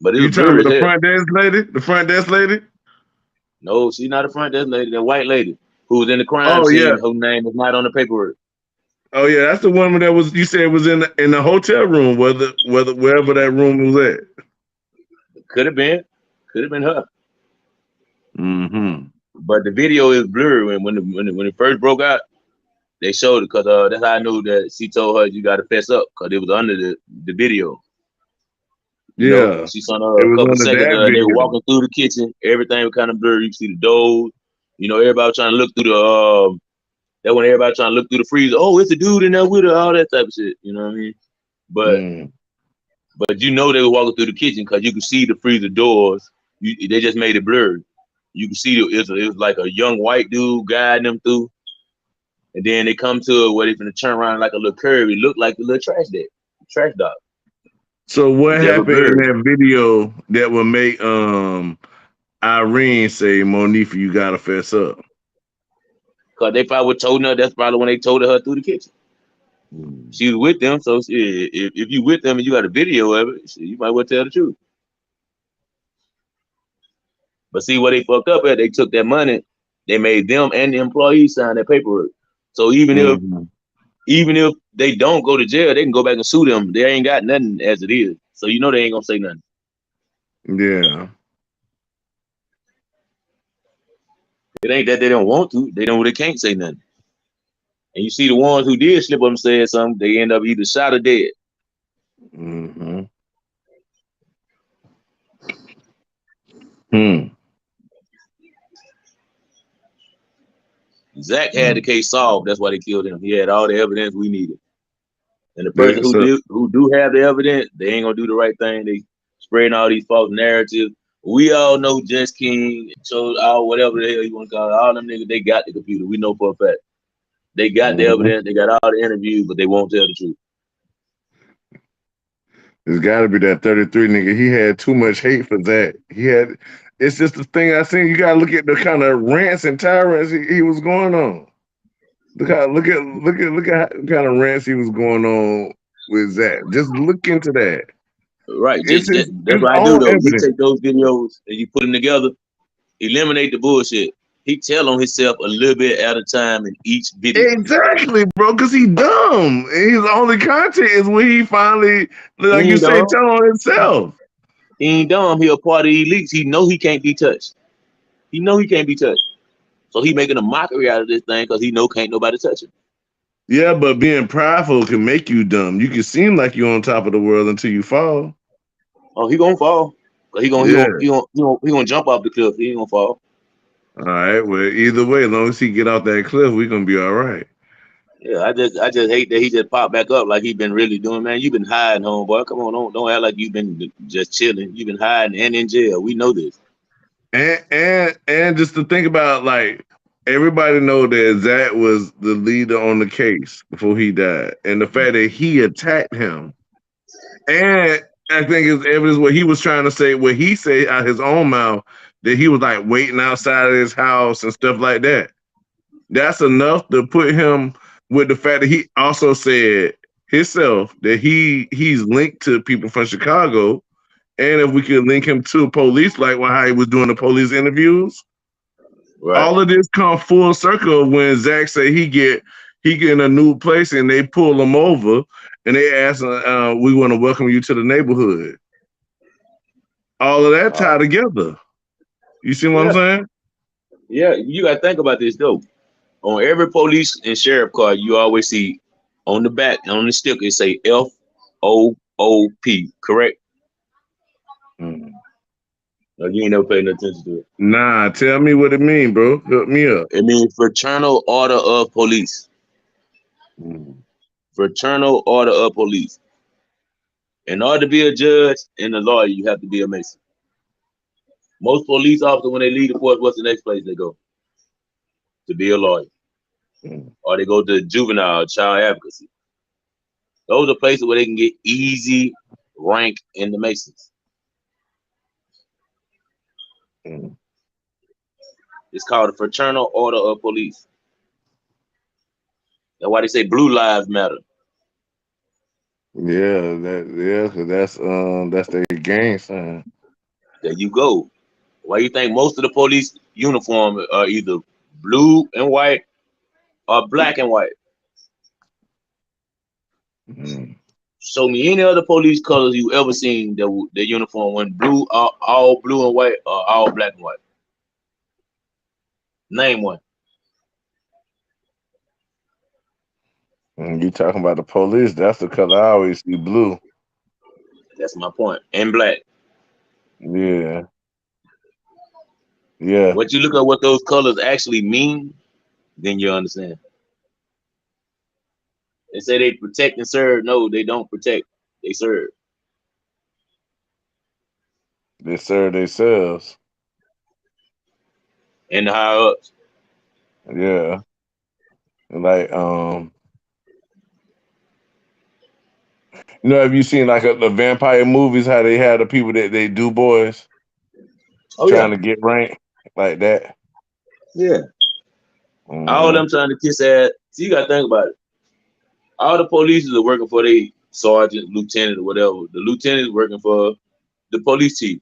But it You was talking blurry about as the hell. front desk lady? The front desk lady? No, she's not a front desk lady. That white lady who was in the crime Oh yeah. scene, whose name is not on the paperwork. Oh yeah, that's the woman that was you said was in the hotel room, whether wherever that room was at. Could have been. Could have been her. Mm-hmm. But the video is blurry. When it first broke out, they showed it because that's how I knew that she told her you got to fess up because it was under the video. You know, Yeah. she saw It a was couple under seconds that they were video. walking through the kitchen. Everything was kind of blurry. You see the doors. You know, everybody trying to look through the that when everybody trying to look through the freezer. Oh, it's a dude in there with her. All that type of shit. You know what I mean? But Mm. you know they were walking through the kitchen because you could see the freezer doors. They just made it blurry. You can see it was like a young white dude guiding them through, and then they come to where they finna turn around like a little curve. It looked like a little trash dog. So what It's just happened in blurry that video that would make Irene say, Monifa, you gotta fess up? because they probably would told her. That's probably when they told her through the kitchen. Mm. She was with them, so if you with them and you got a video of it, shit, you might well tell the truth. But see what they fucked up at? They took that money, they made them and the employees sign that paperwork. So Mm-hmm. even if they don't go to jail, they can go back and sue them. They ain't got nothing as it is. So you know they ain't gonna say nothing. Yeah. It ain't that they don't want to. They can't say nothing. And you see the ones who did slip up and say something, they end up either shot or dead. Mm-hmm. Hmm. Zach had the Mm. case solved. That's why they killed him. He had all the evidence we needed. And the person But so who do have the evidence, they ain't gonna do the right thing. They spreading all these false narratives. We all know Just King, chose all whatever the hell you want to call it. All them niggas, they got the computer. We know for a fact. They got the mhm. evidence. They got all the interviews, but they won't tell the truth. It's gotta be that 33 nigga. He had too much hate for that. It's just the thing I seen. You gotta look at the kind of rants and tirades he was going on. Look at how kind of rants he was going on with Zach. Just look into that. Right. It's That's his what I do own though. You evidence. take those videos and you put them together, eliminate the bullshit. He tell on himself a little bit at a time in each video. Exactly, bro, because he dumb. And his only content is when he finally, He like you ain't say, dumb. tell on himself. He ain't dumb. He a part of the elites. He know he can't be touched. He know he can't be touched. So he making a mockery out of this thing because he know can't nobody touch him. Yeah, but being prideful can make you dumb. You can seem like you're on top of the world until you fall. Oh, he gonna fall. Yeah. He gonna jump off the cliff. He ain't gonna fall. All right. Well, either way, as long as he get off that cliff, we gonna be all right. Yeah, I just hate that he just popped back up like he been really doing, man. You been hiding, homeboy. Come on, don't act like you been just chilling. You been hiding and in jail. We know this. And just to think about, like, everybody know that Zach was the leader on the case before he died, and the fact that he attacked him, and I think it's evidence what he was trying to say, what he said out his own mouth, that he was like waiting outside of his house and stuff like that. That's enough to put him with the fact that he also said himself that he's linked to people from Chicago, and if we could link him to police, like how he was doing the police interviews, Right. all of this come full circle when Zach say he get in a new place and they pull him over and they ask, "We want to welcome you to the neighborhood." All of that tied together. You see what I'm Yeah. saying? Yeah. You got to think about this though. On every police and sheriff car, you always see on the back on the sticker it say FOOP. Correct? Mm. No, you ain't never paying attention to it. Nah, tell me what it mean, bro. Hook me up. It means Fraternal Order of Police. Mm. Fraternal Order of Police. In order to be a judge and a lawyer, you have to be a Mason. Most police officers, when they leave the force, what's the next place they go? To be a lawyer. Mm. Or they go to juvenile child advocacy. Those are places where they can get easy rank in the Masons. Mm. It's called the Fraternal Order of Police. That's why they say blue lives matter. Yeah, because that's their gang sign. There you go. Why you think most of the police uniform are either blue and white or black and white? Mm. Show me any other police colors you ever seen that the uniform when blue, all blue and white, or all black and white. Name one. You talking about the police? That's the color I always see, blue. That's my point. And black. Yeah, yeah. Once you look at what those colors actually mean, then you understand. They say they protect and serve. No, they don't protect. They serve. They serve themselves. And the higher ups. Yeah, like have you seen like the vampire movies? How they have the people that they do boys Oh yeah. trying to get rank like that. Yeah. All Mm-hmm. them trying to kiss ass. See, you gotta think about it. All the police are working for the sergeant, lieutenant, or whatever. The lieutenant is working for the police chief.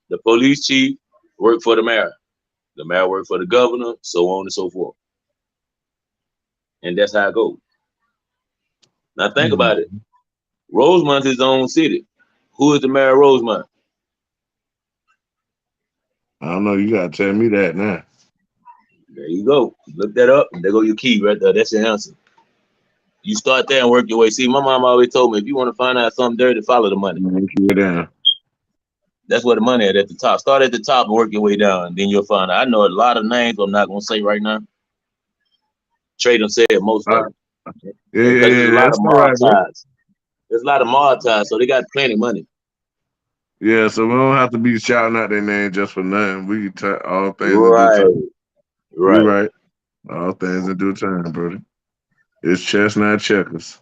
The police chief work for the mayor. The mayor work for the governor, so on and so forth. And that's how it goes. Now think about it. Rosemont is his own city. Who is the mayor of Rosemont? I don't know. You gotta tell me that now. There you go. Look that up. There go your key right there. That's your answer. You start there and work your way. See, my mom always told me if you want to find out something dirty, follow the money. Down. That's where the money at the top. Start at the top and work your way down. Then you'll find out. I know a lot of names I'm not gonna say right now. Traden said most of them. Because there's a lot That's of all mob right, bro. ties. There's a lot of mob ties, so they got plenty of money. Yeah, so we don't have to be shouting out their name just for nothing. We can all things in due Right. time. Right. You right. All things in due time, brother. It's chestnut checkers.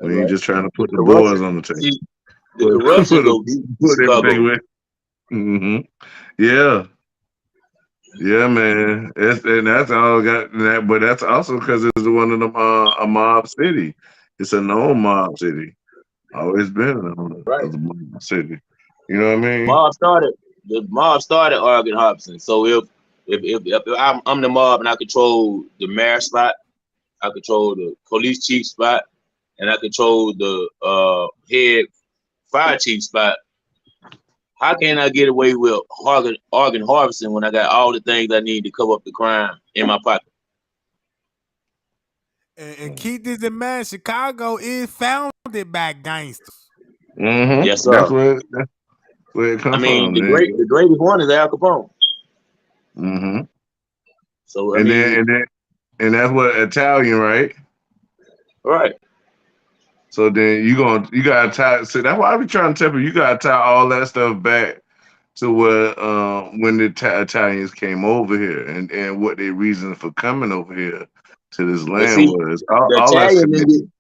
We ain't just trying to put the boys on the table. See, the corruption go deep in Put everything Chicago. with. Mm-hmm. Yeah. Yeah, man. And that's all got that, but that's also because it's one of them a mob city. It's a known mob city. Always been Right. a mob city. You know what I mean? The mob started Oregon Hobson. So if I'm the mob and I control the mayor spot, I control the police chief spot, and I control the head fire chief spot, how can I get away with Oregon harvesting when I got all the things I need to cover up the crime in my pocket? And keep this in mind, Chicago is founded by gangsters. Mm-hmm. Yes, That's sir. where it I come mean, from, the man. greatest one is Al Capone. Mm-hmm. So I And mean, and that's what Italian, right? right. So then you gotta tie. So that's why I be trying to tell people you gotta tie all that stuff back to what when the Italians came over here and what their reason for coming over here to this But land see, was. the All that's Italian connected.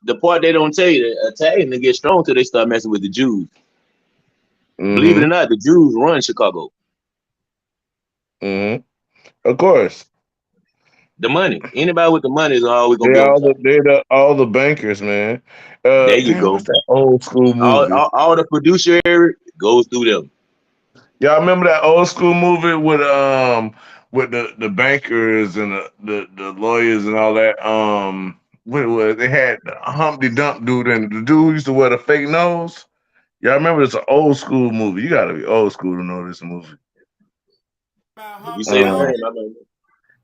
the part they don't tell you, the Italian they get strong till they start messing with the Jews. Believe it Mm-hmm. or not, the Jews run Chicago. Mm-hmm. Of course. The money. Anybody with the money is always gonna be on top. They're all the bankers, man. There you Damn, go. what's that old school All, movie? all, all the fiduciary goes through them. Y'all remember that old school movie with the bankers and the lawyers and all that? What it was? They had the Humpty Dump dude and the dude who used to wear the fake nose. Y'all remember it's an old school movie. You gotta be old school to know this movie. About If you Humpty say the Um, Dumpty. name, I know.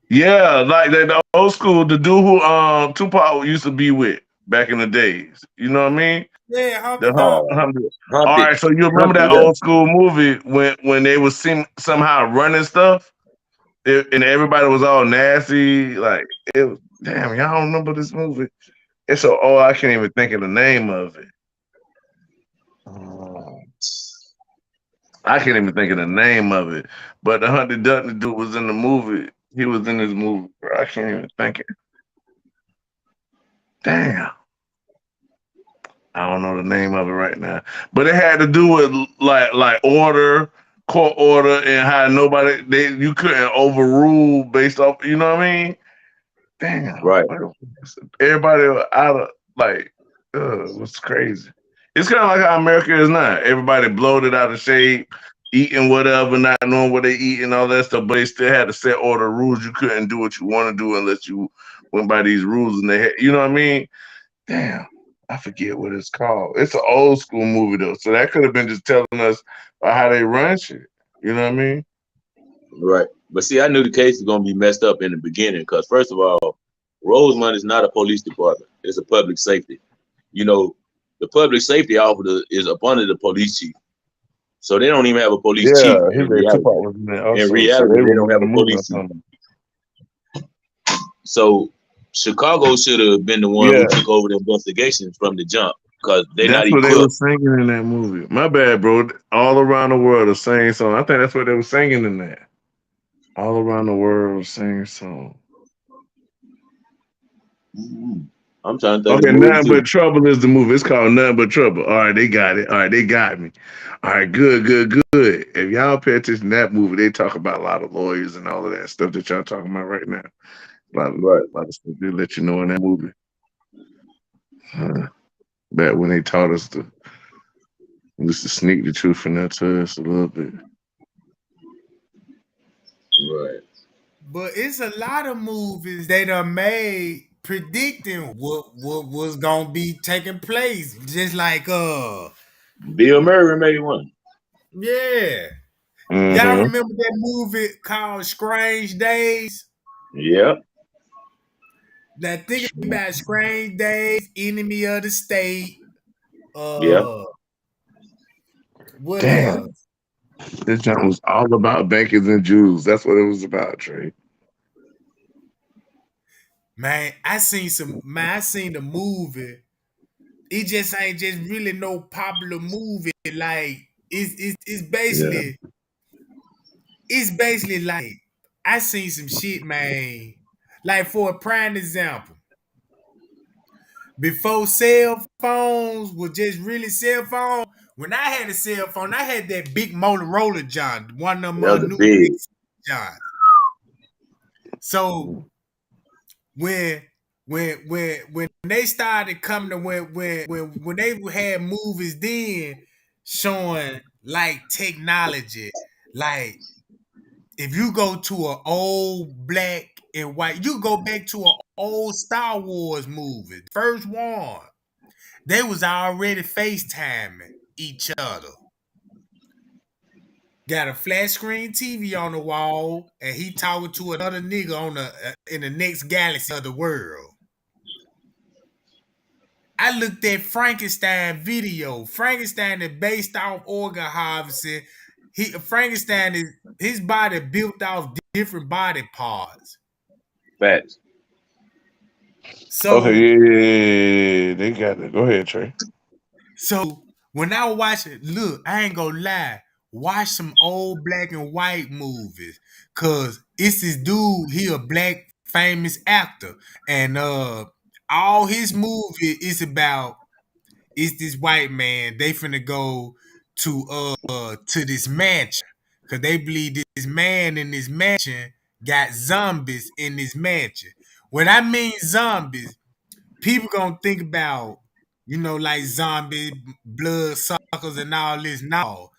yeah, like the old school, the dude who Tupac used to be with back in the days. You know what I mean? Yeah, The Humpty hump, Dumpty. hump. All Humpty. right, so you remember Humpty, that yeah. old school movie when they was somehow running stuff, and everybody was all nasty. Like it was, damn, y'all don't remember this movie? It's so old I can't even think of the name of it. Uh, I can't even think of the name of it. But the Hunter Dutton dude was in the movie. He was in this movie. Bro. I can't even think it. Damn. I don't know the name of it right now, but it had to do with like order, court order, and how nobody you couldn't overrule based off. You know what I mean? Damn, Right. everybody out of like, it was crazy. It's kind of like how America is now. Everybody bloated out of shape, eating whatever, not knowing what they eat and all that stuff, but they still had to set order rules. You couldn't do what you want to do unless you went by these rules, and they had, you know what I mean? Damn, I forget what it's called. It's an old school movie though, so that could have been just telling us about how they run shit. You know what I mean? Right. But see, I knew the case was gonna be messed up in the beginning because first of all, Rosemont is not a police department. It's a public safety. You know, the public safety officer is up under the police chief. So they don't even have a police chief Yeah, he in said reality. Tupac was in there In also, so reality, they they were don't in have the a movie or police chief. something. So Chicago should have been the one who Yeah, took over the investigations from the jump because they're not that's what they were equipped. singing in that movie. My bad, bro. All around the world are singing song. I think that's what they were singing in that. All around the world singing song. Mhm. I'm trying to think of the Okay, movie Nothing too. But Trouble is the movie. It's called Nothing But Trouble. All right, they got it. All right, they got me. All right, good, good, good. If y'all pay attention to that movie, they talk about a lot of lawyers and all of that stuff that y'all talking about right now. Right. A lot of stuff they let you know in that movie. Back when they taught us to just to sneak the truth in that to us a little bit. Right. But it's a lot of movies they done made predicting what was gonna be taking place. Just like Bill Murray made one. yeah. Y'all Mm-hmm. remember that movie called Strange Days? Yeah. Now thinking about Strange Days, Enemy of the State, Yeah. uh what Damn, else? this junk was all about bankers and Jews. That's what it was about, Trey. I seen the movie. It just ain't just really no popular movie. Like Yeah. it's basically like I seen some shit, man. Like for a prime example, before cell phones were just really cell phones. When I had a cell phone, I had that big Motorola John, one of them That was a new big. John. So when when they started coming to when they had movies then showing like technology, like if you go to an old black and white, you go back to an old Star Wars movie, first one. They was already FaceTiming each other. Got a flat screen TV on the wall, and he talking to another nigga on the in the next galaxy of the world. I looked at Frankenstein video. Frankenstein is based off organ harvesting. Frankenstein is his body built off different body parts. Facts. Okay, So yeah, yeah, yeah, yeah. They got it. Go ahead, Trey. So when I watch it, look, I ain't gonna lie. Watch some old black and white movies. Cause it's this dude, he a black famous actor. And all his movie is about is this white man. They finna go to this mansion. because they believe this man in this mansion got zombies in this mansion. When I mean zombies, people gonna think about, like zombies, blood suckers, and all this. No,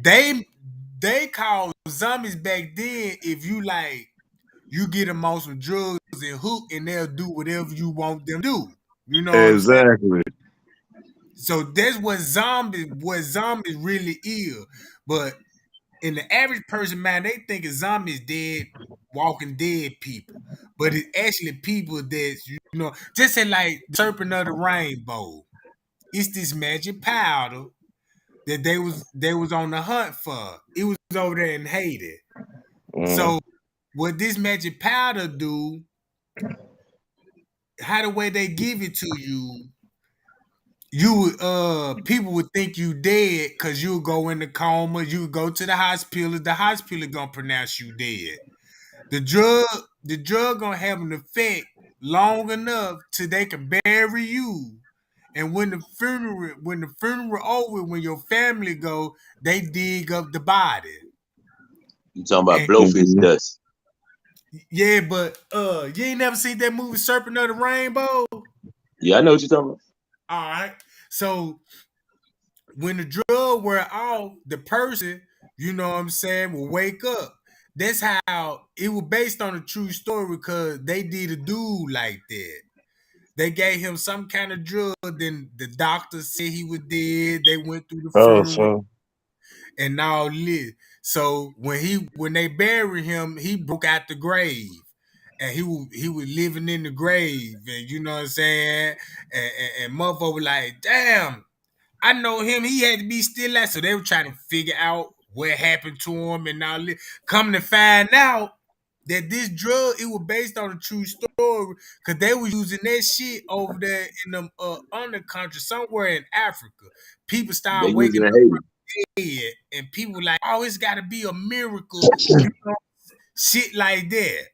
they they call zombies back then if you get them on some drugs and hook, and they'll do whatever you want them to do. You know what I'm saying? Exactly. So that's what zombies really is. But in the average person mind, they think of zombies dead, walking dead people. But it's actually people that's, just say like the serpent of the rainbow. It's this magic powder that they was on the hunt for. It was over there in Haiti. Mm. So what this magic powder do, how the way they give it to you, people would think you dead because you would go in the coma, you would go to the hospital gonna pronounce you dead. The drug, the drug gonna have an effect long enough till they can bury you. And when the funeral over, when your family go, they dig up the body. You talking about And blowfish Mhm. dust? yeah, but you ain't never seen that movie Serpent of the Rainbow? Yeah, I know what you're talking about. All right. So when the drug wear off, the person, what I'm saying, will wake up. That's how it was based on a true story because they did a dude like that. They gave him some kind of drug, then the doctor said he was dead. They went through the Oh, funeral so. and all this. So when they buried him, he broke out the grave. And he was living in the grave, and you know what I'm saying? And motherfucker was like, damn, I know him. He had to be still alive. So they were trying to figure out what happened to him and all this. Come to find out that this drug, it was based on a true story because they were using that shit over there in the undercountry somewhere in Africa. People They started use waking it in up Haiti. dead, and people were like, oh, it's got to be a miracle, shit like that.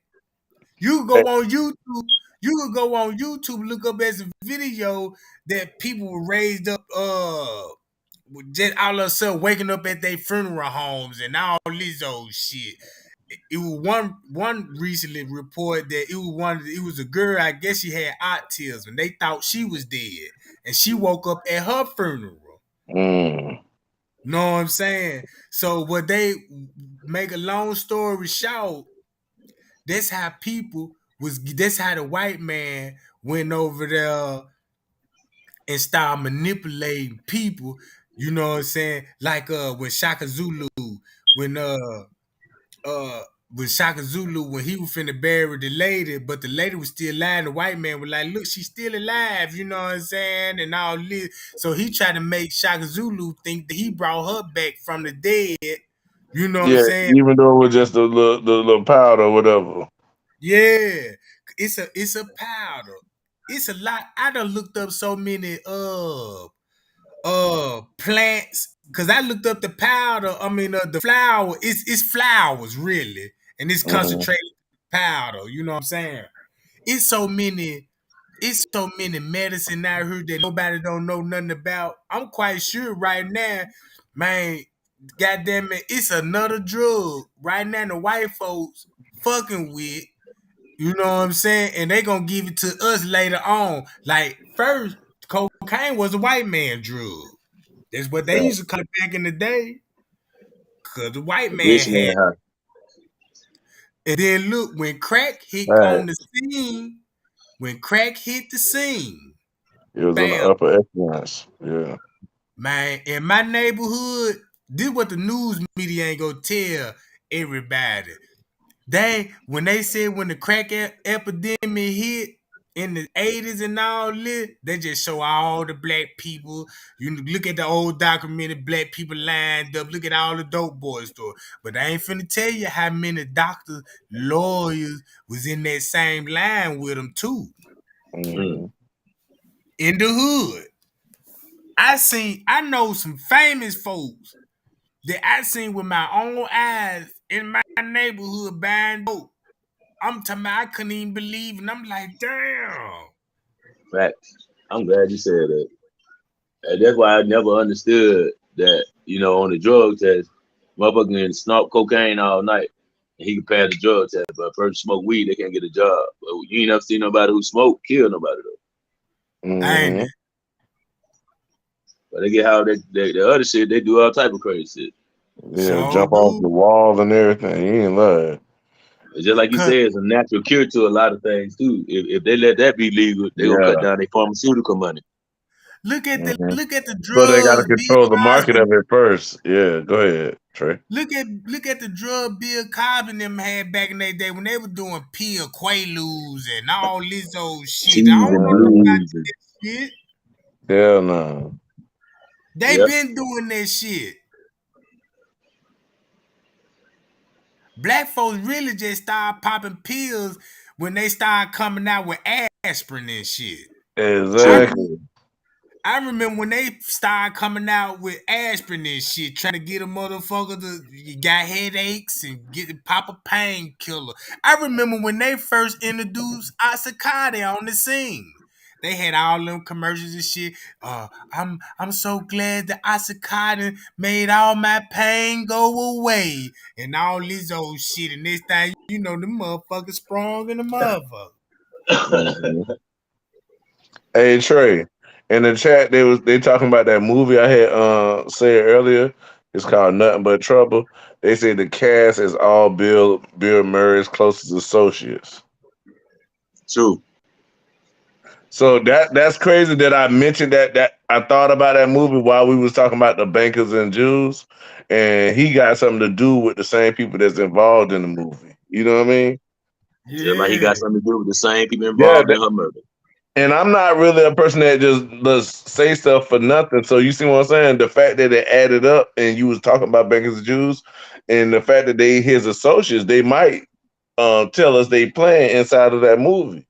You can Hey, go on YouTube. You can go on YouTube, look up as a video that people were raised up, just all of a sudden waking up at their funeral homes and all this old shit. It was one recently report that it was a girl. I guess she had autism. They thought she was dead, and she woke up at her funeral. mm. Know what I'm saying? So what they make a long story short, that's how people was. That's how the white man went over there and started manipulating people. You know what I'm saying? Like when Shaka Zulu, when uh uh with Shaka Zulu, when he was finna bury the lady, but the lady was still alive. The white man was like, "Look, she's still alive." You know what I'm saying? And all this. So he tried to make Shaka Zulu think that he brought her back from the dead. You know what I'm Yeah, saying? even though it was just the little powder or whatever. Yeah, it's a powder. It's a lot. I done looked up so many plants because I looked up the powder. I mean the flower. It's flowers really, and it's Mm. concentrated powder. You know what I'm saying? It's so many. It's so many medicine out here that nobody don't know nothing about. I'm quite sure right now, man. Goddamn it, it's another drug right now. The white folks fucking with. You know what I'm saying? And they gonna give it to us later on. Like first, cocaine was a white man drug. That's what they Right. used to call it back in the day. Cause the white man Rich had. man high. And then look, when crack hit Right. on the scene, when crack hit the scene, It was in the bam, upper echelons. Yeah. man, in my neighborhood, this what the news media ain't gonna tell everybody. When they said when the crack epidemic hit in the 80s and all this, they just show all the black people. You look at the old documented black people lined up. Look at all the dope boys store. But I ain't finna tell you how many doctors, lawyers was in that same line with them too. Mm. Mm. In the hood. I know some famous folks that I seen with my own eyes in my neighborhood buying dope. I'm talking about I couldn't even believe, and I'm like, damn. Facts. I'm glad you said that. And that's why I never understood that, on the drug test, Motherfucker can snort cocaine all night, and he can pass the drug test. But a person smoke weed, they can't get a job. But you ain't never seen nobody who smoke kill nobody though. Ain't Mm-hmm. it? But they get how the other shit. They do all type of crazy shit. Yeah, So jump off the do. wall and everything. You ain't lying. It's just like you Cause said, it's a natural cure to a lot of things too. If they let that be legal, they gonna cut Yeah. down their pharmaceutical money. Mm-hmm. look at the But they got to drugs Bill control the market Cosby. of it first. Yeah, go ahead, Trey. Look at the drug Bill Cosby and them had back in their day when they were doing pill quaaludes and all this old shit. I Cheese don't and know nothing Mm-hmm. about blues and that shit. Hell no. They yep. been doing that shit. Black folks really just started popping pills when they started coming out with aspirin and shit. I True. Exactly. I remember when they started coming out with aspirin and shit, trying to get a motherfucker to you got headaches and get pop a painkiller. I remember when they first introduced Asakade on the scene. They had all them commercials and shit. I'm so glad that Asakade made all my pain go away and all this old shit. And this thing, you know, the motherfucker sprung in the motherfucker. Mm-hmm. Hey Trey, in the chat they talking about that movie I had said earlier. It's called Nothing But Trouble. They say the cast is all Bill Murray's closest associates. True. So that's crazy that I mentioned that I thought about that movie while we was talking about the bankers and Jews, and he got something to do with the same people that's involved in the movie. You know what I mean? Just like he Yeah. got something to do with the same people Yeah, involved in her murder. and I'm not really a person that just say stuff for nothing. So you see what I'm saying? The fact that it added up, and you was talking about bankers and Jews, and the fact that they his associates, they might tell us they playing inside of that movie.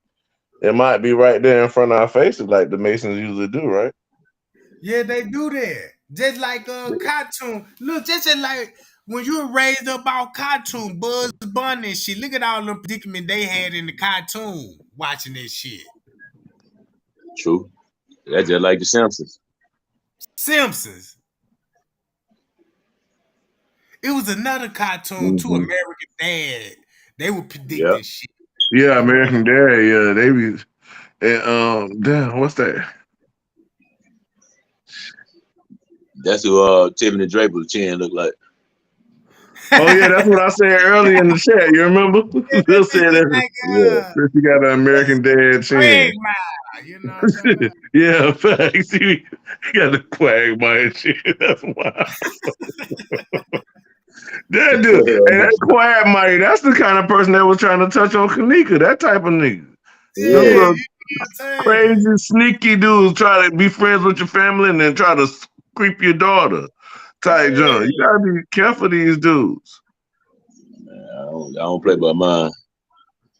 It might be right there in front of our faces, like the Masons usually do, right? Yeah, they do that. Just like cartoon. Look, just like when you were raised up on cartoon, Buzz Bunny and shit. Look at all the predicament they had in the cartoon watching this shit. True. That's just like the Simpsons. Simpsons. It was another cartoon too, Hmm. American Dad. They would predict Yep. this shit. Yeah, American Dad. Yeah, they be. And, damn, what's that? That's who Tiffany Draper's chin look like. Oh yeah, that's what I said earlier in the chat. You remember? Yeah, They'll they say look that like Yeah. she got an American Dad Craig chin. you know what I'm talking about? Yeah, facts. He got the quagmire shit. That's why. That dude, and that quagmire, that's the kind of person that was trying to touch on Kanika. That type of nigga. Them Yeah, Yeah. little you know what I'm saying? crazy, sneaky dudes try to be friends with your family and then try to creep your daughter. Type John. You Yeah. gotta be careful of these dudes. I don't play by mine.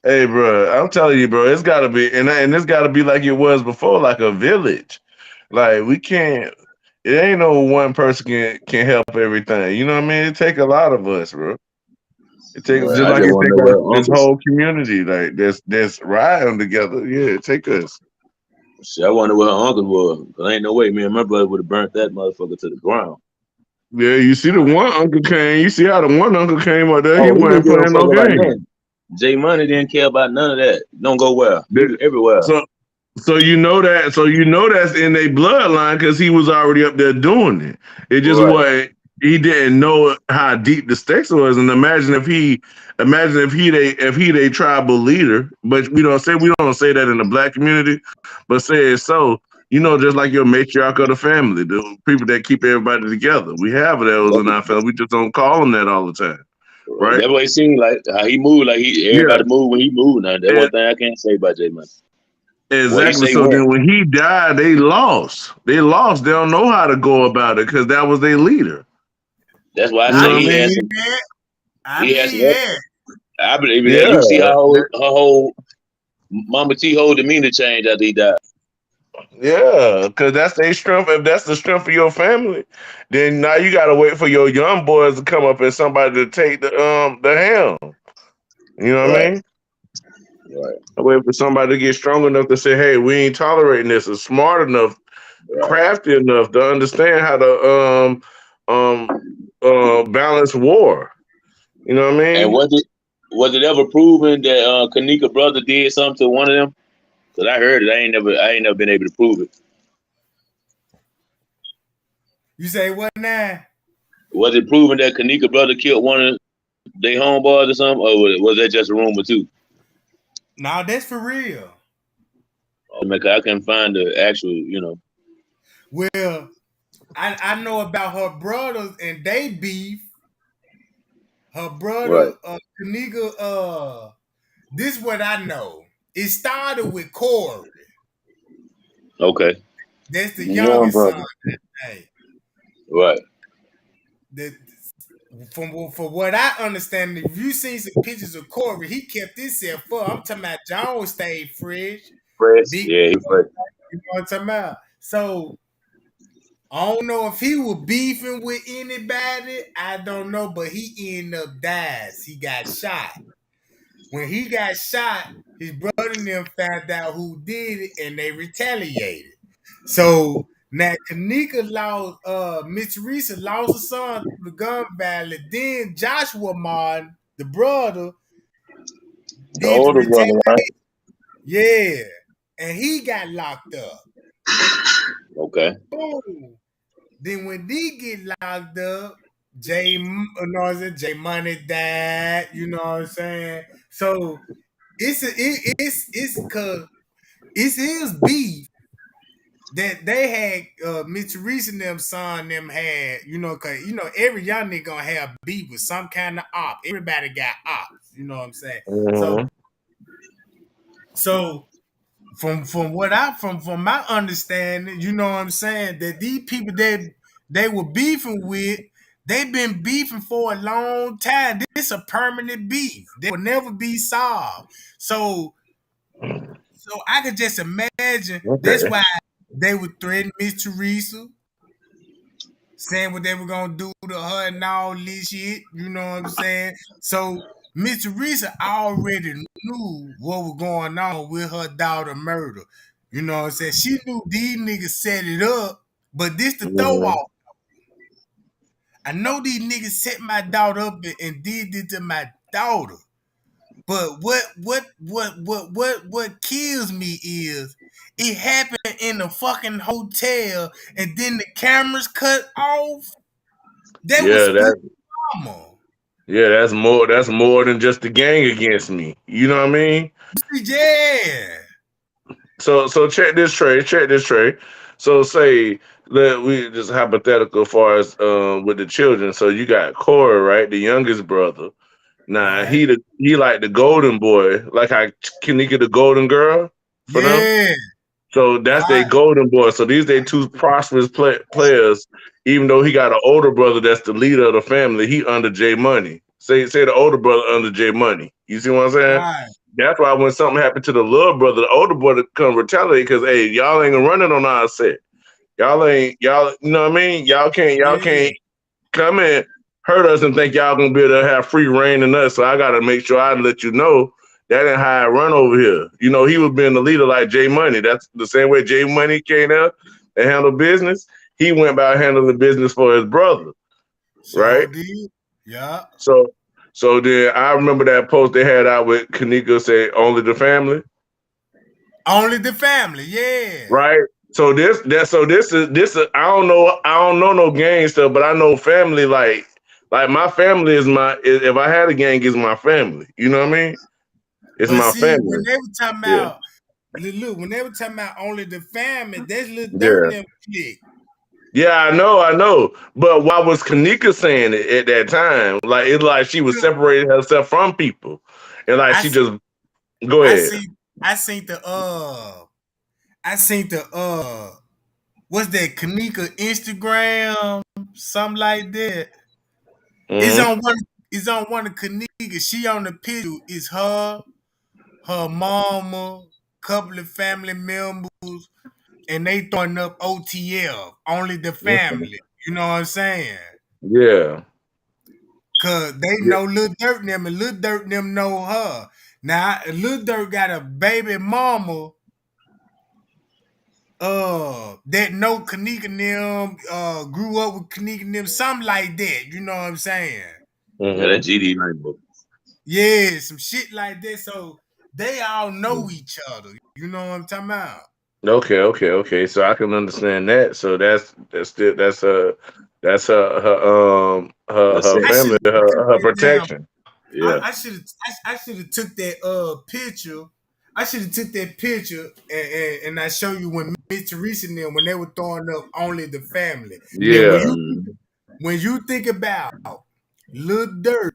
Hey, bro, I'm telling you, bro, it's gotta be, and it's gotta be like it was before, like a village. Like we can't. It ain't no one person can help everything. You know what I mean? It take a lot of us, bro. It take Well, just I like just it want to take know where us her this uncles. whole community, like that's riding together. Yeah, it take us. Shit, I wonder where her uncle was. Cause ain't no way me and my brother would have burnt that motherfucker to the ground. Yeah, you see the one uncle came. You see how the one uncle came up there. He Oh, he didn't wasn't give a playing fuck no about game. nothing. J Money didn't care about none of that. Don't go where. He was That- everywhere. So so you know that. So you know that's in their bloodline because he was already up there doing it. It just Right. was he didn't know how deep the stakes was. And imagine if he they tribal leader. But we don't say that in the black community, but say it so. You know, just like your matriarch of the family, the people that keep everybody together. We have those in our family. We just don't call them that all the time, right? That's what it seemed like. How he moved, like Yeah. everybody moved when he moved. Now that's one thing I can't say about J Money. What he Exactly. say So went. then when he died, they lost. They lost. They don't know how to go about it because that was their leader. That's why I You I know say what I he had believe mean? some. that. I He had some. believe that. I believe in that. Yeah. You see how her whole Mama T whole demeanor changed after he died. Yeah. Because that's their strength. If that's the strength of your family, then now you gotta wait for your young boys to come up and somebody to take the helm. You know what I Right. mean? Right. Wait for somebody to get strong enough to say, hey, we ain't tolerating this, or smart enough, Right. crafty enough to understand how to balanced war. You know what I And mean? was it ever proven that Kanika brother did something to one of them? Cause I heard it. I ain't never been able to prove it. You say what now? Was it proven that Kanika brother killed one of they homeboys or something, or was that just a rumor too? No, that's for real. I mean, 'cause I couldn't find the actual, Well, I know about her brothers and they beef. Her Right. brother, Kaniga, this what I know. It started with Corey. Okay. That's the Young youngest son. brother. Hey, Right. the, from what I understand, if you seen some pictures of Corey, he kept himself up. I'm talking about Jones stayed fresh, Fresh. big. Yeah, he fresh. You know what I'm talking about? So I don't know if he was beefing with anybody. I don't know, but he ended up dying. He got shot. When he got shot, his brother and them found out who did it, and they retaliated. So now Kanika lost, Miss Teresa lost a son through the gun valley. Then Joshua Martin, the brother, The did the older retaliation. brother, right? Yeah, and he got locked up. Okay. Boom. Then when they get locked up, Jay Money died. You know what I'm saying? So it's cause it's his beef that they had Miss Teresa and them son them had, cause every young nigga gonna have beef with some kind of op. Everybody got ops, you know what I'm saying? So Mm-hmm. so from my understanding, you know what I'm saying, that these people they were beefing with, they've been beefing for a long time. This a permanent beef. They will never be solved. So I could just imagine that's Okay. why they would threaten Miss Teresa, saying what they were gonna do to her and all this shit. You know what I'm saying? So Miss Teresa already knew what was going on with her daughter murder. You know what I'm saying? She knew these niggas set it up, but this the throw Mm-hmm. off. I know these niggas set my daughter up and did this to my daughter. But what kills me is it happened in a fucking hotel and then the cameras cut off. That was Yeah, spooky that mama. yeah, that's more than just the gang against me. You know what I mean? Yeah. So check this trade. Check this trade. So say that we just hypothetical as far as with the children. So you got Corey, right, the youngest brother. Nah, Right. he like the golden boy, like how Kanika the golden girl for them. Yeah. So that's their Right. golden boy. So these they two prosperous players. Even though he got an older brother that's the leader of the family, he under J Money. Say the older brother under J Money. You see what I'm saying? Right. That's why when something happened to the little brother, the older brother come retaliate because hey, y'all ain't running on our set. Y'all. You know what I mean? Y'all can't Yeah. come and hurt us and think y'all gonna be able to have free reign in us. So I gotta make sure I let you know that ain't how I run over here. You know, he was being the leader like Jay Money. That's the same way Jay Money came out and handled business. He went about handling business for his brother, So right? did. Yeah. So so then I remember that post they had out with Kanika say only the family, Only the family. Yeah. right? So this is I don't know no gang stuff, but I know family like my family is if I had a gang is my family. You know what I mean? It's But my see, when family. they were talking Yeah. about look, when they were talking about only the family, that's little dirt in Yeah. them clique. Yeah, I know. But why was Kanika saying it at that time? Like it's like she was separating herself from people. And like I she see just go I ahead. see I seen I seen what's that Kanika Instagram, something like that. It's Mm-hmm. on one it's on one of Kanika. She on the picture is her mama, couple of family members, and they throwing up OTL, only the family. You know what I'm saying? Yeah. Cause they Yeah. know Lil Dirt and them, and Lil Dirt and them know her. Now Lil Dirt got a baby mama that know Kanika and them grew up with Kanika and them, something like that. You know what I'm saying? Yeah, that GD Rainbow. Yeah, some shit like that. So they all know each other. You know what I'm talking about? Okay. So I can understand that. So that's still that's her That's I should family, have took her that down. protection. yeah. I should have took that picture. I should have took that picture and I show you when Miss Teresa and them when they were throwing up only the family. Now Yeah. when you think about Lil Durk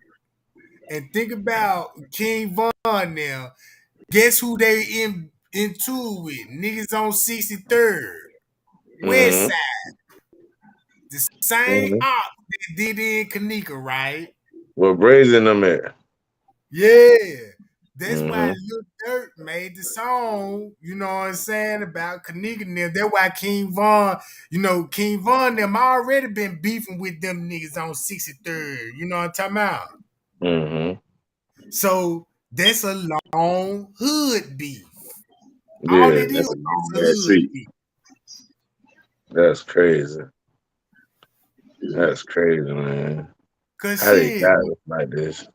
and think about King Von now, guess who they into with? Niggas on 63rd. West Mm-hmm. Side. The same Mm-hmm. op that did in Kanika, right? What brazen them at? Yeah. That's why Mm-hmm. Lil Durk made the song, you know what I'm saying, about Kanika and them. That's why King Von, King Von them already been beefing with them niggas on 63rd. You know what I'm talking about? Mm-hmm. So that's a long hood beef. All Yeah, it is That's a is long a ass hood street. beef. that's crazy. That's crazy, man. Cause How they shit, got us like this?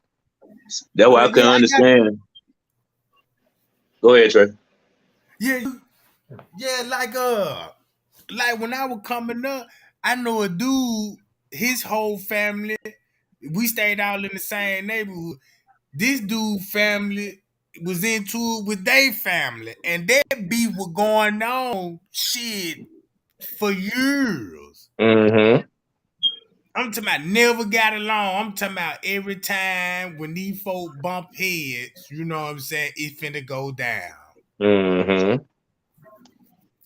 That's why I cause yeah, couldn't understand. Go ahead, Trey. yeah, yeah, like when I was coming up, I know a dude, his whole family, we stayed all in the same neighborhood. This dude family was into it with their family, and that beef was going on shit for years. Mm-hmm. I'm talking about never got along. I'm talking about every time when these folk bump heads, you know what I'm saying, it finna go down. Mm-hmm.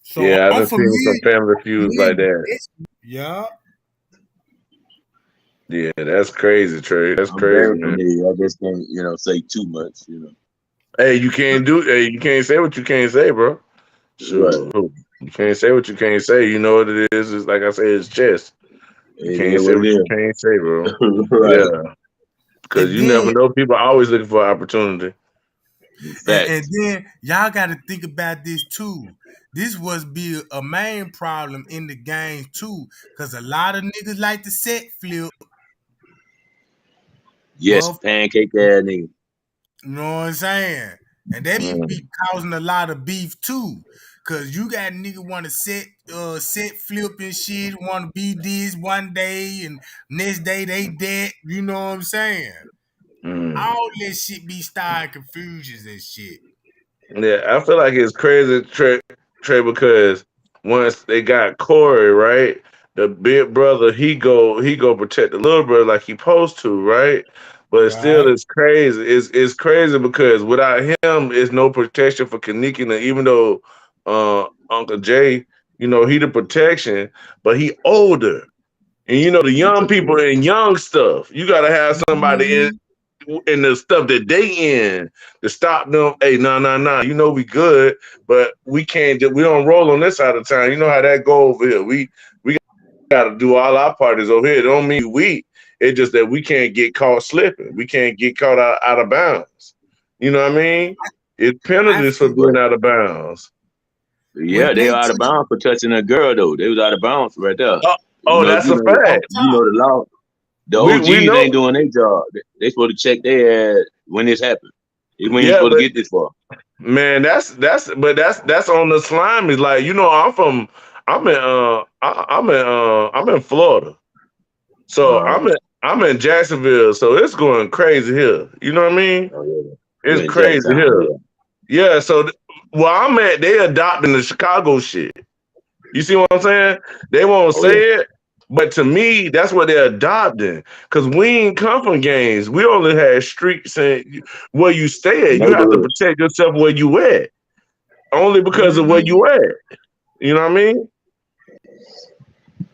So Yeah, I I'm done seen some family feuds familiar like with that. this. Yeah. Yeah, that's crazy, Trey. That's I'm crazy, very man. familiar. I just can't, say too much, Hey, you can't say what you can't say, bro. Right. Shoot. You can't say what you can't say. You know what it is? It's like I say, it's chess. You It can't is say what what it you is. can't say, bro. Right. Yeah. Because And you then never know. People are always looking for opportunity. and Facts. then y'all gotta think about this too. This was be a main problem in the game too. Cause a lot of niggas like to set flip, Yes, but pancake ass nigga. you know what I'm saying? And that Mm, be causing a lot of beef too. Cause you got niggas wanna set flip and shit, wanna be this one day and next day they dead, you know what I'm saying? mm. All that shit be starting confusions and shit. Yeah, I feel like it's crazy, Trey, because once they got Corey, right, the big brother, he go protect the little brother like he supposed to, right? But still, Right? it's crazy. It's crazy because without him, it's no protection for Kanika. Even though Uncle Jay, he the protection, but he older, and the young people and young stuff. You gotta have somebody Mhm. in the stuff that they in to stop them. Hey, no. We good, but we can't. We don't roll on this side of town. You know how that go over here. We got to do all our parties over here. It don't mean we. It's just that we can't get caught slipping. We can't get caught out of bounds. You know what I mean? It's I penalties for feel being Right. out of bounds. Yeah, when they they out of took bounds for touching a girl though. They was out of bounds right there. Oh, You know, that's a on fact. top, the law. The We OGs know. ain't doing their job. They supposed to check their ass when this happened. We ain't Yeah, supposed to but get this far. man, that's on the slime. Is like I'm in Florida, so Uh, I'm in Jacksonville, so it's going crazy here. You know what I mean? oh yeah. You It's in crazy Jacktown, here. yeah. Yeah. So where I'm at, they adopting the Chicago shit. You see what I'm saying? They won't Oh yeah. say it, but to me, that's what they're adopting. Cause we ain't come from gangs. We only had streets and where you stay at. You have to Neighborhoods. protect yourself where you at. Only because of where mhm. you at. You know what I mean?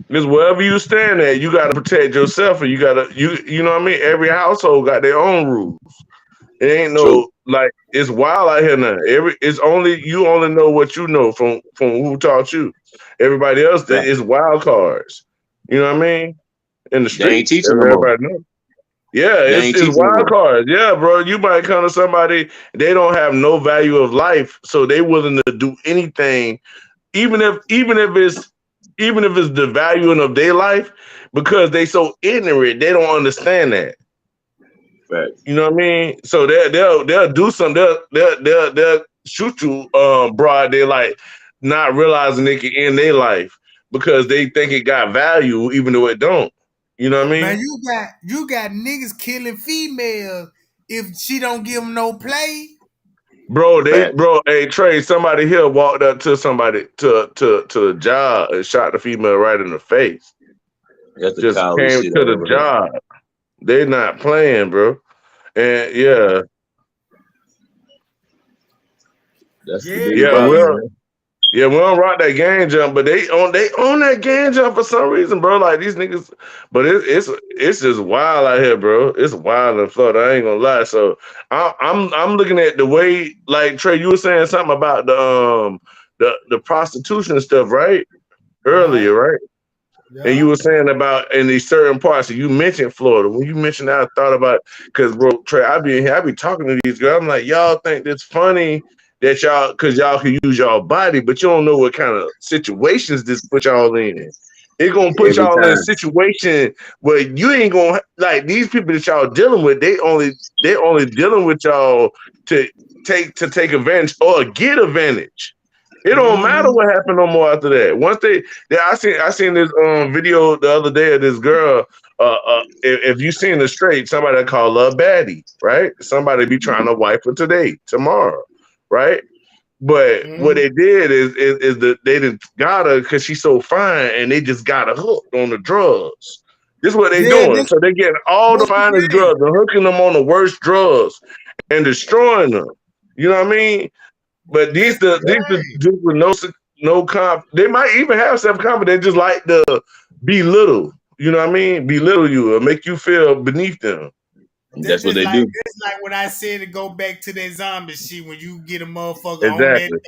Because wherever you stand at, you gotta protect yourself, and you know what I mean. Every household got their own rules. It ain't True. no like it's wild out here now. It's only you only know what you know from who taught you. Everybody else Fact. is wild cards. You know what I mean? In the They ain't streets, teaching no more. everybody knows. Yeah, They ain't it's teaching no wild more. cards. Yeah, bro. You might come to somebody they don't have no value of life, so they willing to do anything even if it's the valuing of their life, because they so ignorant, they don't understand that. Right. You know what I mean? So they'll do something. They'll shoot you broad daylight, not realizing they can end their life because they think it got value, even though it don't. You know what I Man, mean? you got niggas killing females if she don't give them no play. Fact. Hey Trey, somebody here walked up to somebody to a job and shot the female right in the face. That's the Just cowardly came shit to I the ever heard. job. They not playing, bro. And yeah, That's the Yeah, biggest yeah, problem, man. well, man. yeah, we don't rock that gang jump, but they own that gang jump for some reason, bro. Like these niggas, but it's just wild out here, bro. It's wild in Florida. I ain't gonna lie. So I'm looking at the way, like Trey, you were saying something about the prostitution stuff, right? Right. Earlier, right? And you Yeah. were saying about in these certain parts, and you mentioned Florida. When you mentioned that, I thought about, because bro, Trey, I be in here, I be talking to these girls. I'm like, y'all think it's funny that y'all, because y'all can use y'all body, but you don't know what kind of situations this put y'all in. It gonna put Every y'all in a time. situation where you ain't gonna, like, these people that y'all dealing with. They only dealing with y'all to take advantage or get advantage. It don't matter Mm-hmm. what happened no more after that. Once I seen this video the other day of this girl. If you seen the straight, somebody call her a baddie, right? Somebody be trying to wipe her today, tomorrow, right? But what Mm-hmm. they did is that they didn't got her because she's so fine, and they just got her hooked on the drugs. This is what they Yeah, doing. So they getting all the this finest the thing. drugs and hooking them on the worst drugs and destroying them. You know what I mean? But This these the the dudes with no conf. They might even have self confidence. They just like to belittle. You know what I mean? Belittle you or make you feel beneath them. That's what they do. That's like what I said to go back to that zombie shit when you get a motherfucker on that Exactly.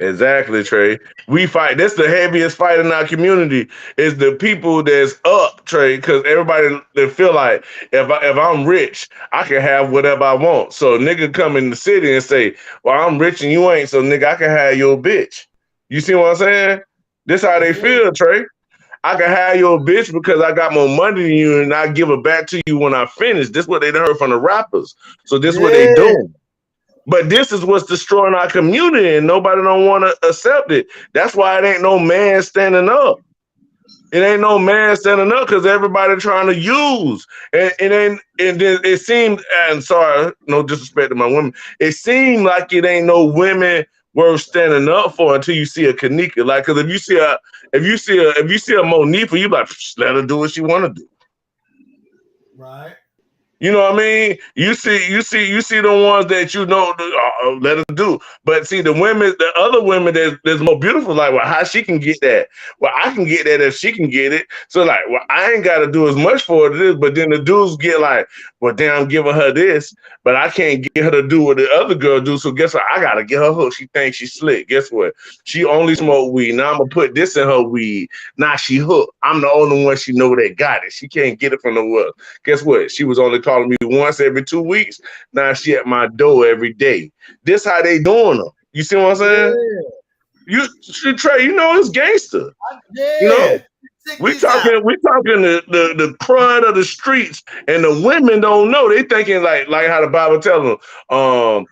Exactly, Trey. We fight. That's the heaviest fight in our community. Is the people that's up, Trey. Because everybody they feel like if I'm rich, I can have whatever I want. So nigga come in the city and say, "Well, I'm rich and you ain't, so nigga, I can have your bitch." You see what I'm saying? This how they yeah, feel, Trey. I can have your bitch because I got more money than you, and I give it back to you when I finish. This what they done heard from the rappers. So this what they yeah. doing. But this is what's destroying our community, and nobody don't want to accept it. That's why it ain't no man standing up. It ain't no man standing up because everybody trying to use. And it ain't. And then it seemed. And sorry, no disrespect to my women. It seemed like it ain't no women worth standing up for until you see a Kanika. Like, because if you see a Monifa, you like, let her do what she want to do. Right. You know what I mean? You see the ones that you know let us do. But see the women, the other women that's more beautiful, like, well, how she can get that? Well, I can get that if she can get it. So like, well, I ain't gotta do as much for it as, but then the dudes get like, well, damn, I'm giving her this, but I can't get her to do what the other girl do. So guess what? I gotta get her hooked. She thinks she's slick. Guess what? She only smoke weed. Now I'm gonna put this in her weed. Now she hooked. I'm the only one she know that got it. She can't get it from nowhere. Guess what? She was only calling me once every 2 weeks. Now she at my door every day. This how they doing them. You see what I'm saying? Yeah. Trey, you know it's gangster. You know, Yeah. Check we this out. talking, the crud of the streets, and the women don't know. They thinking like how the Bible tells them,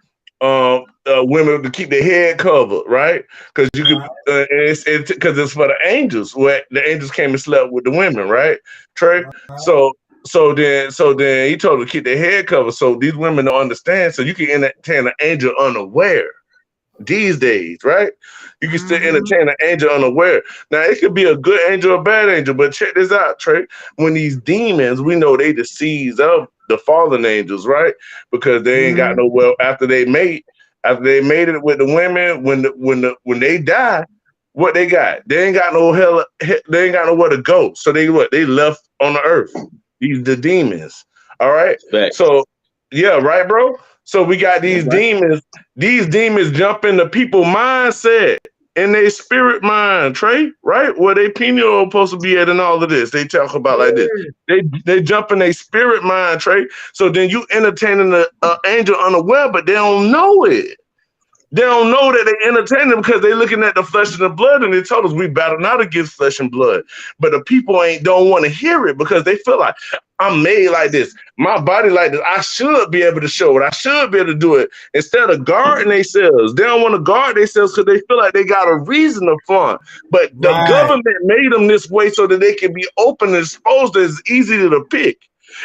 women to keep their head covered, right? Because you could, Right. it's for the angels. Where the angels came and slept with the women, right, Trey? Right. So then he told them to keep their head covered. So these women don't understand. So you can entertain an angel unaware these days, right? You can still Mm-hmm. entertain an angel unaware. Now it could be a good angel or a bad angel, but check this out, Trey. When these demons, we know they the seeds of the fallen angels, right? Because they ain't got Mm-hmm. no well after they made it with the women, when they die, what they got? They ain't got no hell. They ain't got nowhere to go. So they left on the earth. These the demons. All right. Facts. So yeah, right, bro. So we got That's these right. demons. These demons jump into people's mindset in their spirit mind, Trey, right? Where they pineal supposed to be at and all of this. They talk about like this. Yeah. They jump in their spirit mind, Trey. So then you entertaining the angel unaware, but they don't know it. They don't know that they entertain them because they looking at the flesh and the blood, and they told us we battle not against flesh and blood. But the people don't want to hear it because they feel like I'm made like this, my body like this. I should be able to show it. I should be able to do it. Instead of guarding themselves, they don't want to guard themselves because they feel like they got a reason to front. But the Right. government made them this way so that they can be open and exposed. It's easy to pick.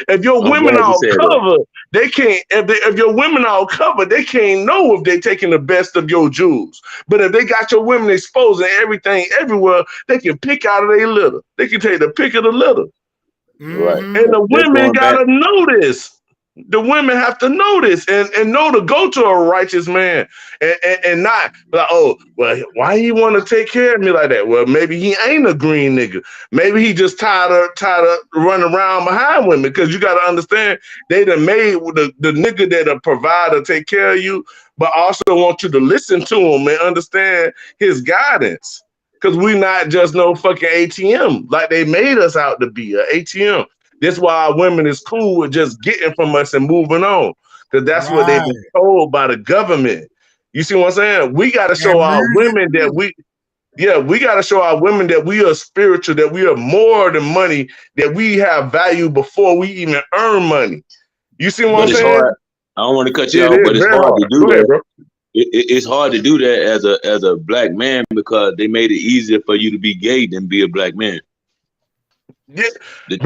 If your I'm women glad you all said that. covered, they can't. If your women all covered, they can't know if they taking the best of your jewels. But if they got your women exposed and everything everywhere, they can pick out of their litter. They can take the pick of the litter. Right. Mm-hmm. And the That's women going back. gotta know this. The women have to know this and know to go to a righteous man and not like, oh, well, why he want to take care of me like that? Well, maybe he ain't a green nigga. Maybe he just tired of running around behind women. Because you got to understand, they done made the nigga that'll provide or take care of you, but also want you to listen to him and understand his guidance. Because we not just no fucking ATM like they made us out to be, a ATM. That's why our women is cool with just getting from us and moving on. Because that's what they've been Right. told by the government. You see what I'm saying? We got to show And our really women that too. we got to show our women that we are spiritual, that we are more than money, that we have value before we even earn money. You see what I'm But it's saying? hard. I don't want to cut you It off, is but it's very hard to hard. do Go ahead, that. bro. It's hard to do that as a black man because they made it easier for you to be gay than be a black man. Yeah, The,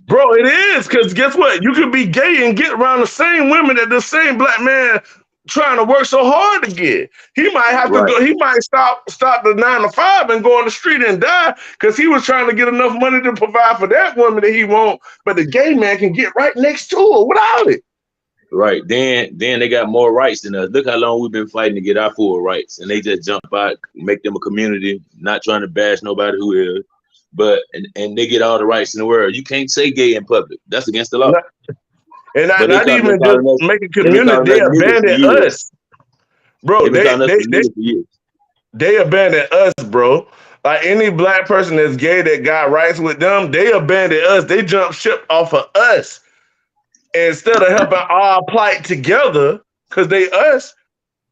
bro, it is because guess what? You could be gay and get around the same women that the same black man trying to work so hard to get. He might have to right, go. He might stop the 9 to 5 and go on the street and die because he was trying to get enough money to provide for that woman that he want. But the gay man can get right next to her without it. right. Then they got more rights than us. Look how long we've been fighting to get our full rights, and they just jump out, make them a community, not trying to bash nobody who is. But and they get all the rights in the world. You can't say gay in public. That's against the law. Not, and But not they even just calling us making they've been community. calling They us niggas for abandoned years. us, bro. They've been calling us for niggas for years. They abandoned us, bro. Like any black person that's gay that got rights with them, they abandoned us. They jumped ship off of us instead of helping our plight together, because they us.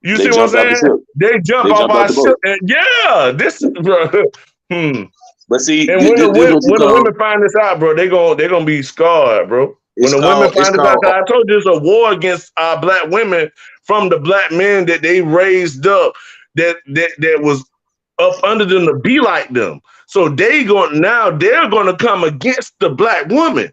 You They see what I'm jumped off the saying? ship. They jump They off jumped off our the ship. boat. And yeah, this bro. Hmm. But see, And this is what you when the call women find this out, bro, they gonna be scarred, bro. When it's the women called it's find this out, called 'cause I told you it's a war against our black women from the black men that they raised up that was up under them to be like them. So they're gonna come against the black woman.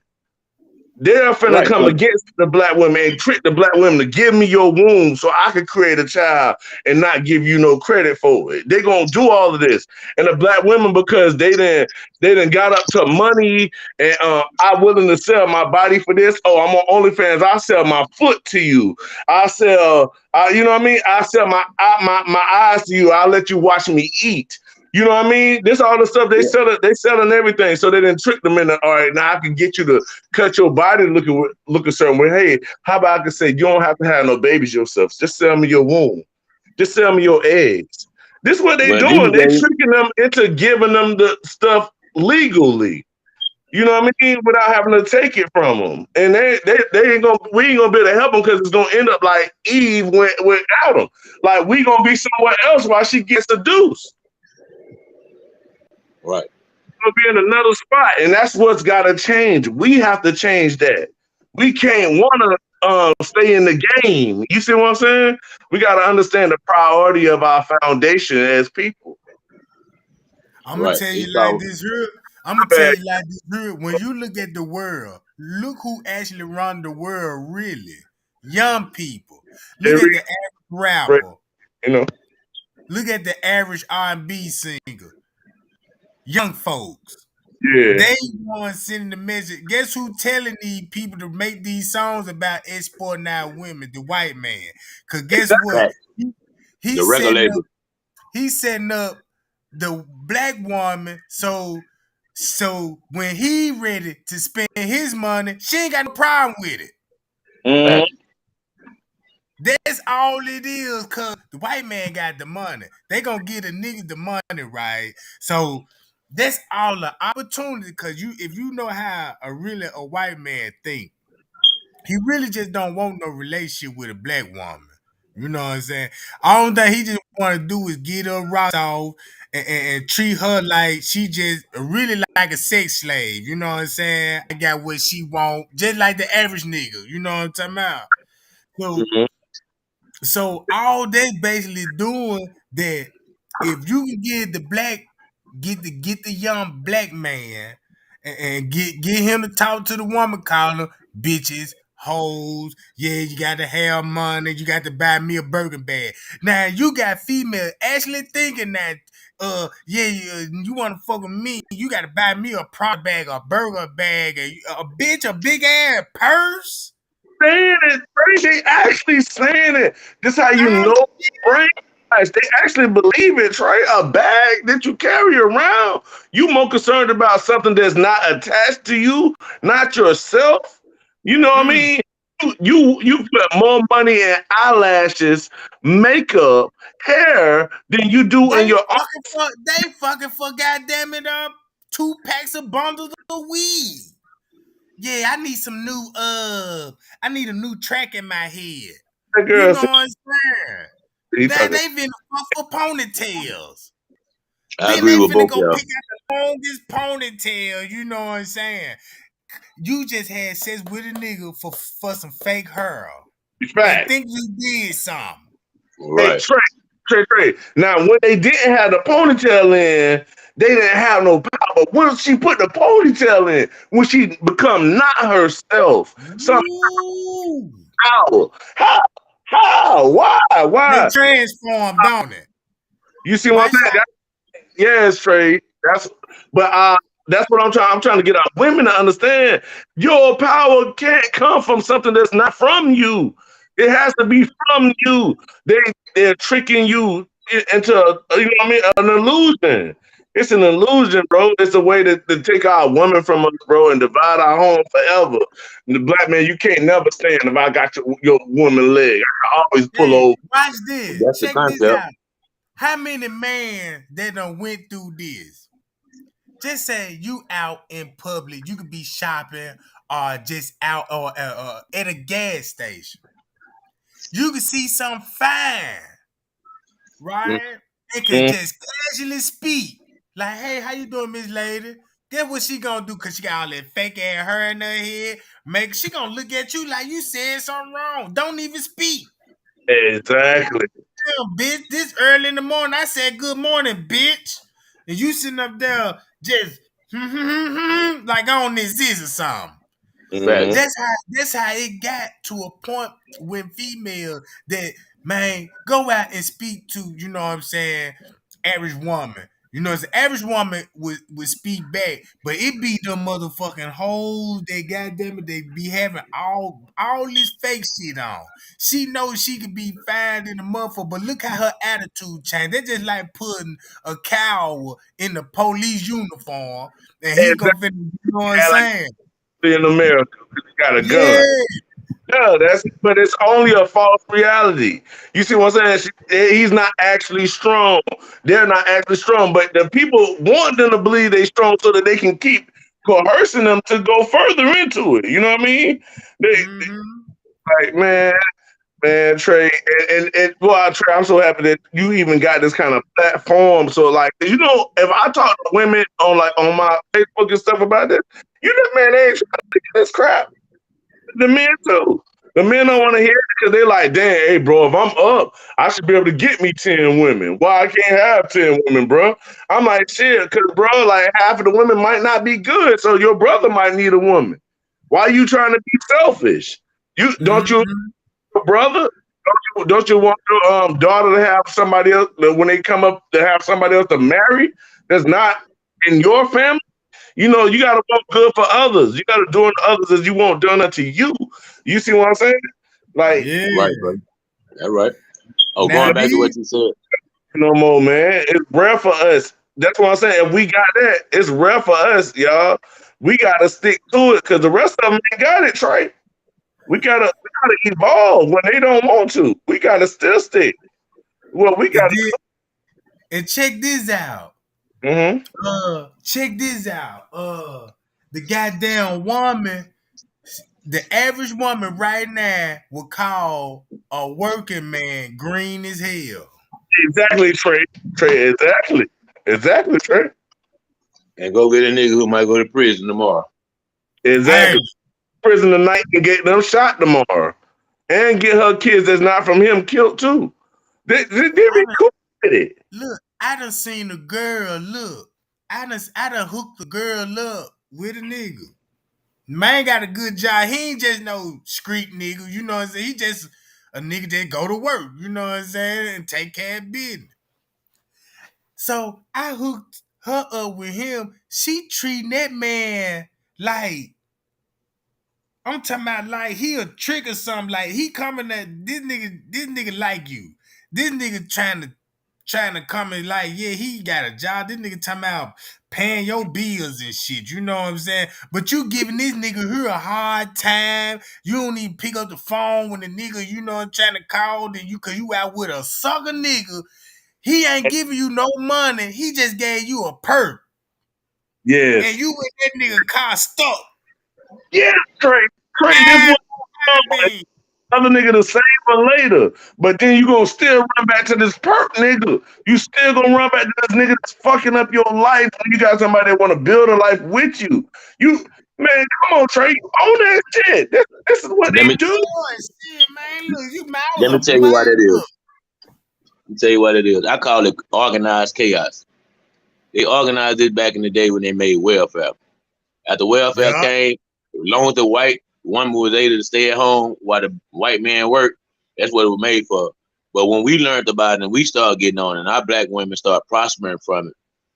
They're finna right. come against the black women and trick the black women to give me your womb so I could create a child and not give you no credit for it. They're gonna do all of this. And the black women, because they didn't got up to money and I'm willing to sell my body for this. Oh, I'm on OnlyFans. I sell my foot to you. I sell you know what I mean? I sell my eyes to you. I'll let you watch me eat. You know what I mean? This all the stuff Yeah. they selling everything. So they didn't trick them into, all right, now I can get you to cut your body look a certain way. Hey, how about I can say you don't have to have no babies yourself. Just sell me your womb. Just sell me your eggs. This is what they Well, doing. these They days, tricking them into giving them the stuff legally. You know what I mean? Without having to take it from them. And they ain't gonna we ain't gonna be able to help them because it's gonna end up like Eve went without them. Like we gonna be somewhere else while she gets seduced. right. Gonna be in another spot, and that's what's got to change. We have to change that. We can't want to stay in the game. You see what I'm saying? We got to understand the priority of our foundation as people. I'm gonna Right. tell you It's like called this here. I'm gonna tell you like this here. When you look at the world, look who actually run the world really. Young people. Look at Every, the average rapper. you know, Look at the average R&B singer. Young folks. yeah, They want sending the message. Guess who telling these people to make these songs about exporting our women? The white man. Cause guess what? exactly. that. He, The he's record setting up. label. He's setting up the black woman. So when he ready to spend his money, she ain't got no problem with it. Mhm. Fact. That's all it is, cause the white man got the money. They gonna get a nigga the money, right? So that's all the opportunity. Cause if you know how a white man think, he really just don't want no relationship with a black woman. You know what I'm saying? All that he just want to do is get her rocks off and treat her like she just really like a sex slave. You know what I'm saying? I got what she want, just like the average nigga. You know what I'm talking about? So Mhm. so all they basically doing that if you can get the young black man and get him to talk to the woman caller, bitches, hoes, yeah, you gotta have money, you got to buy me a burger bag. Now you got female actually thinking that yeah, you wanna fuck with me, you gotta buy me a product bag, a burger bag, a bitch, a big ass purse. Saying it, Trey. They actually saying it. This how you Oh, know brain. They actually believe it, Trey. A bag that you carry around. You more concerned about something that's not attached to you, not yourself. You know what I mm. mean? You put more money in eyelashes, makeup, hair than you do in your own. They fucking for goddamn it up 2 packs of bundles of weed. Yeah, I need a new track in my head. You Girl, know what I'm saying? he talking. They finna fuck for ponytails. I Then agree they with finna both go y'all. pick out the longest ponytail. You know what I'm saying? You just had sex with a nigga for some fake hair and Fact. think you did something. Hey, Right. Trey. Now, when they didn't have the ponytail in, they didn't have no power. But once she put the ponytail in, when she become not herself, some Woo! power. How? Why? They Why? transformed, don't it? You see what Watch I'm saying? out. Yes, Trey. But that's what I'm trying. I'm trying to get our women to understand. Your power can't come from something that's not from you. It has to be from you. They're tricking you into you know what I mean, an illusion. It's an illusion, bro. It's a way to take our woman from us, bro, and divide our home forever. And the black man, you can't never stand if I got your woman leg. I always pull Hey, over. watch this. That's the Check this concept. out. How many men that done went through this? Just say you out in public, you could be shopping or just out or at a gas station. You could see some fine, right? It could Mhm. just casually speak. Like, hey, how you doing, Miss Lady? Guess what she gonna do? Cause she got all that fake ass hair in her head. She gonna look at you like you said something wrong. Don't even speak. Exactly. Damn, bitch, this early in the morning, I said good morning, bitch. And you sitting up there just like I don't exist or something. Hmm. Facts. That's how it got to a point when females that man go out and speak to, you know what I'm saying, average woman. You know, the average woman would speak back, but it be them motherfucking hoes. They goddamn it, they be having all this fake shit on. She knows she could be fine in the motherfucker, but look how her attitude changed. They just like putting a cow in the police uniform, and he gonna Exactly. finna, you know what I'm Like saying? in America, 'cause he got a gun. Yeah. Yeah, but it's only a false reality. You see what I'm saying? He's not actually strong. They're not actually strong, but the people want them to believe they're strong so that they can keep coercing them to go further into it. You know what I mean? They Mm-hmm. like, man, Trey, and well, Trey, I'm so happy that you even got this kind of platform. So, like, you know, if I talk to women on my Facebook and stuff about this, you know, man, they ain't trying to get this crap. The men too. The men don't want to hear it because they like, damn, hey, bro, if I'm up, I should be able to get me 10 women. Why I can't have 10 women, bro? I'm like, shit, because, bro, like half of the women might not be good, so your brother might need a woman. Why are you trying to be selfish? You don't you, Mm-hmm. brother? Don't you want your daughter to have somebody else when they come up to have somebody else to marry that's not in your family? You know, you gotta want good for others. You gotta do unto others as you want done unto you. You see what I'm saying? Like, Yeah. Right, bro. That right. Oh, Now going back to what these you said. no more, man. It's rare for us. That's what I'm saying. If we got that, it's rare for us, y'all. We gotta stick to it because the rest of them ain't got it, Trey. We gotta evolve when they don't want to. We gotta still stick. Well, we and gotta. then and check this out. Mm-hmm. Check this out. The goddamn woman. The average woman right now would call a working man green as hell. Exactly, Trey. Trey, exactly, Trey. And go get a nigga who might go to prison tomorrow. Exactly. Hey, Prison tonight and get them shot tomorrow, and get her kids that's not from him killed too. They I be done, cool with it. look, I done seen a girl. Look, I done hooked a girl up with a nigga. Man got a good job. He ain't just no street nigga. You know what I'm saying? He just a nigga that go to work. You know what I'm saying? And take care of business. So I hooked her up with him. She treating that man like I'm talking about like he a trick or something. Like he coming at this nigga like you. This nigga trying to come and like, yeah, he got a job. This nigga talking about paying your bills and shit. You know what I'm saying? But you giving this nigga here a hard time. You don't even pick up the phone when the nigga, you know, trying to call, then you cause you out with a sucker nigga. He ain't giving you no money. He just gave you a perk. And Yes. you with that nigga car stuck. Yeah, Trey, this Man, one I mean, other nigga to save her later. But then you gonna still run back to this perp nigga. You still gonna run back to this nigga that's fucking up your life when you got somebody that wanna build a life with you. You man, come on, Trey, you own that shit. This is what Let they me do. boy, shit, man. Look, you let me man, tell you what it is. look. Let me tell you what it is. I call it organized chaos. They organized it back in the day when they made welfare. After welfare Yeah, came, as long as the white woman was able to stay at home while the white man worked, that's what it was made for. But when we learned about it and we started getting on it, and our black women started prospering from it,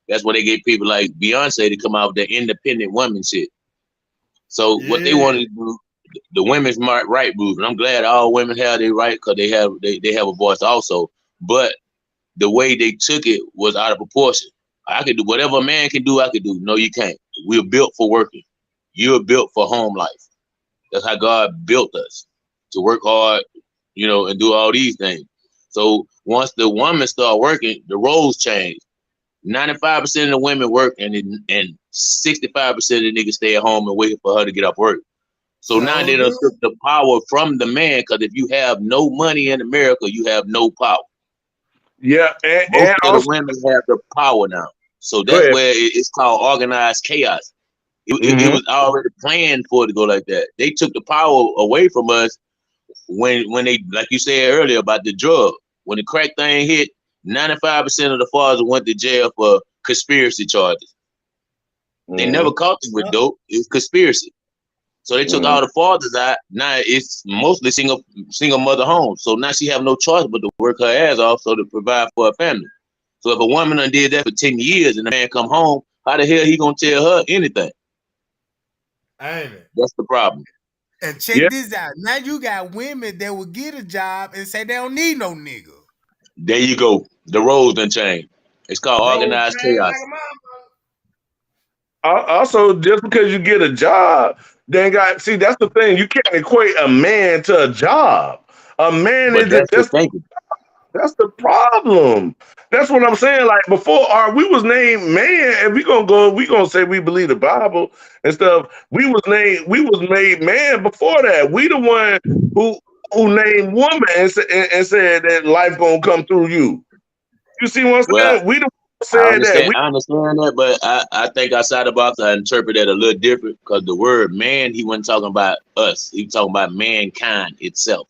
that's when they get people like Beyonce to come out with their independent woman shit. So what they yeah. wanted to do, the women's right movement. I'm glad all women have their right because they have a voice also. But the way they took it was out of proportion. I could do whatever a man can do, I could do. No, you can't. We're built for working. You're built for home life. That's how God built us to work hard, and do all these things. So once the woman start working, the roles change. 95% of the women work, and 65% of the niggas stay at home and wait for her to get off work. So now So they done took do. the power from the man because if you have no money in America, you have no power. Yeah, Most and of the also women have the power now. So go that's ahead. where it's called organized chaos. It Mm-hmm. was already planned for it to go like that. They took the power away from us when they, like you said earlier about the drug. When the crack thing hit, 95% of the fathers went to jail for conspiracy charges. They never Mm-hmm. caught them with Yeah. dope. It was conspiracy. So they took Mm-hmm. all the fathers out. Now it's mostly single mother homes. So now she have no choice but to work her ass off so to provide for her family. So if a woman done did that for 10 years and the man come home, how the hell he gonna tell her anything? Ain't it? That's the problem. And Yeah, check this out. Now you got women that will get a job and say they don't need no nigga. There you go. The roles done changed. It's called Roll organized change like chaos. a motherfucker. also just because you get a job, then got see that's the thing. You can't equate a man to a job. A man But isn't that's the just thinking. that's the problem. That's what I'm saying. Like before, we was named man, and we gonna say we believe the Bible and stuff. We was made man before that. We the one who named woman and said that life gonna come through you. You see what I'm Well, saying? We the one who I said that. understand. I understand that, but I think outside the box, I interpret that a little different because the word "man" he wasn't talking about us. He was talking about mankind itself.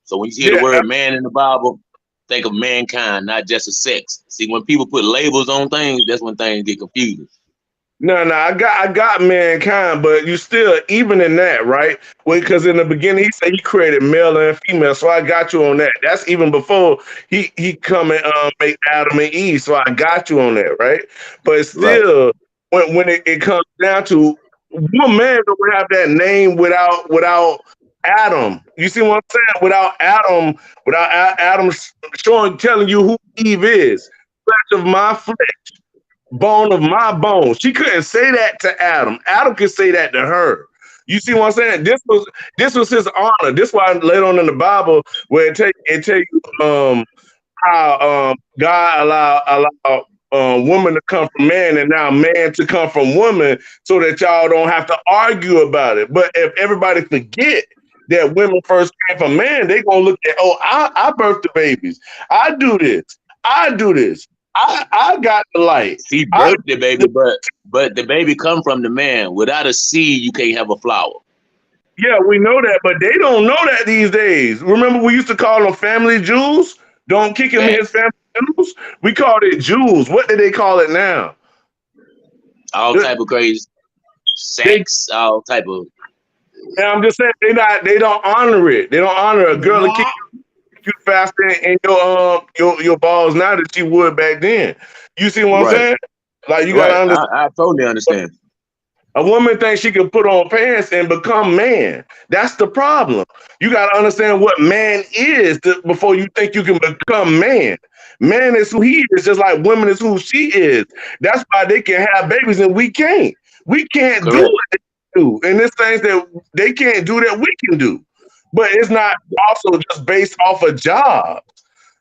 So when you hear the Yeah, word "man" in the Bible, think of mankind, not just a sex. See, when people put labels on things, that's when things get confusing. no, I got mankind, but you still even in that, right? Well, because in the beginning he said he created male and female, so I got you on that. That's even before he come and make Adam and Eve, so I got you on that, right? But Right. still, when it comes down to one man don't have that name without Adam. You see what I'm saying? Adam showing telling you who Eve is, flesh of my flesh, bone of my bone. She couldn't say that to Adam. Adam could say that to her. You see what I'm saying? This was his honor. This why later on in the Bible where it tell you how God allow woman to come from man and now man to come from woman so that y'all don't have to argue about it. But if everybody forget that women first came from man, they gonna look at, oh, I birthed the babies. I do this. I do this. I got the light. She birthed the baby, but the baby come from the man. Without a seed, you can't have a flower. Yeah, we know that, but they don't know that these days. Remember, we used to call them family jewels. Don't kick him in his family jewels. We called it jewels. What do they call it now? All type of crazy sex, all type of. And I'm just saying they don't honor it. They don't honor a girl to kick you faster in your balls now than she would back then. You see what I'm saying? Like you gotta Right. understand. I totally understand. A woman thinks she can put on pants and become man. That's the problem. You got to understand what man is before you think you can become man. Man is who he is, just like woman is who she is. That's why they can have babies and we can't. We can't do what they do. And there's things that they can't do that we can do. But it's not also just based off a job.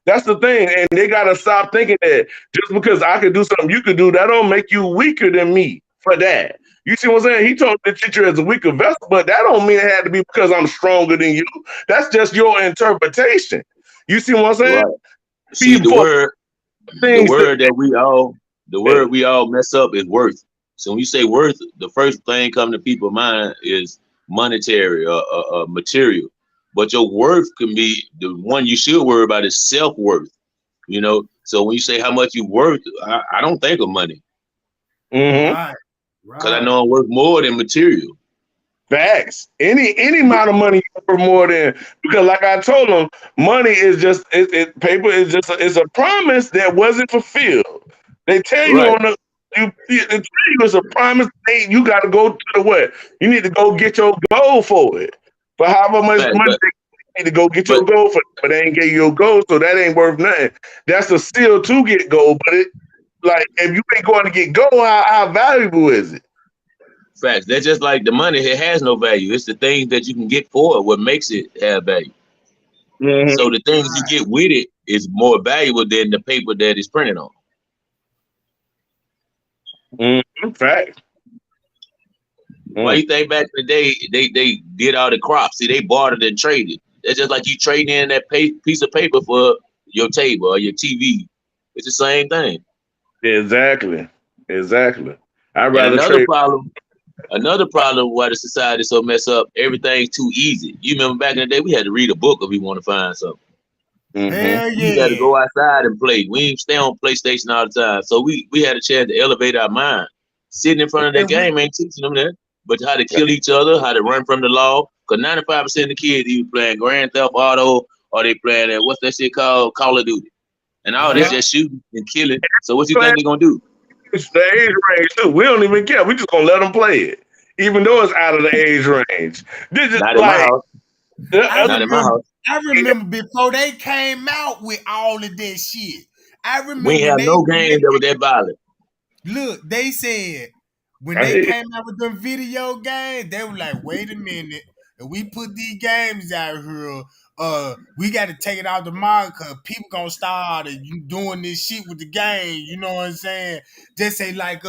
That's the thing. And they got to stop thinking that just because I can do something you can do, that don't make you weaker than me for that. You see what I'm saying? He told me to treat you as a weaker vessel, but that don't mean it had to be because I'm stronger than you. That's just your interpretation. You see what I'm saying? Right. See, the word we all mess up is worth. So when you say worth, the first thing come to people's mind is monetary or material. But your worth can be the one you should worry about is self-worth. You know, so when you say how much you worth, I don't think of money. Right. Because I know I'm worth more than material. Facts. Any amount of money worth more than, because like I told them, money is just paper is just it's a promise that wasn't fulfilled. They tell you on the they tell you it's a promise. You got to go to the what? You need to go get your goal for it. For however much money you need to go get your goal for it, but they ain't get your goal, so that ain't worth nothing. That's a steal to get gold, but it like if you ain't going to get gold, how valuable is it? Facts. That's just like the money. It has no value. It's the things that you can get for it what makes it have value. Mm-hmm. So the things you get with it is more valuable than the paper that is printed on. Mm-hmm. Fact. Why you think back in the day they did all the crops? See, they bartered and traded. That's just like you trading in that piece of paper for your table or your TV. It's the same thing. Exactly. I'd And rather trade. Another problem why the society is so messed up, everything's too easy. You remember back in the day, we had to read a book if we want to find something. Hell We got to yeah. go outside and play. We ain't stay on PlayStation all the time. So we had a chance to elevate our mind. Sitting in front of that game ain't teaching them that, but how to kill each other, how to run from the law. Because 95% of the kids either playing Grand Theft Auto or they playing that, what's that shit called? Call of Duty. And all this just shooting and killing. So what you think they're going to do? It's the age range too. We don't even care. We just gonna let them play it, even though it's out of the age range. This is Not in my house. I Not in my house. remember before they came out with all of that shit. I We remember ain't have no game that was that violent. look, they said when they came out with them video games, they were like, wait a minute, if we put these games out here, we got to take it out the market because people gonna start doing this shit with the game. You know what I'm saying? Just say like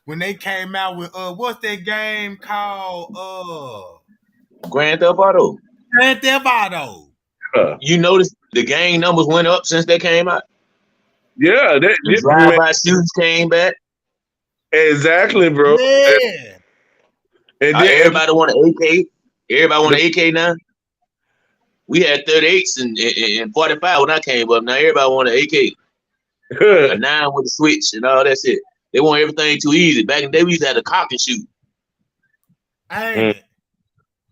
when they came out with what's that game called? Grand Theft Auto. Grand Theft Auto. You notice the game numbers went up since they came out. Yeah, the drive-by shootings came back. Exactly, bro. Yeah. And everybody want an AK. Everybody want an AK now. We had 38s and 45 when I came up. Now everybody want an AK. A 9 with a switch and all that shit. They want everything too easy. Back in the day, we used to have to cock and shoot. Ain't it?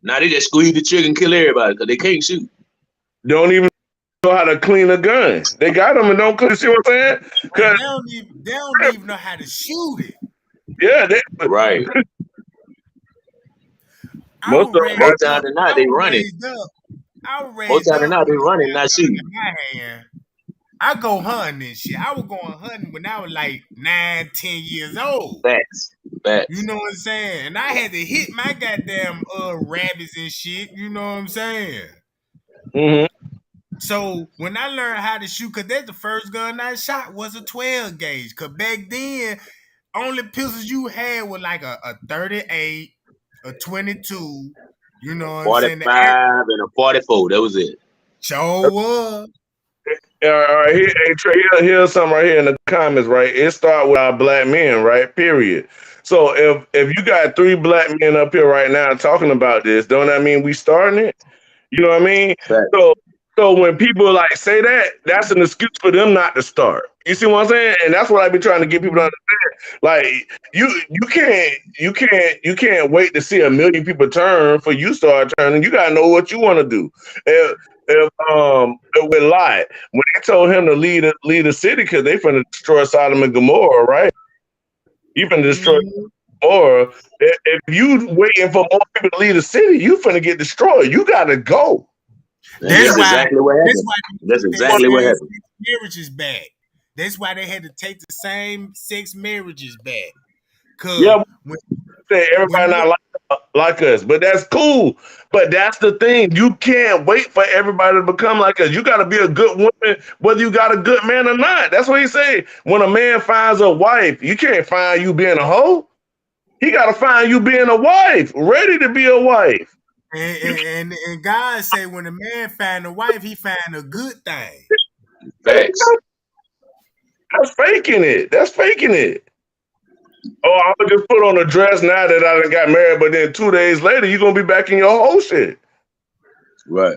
Now they just squeeze the trigger and kill everybody because they can't shoot. Don't even know how to clean a gun. They got them and don't clean. See what I'm saying? They don't even know how to shoot it. Yeah, right. Most times than not, they running. Most times than not, they running, not shooting. I go hunting and shit. I was going hunting when I was like 9, 10 years old. Facts. You know what I'm saying? And I had to hit my goddamn rabbits and shit. You know what I'm saying? Mm-hmm. So when I learned how to shoot, cause that's the first gun I shot was a 12 gauge. Cause back then, only pistols you had were like a 38, a 22. You know what I'm saying? 45 and a 44. That was it. Show was. All right, here, hey, Trey, here's something right here in the comments, right? It start with our black men, right? Period. So if you got 3 black men up here right now talking about this, don't that mean we starting it? You know what I mean? Fact. So when people like say that, that's an excuse for them not to start. You see what I'm saying? And that's what I be trying to get people to understand. Like you can't wait to see a million people turn for you start turning. You gotta know what you want to do. If with Lot, when they told him to lead the city because they finna destroy Sodom and Gomorrah, right? You finna destroy Mhm. Gomorrah. If you waiting for more people to lead the city, you finna get destroyed. You gotta go. And That's that's why. exactly what That's happened. why That's they take exactly what same happened. sex marriages back. That's why they had to take the same sex marriages back. Cause Yeah, when say when everybody not like us, but that's cool. But that's the thing. You can't wait for everybody to become like us. You got to be a good woman, whether you got a good man or not. That's what he say. When a man finds a wife, you can't find you being a hoe. He got to find you being a wife, ready to be a wife. and God say when a man find a wife, he find a good thing. Hey, Facts. that's faking it. That's faking it. Oh, I'm gonna just put on a dress now that I done got married, but then 2 days later, you're gonna be back in your whole shit. Right.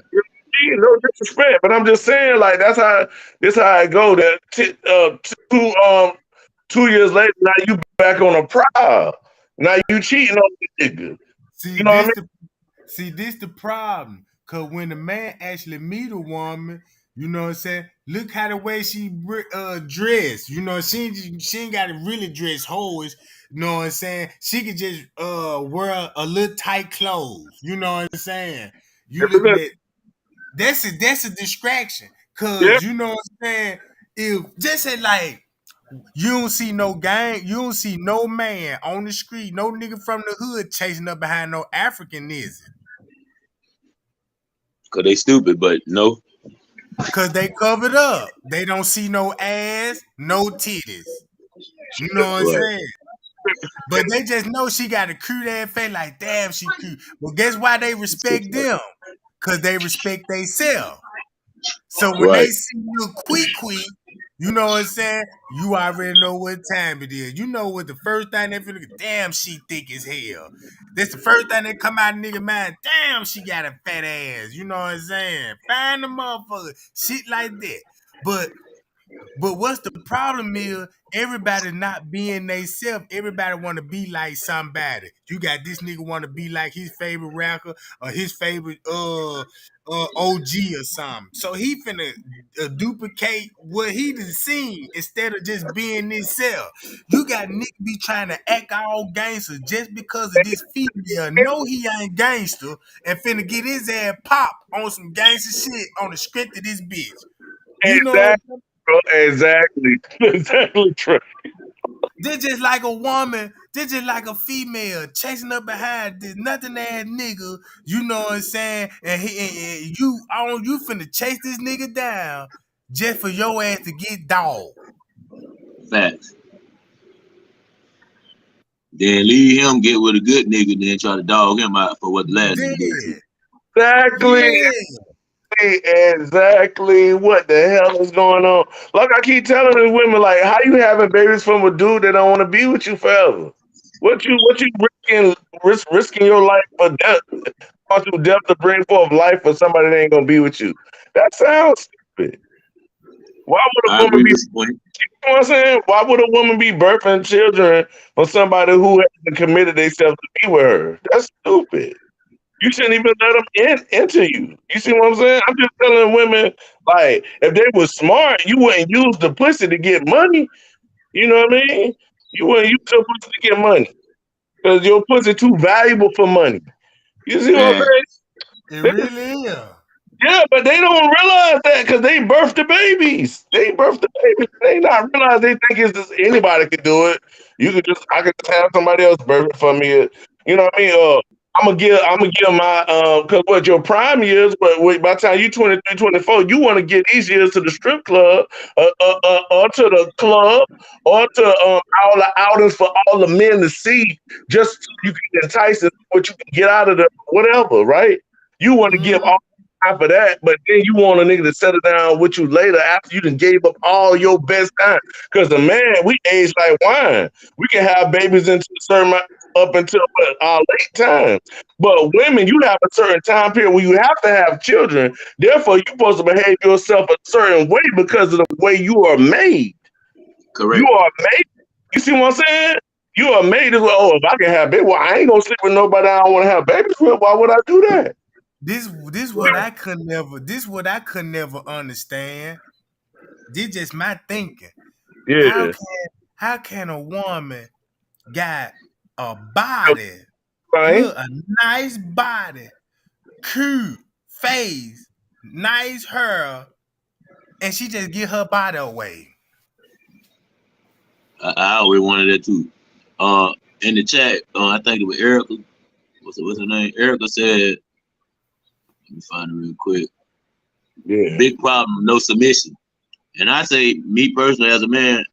No disrespect, but I'm just saying, like this how it go. That 2 years later, now you back on a prowl. Now you cheating on the nigga. See You know what I this mean? the this the problem. Cause when a man actually meet a woman, you know what I'm saying? Look how the way she dressed. You know, she ain't got to really dress hoes. You know what I'm saying? She could just wear a little tight clothes. You know what I'm saying? You looking at that's a distraction. Yeah, Cause you know what I'm saying? If just say like you don't see no gang, you don't see no man on the street, no nigga from the hood chasing up behind no African is it? Cause they stupid, but no. Cause they covered up. They don't see no ass, no titties. You know what I'm Right. saying? But they just know she got a cute ass face, like damn, she cute. Well, guess why they respect them? Cause they respect themselves. So when they Right. see you quick, you know what I'm saying? You already know what time it is. You know what the first thing they feel like, damn, she thick as hell. That's the first thing that come out of nigga mind. Damn, she got a fat ass. You know what I'm saying? Find the motherfucker. Shit like that. But what's the problem is everybody not being they self. Everybody want to be like somebody. You got this nigga want to be like his favorite rapper or his favorite OG or something. So he finna duplicate what he done seen instead of just being himself. You got nigga be trying to act all gangster just because of this female. No, he ain't gangster and finna get his ass popped on some gangster shit on the script of this bitch. You know, exactly, bro. Exactly, exactly true. this just like a woman, this just like a female chasing up behind this nothing ass nigga, you know what I'm saying? And you you finna chase this nigga down just for your ass to get dog. Facts. Then leave him get with a good nigga, then try to dog him out for what the last nigga did to Yeah, you. Exactly, yeah. exactly. What the hell is going on? Like I keep telling these women, like, how you having babies from a dude that don't want to be with you forever? What you risking your life for death? Want you death to bring forth life for somebody that ain't gonna be with you? That sounds stupid. Why would a I woman agree be? with your point. You know what I'm saying? Why would a woman be birthing children from somebody who hasn't committed themselves to be with her? That's stupid. You shouldn't even let them into you. You see what I'm saying? I'm just telling women, like, if they were smart, you wouldn't use the pussy to get money. You know what I mean? You wouldn't use your pussy to get money because your pussy too valuable for money. You see what I'm Fact. It saying? really is. Yeah, but they don't realize that because they birth the babies. They birth the babies. They not realize they think it's just anybody could do it. I could just have somebody else birth it for me. You know what I mean? I'm gonna give my because what your prime years, but by the time you 23, 24, you want to get these years to the strip club, or to the club, or to all the outings for all the men to see, just so you can entice them, what you can get out of them, whatever, right? You want to give Mm, all time for that, but then you want a nigga to settle down with you later after you done gave up all your best time. Because the man, we age like wine. We can have babies into a certain up until what, our late time. But women, you have a certain time period where you have to have children. Therefore, you're supposed to behave yourself a certain way because of the way you are made. You Correct. are made. You see what I'm saying? You are made as well. Oh, if I can have babies, well, I ain't gonna sleep with nobody I don't want to have babies with. Why would I do that? this what I could never understand. This just my thinking. How Yeah. can how can a woman got a body, Right? look, a nice body, cute face, nice hair, and she just get her body away? I always wanted that too. Uh, in the chat, I think it was Erica. What's her name? Erica said, let me find it real quick. Yeah. Big problem, no submission. And I say, me personally, as a man,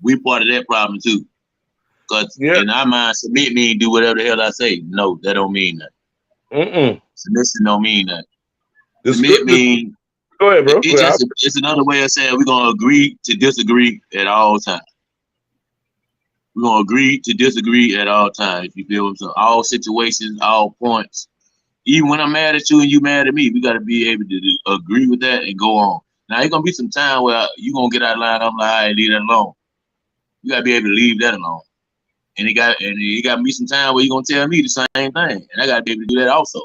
we part of that problem too. Cause Yeah. in our mind, submit mean do whatever the hell I say. No, that don't mean that. Mm-mm. Submission don't mean that. The Submit scriptures. mean Go ahead, bro. it Go ahead. just it's another way of saying we're gonna agree to disagree at all times. We're gonna agree to disagree at all times. You feel what I'm saying? All situations, all points. Even when I'm mad at you and you mad at me, we gotta be able to agree with that and go on. Now it's gonna be some time where you gonna get out of line. I'm like, all right, leave that alone. You gotta be able to leave that alone. And it got me some time where you gonna tell me the same thing, and I gotta be able to do that also.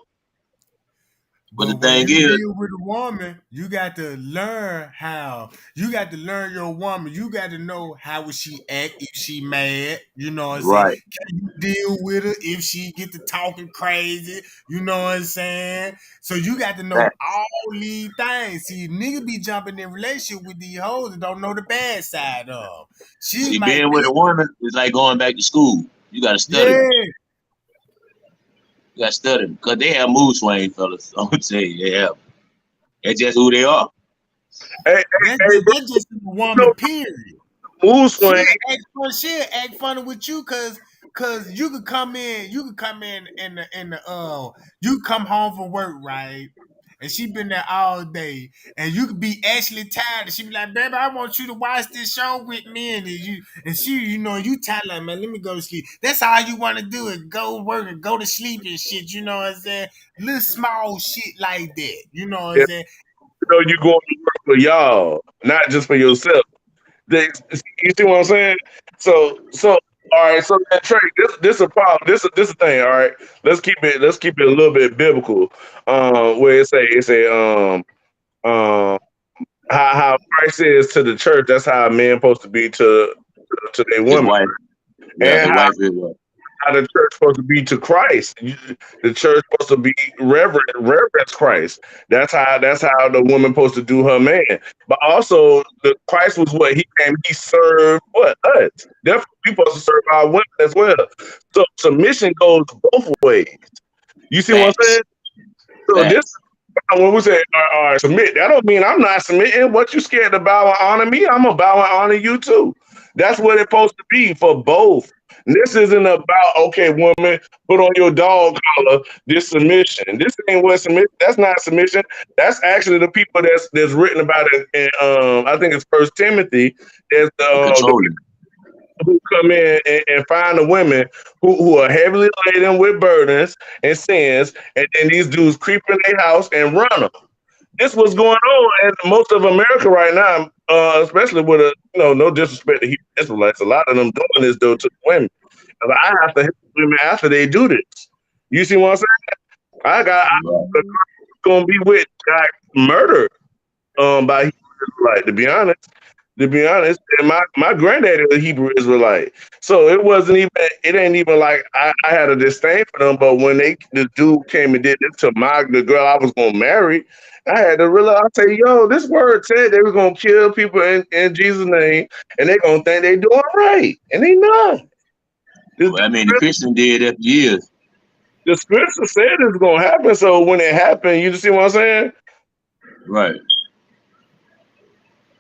But the But when thing you is, deal with a woman, you got to learn how. You got to learn your woman. You got to know how would she act if she mad. You know what I'm saying? right? Can you deal with her if she get to talking crazy? You know what I'm saying? So you got to know That all these things. See, nigga be jumping in relationship with these hoes and don't know the bad side of. She see, might being with a think, woman is like going back to school. You gotta study them. yeah, You gotta study them because they have mood swings, fellas. I'm gonna tell you, they have. That's just who they are. Hey, hey, bro. that's just a You woman, know, period. mood She'll swing. she'll act funny with you cause you could come in the you come home from work, right? And she been there all day, and you could be actually tired. And she be like, "Baby, I want you to watch this show with me." And she, you tired like, "Man, let me go to sleep." That's all you want to do is go work and go to sleep and shit. You know what I'm saying? Little small shit like that. You know what I'm Yeah, saying? you know, you going to work for y'all, not just for yourself. You see what I'm saying? So, all right. So that Trey, this a problem. This a thing. All right. Let's keep it a little bit biblical. Where um how Christ is to the church. That's how a man supposed to be to their His woman, wife, yeah, and his wife is what? how the church supposed to be to Christ. The church supposed to be reverence Christ. That's how the woman supposed to do her man. But also, the Christ was what he came. He served what us. Therefore, we supposed to serve our women as well. So submission goes both ways. You see what I'm Facts, saying? So this facts. when we say submit, that don't mean I'm not submitting. What you scared to bow and honor me? I'm gonna bow and honor you too. That's what it's supposed to be for both. And this isn't about okay, woman, put on your dog collar. This submission. This ain't what submission. That's not submission. That's actually the people that's written about it. In, I think it's First Timothy. There's the Controlling. people who come in and find the women who are heavily laden with burdens and sins, and then these dudes creep in their house and run them. This what's going on in most of America right now, especially with no disrespect to Hebrew Israelites. A lot of them doing this though to the women. I have to hit the women after they do this. You see what I'm saying? I'm Right. gonna be with got murdered by Hebrew Israelite. To be honest, and my granddaddy was a Hebrew Israelite, so it ain't even like I had a disdain for them. But when the dude came and did this to the girl I was gonna marry, I had to realize. I say, yo, this word said they were gonna kill people in Jesus' name, and they gonna think they doing right, and they not. This dude Well, I mean, the Christian did that for years. The scripture said it's gonna happen. So when it happened, you see what I'm saying? Right.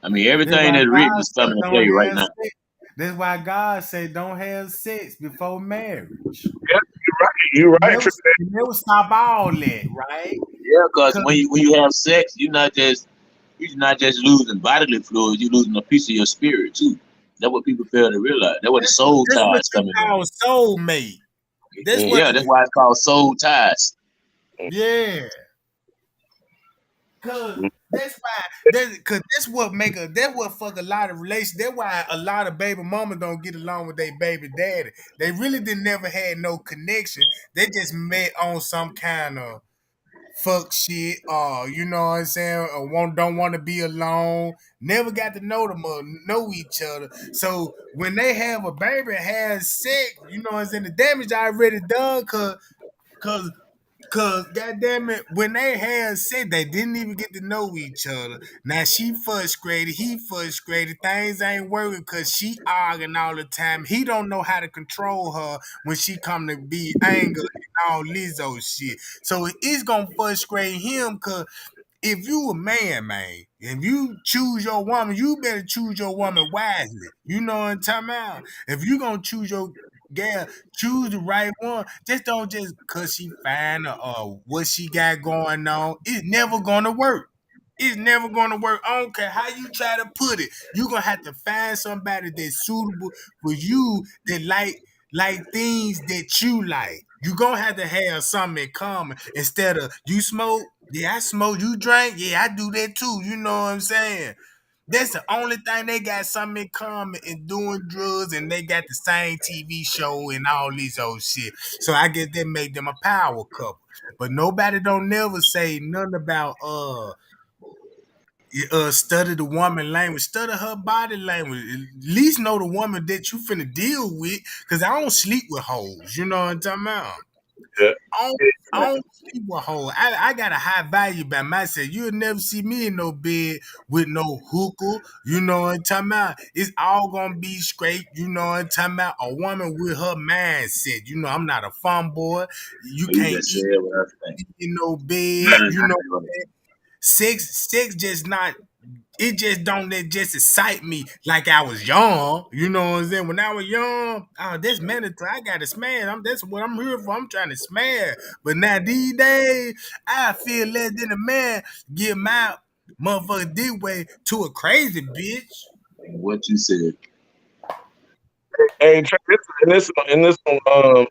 I mean, That's everything why that's written God is said coming to don't play right have now. sex. That's why God said don't have sex before marriage. Yeah, you're right. You're right. It never stop all that, right? Yeah, because Cause when you have sex, you're not just losing bodily fluids, you're losing a piece of your spirit too. That's what people fail to realize. That's what the soul that's what ties you coming in. call soulmate. That's And what yeah, that's why it's called soul ties. yeah. Cause that's why that's what make that's what fuck a lot of relations. That's why a lot of baby mamas don't get along with their baby daddy. They really didn't never had no connection. They just met on some kind of fuck shit, or you know what I'm saying, or don't want to be alone. Never got to know them or know each other. So when they have a baby and has sex, you know what I'm saying, the damage already done. Cause goddamn it, when they had sex, they didn't even get to know each other. Now she frustrated, he frustrated. Things ain't working cause she arguing all the time. He don't know how to control her when she come to be angry and all Lizzo shit. So it's gonna frustrate him cause if you a man, if you choose your woman, you better choose your woman wisely. You know what I'm talking about? If you gonna choose your gal, choose the right one. Just don't just cause she fine or what she got going on. It's never gonna work. It's never gonna work. I don't care how you try to put it. You're gonna have to find somebody that's suitable for you that like things that you like. You're gonna have to have something in common instead of you smoke. Yeah, I smoke. You drink. Yeah, I do that too. You know what I'm saying? That's the only thing they got something in common in doing drugs, and they got the same TV show and all these old shit. So I guess that made them a power couple. But nobody don't never say nothing about study the woman language, study her body language. At least know the woman that you finna deal with. Cause I don't sleep with hoes. You know what I'm talking about? Yeah. I don't, I don't sleep with hoes. I got a high value by myself. You'll never see me in no bed with no hookah. You know what I'm talking about? It's all gonna be straight. You know what I'm talking about? A woman with her mindset. You know, I'm not a fun boy. You You can't just said eat what I think. in no bed. That's You know, exactly right. sex just not it just don't let just excite me like I was young. You know what I'm saying? When I was young, oh, that's mandatory. I gotta smash. That's what I'm here for. I'm trying to smash. But now these days, I feel less than a man give my motherfucker this way to a crazy bitch. What you said. Hey, Trey, this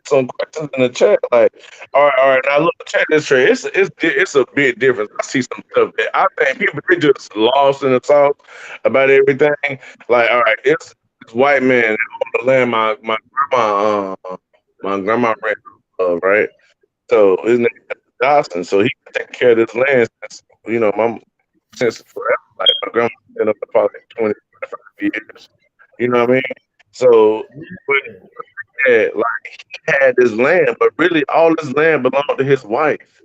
some questions in the chat. Like, all right. Now look, check this, Trey. It's a bit different. I see some stuff that I think people they just lost in the sauce about everything. Like, all right, it's this white man on the land my grandma ran, right. So his name is Johnson. So he been taking care of this land since my since forever. Like my grandma been up there probably 20, 25 years. You know what I mean? So. Like he had this land, but really all this land belonged to his wife.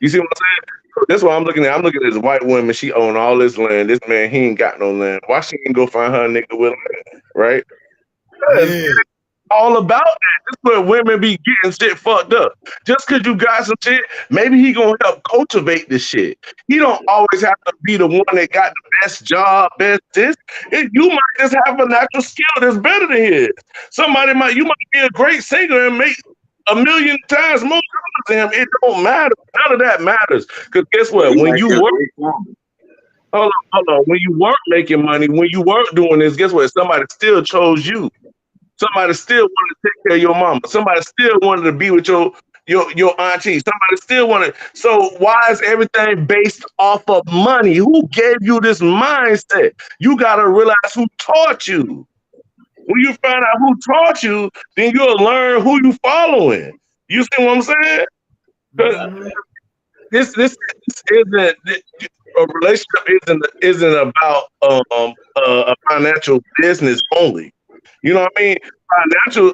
You see what I'm saying? So that's what I'm looking at. I'm looking at this white woman. She own all this land. This man, he ain't got no land. Why she ain't go find her a nigga with land, right? Because Yeah, all about that. This where women be getting shit fucked up. Just because you got some shit, maybe he gonna help cultivate this shit. He don't always have to be the one that got the best job, best this. You might just have a natural skill that's better than his. You might be a great singer and make a million times more than him. It don't matter. None of that matters. Because guess Well, what? he When might you be a work, great farmer. hold on. When you weren't making money, when you weren't doing this, guess what? Somebody still chose you. Somebody still wanted to take care of your mama. Somebody still wanted to be with your auntie. Somebody still wanted. So why is everything based off of money? Who gave you this mindset? You gotta realize who taught you. When you find out who taught you, then you'll learn who you following. You see what I'm saying? 'Cause mhm. this isn't a relationship isn't about a financial business only. You know what I mean? Financial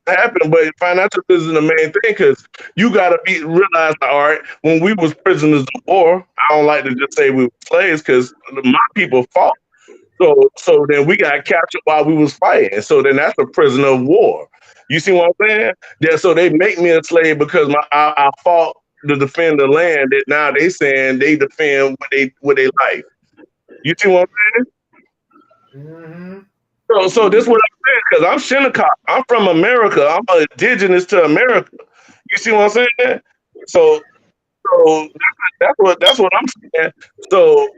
happen, but financial isn't the main thing because you gotta be realize. All right, when we was prisoners of war, I don't like to just say we were slaves because my people fought. So then we got captured while we was fighting. So then that's a prisoner of war. You see what I'm saying? Yeah, so they make me a slave because I fought to defend the land that now they saying they defend what they like. You see what I'm saying? So this what I'm saying, because I'm Shinnecock. I'm from America. I'm indigenous to America. You see what I'm saying? So that's what I'm saying. So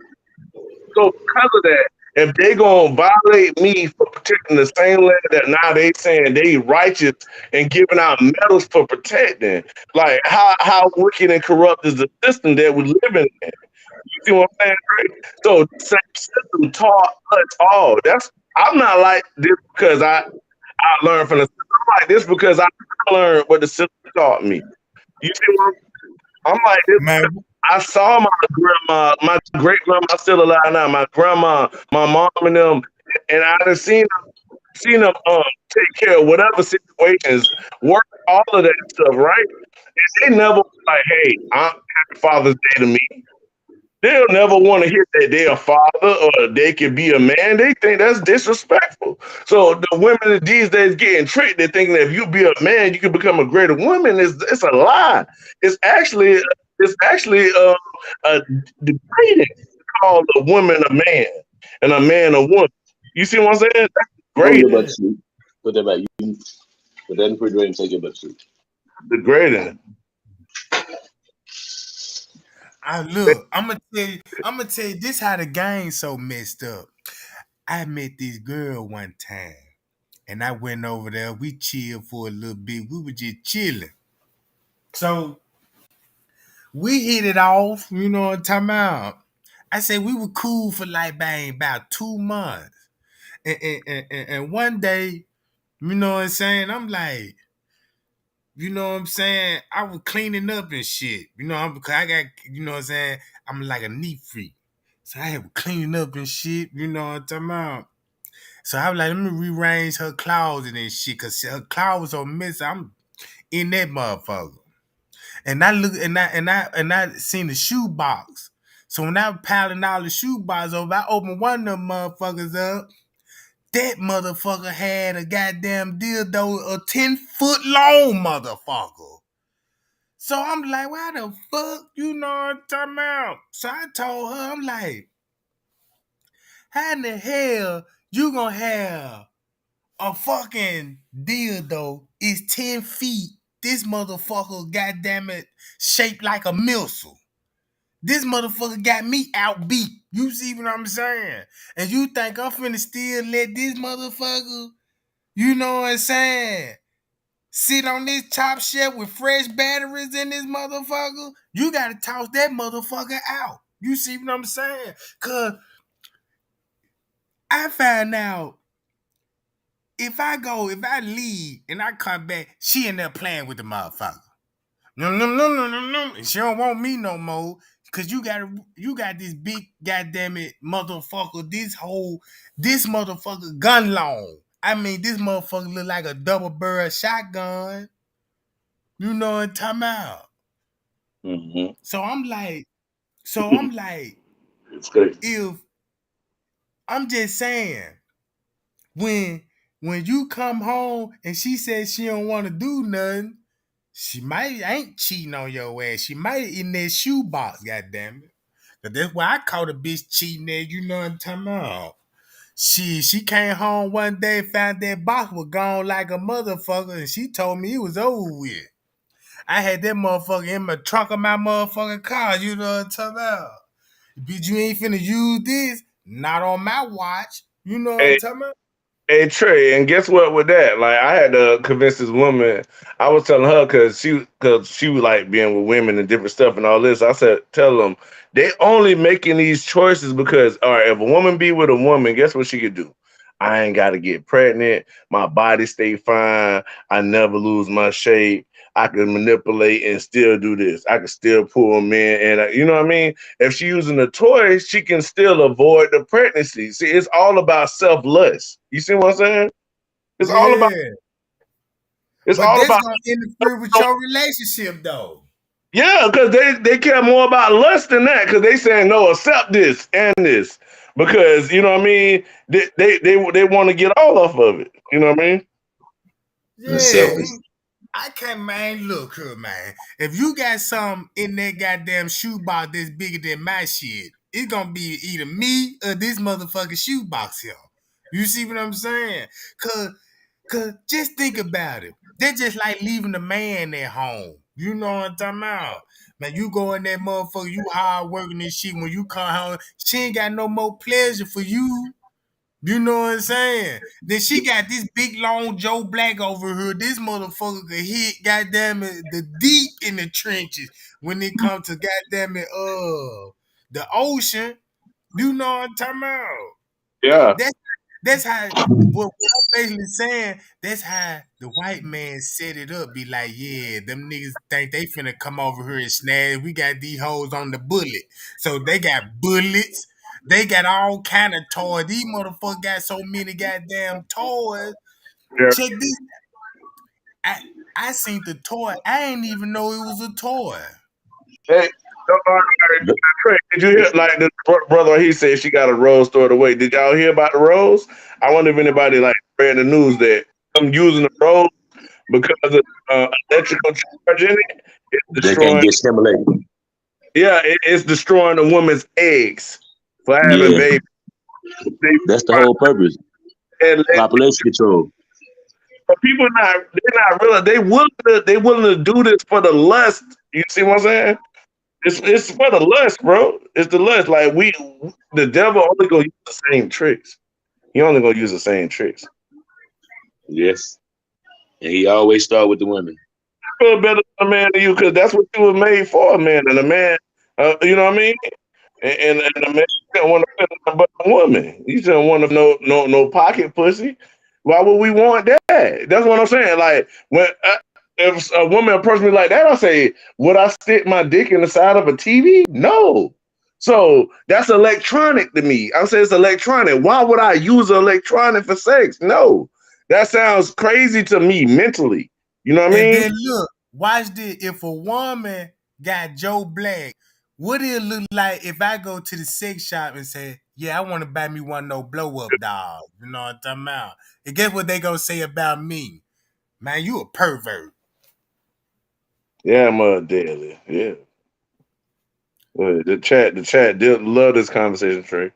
because of that, if they gonna violate me for protecting the same land that now they saying they righteous and giving out medals for protecting, like how wicked and corrupt is the system that we live in? You see what I'm saying? Right? So the same system taught us all. I'm not like this because I learned from the system. I'm like this because I learned what the system taught me. You see what I'm like this? Man, I saw my grandma, my great grandma still alive now. My grandma, my mom, and them, and I done seen them take care of whatever situations, work all of that stuff, right? And they never was like, "Hey, happy Father's Day to me." They'll never want to hear that they're a father or they can be a man. They think that's disrespectful. So the women these days getting tricked. They're thinking that if you be a man, you can become a greater woman. It's a lie. It's actually degrading to call a woman a man and a man a woman. You see what I'm saying? That's Hold degrading. your butt suit. Put that back. You put that in the refrigerator and take your butt suit. Degrading. look, I'm gonna tell you this how the game so messed up. I met this girl one time, and I went over there. We chilled for a little bit. We were just chilling. So we hit it off. You know what I'm talking about? I said we were cool for like bang about 2 months. And one day, you know what I'm saying? I'm like, you know what I'm saying? I was cleaning up and shit. Because I got, you know what I'm saying? I'm like a neat freak. So I was cleaning up and shit, you know what I'm talking about? So I was like, let me rearrange her closet and shit, cause her closet was so messy. I'm in that motherfucker. And I look and I seen the shoe box. So when I was piling all the shoe boxes over, I opened one of them motherfuckers up. That motherfucker had a goddamn dildo, a 10-foot long motherfucker. So I'm like, why the fuck you know what I'm talking about? So I told her, I'm like, how in the hell you gonna have a fucking dildo is 10 feet? This motherfucker, goddamn it, shaped like a missile. This motherfucker got me outbeat. You see what I'm saying? And you think I'm finna still let this motherfucker, you know what I'm saying, sit on this top shelf with fresh batteries in this motherfucker? You gotta toss that motherfucker out. You see what I'm saying? Cause I find out if I leave and I come back, she in there playing with the motherfucker. No. She don't want me no more. Cause you got this big goddamn it motherfucker, this motherfucker gun long. I mean, this motherfucker look like a double barrel shotgun. You know what I'm talking about? Mm-hmm. So I'm like, It's crazy. if I'm just saying, when when you come home and she says she don't want to do nothing, she might ain't cheating on your ass. She might in that shoebox, goddamn it. Cause that's why I caught a bitch cheating there, you know what I'm talking about. She came home one day, found that box was gone like a motherfucker, and she told me it was over with. I had that motherfucker in my trunk of my motherfucking car, you know what I'm talking about. Bitch, you ain't finna use this. Not on my watch. You know what I'm Hey, talking about? Hey Trey, and guess what with that? Like I had to convince this woman. I was telling her because she was like being with women and different stuff and all this. I said, tell them they only making these choices because all right, if a woman be with a woman, guess what she could do? I ain't got to get pregnant. My body stay fine. I never lose my shape. I can manipulate and still do this. I can still pull them in, and you know what I mean. If she using a toy, she can still avoid the pregnancy. See, it's all about self lust. You see what I'm saying? It's all about. Yeah. It's But all that's about. gonna interfere with your relationship though. Yeah, because they care more about lust than that. Because they saying no, accept this and this. Because you know what I mean. They want to get all off of it. You know what I mean? It's Yeah, selfish. I can't, man. Look here, man. If you got some in that goddamn shoebox that's bigger than my shit, it's gonna be either me or this motherfucking shoebox here. You see what I'm saying? Cause just think about it. They're just like leaving the man at home. You know what I'm talking about? Man, you go in that motherfucker, you hard working and shit. When you come home, she ain't got no more pleasure for you. You know what I'm saying? Then she got this big long Joe Black over here. This motherfucker could hit goddamn it the deep in the trenches when it comes to goddamn it the ocean. You know what I'm talking about? Yeah, That's that's how what I'm basically saying, that's how the white man set it up. Be like, yeah, them niggas think they finna come over here and snag. We got these hoes on the bullet. So they got bullets. They got all kind of toys. These motherfuckers got so many goddamn toys. yeah. Check this. I I seen the toy. I ain't even know it was a toy. Hey, Craig, did you hear like the brother? He said she got a rose stored away. Did y'all hear about the rose? I wonder if anybody like read the news that I'm using the rose because of electrical charge in it. It's They can't destroying. get stimulated. Yeah, it's destroying a woman's eggs for having Yeah, babies. They that's the whole purpose. and Population control. but people they're not really they willing to do this for the lust. You see what I'm saying? It's for the lust, bro. It's the lust. Like the devil only gonna use the same tricks. He only gonna use the same tricks. Yes, and he always start with the women. I feel better than a man than you because that's what you were made for, a man. And a man, you know what I mean? And a man don't want to feel nothing but a woman. You don't want to no pocket pussy. Why would we want that? That's what I'm saying. Like when if a woman approached me like that, I say, would I stick my dick in the side of a TV? No. So that's electronic to me. I'm saying it's electronic. Why would I use an electronic for sex? No. That sounds crazy to me mentally. You know what I And mean? then look, watch this. If a woman got Joe Black, what it look like if I go to the sex shop and say, yeah, I want to buy me one of those blow up dolls. You know what I'm talking about? And guess what they gonna say about me? Man, you a pervert. Yeah, I'm deadly. Yeah. The chat did love this conversation, Trey.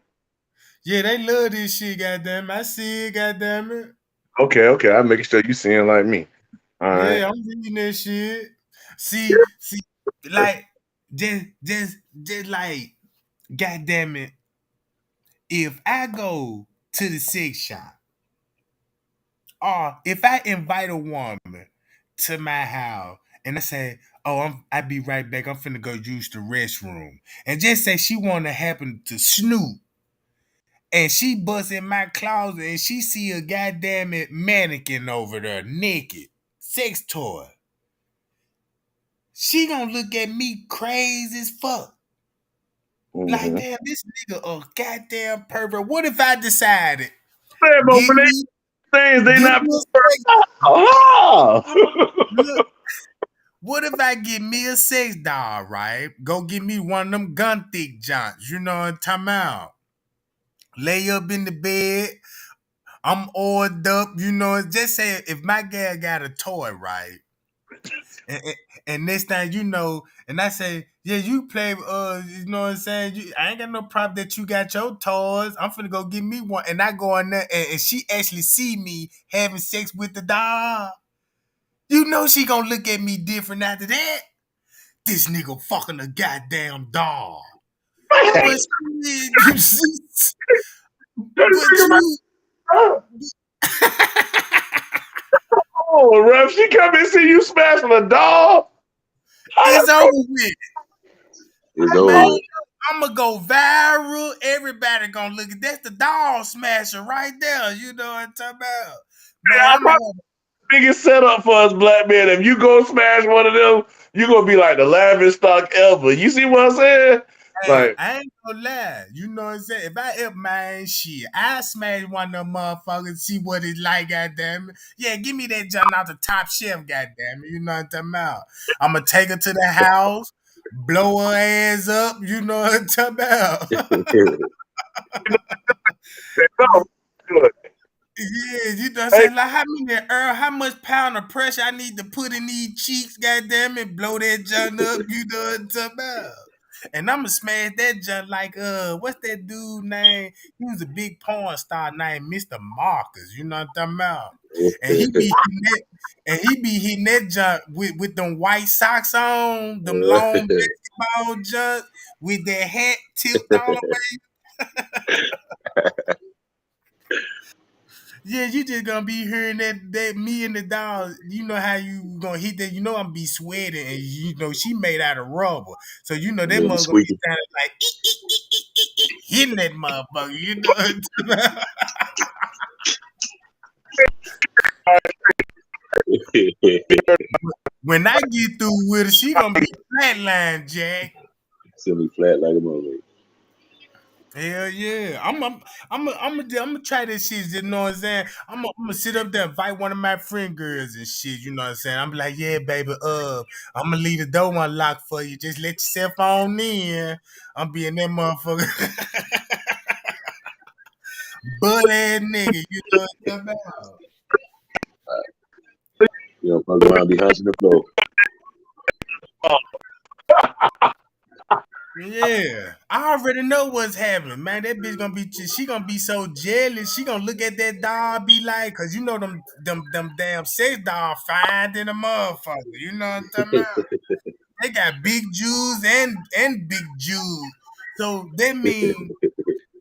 Yeah, they love this shit, goddamn. I see it, goddamn it. Okay. I'm making sure you seeing like me. All right. Yeah, I'm reading that shit. See, like, just like, goddamn it. If I go to the sex shop, or if I invite a woman to my house and I say, "Oh, I be right back. I'm finna go use the restroom," and just say she wanna happen to snoop, and she bust in my closet and she see a goddamn it mannequin over there naked, sex toy, she gonna look at me crazy as fuck. Like, Mm-hmm. damn, this nigga a goddamn pervert. What if I decided Yeah, but give when me they things they give not me a sex oh. look? What if I get me a sex doll, right? Go get me one of them gun thick joints. You know what I'm talking about? Lay up in the bed. I'm oiled up. You know, just say if my gal got a toy, right? And, and, and next thing you know, and I say, yeah, you play, you know what I'm saying? I ain't got no problem that you got your toys. I'm finna go get me one. And I go in there and she actually see me having sex with the doll. You know she gonna look at me different after that. This nigga fucking a goddamn dog. But but you Oh, Ref, she come and see you smashing a dog. How it's the over fuck? with. It's Man, over with. I'm gonna go viral. Everybody gonna look at that's the dog smasher right there. You know what I'm talking about? Man, I I'm probably gonna biggest setup for us black men. If you go smash one of them, you gonna be like the laughing stock ever. You see what I'm saying? hey, Like, I ain't gonna lie. You know what I'm saying? If I up my shit, I smash one of them motherfuckers, see what it's like, goddamn it. Yeah, give me that jump out the top shelf, goddamn it. You know what I'm talking about? I'm gonna take her to the house, blow her ass up, you know what I'm talking about? no, good. Yeah, you know what I'm Hey, saying? Like how much pound of pressure I need to put in these cheeks, goddamn it, blow that junk up, you know what I'm talking about? And I'ma smash that junk like what's that dude name? He was a big porn star named Mr. Marcus, you know what I'm talking about? And he be hitting that junk with them white socks on, them long basketball junk with that hat tipped all the way. Yeah, you just gonna be hearing that me and the dog. You know how you gonna hit that. You know I'm be sweating, and you know she made out of rubber, so you know that Yeah, be mother gonna be squeaking. sounding like hitting that motherfucker. You know, when I get through with her, she gonna be flatline, Jack. Silly flat like a mother. Hell yeah, I'm gonna try this shit. You know what I'm saying? I'm gonna sit up there, invite one of my friend girls and shit. You know what I'm saying? I'm like, yeah, baby, I'm gonna leave the door unlocked for you. Just let yourself on in. I'm being that motherfucker, butt ass nigga. You know what I'm talking about? You know, fuck around, be hunching the floor. Yeah, I already know what's happening, man. That bitch gonna be, she gonna be so jealous. She gonna look at that dog, be like, cause you know them damn sex dog fine than a motherfucker. You know what I'm talking about? They got big Jews and big Jews. So that mean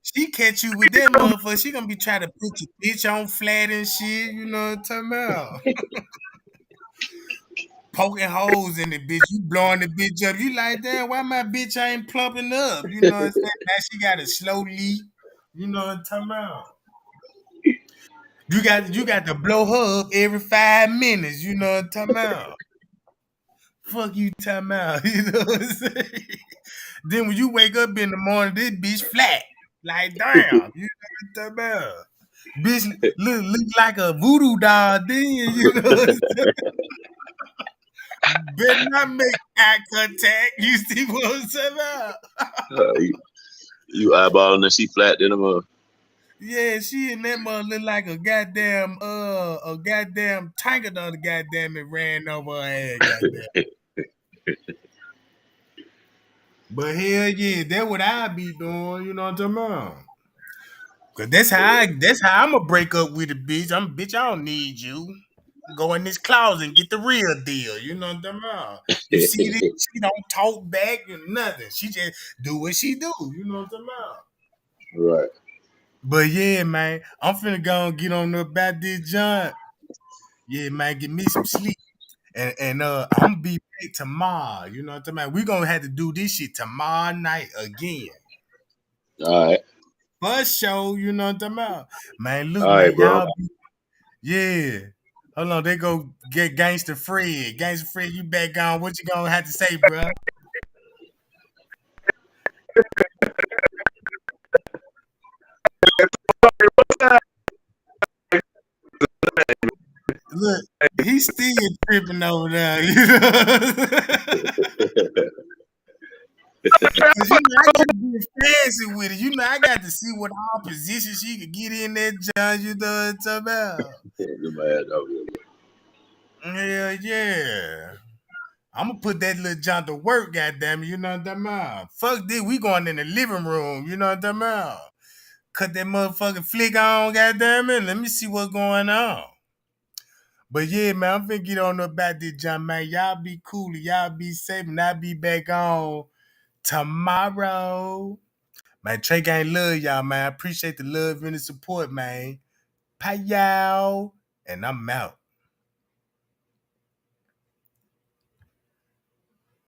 she catch you with that motherfucker. She gonna be trying to put your bitch on flat and shit. You know what I'm talking about? Poking holes in the bitch. You blowing the bitch up. You like, damn, why my bitch ain't plumping up? You know what I'm saying? Now she got a slow leak. You know what I'm talking about? You got to blow her up every 5 minutes. You know what I'm talking about? Fuck you talking about. You know what I'm saying? Then when you wake up in the morning, this bitch flat. Like, damn. You know what I'm talking about? Bitch look like a voodoo doll then, you know what I'm saying? Better not make eye contact. You see what I'm saying about? You eyeballing and she flat than a mother. Yeah, she and that mother look like a goddamn tanker the other goddamn it ran over her head, goddamn. But hell yeah, that's what I be doing, you know what I'm talking about? Cause that's how I'ma break up with a bitch. Bitch, I don't need you. Go in this closet and get the real deal. You know what I'm talking about? You see this, she don't talk back and nothing. She just do what she do. You know what I'm talking about? Right. But yeah, man, I'm finna go and get on up about this junk. Yeah, man, get me some sleep. And I'm gonna be back tomorrow. You know what I'm talking about? We gonna have to do this shit tomorrow night again. All right. First show, you know what I'm talking about? Man, look, All right, man, bro. y'all be, yeah. Hold on, they go get Gangster Fred. Gangster Fred, you back on. What you gonna have to say, bro? Look, he's still tripping over there, you know. Cause you know I got to be fancy with it. You know I got to see what all positions she could get in that judge. You know what I'm talking about? Get my ass out here. Hell yeah. I'm gonna put that little John to work, goddamn it. You know what I'm talking about? Fuck this, we going in the living room. You know what I'm talking about? Cut that motherfucking flick on, goddamn it. Let me see what's going on. But yeah, man, I'm finna get on about this, John, man. Y'all be cool, y'all be safe, and I'll be back on tomorrow. Man, Tregang love y'all, man. I appreciate the love and the support, man. Pay y'all. And I'm out.